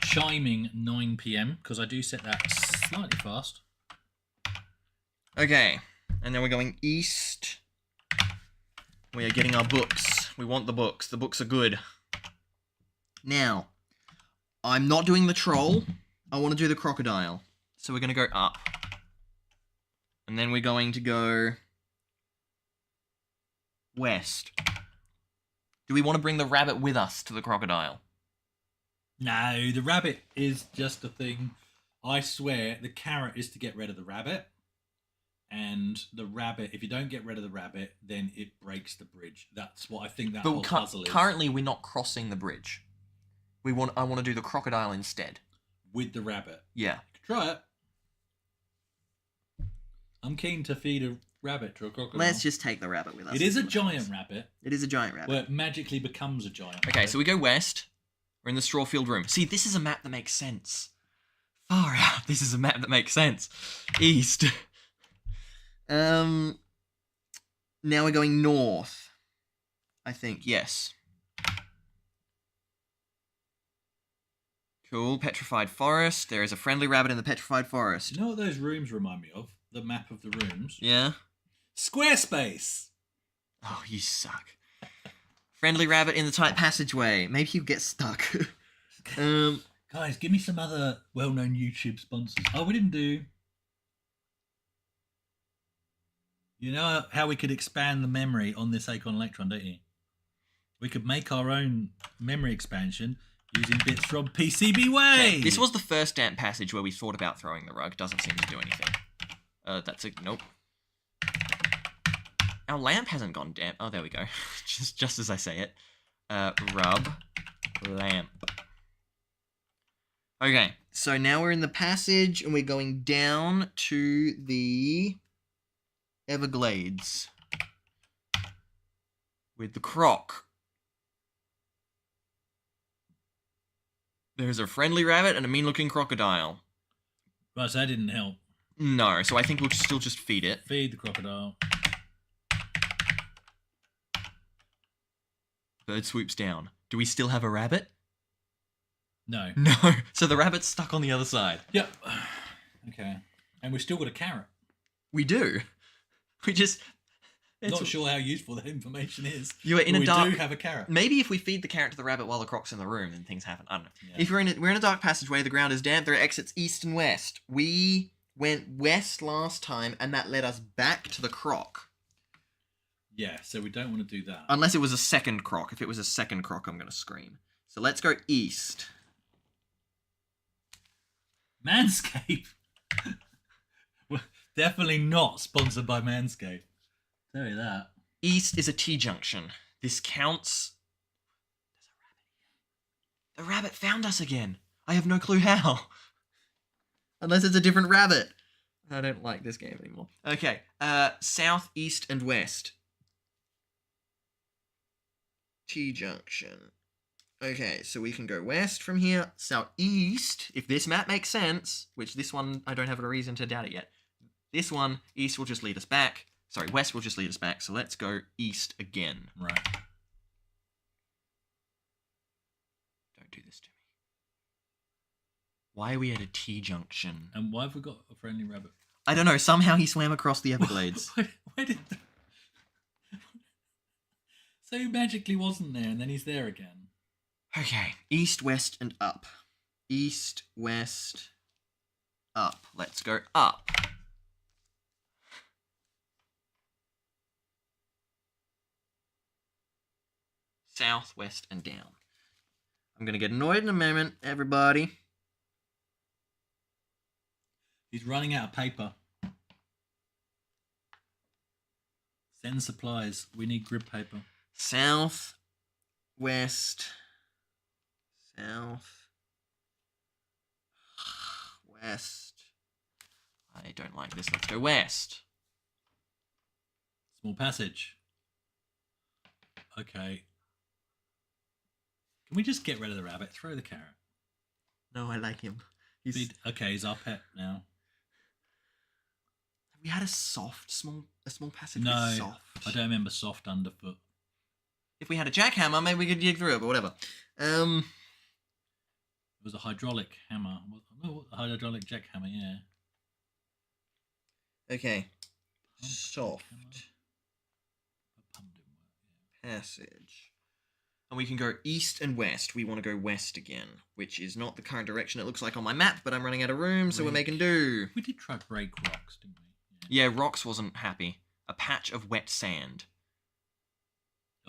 chiming 9 p.m. because I do set that slightly fast. Okay, and then we're going east. We are getting our books. We want the books. The books are good. Now, I'm not doing the troll. I want to do the crocodile. So we're going to go up. And then we're going to go west. Do we want to bring the rabbit with us to the crocodile? No, the rabbit is just a thing. I swear, the carrot is to get rid of the rabbit. And the rabbit, if you don't get rid of the rabbit, then it breaks the bridge. That's what I think that whole puzzle is. Currently, we're not crossing the bridge. I want to do the crocodile instead. With the rabbit. Yeah. You could try it. I'm keen to feed a rabbit to a crocodile. Let's just take the rabbit with us. It is a giant rabbit. It is a giant rabbit. Where it magically becomes a giant rabbit. Okay, so we go west. We're in the Strawfield room. See, this is a map that makes sense. Far out. This is a map that makes sense. East. Now we're going north. I think, yes. Cool, petrified forest. There is a friendly rabbit in the petrified forest. You know what those rooms remind me of? The map of the rooms. Yeah? Squarespace! Oh, you suck. Friendly rabbit in the tight passageway. Maybe you get stuck. Guys, give me some other well-known YouTube sponsors. Oh, we didn't do... You know how we could expand the memory on this Acorn Electron, don't you? We could make our own memory expansion using bits from PCBWay. Okay, this was the first damp passage where we thought about throwing the rug. Doesn't seem to do anything. That's a... Nope. Our lamp hasn't gone damp. Oh, there we go. just as I say it. Rub lamp. Okay, so now we're in the passage and we're going down to the Everglades with the croc. There's a friendly rabbit and a mean-looking crocodile. Right, so that didn't help. No, so I think we'll still just feed it. Feed the crocodile. Bird swoops down. Do we still have a rabbit? No. No. So the rabbit's stuck on the other side. Yep. Okay. And we've still got a carrot. We do. We just... Not sure how useful that information is. You are in a dark... We do have a carrot. Maybe if we feed the carrot to the rabbit while the croc's in the room, then things happen. I don't know. Yeah. If we're in a dark passageway, the ground is damp, there are exits east and west. We went west last time, and that led us back to the croc. Yeah, so we don't want to do that. Unless it was a second croc. If it was a second croc, I'm going to scream. So let's go east. Manscaped. Well, definitely not sponsored by Manscaped. Tell you that. East is a T-junction. This counts. There's a rabbit. The rabbit found us again. I have no clue how. Unless it's a different rabbit. I don't like this game anymore. Okay. South, east, and west. T-junction. Okay, so we can go west from here. Southeast, if this map makes sense, which this one, I don't have a reason to doubt it yet. This one, east will just lead us back. Sorry, west will just lead us back, so let's go east again. Right. Don't do this to me. Why are we at a T-junction? And why have we got a friendly rabbit? I don't know, somehow he swam across the Everglades. Where did... So he magically wasn't there, and then he's there again. Okay, east, west, and up. East, west, up. Let's go up. South, west, and down. I'm going to get annoyed in a moment, everybody. He's running out of paper. Send supplies. We need grid paper. South, west, south, west. I don't like this. Let's go west. Small passage. Okay. Can we just get rid of the rabbit? Throw the carrot. No, I like him. Okay, he's our pet now. We had a small passage No, with soft. I don't remember soft underfoot. If we had a jackhammer, maybe we could dig through it, but whatever. It was a hydraulic hammer. No, a hydraulic jackhammer, yeah. Okay. Soft Pump didn't work, yeah. passage. And we can go east and west. We want to go west again, which is not the current direction it looks like on my map, but I'm running out of room, so we're making do. We did try break rocks, didn't we? Yeah, rocks wasn't happy. A patch of wet sand.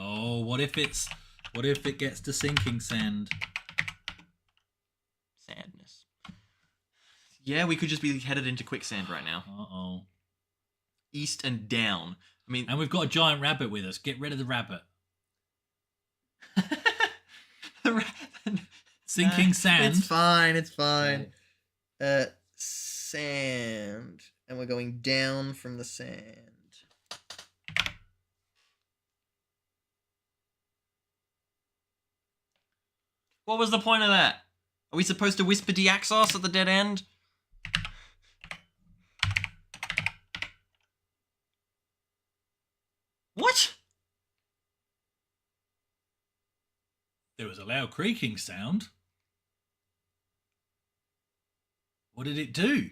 Oh, what if it gets to sinking sand? Sadness. Yeah, we could just be headed into quicksand right now. Uh-oh. East and down. I mean, And we've got a giant rabbit with us. Get rid of the rabbit. Sinking sand. It's fine. It's fine. Sand, and we're going down from the sand. What was the point of that? Are we supposed to whisper Deaxos at the dead end? What? There was a loud creaking sound. What did it do?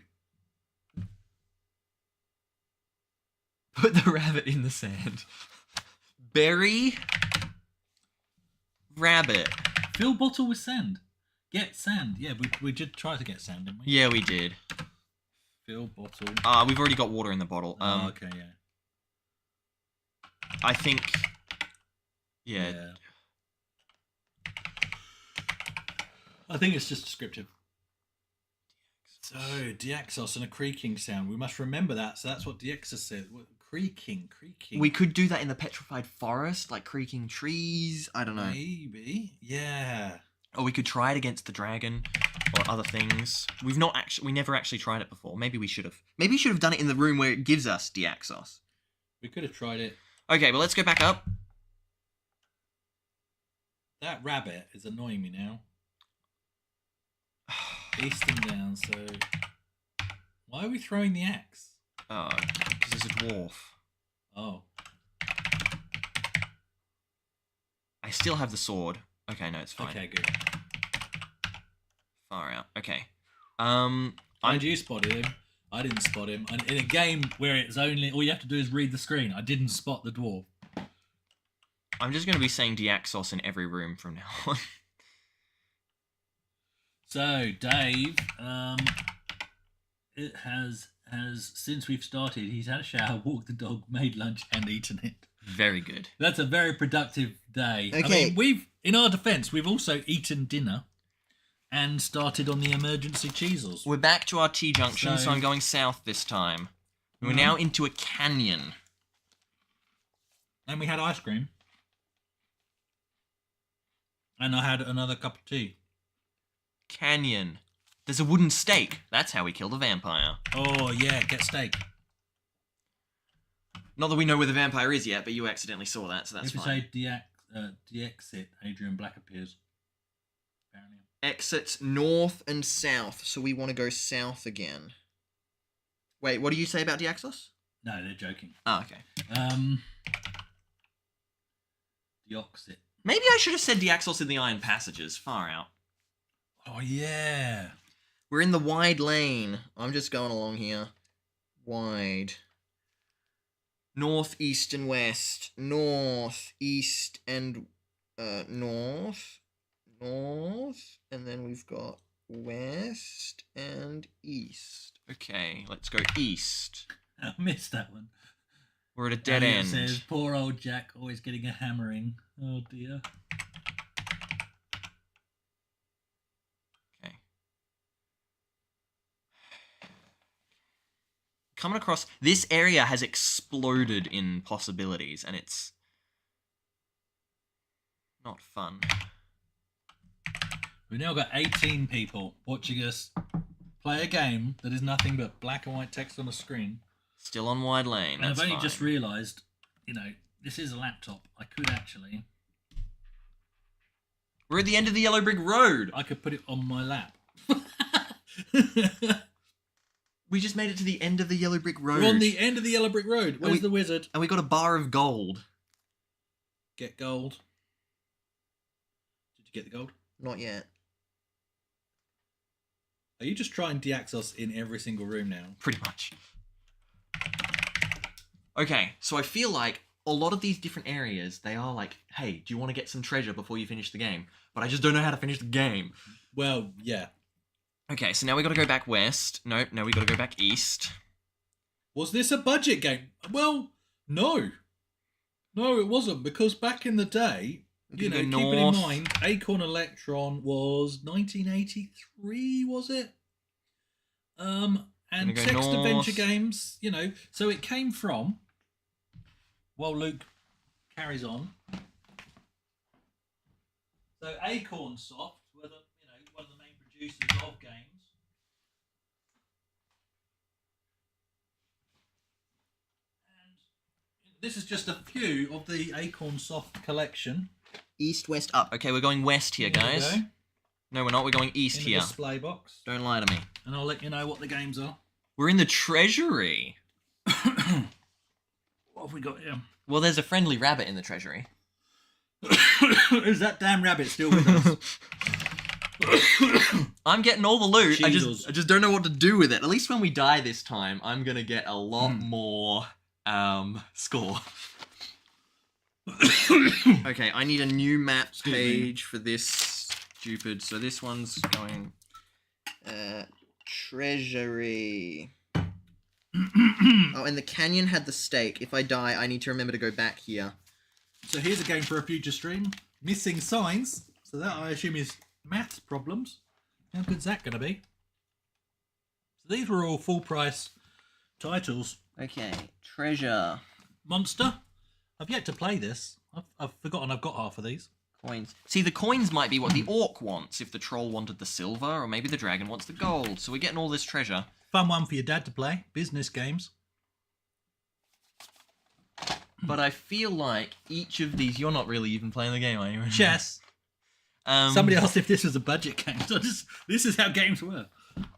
Put the rabbit in the sand. Bury rabbit. Fill bottle with sand. Get sand. Yeah, we did try to get sand, didn't we? Yeah, we did. Fill bottle. We've already got water in the bottle. Okay, yeah. I think. Yeah. I think it's just descriptive. So, Deaxos and a creaking sound. We must remember that. So that's what Deaxos said. Creaking. We could do that in the petrified forest, like creaking trees. I don't know. Maybe. Yeah. Or we could try it against the dragon or other things. We never actually tried it before. Maybe we should have. Maybe we should have done it in the room where it gives us Deaxos. We could have tried it. Okay, well, let's go back up. That rabbit is annoying me now. East and down, so... Why are we throwing the axe? Oh, because there's a dwarf. Oh. I still have the sword. Okay, no, it's fine. Okay, good. Far out. Okay. And you spotted him. I didn't spot him. And in a game where it's only... All you have to do is read the screen. I didn't spot the dwarf. I'm just going to be saying Deaxos in every room from now on. So, Dave, it has since we've started, he's had a shower, walked the dog, made lunch, and eaten it. Very good. That's a very productive day. Okay. I mean, in our defence, we've also eaten dinner and started on the emergency cheesels. We're back to our T-junction, so So- I'm going south this time. We're now into a canyon. And we had ice cream. And I had another cup of tea. Canyon. There's a wooden stake. That's how we killed a vampire. Oh, yeah, get steak. Not that we know where the vampire is yet, but you accidentally saw that, so that's If you fine. say de-exit, Adrian Black appears. Apparently. Exits north and south, so we want to go south again. Wait, what do you say about Deaxos? No, they're joking. Oh, okay. Deoxit. Maybe I should have said Deaxos in the Iron Passages. Far out. Oh, yeah. We're in the wide lane. I'm just going along here. Wide. North, east, and west. North, east, and north. North. And then we've got west and east. Okay, let's go east. I missed that one. We're at a dead Elliot end. says, poor old Jack always getting a hammering. Oh, dear. Okay. Coming across... This area has exploded in possibilities, and it's... not fun. We've now got 18 people watching us play a game that is nothing but black and white text on a screen. Still on wide lane. And I've That's only fine. just realised, this is a laptop. I could actually... We're at the end of the Yellow Brick Road. I could put it on my lap. We just made it to the end of the Yellow Brick Road. We're on the end of the Yellow Brick Road. Where's the wizard? And we got a bar of gold. Get gold. Did you get the gold? Not yet. Are you just trying Deaxos in every single room now? Pretty much. Okay, so I feel like a lot of these different areas, they are like, hey, do you want to get some treasure before you finish the game? But I just don't know how to finish the game. Well, yeah. Okay, so now we got to go back west. Nope, no, we got to go back east. Was this a budget game? Well, no. No, it wasn't, because back in the day, We can go keeping north. in mind, Acorn Electron was 1983, was it? And Gonna go text adventure north. games, so it came from, while Luke carries on. So Acorn Soft were one of the main producers of games. And this is just a few of the Acorn Soft collection. East, west, up. Okay, we're going west here, There we guys. go, No, we're not. We're going east in the here. display box. Don't lie to me. And I'll let you know what the games are. We're in the treasury. What have we got here? Well, there's a friendly rabbit in the treasury. Is that damn rabbit still with us? I'm getting all the loot. I Jesus. just don't know what to do with it. At least when we die this time, I'm gonna get a lot more score. Okay, I need a new map Excuse me. page for this stupid. So this one's going treasury. Oh, and the canyon had the stake. If I die, I need to remember to go back here. So here's a game for a future stream. Missing signs. So that I assume is maths problems. How good's that going to be? So these were all full price titles Okay, treasure. Monster. I've yet to play this. I've forgotten I've got half of these. Coins. See, the coins might be what the orc wants if the troll wanted the silver, or maybe the dragon wants the gold. So we're getting all this treasure. Fun one for your dad to play. Business games. But I feel like each of these... You're not really even playing the game, are you? Chess. Somebody asked if this was a budget game. So this is how games work.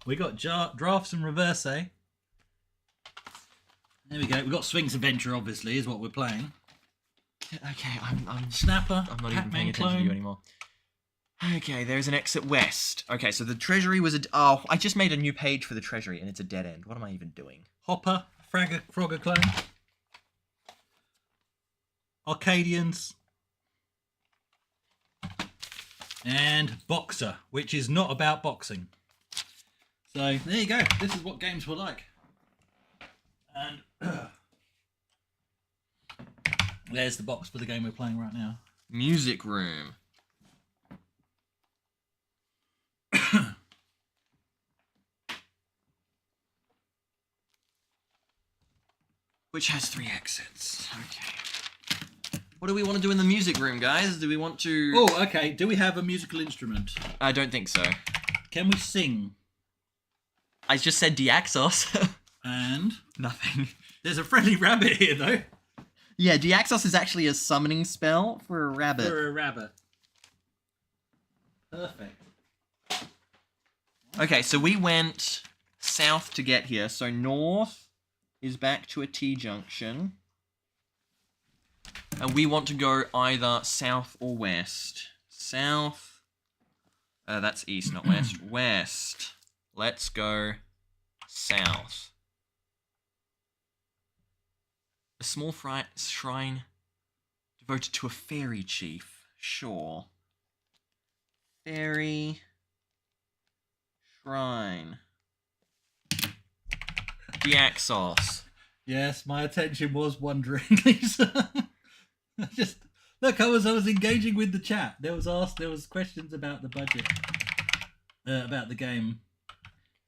We got drafts and reverse, eh? There we go. We've got Sphinx Adventure, obviously, is what we're playing. Okay, I'm Snapper. I'm not even Pac-Man paying attention clone. to you anymore. Okay, there's an exit west. Okay, so the treasury was a... Oh, I just made a new page for the treasury, and it's a dead end. What am I even doing? Hopper. Frogger clone. Arcadians. And Boxer, which is not about boxing. So, there you go. This is what games were like. And there's the box for the game we're playing right now. Music room. Which has 3 exits. Okay. What do we want to do in the music room, guys? Do we want to... Oh, okay. Do we have a musical instrument? I don't think so. Can we sing? I just said Deaxos. And Nothing. there's a friendly rabbit here, though. Yeah, Deaxos is actually a summoning spell for a rabbit. For a rabbit. Perfect. Okay, so we went south to get here. So north is back to a T-junction. And we want to go either south or west. South. That's east, not west. West. Let's go south. A small shrine devoted to a fairy chief. Sure. Fairy shrine. Deaxos. Yes, my attention was wandering, Lisa. Look, I was engaging with the chat. There was questions about the budget, about the game.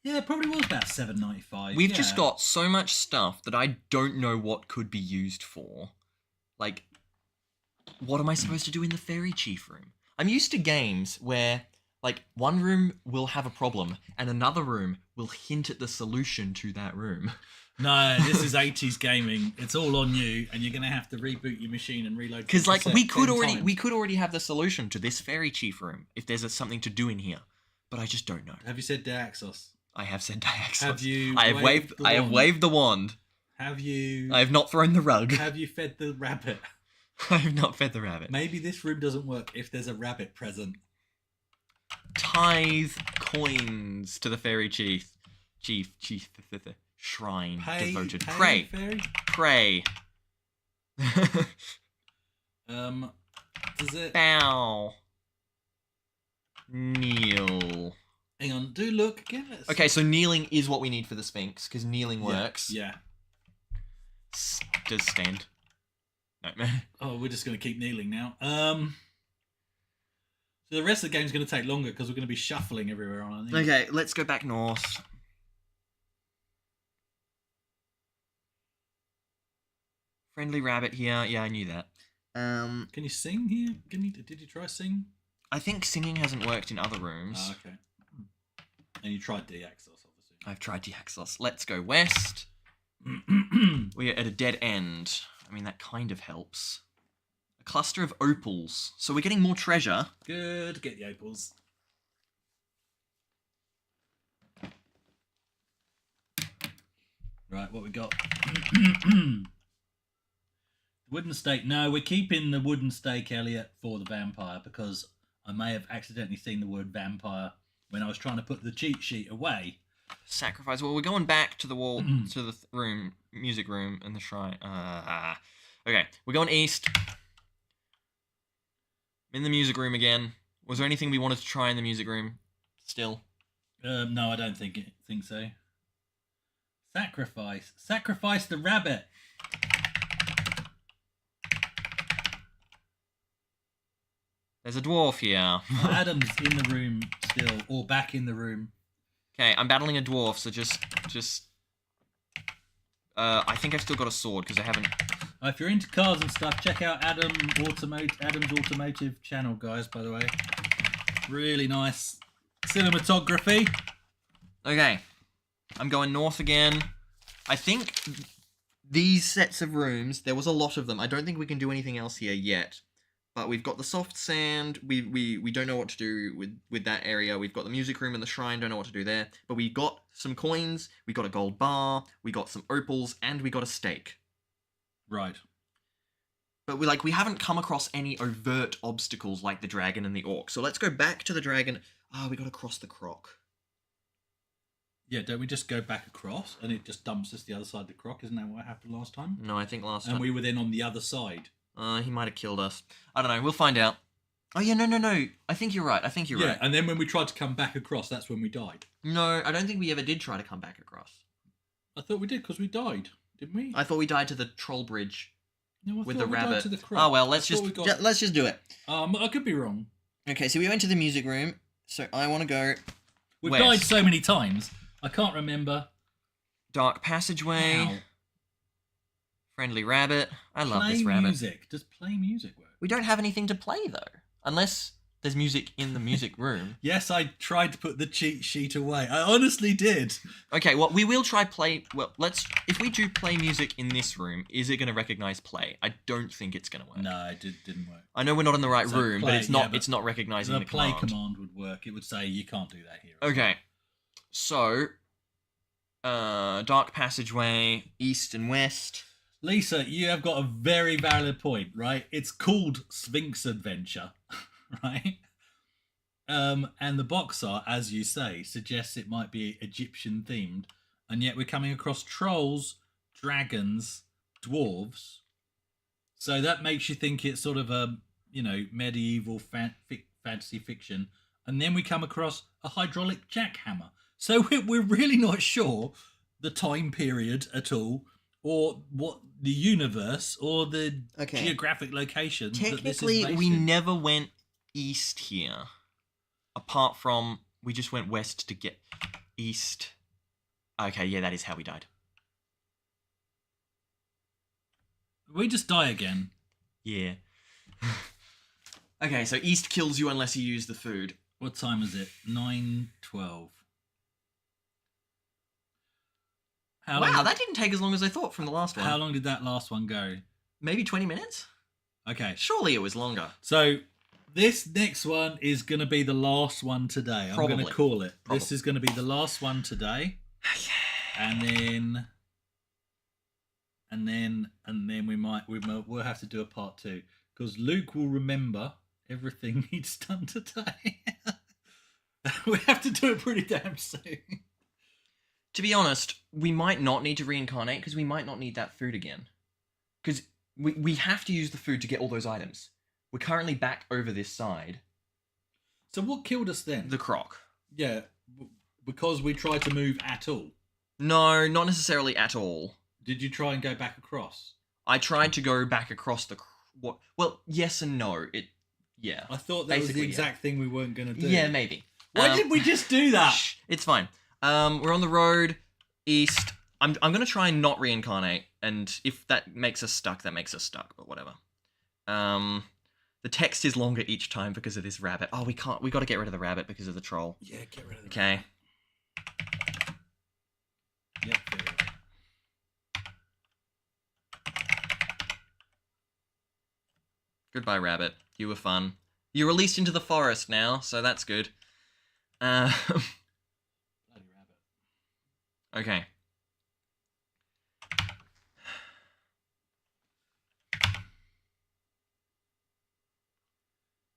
Yeah, it probably was about $7.95. We've just got so much stuff that I don't know what could be used for. Like, what am I supposed to do in the fairy chief room? I'm used to games where, like, one room will have a problem and another room will hint at the solution to that room. No, this is 80s gaming. It's all on you, and you're gonna have to reboot your machine and reload. Because, like, the we cassette could 10 already times. have the solution to this fairy chief room if there's something to do in here, but I just don't know. Have you said Deaxos? I have said Deaxos. Have you? I have waved the wand. Have you? I have not thrown the rug. Have you fed the rabbit? I have not fed the rabbit. Maybe this room doesn't work if there's a rabbit present. Tithe coins to the fairy chief. Shrine devoted. Pray. Fairy? Pray. Does it? Bow. Kneel. Hang on. Do look again. Okay, so kneeling is what we need for the Sphinx, because kneeling works. Yeah. Does stand. No, man. Oh, we're just gonna keep kneeling now. So the rest of the game's gonna take longer because we're gonna be shuffling everywhere on our knees. Okay, let's go back north. Friendly rabbit here. Yeah, I knew that. Can you sing here? Did you try sing? I think singing hasn't worked in other rooms. Oh, okay. And you tried Deaxos, obviously. I've tried Deaxos. Let's go west. We are at a dead end. I mean, that kind of helps. A cluster of opals. So we're getting more treasure. Good. Get the opals. Right, what we got? Wooden stake. No, we're keeping the wooden stake, Elliot, for the vampire because I may have accidentally seen the word vampire when I was trying to put the cheat sheet away. Sacrifice. Well, we're going back to the wall, to the room, music room, and the shrine. Okay, we're going east. In the music room again. Was there anything we wanted to try in the music room? Still. No, I don't think so. Sacrifice. Sacrifice the rabbit. There's a dwarf here. Adam's in the room still, or back in the room. Okay, I'm battling a dwarf, so just I think I've still got a sword because I haven't. If you're into cars and stuff, check out Adam's Automotive channel, guys. By the way, really nice cinematography. Okay, I'm going north again. I think these sets of rooms, there was a lot of them. I don't think we can do anything else here yet. But we've got the soft sand. We don't know what to do with that area. We've got the music room and the shrine. Don't know what to do there. But we got some coins. We got a gold bar. We got some opals, and we got a steak. Right. But we haven't come across any overt obstacles like the dragon and the orc. So let's go back to the dragon. We got to cross the croc. Yeah, don't we just go back across and it just dumps us the other side of the croc? Isn't that what happened last time? No, I think last time. And we were then on the other side. He might have killed us. I don't know. We'll find out. Oh, yeah, no. I think you're right. Yeah, and then when we tried to come back across, that's when we died. No, I don't think we ever did try to come back across. I thought we did because we died, didn't we? I thought we died to the troll bridge No, I with thought the we died rabbit. to the croc. Oh, well, I let's thought just do it. I could be wrong. Okay, so we went to the music room. So I want to go We've west. died so many times, I can't remember. Dark passageway. How. Friendly rabbit. I love Play this rabbit. music. Does play music work? We don't have anything to play, though. Unless there's music in the music room. Yes, I tried to put the cheat sheet away. I honestly did. Okay, well, we will try play... Well, if we do play music in this room, is it going to recognize play? I don't think it's going to work. No, it didn't work. I know we're not in the right So room, play- but it's not. yeah, but it's not recognizing The the play command. command would work. It would say you can't do that here. Okay, so dark passageway, east and west. Lisa, you have got a very valid point, right? It's called Sphinx Adventure, right? And the box art, as you say, suggests it might be Egyptian themed, and yet we're coming across trolls, dragons, dwarves. So that makes you think it's sort of a, medieval fantasy fiction. And then we come across a hydraulic jackhammer. So we're really not sure the time period at all, or what the universe, or the geographic location. Technically, that this is we based in. never went east here. Apart from, we just went west to get east. Okay, yeah, that is how we died. We just die again. Yeah. Okay, so east kills you unless you use the food. What time is it? 9:12. Wow, that didn't take as long as I thought from the last one. How long did that last one go? Maybe 20 minutes? Okay. Surely it was longer. So this next one is going to be the last one today. I'm going to call it. Probably. This is going to be the last one today. And then we'll have to do a part 2 because Luke will remember everything he's done today. We have to do it pretty damn soon. To be honest, we might not need to reincarnate because we might not need that food again. Because we have to use the food to get all those items. We're currently back over this side. So what killed us then? The croc. Yeah, because we tried to move at all. No, not necessarily at all. Did you try and go back across? I tried to go back across the... What? Well, yes and no. Yeah. I thought that was the Basically, exact thing we weren't going to do. Yeah, maybe. Why did we just do that? Shh, it's fine. We're on the road east. I'm gonna try and not reincarnate, and if that makes us stuck, that makes us stuck. But whatever. The text is longer each time because of this rabbit. Oh, we can't. We got to get rid of the rabbit because of the troll. Yeah, get rid of the Okay. Yeah, fair enough. Goodbye, rabbit. You were fun. You're released into the forest now, so that's good. Bloody rabbit. Okay.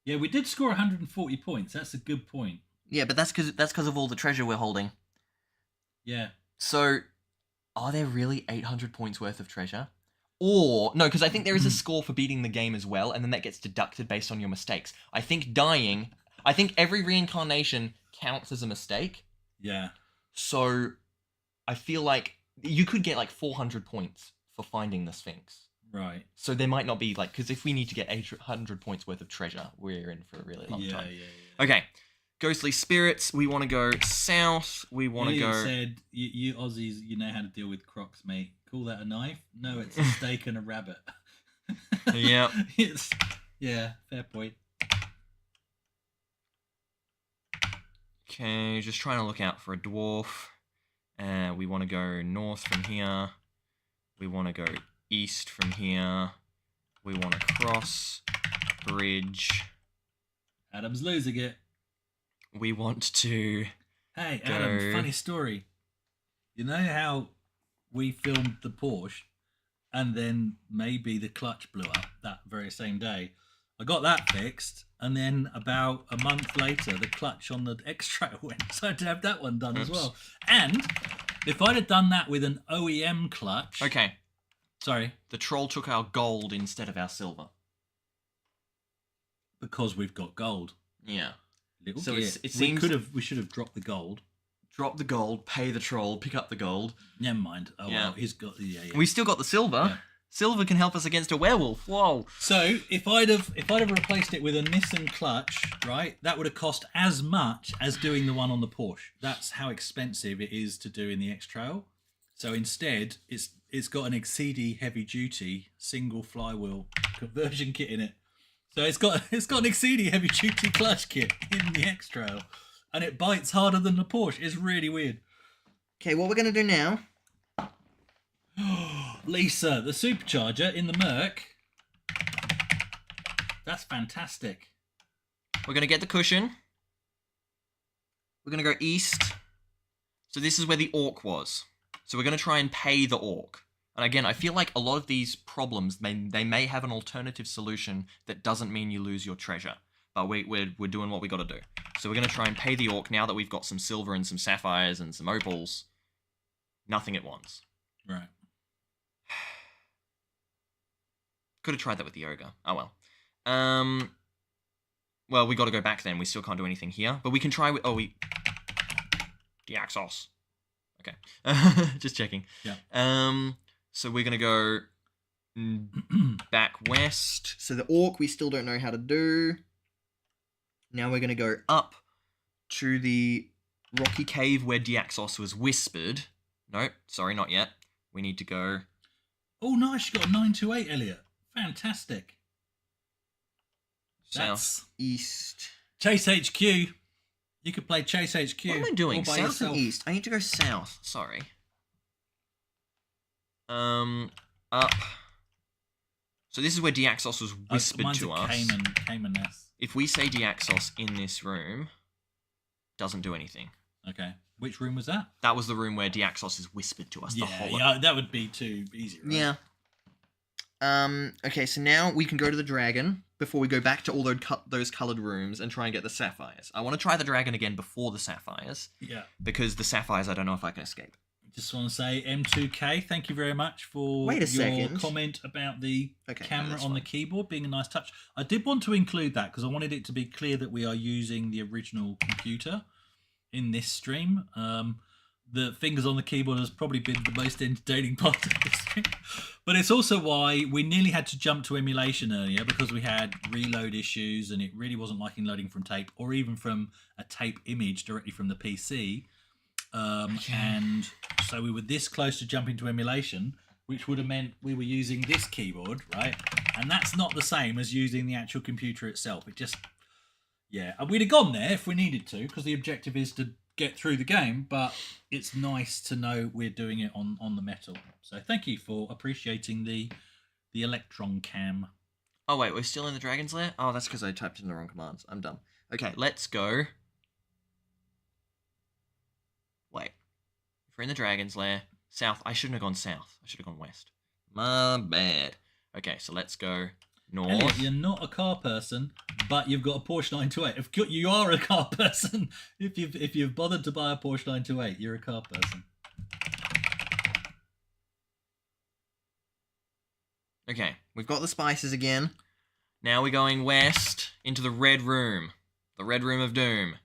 Yeah, we did score 140 points. That's a good point. Yeah, but that's because of all the treasure we're holding. Yeah. So, are there really 800 points worth of treasure? Or, no, because I think there is a score for beating the game as well, and then that gets deducted based on your mistakes. I think every reincarnation counts as a mistake. Yeah. So, I feel like you could get like 400 points for finding the Sphinx. Right. So there might not be like, because if we need to get 800 points worth of treasure, we're in for a really long time. Yeah. Okay, ghostly spirits. We want to go south. We want to Elliot go. said, you Aussies, you know how to deal with crocs, mate. Call that a knife? No, it's a steak and a rabbit. Yep. Yeah, fair point. Okay, just trying to look out for a dwarf. We want to go north from here. We want to go east from here. We want to cross bridge. Adam's losing it. We want to. Hey, Go. Adam, funny story. You know how we filmed the Porsche and then maybe the clutch blew up that very same day? I got that fixed, and then about a month later, the clutch on the X-Trail went, so I had to have that one done as well. And if I'd have done that with an OEM clutch... Okay, Sorry. the troll took our gold instead of our silver. Because we've got gold. Yeah. Little So git. it seems- We should have dropped the gold. Drop the gold, pay the troll, pick up the gold. Never mind. Oh, Yeah. well, he's got... Yeah. We still got the silver. Yeah. Silver can help us against a werewolf. Whoa. So if I'd have replaced it with a Nissan clutch, right, that would have cost as much as doing the one on the Porsche. That's how expensive it is to do in the X-Trail. So instead, it's got an Exceedy heavy duty single flywheel conversion kit in it. So it's got an Exceedy heavy duty clutch kit in the X-Trail, and it bites harder than the Porsche. It's really weird. Okay, what we're going to do now... Lisa, the supercharger in the Merc. That's fantastic. We're going to get the cushion. We're going to go east. So this is where the orc was. So we're going to try and pay the orc. And again, I feel like a lot of these problems, they may have an alternative solution that doesn't mean you lose your treasure. But we're doing what we got to do. So we're going to try and pay the orc now that we've got some silver and some sapphires and some opals. Nothing at once. Right. Could have tried that with the ogre. Oh well. Well, we got to go back then. We still can't do anything here. But we can try with... Oh, we... The Axos. Okay. Just checking. Yeah. So we're going to go back west. So the orc we still don't know how to do. Now we're going to go up To the rocky cave where Diaxos was whispered. No, sorry, not yet. We need to go... Oh, nice. You got a 928, Elliot. Fantastic. south. That's east. Chase HQ. You could play Chase HQ. What am I doing? all by South yourself. And east. I need to go south. South, sorry. Up. So this is where Diaxos was whispered Mine's to a us. Cayman-ness. If we say Diaxos in this room, doesn't do anything. Okay. Which room was that? That was the room where Diaxos is whispered to us. The whole Yeah, that would be too easy, right? Yeah. Okay, so now we can go to the dragon before we go back to all those coloured rooms and try and get the sapphires. I want to try the dragon again before the sapphires, Yeah. because the sapphires I don't know if I can escape. Just want to say, M2K, thank you very much for Wait a your second. comment about the Okay, no, camera that's on the fine. keyboard being a nice touch. I did want to include that because I wanted it to be clear that we are using the original computer in this stream. The fingers on the keyboard has probably been the most entertaining part of this stream. But it's also why we nearly had to jump to emulation earlier, because we had reload issues and it really wasn't liking loading from tape or even from a tape image directly from the PC. And so we were this close to jumping to emulation, which would have meant we were using this keyboard, right? And that's not the same as using the actual computer itself. It just, yeah, we'd have gone there if we needed to, because the objective is to get through the game, but it's nice to know we're doing it on the metal. So thank you for appreciating the Electron cam. Oh wait, we're still in the dragon's lair? Oh, that's because I typed in the wrong commands. I'm dumb. Okay, let's go. Wait. If we're in the dragon's lair, south. I shouldn't have gone south. I should have gone west. My bad. Okay, so let's go north. Elliot, you're not a car person, but you've got a Porsche 928. If you are a car person, if you've bothered to buy a Porsche 928, you're a car person. Okay, We've got the spices again. now we're going west into the red room. The red room of doom.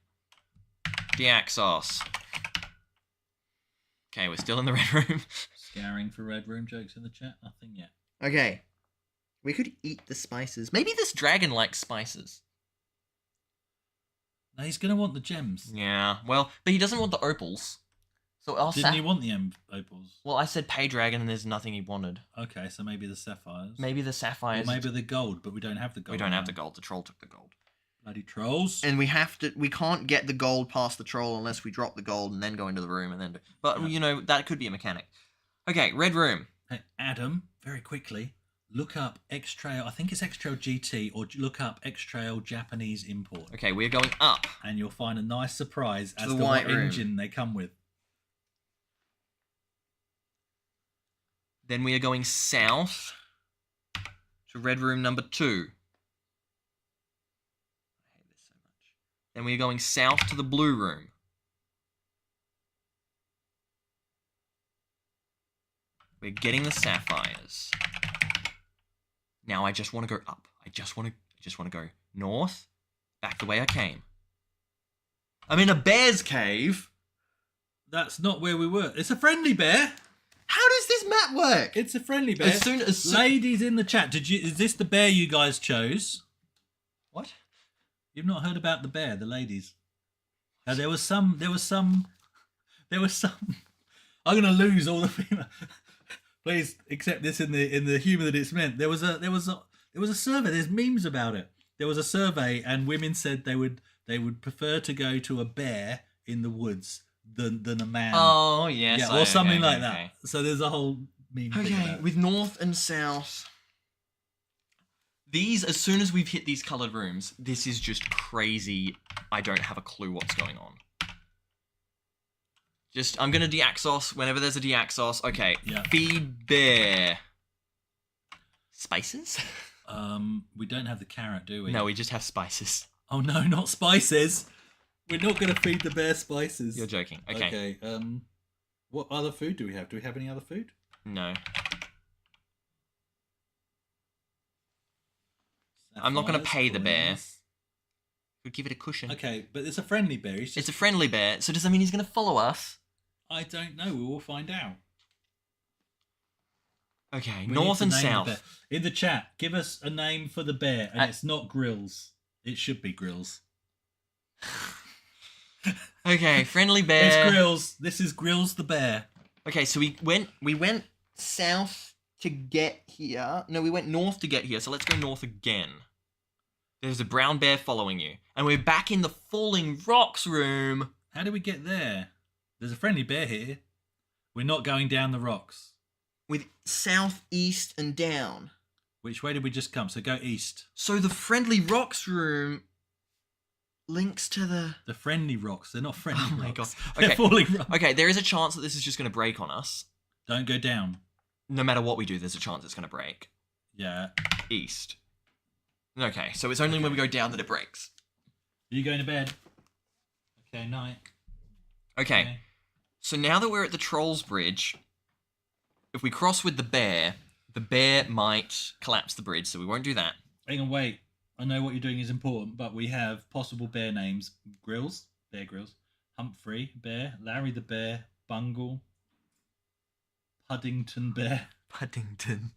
Diaxos. Okay, we're still in the red room. Scouring for red room jokes in the chat. Nothing yet. Okay. We could eat the spices. Maybe this dragon likes spices. No, he's going to want the gems. Yeah, well, but he doesn't want the opals. So our Didn't he want the opals? Well, I said pay dragon and there's nothing he wanted. Okay, so maybe the sapphires. Maybe the Or sapphires. maybe the gold, but we don't have the gold. We don't have the gold. The troll took the gold. Bloody trolls. And we can't get the gold past the troll unless we drop the gold and then go into the room and then do. But, you know, that could be a mechanic. Okay, red room. Hey, Adam, very quickly, look up X-Trail. I think it's X-Trail GT, or look up X-Trail Japanese import. Okay, we're going up. And you'll find a nice surprise as the to white what room. engine they come with. Then we are going south to red room number 2. I hate this so much. Then we are going south to the blue room. We're getting the sapphires. Now I just want to go up. I just want to go north, back the way I came. I'm in a bear's cave. That's not where we were. It's a friendly bear. How does this map work? It's a friendly bear. As soon Ladies in the chat, is this the bear you guys chose? What? You've not heard about the bear, the ladies. There was some. I'm gonna lose all the female. Please accept this in the humour that it's meant. There was a survey. There's memes about it. There was a survey, and women said they would prefer to go to a bear in the woods than a man. Oh, yes. Yeah, or something like okay. that. So there's a whole meme. thing Okay, about it. with north and south. These, as soon as we've hit these coloured rooms, this is just crazy. I don't have a clue what's going on. I'm going to Deaxos whenever there's a Deaxos. Okay, Yeah. feed bear. Spices? We don't have the carrot, do we? No, we just have spices. Oh no, not spices. We're not going to feed the bear spices. You're joking. Okay. Okay. What other food do we have? Do we have any other food? No. I'm not gonna pay the bear. Coins. Could give it a cushion. Okay, but it's a friendly bear. It's a friendly bear, so does that mean he's going to follow us? I don't know. We will find out. Okay, We north need and to name the bear. south. In the chat, give us a name for the bear, and it's not Grills. It should be Grills. Okay, friendly bear. It's Grills. This is Grills the bear. Okay, so we went South to get here. No, we went north to get here, so let's go north again. There's a brown bear following you. And we're back in the Falling Rocks room. How did we get there? There's a friendly bear here. We're not going down the rocks. with south, east, and down. Which way did we just come? So go east. So the Friendly Rocks room links to the... The friendly rocks. They're not friendly Oh rocks. my god. They're Okay. falling rocks. Okay, there is a chance that this is just going to break on us. Don't go down. No matter what we do, there's a chance it's going to break. Yeah. East. Okay, so it's only when we go down that it breaks. Are you going to bed? Okay, night. Okay, so now that we're at the Trolls Bridge, if we cross with the bear might collapse the bridge, so we won't do that. Hang on, wait. I know what you're doing is important, but we have possible bear names. Grills, Bear Grills. Humphrey, Bear. Larry the Bear. Bungle. Puddington Bear. Paddington.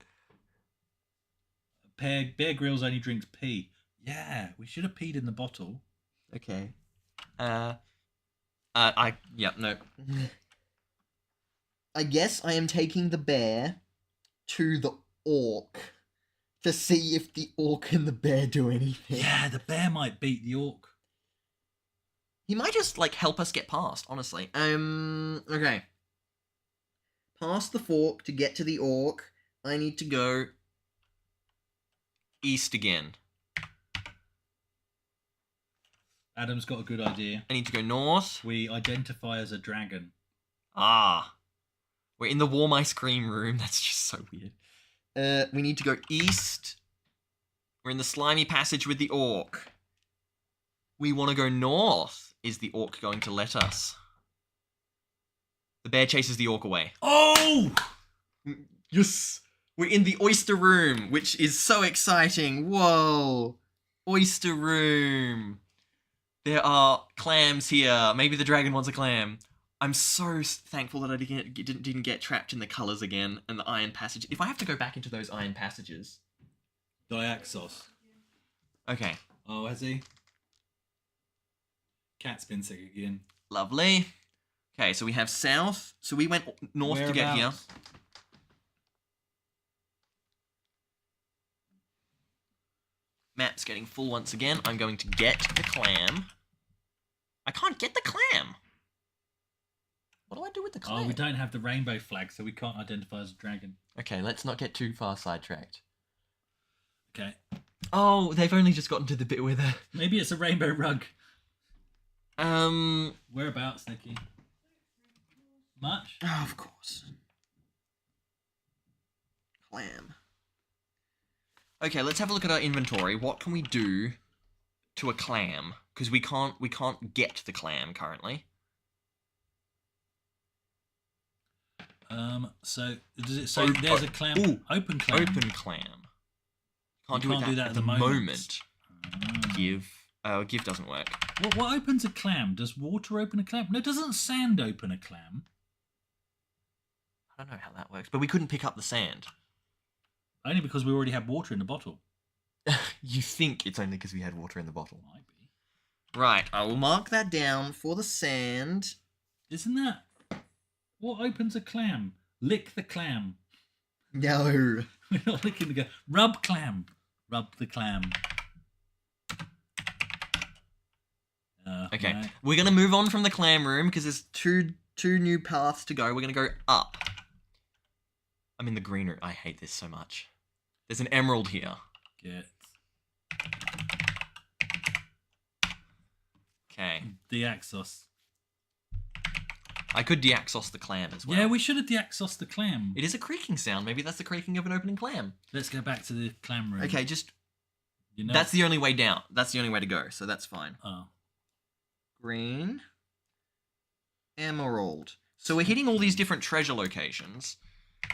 Bear Grylls only drinks pee. Yeah, we should have peed in the bottle. Okay. No. I guess I am taking the bear to the orc to see if the orc and the bear do anything. Yeah, the bear might beat the orc. He might just, like, help us get past, honestly. Okay. Past the fork to get to the orc, I need to go... East again. Adam's got a good idea. I need to go north. We identify as a dragon. Ah. We're in the warm ice cream room. That's just so weird. We need to go East. We're in the slimy passage with the orc. We want to go north. Is the orc going to let us? The bear chases the orc away. Oh! Yes! We're in the oyster room, which is so exciting. Whoa! Oyster room. There are clams here. Maybe the dragon wants a clam. I'm so thankful that I didn't get trapped in the colours again and the iron passage. If I have to go back into those iron passages... Diaxos. Okay. Oh, has he? Cat's been sick again. Lovely. Okay, so we have south. So we went north to get here. Whereabouts? Map's getting full once again. I'm going to get the clam. I can't get the clam. What do I do with the clam? Oh, we don't have the rainbow flag, so we can't identify as a dragon. Okay, let's not get too far sidetracked. Okay. Oh, they've only just gotten to the bit where they're... Maybe it's a rainbow rug. Whereabouts, Nikki? Much? Oh, of course. Clam. Okay, let's have a look at our inventory. What can we do to a clam? Because we can't get the clam currently. So does it say there's a clam? Ooh, Open clam. Open clam. Can't, You do that at the moment. Ah. Give doesn't work. What opens a clam? Does water open a clam? No, doesn't sand open a clam? I don't know how that works, but we couldn't pick up the sand. Only because we already had water in the bottle. You think it's only because we had water in the bottle. Might be. Right, I will mark that down for the sand. Isn't that what opens a clam? Lick the clam. No. We're not licking the clam. Rub clam. Rub the clam. Okay, right. we're going to move on from the clam room because there's two new paths to go. We're going to go up. I'm in the green room. I hate this so much. There's an emerald here. Get Okay. Deaxos. I could deaxos the clam as well. Yeah, we should have deaxos the clam. It is a creaking sound. Maybe that's the creaking of an opening clam. Let's go back to the clam room. Okay, just... You know. That's the only way down. That's the only way to go, so that's fine. Oh. Green. Emerald. So we're hitting all these different treasure locations,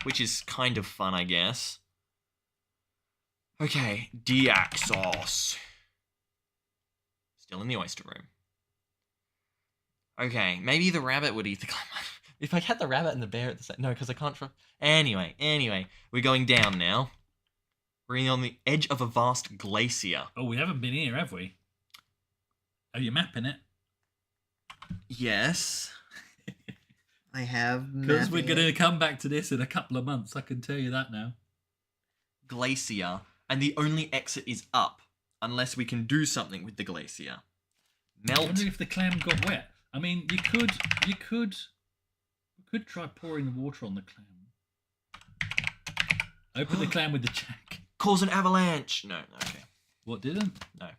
which is kind of fun, I guess. Okay, Deaxos. Still in the oyster room. Okay, maybe the rabbit would eat the clam. If I had the rabbit and the bear at the same... No, because I can't... Anyway, we're going down now. We're on the edge of a vast glacier. Oh, we haven't been here, have we? Are you mapping it? Yes. I have... Because we're going to come back to this in a couple of months, I can tell you that now. Glacier. And the only exit is up. Unless we can do something with the glacier. I Melt. wonder if the clam got wet. I mean, you could try pouring the water on the clam. Open the clam with the jack. Cause an avalanche. No, okay. What didn't? No.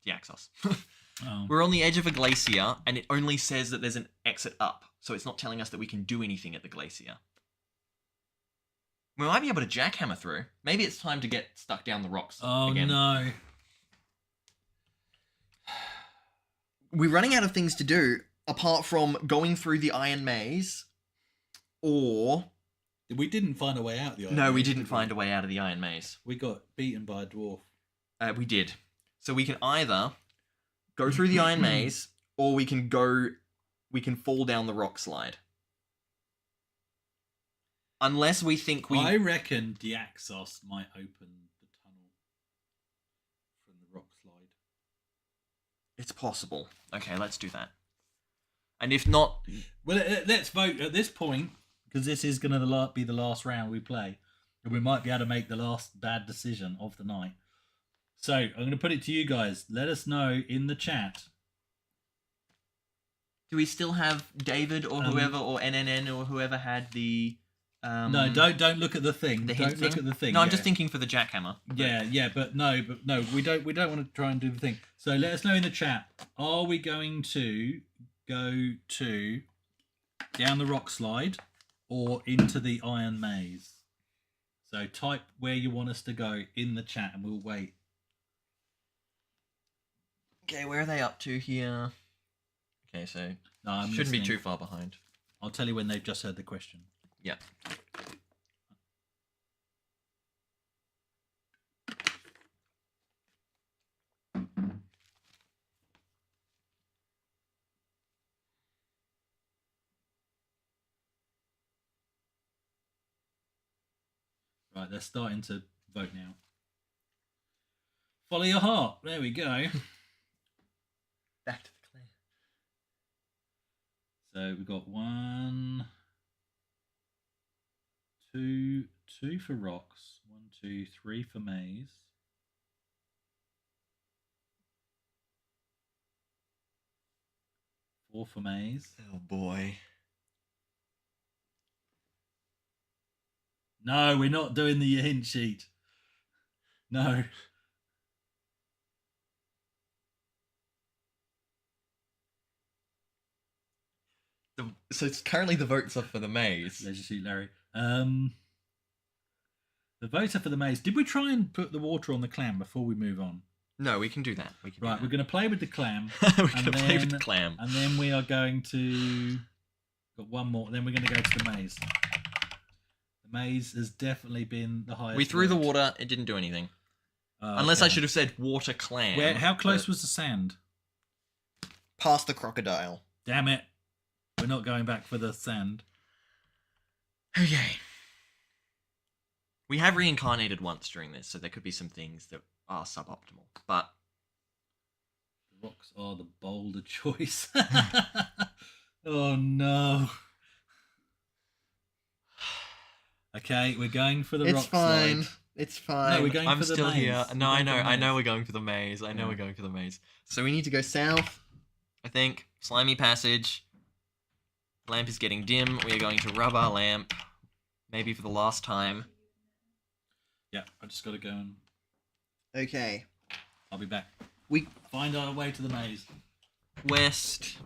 Deaxos. Oh. We're on the edge of a glacier, and it only says that there's an exit up. So it's not telling us that we can do anything at the glacier. We might be able to jackhammer through. Maybe it's time to get stuck down the rocks again. No. We're running out of things to do, apart from going through the iron maze, or... We didn't find a way out the iron No, we maze, didn't did find a way out of the iron maze. We got beaten by a dwarf. We did. So we can either go through the iron maze, or we can fall down the rock slide. Unless we think we... I reckon Deaxos might open the tunnel from the rock slide. It's possible. Okay, let's do that. And if not... Well, let's vote at this point, because this is going to be the last round we play. And we might be able to make the last bad decision of the night. So, I'm going to put it to you guys. Let us know in the chat. Do we still have David or whoever, or NNN or whoever had the... No, don't look at the thing. Don't look at the thing. No, I'm just thinking for the jackhammer. Yeah, but no, we don't want to try and do the thing. So let us know in the chat. Are we going to go to down the rock slide or into the iron maze? So type where you want us to go in the chat, and we'll wait. Okay, where are they up to here? Okay, so No, I'm shouldn't be listening. too far behind. I'll tell you when they've just heard the question. Yeah. Right, they're starting to vote now. Follow your heart. There we go. Back to the clan. So we've got 1, 2, 2 for rocks, 1, 2, 3 for maze. Four for maze. Oh boy. No, we're not doing the hint sheet. No. So it's currently the votes are for the maze. Leisure Suit Larry. The votes are for the maze. Did we try and put the water on the clam before we move on? No, we can do that. We can Right, do we're going to play with the clam. we're going to play with the clam. And then we are going to... Got one more. Then we're going to go to the maze. The maze has definitely been the highest. We threw the vote. water. It didn't do anything. Oh, Unless I okay. should have said water clam. How close was the sand? Past the crocodile. Damn it. We're not going back for the sand. Okay. We have reincarnated once during this, so there could be some things that are suboptimal. But The rocks are the bolder choice. Oh no. Okay, we're going for the rock slide. It's fine. No, we're going I'm for the still maze. here. We're No, going for the I know maze. we're going for the maze. I know Yeah. we're going for the maze. So we need to go south. I think. Slimy passage. Lamp is getting dim. We are going to rub our lamp. Maybe for the last time. Yeah, I just got to go and Okay. I'll be back. We Find our way to the maze. west.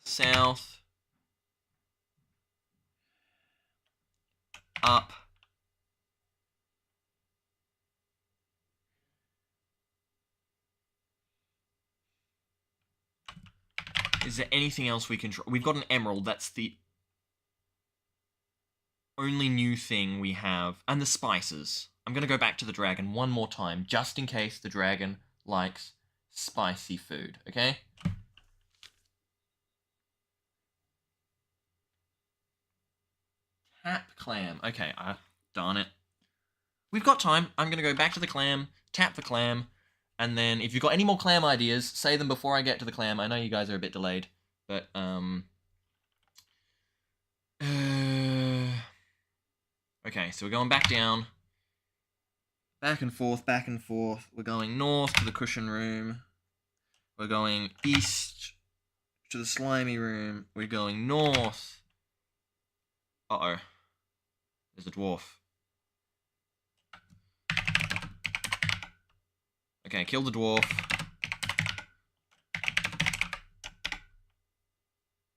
South. Up. Is there anything else we can try? We've got an emerald. That's the only new thing we have. And the spices. I'm going to go back to the dragon one more time, just in case the dragon likes spicy food, okay? Tap clam. Okay, darn it. We've got time. I'm going to go back to the clam, tap the clam, and then if you've got any more clam ideas, say them before I get to the clam. I know you guys are a bit delayed, but, okay, so we're going back down. Back and forth, back and forth. We're going north to the cushion room. We're going east to the slimy room. We're going north. Uh-oh. There's a dwarf. Okay, kill the dwarf.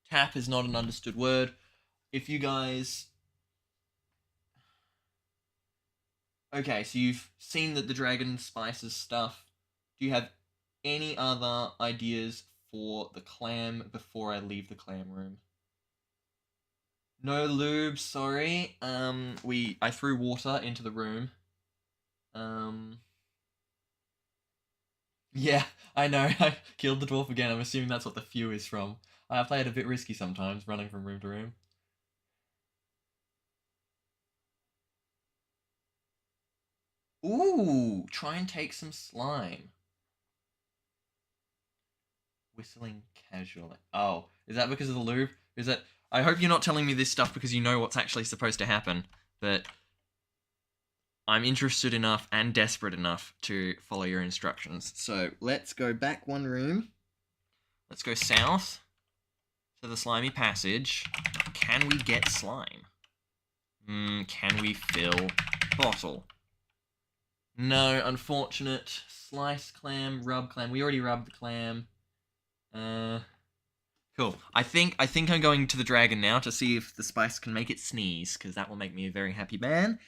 Tap is not an understood word. If you guys... Okay, so you've seen that the dragon spices stuff. Do you have any other ideas for the clam before I leave the clam room? No lube, sorry. I threw water into the room. Yeah, I know. I killed the dwarf again. I'm assuming that's what the few is from. I play it a bit risky sometimes, running from room to room. Ooh, try and take some slime. Whistling casually. Oh, is that because of the lube? Is that... I hope you're not telling me this stuff because you know what's actually supposed to happen, but I'm interested enough and desperate enough to follow your instructions. So let's go back one room. Let's go south to the slimy passage. Can we get slime? Can we fill bottle? No, unfortunate. Slice clam, rub clam. We already rubbed the clam. Cool. I think I'm going to the dragon now to see if the spice can make it sneeze, because that will make me a very happy man.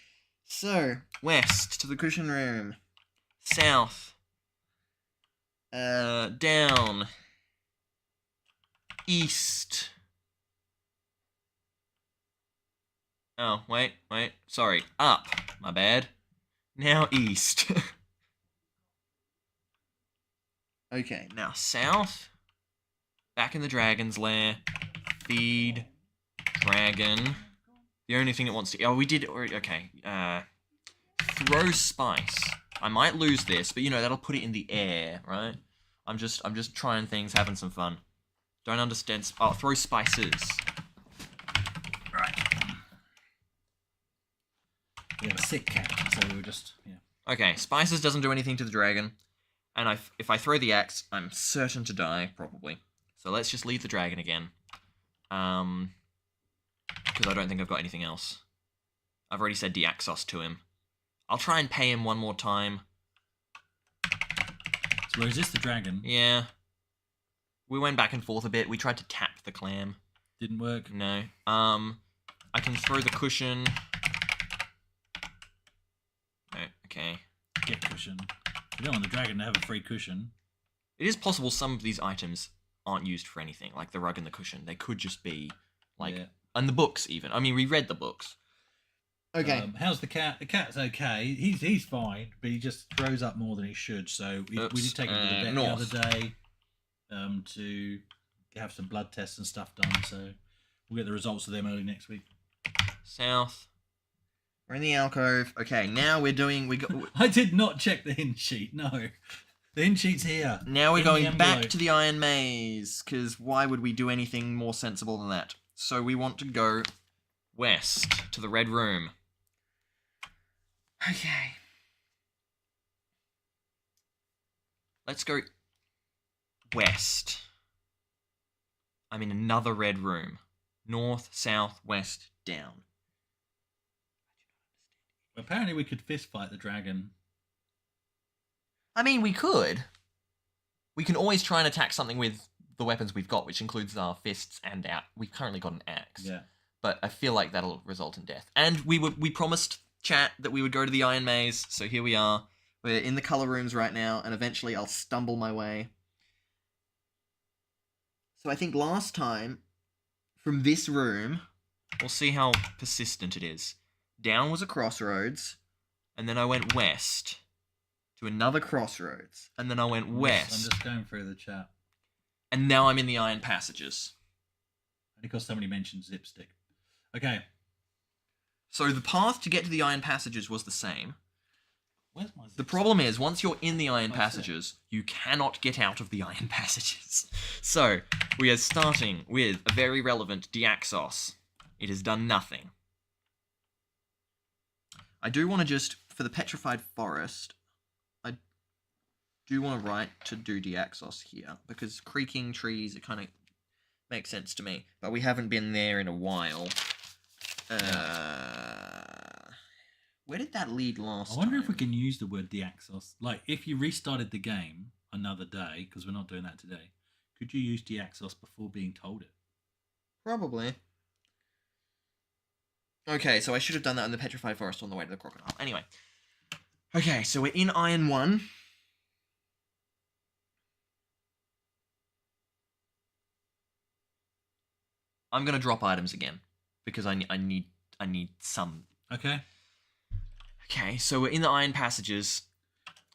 So, west to the cushion room. South. Down. East. Oh, wait. Sorry. Up. My bad. Now east. Okay, now south. Back in the dragon's lair. Feed. Dragon. The only thing it wants to... Oh, we did... Okay. Throw spice. I might lose this, but, you know, that'll put it in the air, right? I'm just trying things, having some fun. Don't understand. Oh, throw spices. Right. We have a sick cat, so we were just Okay, spices doesn't do anything to the dragon. And if I throw the axe, I'm certain to die, probably. So let's just leave the dragon again. Because I don't think I've got anything else. I've already said Deaxos to him. I'll try and pay him one more time. So resist the dragon. Yeah. We went back and forth a bit. We tried to tap the clam. Didn't work. No. I can throw the cushion. No, okay. Get cushion. We don't want the dragon to have a free cushion. It is possible some of these items aren't used for anything, like the rug and the cushion. They could just be, like, and the books even. I mean, we read the books. Okay. How's the cat? The cat's okay. He's fine, but he just throws up more than he should. So we did take him to the vet the other day to have some blood tests and stuff done. So we'll get the results of them early next week. South. We're in the alcove. Okay, now we're doing... I did not check the hint sheet, no. The hint sheet's here. Now we're going back to the Iron Maze, because why would we do anything more sensible than that? So we want to go west to the Red Room. Okay. Let's go west. I'm in another Red Room. North, south, west, down. Apparently we could fist fight the dragon. I mean, we could. We can always try and attack something with the weapons we've got, which includes our fists and we've currently got an axe. Yeah. But I feel like that'll result in death. And we promised chat that we would go to the Iron Maze, so here we are. We're in the color rooms right now, and eventually I'll stumble my way. So I think last time, from this room... We'll see how persistent it is. Down was a crossroads. And then I went west. To another crossroads. And then I went west. I'm just going through the chat. And now I'm in the Iron Passages. Because somebody mentioned Zipstick. Okay. So the path to get to the Iron Passages was the same. Where's my The problem is, once you're in the Iron Passages, you cannot get out of the Iron Passages. So, we are starting with a very relevant Deaxos. It has done nothing. I do want to just, for the Petrified Forest, I do want to write to do Deaxos here, because creaking trees, it kind of makes sense to me. But we haven't been there in a while. Where did that lead last time? I wonder if we can use the word Deaxos. Like, if you restarted the game another day, because we're not doing that today, could you use Deaxos before being told it? Probably. Okay, so I should have done that in the Petrified Forest on the way to the crocodile. Anyway. Okay, so we're in Iron 1. I'm going to drop items again, because I need some. Okay. Okay, so we're in the Iron Passages.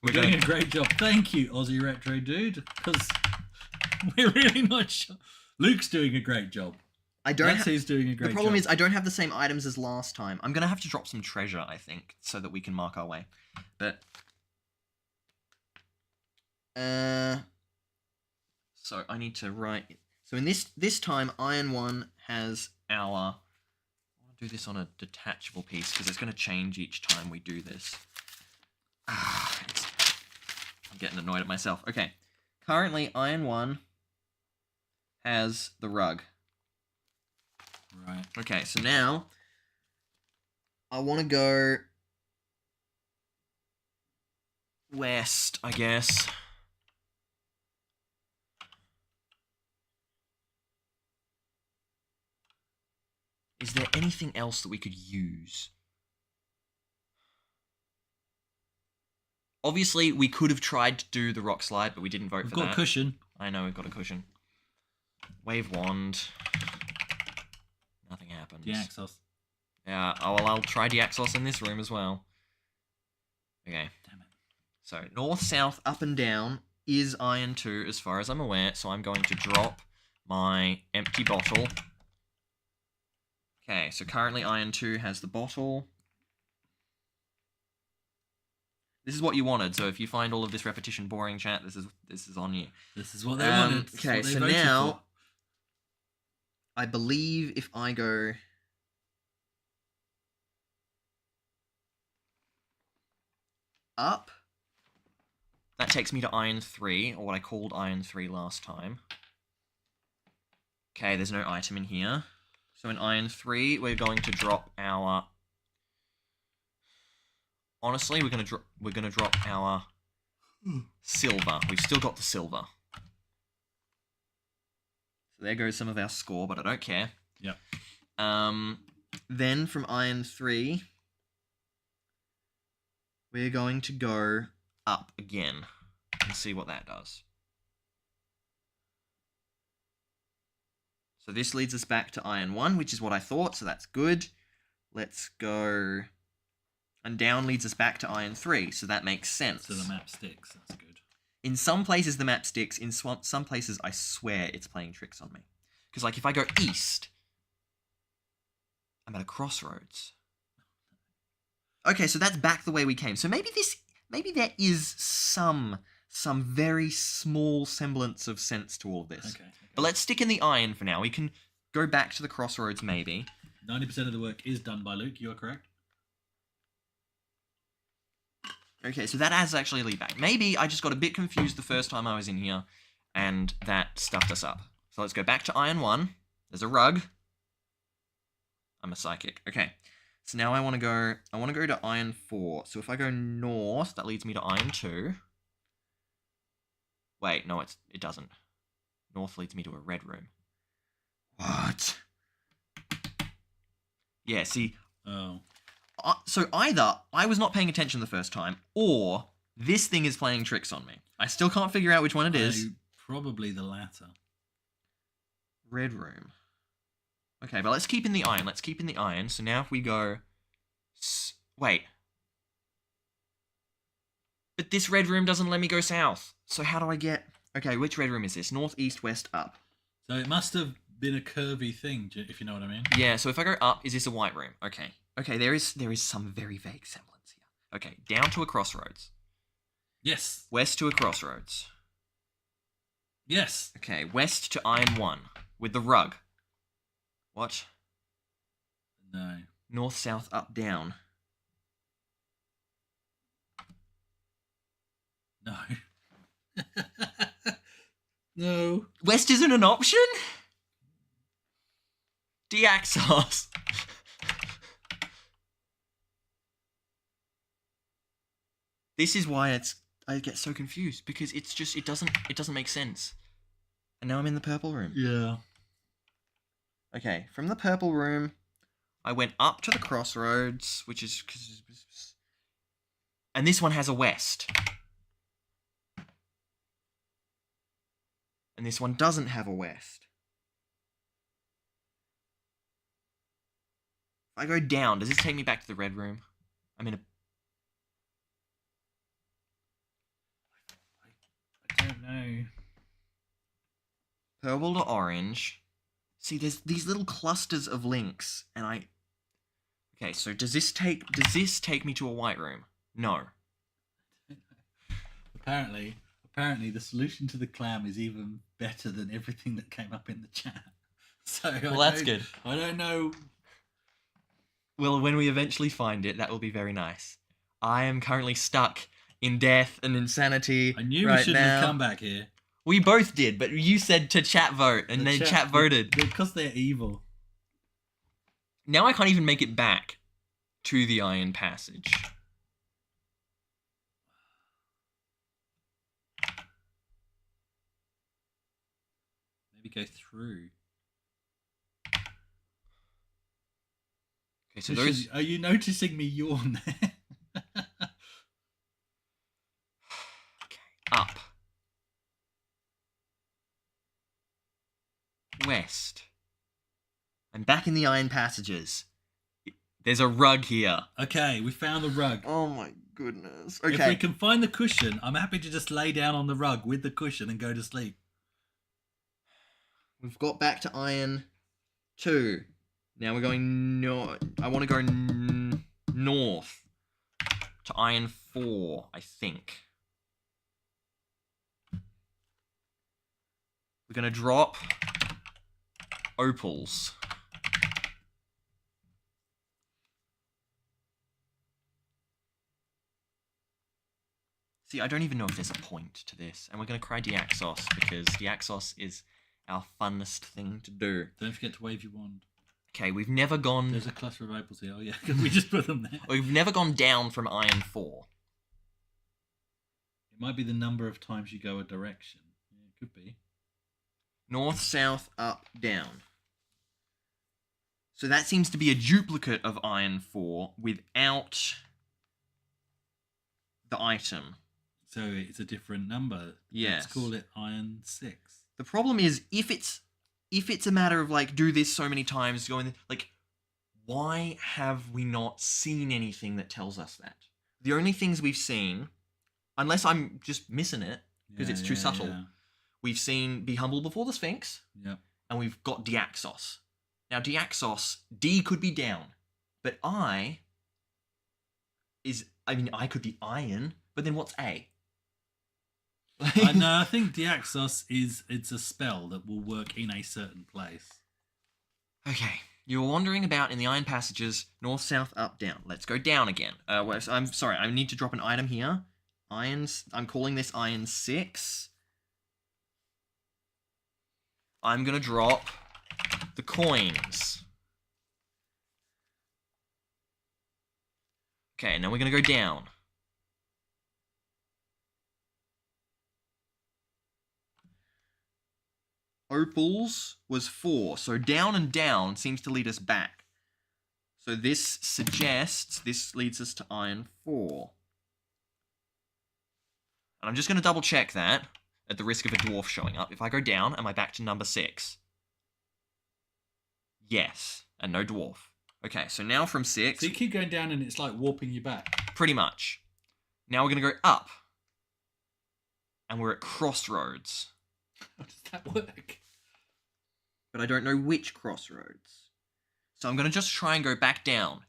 We're doing a great job. Thank you, Aussie Retro Dude, because we're really not sure. Luke's doing a great job. I don't. Lexi's doing a great job. The problem is I don't have the same items as last time. I'm gonna have to drop some treasure, I think, so that we can mark our way. But so I need to write. So in this time, Iron 1 has our. I want to do this on a detachable piece because it's going to change each time we do this. I'm getting annoyed at myself. Okay, currently Iron 1 has the rug. Right. Okay, so now I want to go west, I guess. Is there anything else that we could use? Obviously, we could have tried to do the rock slide, but we didn't vote for that. We've got a cushion. I know, we've got a cushion. Wave wand. Nothing happens. Deaxos. Yeah, oh, well, I'll try Deaxos in this room as well. Okay. Damn it. So, north, south, up and down is Iron 2 as far as I'm aware, so I'm going to drop my empty bottle. Okay, so currently Iron 2 has the bottle. This is what you wanted, so if you find all of this repetition boring, chat, this is on you. This is what they wanted. Okay, so now I believe if I go up, that takes me to iron 3, or what I called iron 3 last time. Okay, there's no item in here. So in iron 3, we're going to drop our... Honestly, we're gonna drop our silver. We've still got the silver. So there goes some of our score, but I don't care. Yep. Then from iron 3, we're going to go Up again and see what that does. So this leads us back to iron 1, which is what I thought, so that's good. Let's go... And down leads us back to iron 3, so that makes sense. So the map sticks, that's good. In some places the map sticks, in some places I swear it's playing tricks on me. Because, like, if I go east, I'm at a crossroads. Okay, so that's back the way we came. So maybe there is some very small semblance of sense to all this. Okay. But let's stick in the iron for now. We can go back to the crossroads, maybe. 90% of the work is done by Luke, you are correct. Okay, so So that has actually a lead back. Maybe I just got a bit confused the first time I was in here, and that stuffed us up. So let's go back to iron 1. There's a rug. I'm a psychic. okay. So now I want to go to iron 4. So if I go north, That leads me to iron 2. Wait, no, it doesn't. North leads me to a red room. what? Yeah, see, Oh. So either I was not paying attention the first time, or this thing is playing tricks on me. I still can't figure out which one it is. Probably the latter. Red room. okay, but let's keep in the iron. Let's keep in the iron. So now if we go... Wait. But this red room doesn't let me go south. So how do I get... Okay, which red room is this? North, east, west, up. So it must have been a curvy thing, if you know what I mean. Yeah, so if I go up, is this a white room? Okay. Okay, there is some very vague semblance here. Okay, down to a crossroads. Yes. West to a crossroads. Yes. Okay, west to iron 1 with the rug. What? No. North, south, up, down. No. No. West isn't an option? Deaxos. This is why I get so confused, because it doesn't make sense. And now I'm in the purple room. Yeah. Okay, from the purple room, I went up to the crossroads, which is... and this one has a west. And this one doesn't have a west. If I go down, does this take me back to the red room? I'm in a... I don't know. Purple to orange. See, there's these little clusters of links, and I... Okay, so does this take me to a white room? No. Apparently the solution to the clam is even better than everything that came up in the chat. So Well, that's good. I don't know. Well, when we eventually find it, that will be very nice. I am currently stuck in death and insanity. I knew right we shouldn't now. have come back here. We both did, but you said to chat vote, and then chat voted. Because they're evil. Now I can't even make it back to the Iron Passage. Maybe go through. Okay, so there is... Are you noticing me yawn there? Up. West. I'm back in the Iron Passages. There's a rug here. Okay, we found the rug. Oh my goodness. If we Okay. can find the cushion, I'm happy to just lay down on the rug with the cushion and go to sleep. We've got back to Iron 2. Now we're going north. I want to go north. To Iron 4, I think. We're going to drop Opals. See, I don't even know if there's a point to this. And we're going to cry Deaxos because Deaxos is our funnest thing to do. Don't forget to wave your wand. Okay, we've never gone... There's a cluster of opals here. Oh, yeah. Can we just put them there? We've never gone down from iron 4. It might be the number of times you go a direction. Yeah, it could be. North, south, up, down. So that seems to be a duplicate of iron 4 without the item. So it's a different number. Yes. Let's call it iron 6. The problem is if it's a matter of like do this so many times, going like, why have we not seen anything that tells us that? The only things we've seen, unless I'm just missing it because it's too subtle, we've seen Be Humble Before the Sphinx. Yeah. And we've got Deaxos. Now Deaxos, D could be down, but I could be iron, but then what's A? No, I think Deaxos it's a spell that will work in a certain place. Okay, you're wandering about in the iron passages, north, south, up, down. Let's go down again. I'm sorry, I need to drop an item here. Irons. I'm calling this iron 6. I'm going to drop the coins. Okay, now we're going to go down. Opals was 4, so down and down seems to lead us back. So this suggests this leads us to iron 4. And I'm just going to double check that at the risk of a dwarf showing up. If I go down, am I back to number 6? Yes, and no dwarf. Okay, so now from 6... So you keep going down and it's like warping you back. Pretty much. Now we're going to go up. And we're at crossroads. How does that work? But I don't know which crossroads. So I'm going to just try and go back down.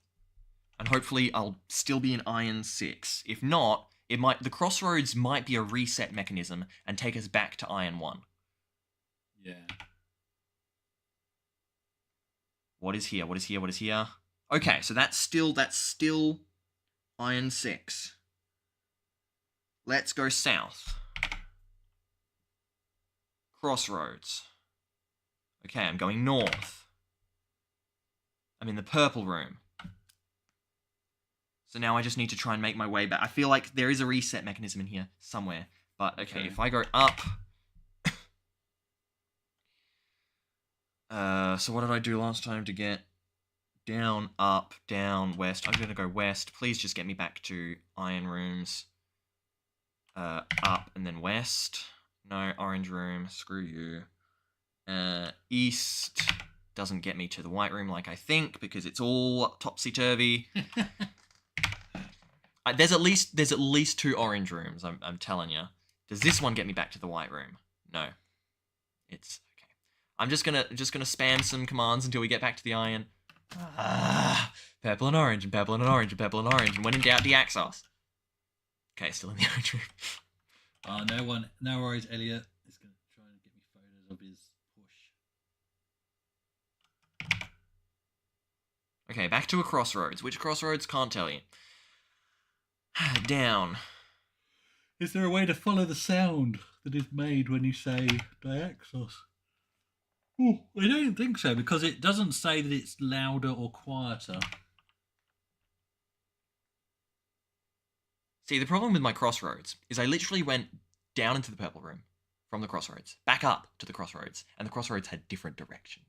And hopefully I'll still be in iron 6. If not, the crossroads might be a reset mechanism and take us back to iron 1. Yeah. What is here? What is here? What is here? Okay, so that's still iron 6. Let's go south. Crossroads. Okay, I'm going north. I'm in the purple room. So now I just need to try and make my way back. I feel like there is a reset mechanism in here somewhere. But, okay, if I go up... so what did I do last time to get down, up, down, west? I'm going to go west. Please just get me back to iron rooms. Up and then west. No, orange room. Screw you. East doesn't get me to the white room like I think because it's all topsy-turvy. There's at least 2 orange rooms, I'm telling you. Does this one get me back to the white room? No. It's okay. I'm just gonna spam some commands until we get back to the iron. Purple and orange and purple and orange and purple and orange, and when in doubt, Deaxos. Okay, still in the orange room. No worries, Elliot is gonna try and get me photos of his push. Okay, back to a crossroads. Which crossroads? Can't tell you. Down. Is there a way to follow the sound that is made when you say Deaxos? Oh, I don't think so, because it doesn't say that it's louder or quieter. See, the problem with my crossroads is I literally went down into the purple room from the crossroads, back up to the crossroads, and the crossroads had different directions.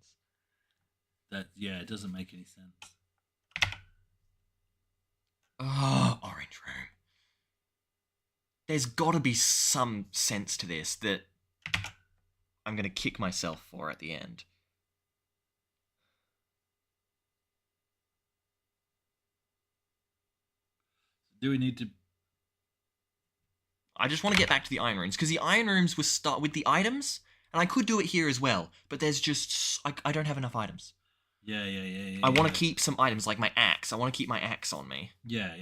It doesn't make any sense. Oh, orange room. There's got to be some sense to this that I'm going to kick myself for at the end. Do we need to... I just want to get back to the iron rooms, because the iron rooms will start with the items, and I could do it here as well, but there's just... I don't have enough items. Yeah. I want to keep some items, like my axe. I want to keep my axe on me. Yeah.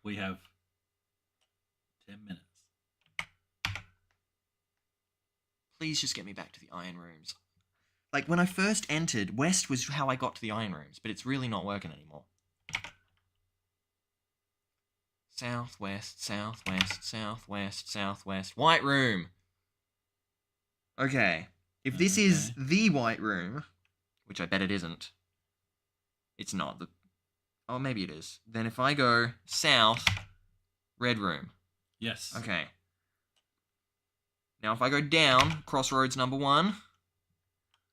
We have 10 minutes. Please just get me back to the iron rooms. like when I first entered, west was how I got to the iron rooms, but it's really not working anymore. Southwest, southwest, southwest, southwest. White room. Okay. If this is the white room, which I bet it isn't, it's not. Oh, maybe it is. Then if I go south, red room. Yes. Okay. Now if I go down, crossroads number 1.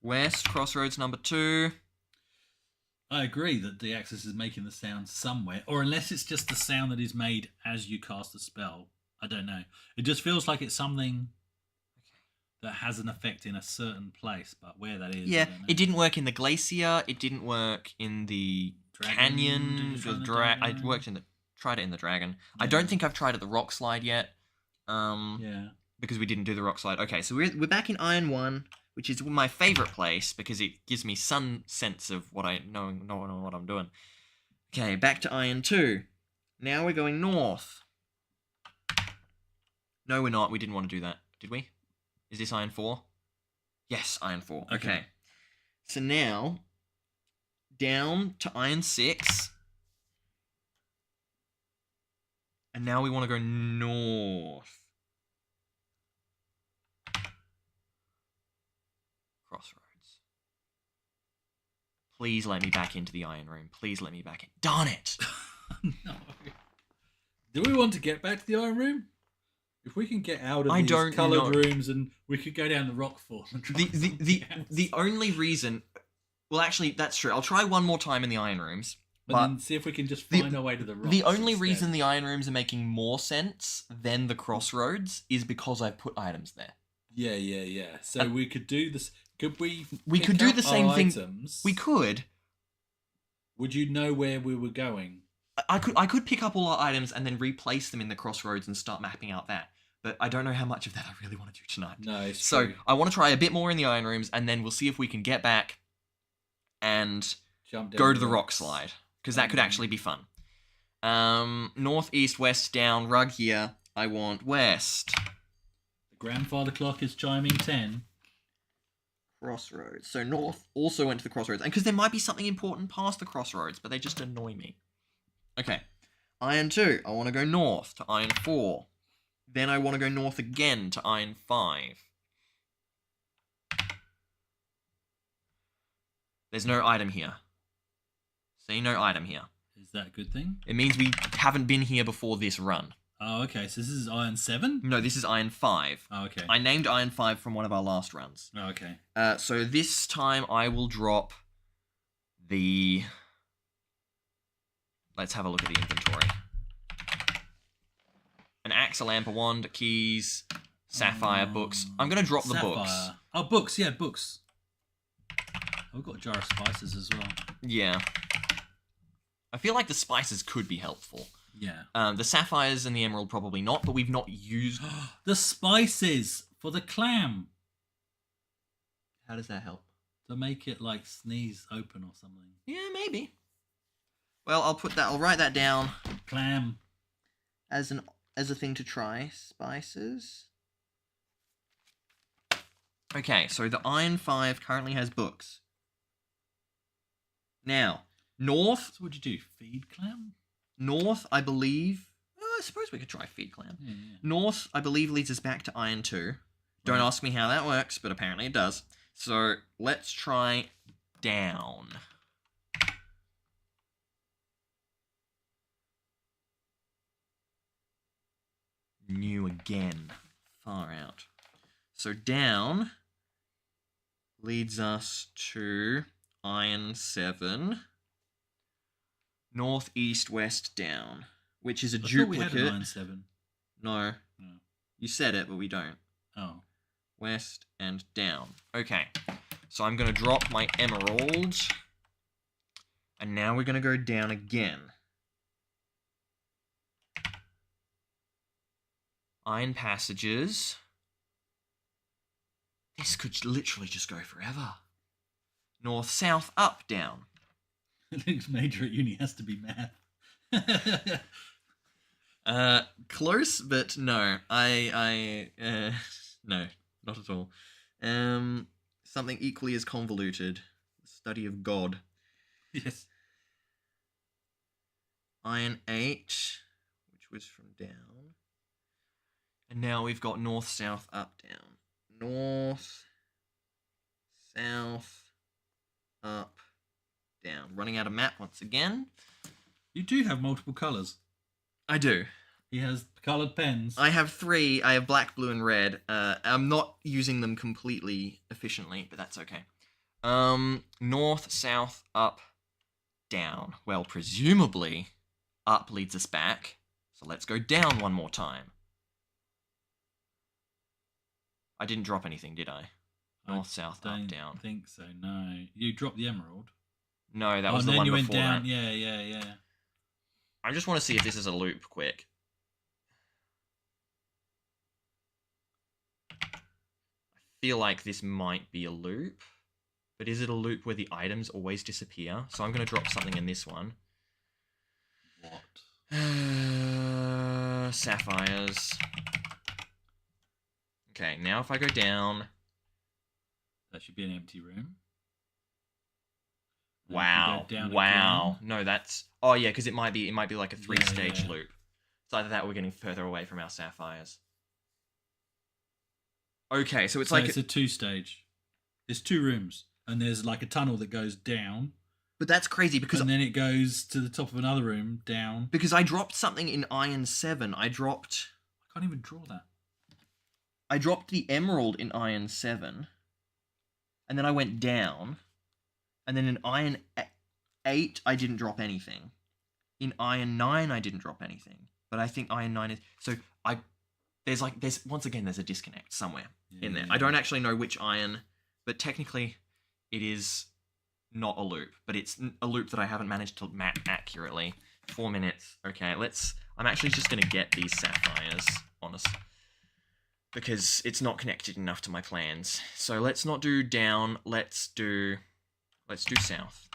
West, crossroads number 2. I agree that the axis is making the sound somewhere, or unless it's just the sound that is made as you cast the spell. I don't know. It just feels like it's something that has an effect in a certain place, but where that is. Yeah, it didn't work in the glacier. It didn't work in the canyon. I tried it in the dragon. Yeah. I don't think I've tried it the rock slide yet. Yeah. Because we didn't do the rock slide. Okay, so we're back in Iron 1. Which is my favorite place because it gives me some sense of what I know what I'm doing. Okay, back to Iron 2. Now we're going north. No, we're not. We didn't want to do that, did we? Is this Iron 4? Yes, Iron 4. Okay. So now, down to Iron 6. And now we want to go north. Crossroads. Please let me back into the iron room. Please let me back in. Darn it! No. Do we want to get back to the iron room? If we can get out of these coloured rooms and we could go down the rock fall and try the only reason... Well, actually, that's true. I'll try one more time in the iron rooms. But then see if we can just find our way to the rocks. The only reason the iron rooms are making more sense than the crossroads is because I've put items there. Yeah. So we could do this... Could we could do the same thing. Items? We could. Would you know where we were going? I could pick up all our items and then replace them in the crossroads and start mapping out that. But I don't know how much of that I really want to do tonight. No, it's so true. I want to try a bit more in the iron rooms, and then we'll see if we can get back and jump down go to the rock slide, because that could actually be fun. North, east, west, down, rug here. I want west. The grandfather clock is chiming 10. Crossroads. So north also went to the crossroads. And because there might be something important past the crossroads, but they just annoy me. Okay. Iron 2. I want to go north to Iron 4. Then I want to go north again to Iron 5. There's no item here. See, no item here. Is that a good thing? It means we haven't been here before this run. Oh, okay. So this is Iron 7? No, this is Iron 5. Oh, okay. I named Iron 5 from one of our last runs. Oh, okay. So this time I will drop the... Let's have a look at the inventory. An axe, a lamp, a wand, keys, sapphire, books. I'm going to drop the books. Oh, books. Yeah, books. I've got a jar of spices as well. Yeah. I feel like the spices could be helpful. Yeah. The sapphires and the emerald probably not, but we've not used... The spices for the clam. How does that help? To make it, like, sneeze open or something. Yeah, maybe. Well, I'll write that down. Clam. As a thing to try. Spices. Okay, so the Iron 5 currently has books. Now, north... So what'd you do? Feed clam? North, I believe... I suppose we could try feed clam. Yeah. North, I believe, leads us back to Iron 2. Don't ask me how that works, but apparently it does. So, let's try down. New again. Far out. So, down leads us to Iron 7. North, east, west, down. Which is a duplicate. We had an Iron 7. No. You said it, but we don't. Oh. West and down. Okay. So I'm going to drop my emerald. And now we're going to go down again. Iron passages. This could literally just go forever. North, south, up, down. The next major at uni has to be math. Close, but no. No, not at all. something equally as convoluted. The study of God. Yes. Iron 8, which was from down. And now we've got north, south, up, down. North, south, up, down. Running out of map once again. You do have multiple colours. I do. He has coloured pens. I have 3. I have black, blue, and red. I'm not using them completely efficiently, but that's okay. North, south, up, down. Well, presumably, up leads us back. So let's go down one more time. I didn't drop anything, did I? North, south, up, down. I think so, no. You dropped the emerald. No, that was the one you before went down. that. Yeah. I just want to see if this is a loop quick. I feel like this might be a loop. But is it a loop where the items always disappear? So I'm going to drop something in this one. What? Sapphires. Okay, now if I go down... That should be an empty room. And Wow. if you go down Wow. again- No, that's... Oh, yeah, because it might be like a 3-stage Yeah. loop. It's either that or we're getting further away from our sapphires. Okay, so it's So like... it's a 2-stage. There's 2 rooms. And there's like a tunnel that goes down. But that's crazy because... And then it goes to the top of another room, down. Because I dropped something in Iron 7. I dropped I can't even draw that. the emerald in Iron 7. And then I went down. And then in Iron 8, I didn't drop anything. In Iron 9, I didn't drop anything. But I think Iron 9 is... So, there's once again, there's a disconnect somewhere in there. Yeah. I don't actually know which iron, but technically, it is not a loop. But it's a loop that I haven't managed to map accurately. 4 minutes. Okay, I'm actually just going to get these sapphires, honest. Because it's not connected enough to my plans. So let's not do down, let's do south.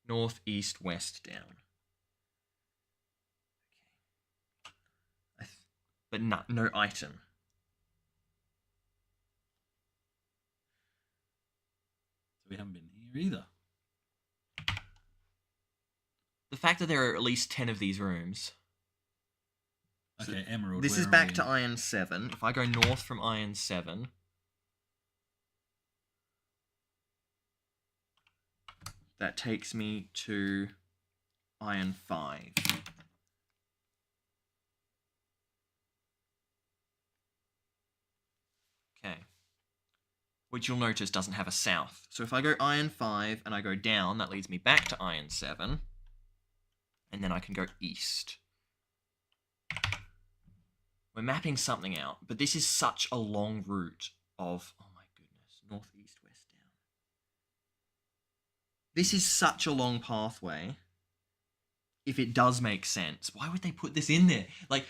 North, east, west, down. Okay. But no item. So we haven't been here either. The fact that there are at least 10 of these rooms. Okay, emerald. This where is are back we? to Iron 7. If I go north from Iron 7... That takes me to Iron 5. Okay. Which you'll notice doesn't have a south. So if I go Iron 5 and I go down, that leads me back to Iron 7. And then I can go east. We're mapping something out, but this is such a long route of... Oh my goodness. North, east, west, down. This is such a long pathway. If it does make sense. Why would they put this in there? Like,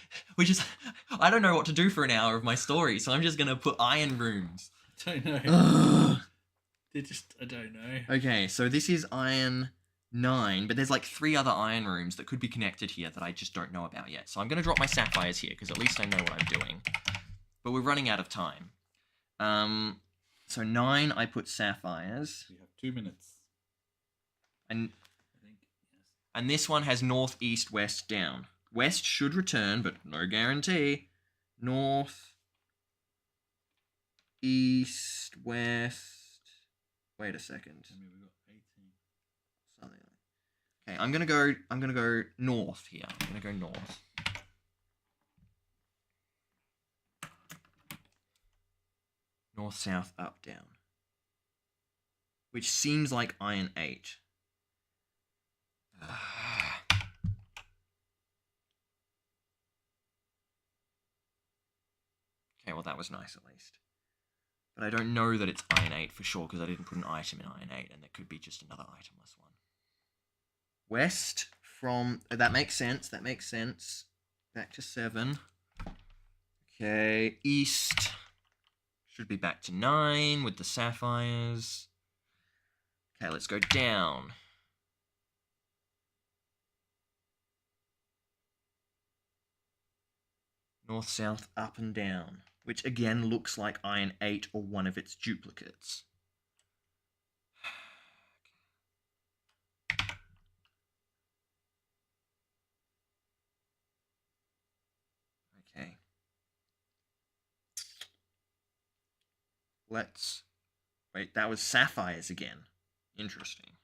I don't know what to do for an hour of my story, so I'm just going to put iron rooms. I don't know. Ugh. I don't know. Okay, so this is Iron 9, but there's like 3 other iron rooms that could be connected here that I just don't know about yet. So I'm going to drop my sapphires here, because at least I know what I'm doing. But we're running out of time. So 9, I put sapphires. We have 2 minutes. And I think, yes. and this one has north, east, west, down. West should return, but no guarantee. North, east, west. Wait a second. I mean, we've got 18. Something like. Okay, I'm gonna go north here. I'm gonna go north. North, south, up, down. Which seems like Iron 8. Okay, well that was nice at least. But I don't know that it's Iron 8 for sure because I didn't put an item in Iron 8 and there could be just another itemless one. West from... that makes sense, that makes sense. Back to 7. Okay, east should be back to 9 with the sapphires. Okay, let's go down. North, south, up and down which again looks like Iron 8 or one of its duplicates. Okay. Let's... Wait, that was sapphires again. Interesting.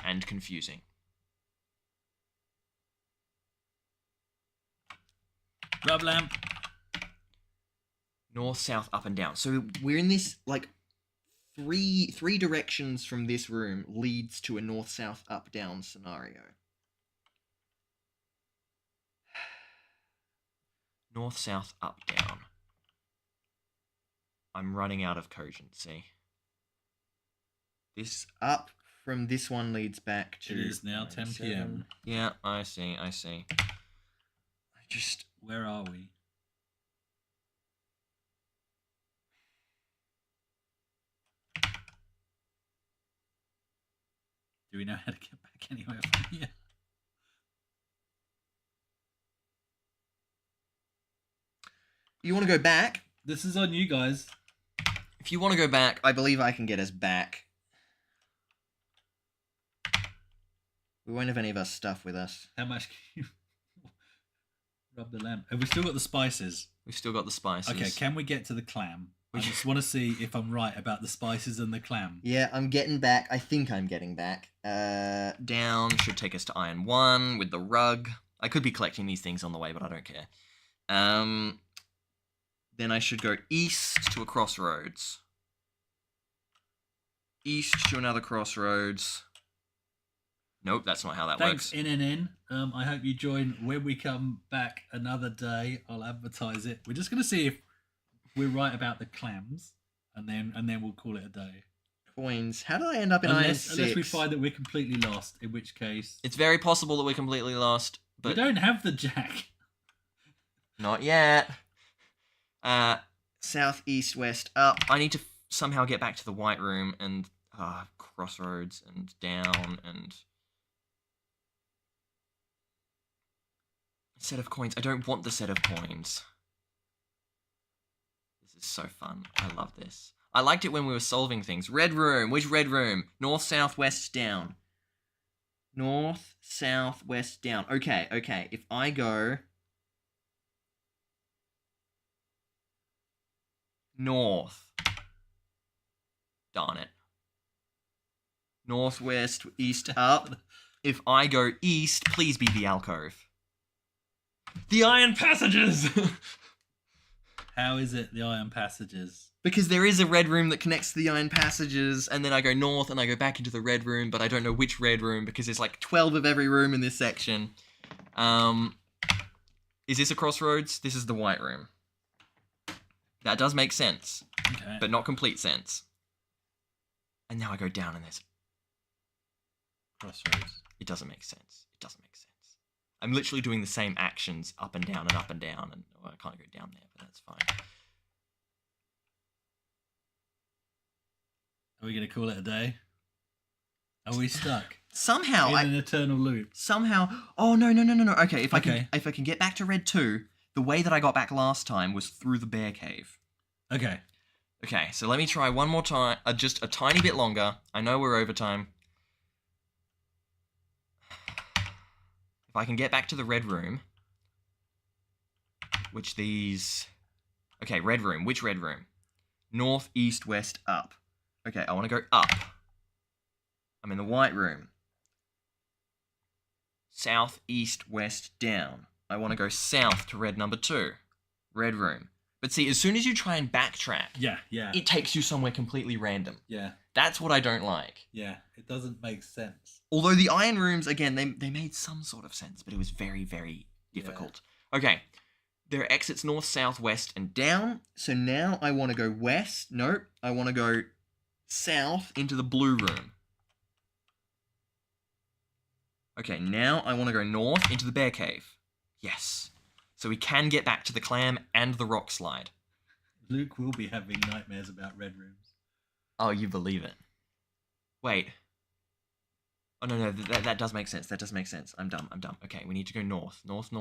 And confusing. Rub lamp. North, south, up, and down. So we're in this, like, three directions from this room leads to a north, south, up, down scenario. North, south, up, down. I'm running out of cogency. This up from this one leads back to... It is now 10 p.m. Yeah, I see, I see. Where are we? Do we know how to get back anywhere from here? You want to go back? This is on you guys. If you want to go back, I believe I can get us back. We won't have any of our stuff with us. How much can you rub the lamp? Have we still got the spices? we've still got the spices. Okay, can we get to the clam? I just want to see if I'm right about the spices and the clam. Yeah, I'm getting back. I think I'm getting back. Down should take us to Iron 1 with the rug. I could be collecting these things on the way, but I don't care. Then I should go east to a crossroads. East to another crossroads. Nope, that's not how that Thanks, works. NNN. I hope you join when we come back another day. I'll advertise it. We're just going to see if we're right about the clams, and then we'll call it a day. Coins. How did I end up in Iron 6? Unless we find that we're completely lost, in which case... It's very possible that we're completely lost, but... We don't have the jack. Not yet. South, east, west, up. I need to somehow get back to the white room and crossroads and down and set of coins. I don't want the set of coins. This is so fun. I love this. I liked it when we were solving things. Red room. Which red room? North, south, west, down. North, south, west, down. Okay, okay. If I go... North. Darn it. Northwest, east, up. If I go east, please be the alcove. The iron passages! How is it the iron passages? Because there is a red room that connects to the iron passages, and then I go north and I go back into the red room, but I don't know which red room because there's like 12 of every room in this section. Is this a crossroads? This is the white room. That does make sense, Okay. but not complete sense. And now I go down and there's... Crossroads. It doesn't make sense. It doesn't make sense. I'm literally doing the same actions up and down and up and down, and well, I can't go down there, but that's fine. Are we going to call it a day? Are we stuck Somehow, in an eternal loop? Somehow... Oh, no. Okay, if I Okay. can get back to Red 2, the way that I got back last time was through the bear cave. Okay. Okay, so let me try one more time, just a tiny bit longer. I know we're over time. If I can get back to the red room, which these... Okay, red room. Which red room? North, east, west, up. Okay, I want to go up. I'm in the white room. South, east, West, down. I want to go south to red number 2. Red room. But see, as soon as you try and backtrack, Yeah. it takes you somewhere completely random. Yeah. That's what I don't like. Yeah. It doesn't make sense. Although the iron rooms, again, They made some sort of sense, but it was very, very difficult. Okay, there are exits north, south, west, and down. So now I want to go west. Nope. I want to go south. into the blue room. Okay, Now I want to go north into the bear cave. Yes. So we can get back to the clam and the rock slide. Luke will be having nightmares about red rooms. Oh, you believe it. Wait. Oh, no, that does make sense. That does make sense. I'm dumb. Okay, we need to go north. North.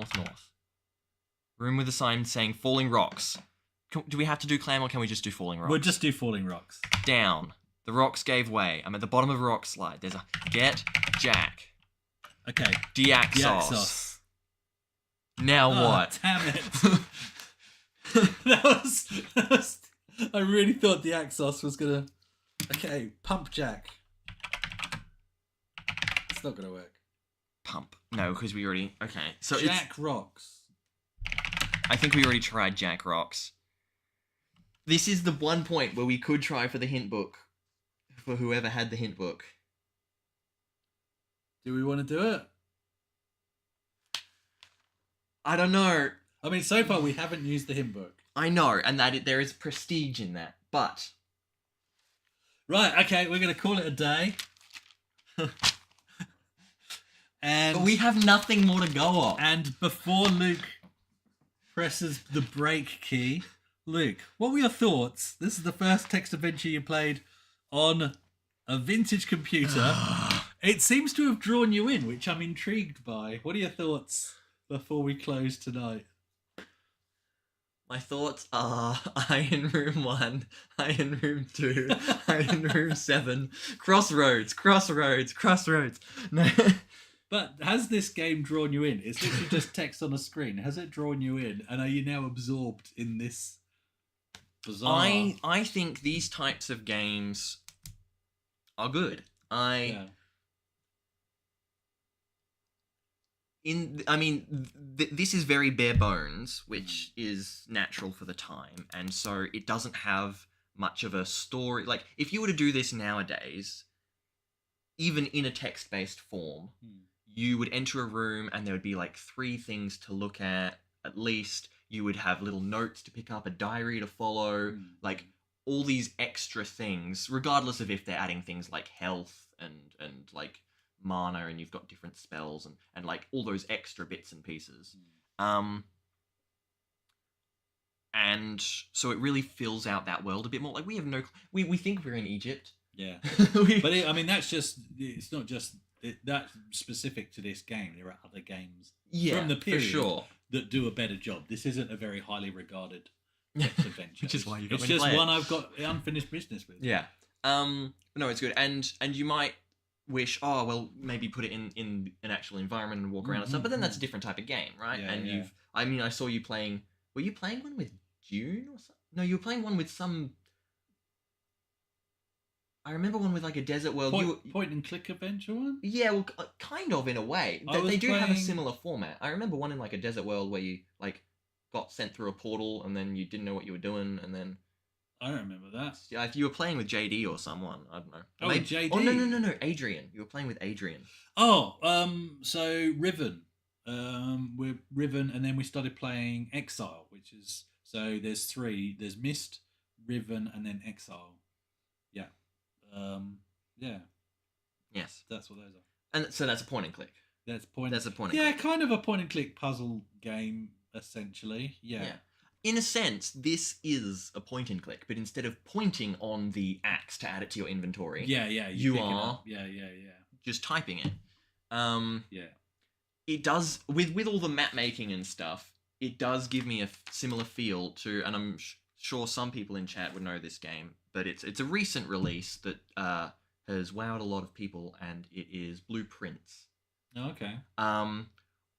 Room with a sign saying falling rocks. Do we have to do clam or can we just do falling rocks? We'll just do falling rocks. Down. The rocks gave way. I'm at the bottom of a rock slide. There's a get Jack. Okay. Deaxos. Now what? Damn it. that was I really thought the Axos was gonna. Okay, pump Jack. It's not gonna work. Pump. No, because we already. Okay. So Jack rocks. I think we already tried Jack rocks. This is the one point where we could try for the hint book. For whoever had the hint book. Do we want to do it? I don't know. I mean, so far we haven't used the hint book. I know, and that there is prestige in that, but... Right, okay, we're going to call it a day. And But we have nothing more to go on. And before Luke presses the break key, Luke, what were your thoughts? This is the first text adventure you played on a vintage computer. It seems to have drawn you in, which I'm intrigued by. What are your thoughts before we close tonight? My thoughts are I in room 1, I in room 2, I in room 7. Crossroads. No. But has this game drawn you in? It's literally just text on a screen. Has it drawn you in? And are you now absorbed in this bizarre... I think these types of games are good. This is very bare bones, which is natural for the time, and so it doesn't have much of a story. Like, if you were to do this nowadays, even in a text-based form, you would enter a room and there would be like 3 things to look at least. You would have little notes to pick up, a diary to follow, like all these extra things, regardless of if they're adding things like health and like mana, and you've got different spells and like all those extra bits and pieces. And so it really fills out that world a bit more. Like, we have we think we're in Egypt. Yeah. But that's just, it's not just that's specific to this game. There are other games from the period for sure that do a better job. This isn't a very highly regarded text adventure. Which is why you got It's me to just play one it. I've got unfinished business with. Yeah. No, it's good. And you might wish, oh well, maybe put it in an actual environment and walk around and stuff. But then that's a different type of game, right? Yeah, and yeah. I saw you playing. Were you playing one with June or something? No, you were playing one with some. I remember one with like a desert world. Point and click adventure one? Yeah, well, kind of in a way. I was They do have a playing- similar format. I remember one in like a desert world where you like got sent through a portal and then you didn't know what you were doing, and then I don't remember that. yeah, if you were playing with JD or someone, I don't know. Oh, JD. Oh no, Adrian. You were playing with Adrian. Oh, so Riven. We're Riven, and then we started playing Exile, which is, so there's 3. There's Mist, Riven, and then Exile. Yeah. Yeah. Yes. That's what those are. And so that's a point and click. That's point. That's a point and Yeah, click. kind of a point and click puzzle game, essentially. Yeah. In a sense, this is a point and click, but instead of pointing on the axe to add it to your inventory, Yeah. You pick it are- up. Yeah. just typing it. Yeah. It does, with all the map making and stuff, it does give me a similar feel to, and I'm sure some people in chat would know this game, but it's a recent release that has wowed a lot of people, and it is Blueprints. Oh, okay.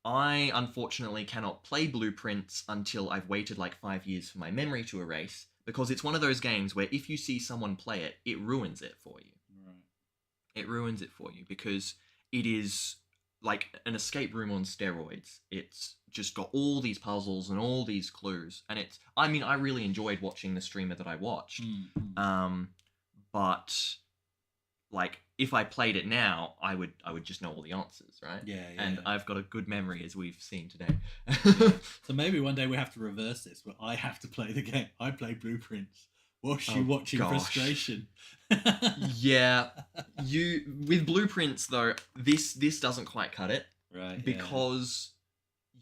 I unfortunately cannot play Blueprints until I've waited like 5 years for my memory to erase, because it's one of those games where if you see someone play it, it ruins it for you. Right. It ruins it for you because it is like an escape room on steroids. It's just got all these puzzles and all these clues, and I really enjoyed watching the streamer that I watched. But like, if I played it now, I would just know all the answers, right? Yeah. And I've got a good memory, as we've seen today. So maybe one day we have to reverse this, but I have to play the game. I play Blueprints. Watch you Oh, watching gosh. frustration. Yeah, with Blueprints though, this doesn't quite cut it, Right. because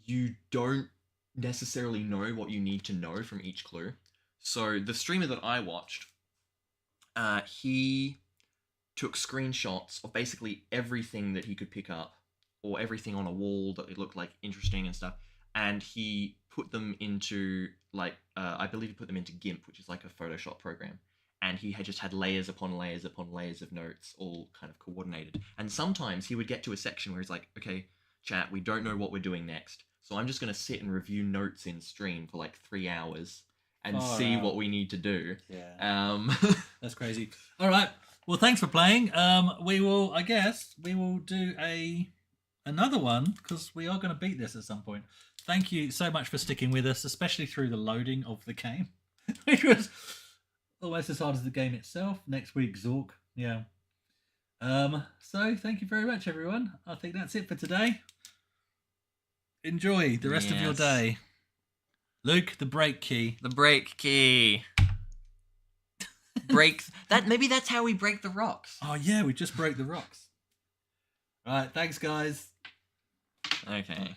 you don't necessarily know what you need to know from each clue. So the streamer that I watched, he took screenshots of basically everything that he could pick up, or everything on a wall that it looked like interesting and stuff, and he put them into like I believe he put them into GIMP, which is like a Photoshop program. And he had just had layers upon layers upon layers of notes, all kind of coordinated. And sometimes he would get to a section where he's like, "Okay, chat, we don't know what we're doing next, so I'm just going to sit and review notes in stream for like 3 hours and see what we need to do." Yeah. That's crazy. All right. Well, thanks for playing. We will do another one because we are going to beat this at some point. Thank you so much for sticking with us, especially through the loading of the game, which was almost as hard as the game itself. Next week, Zork. Yeah. So thank you very much, everyone. I think that's it for today. Enjoy the rest of your day. Luke, the break key. The break key. Break that. Maybe that's how we break the rocks. Oh yeah, we just broke the rocks. All right, thanks guys. Okay.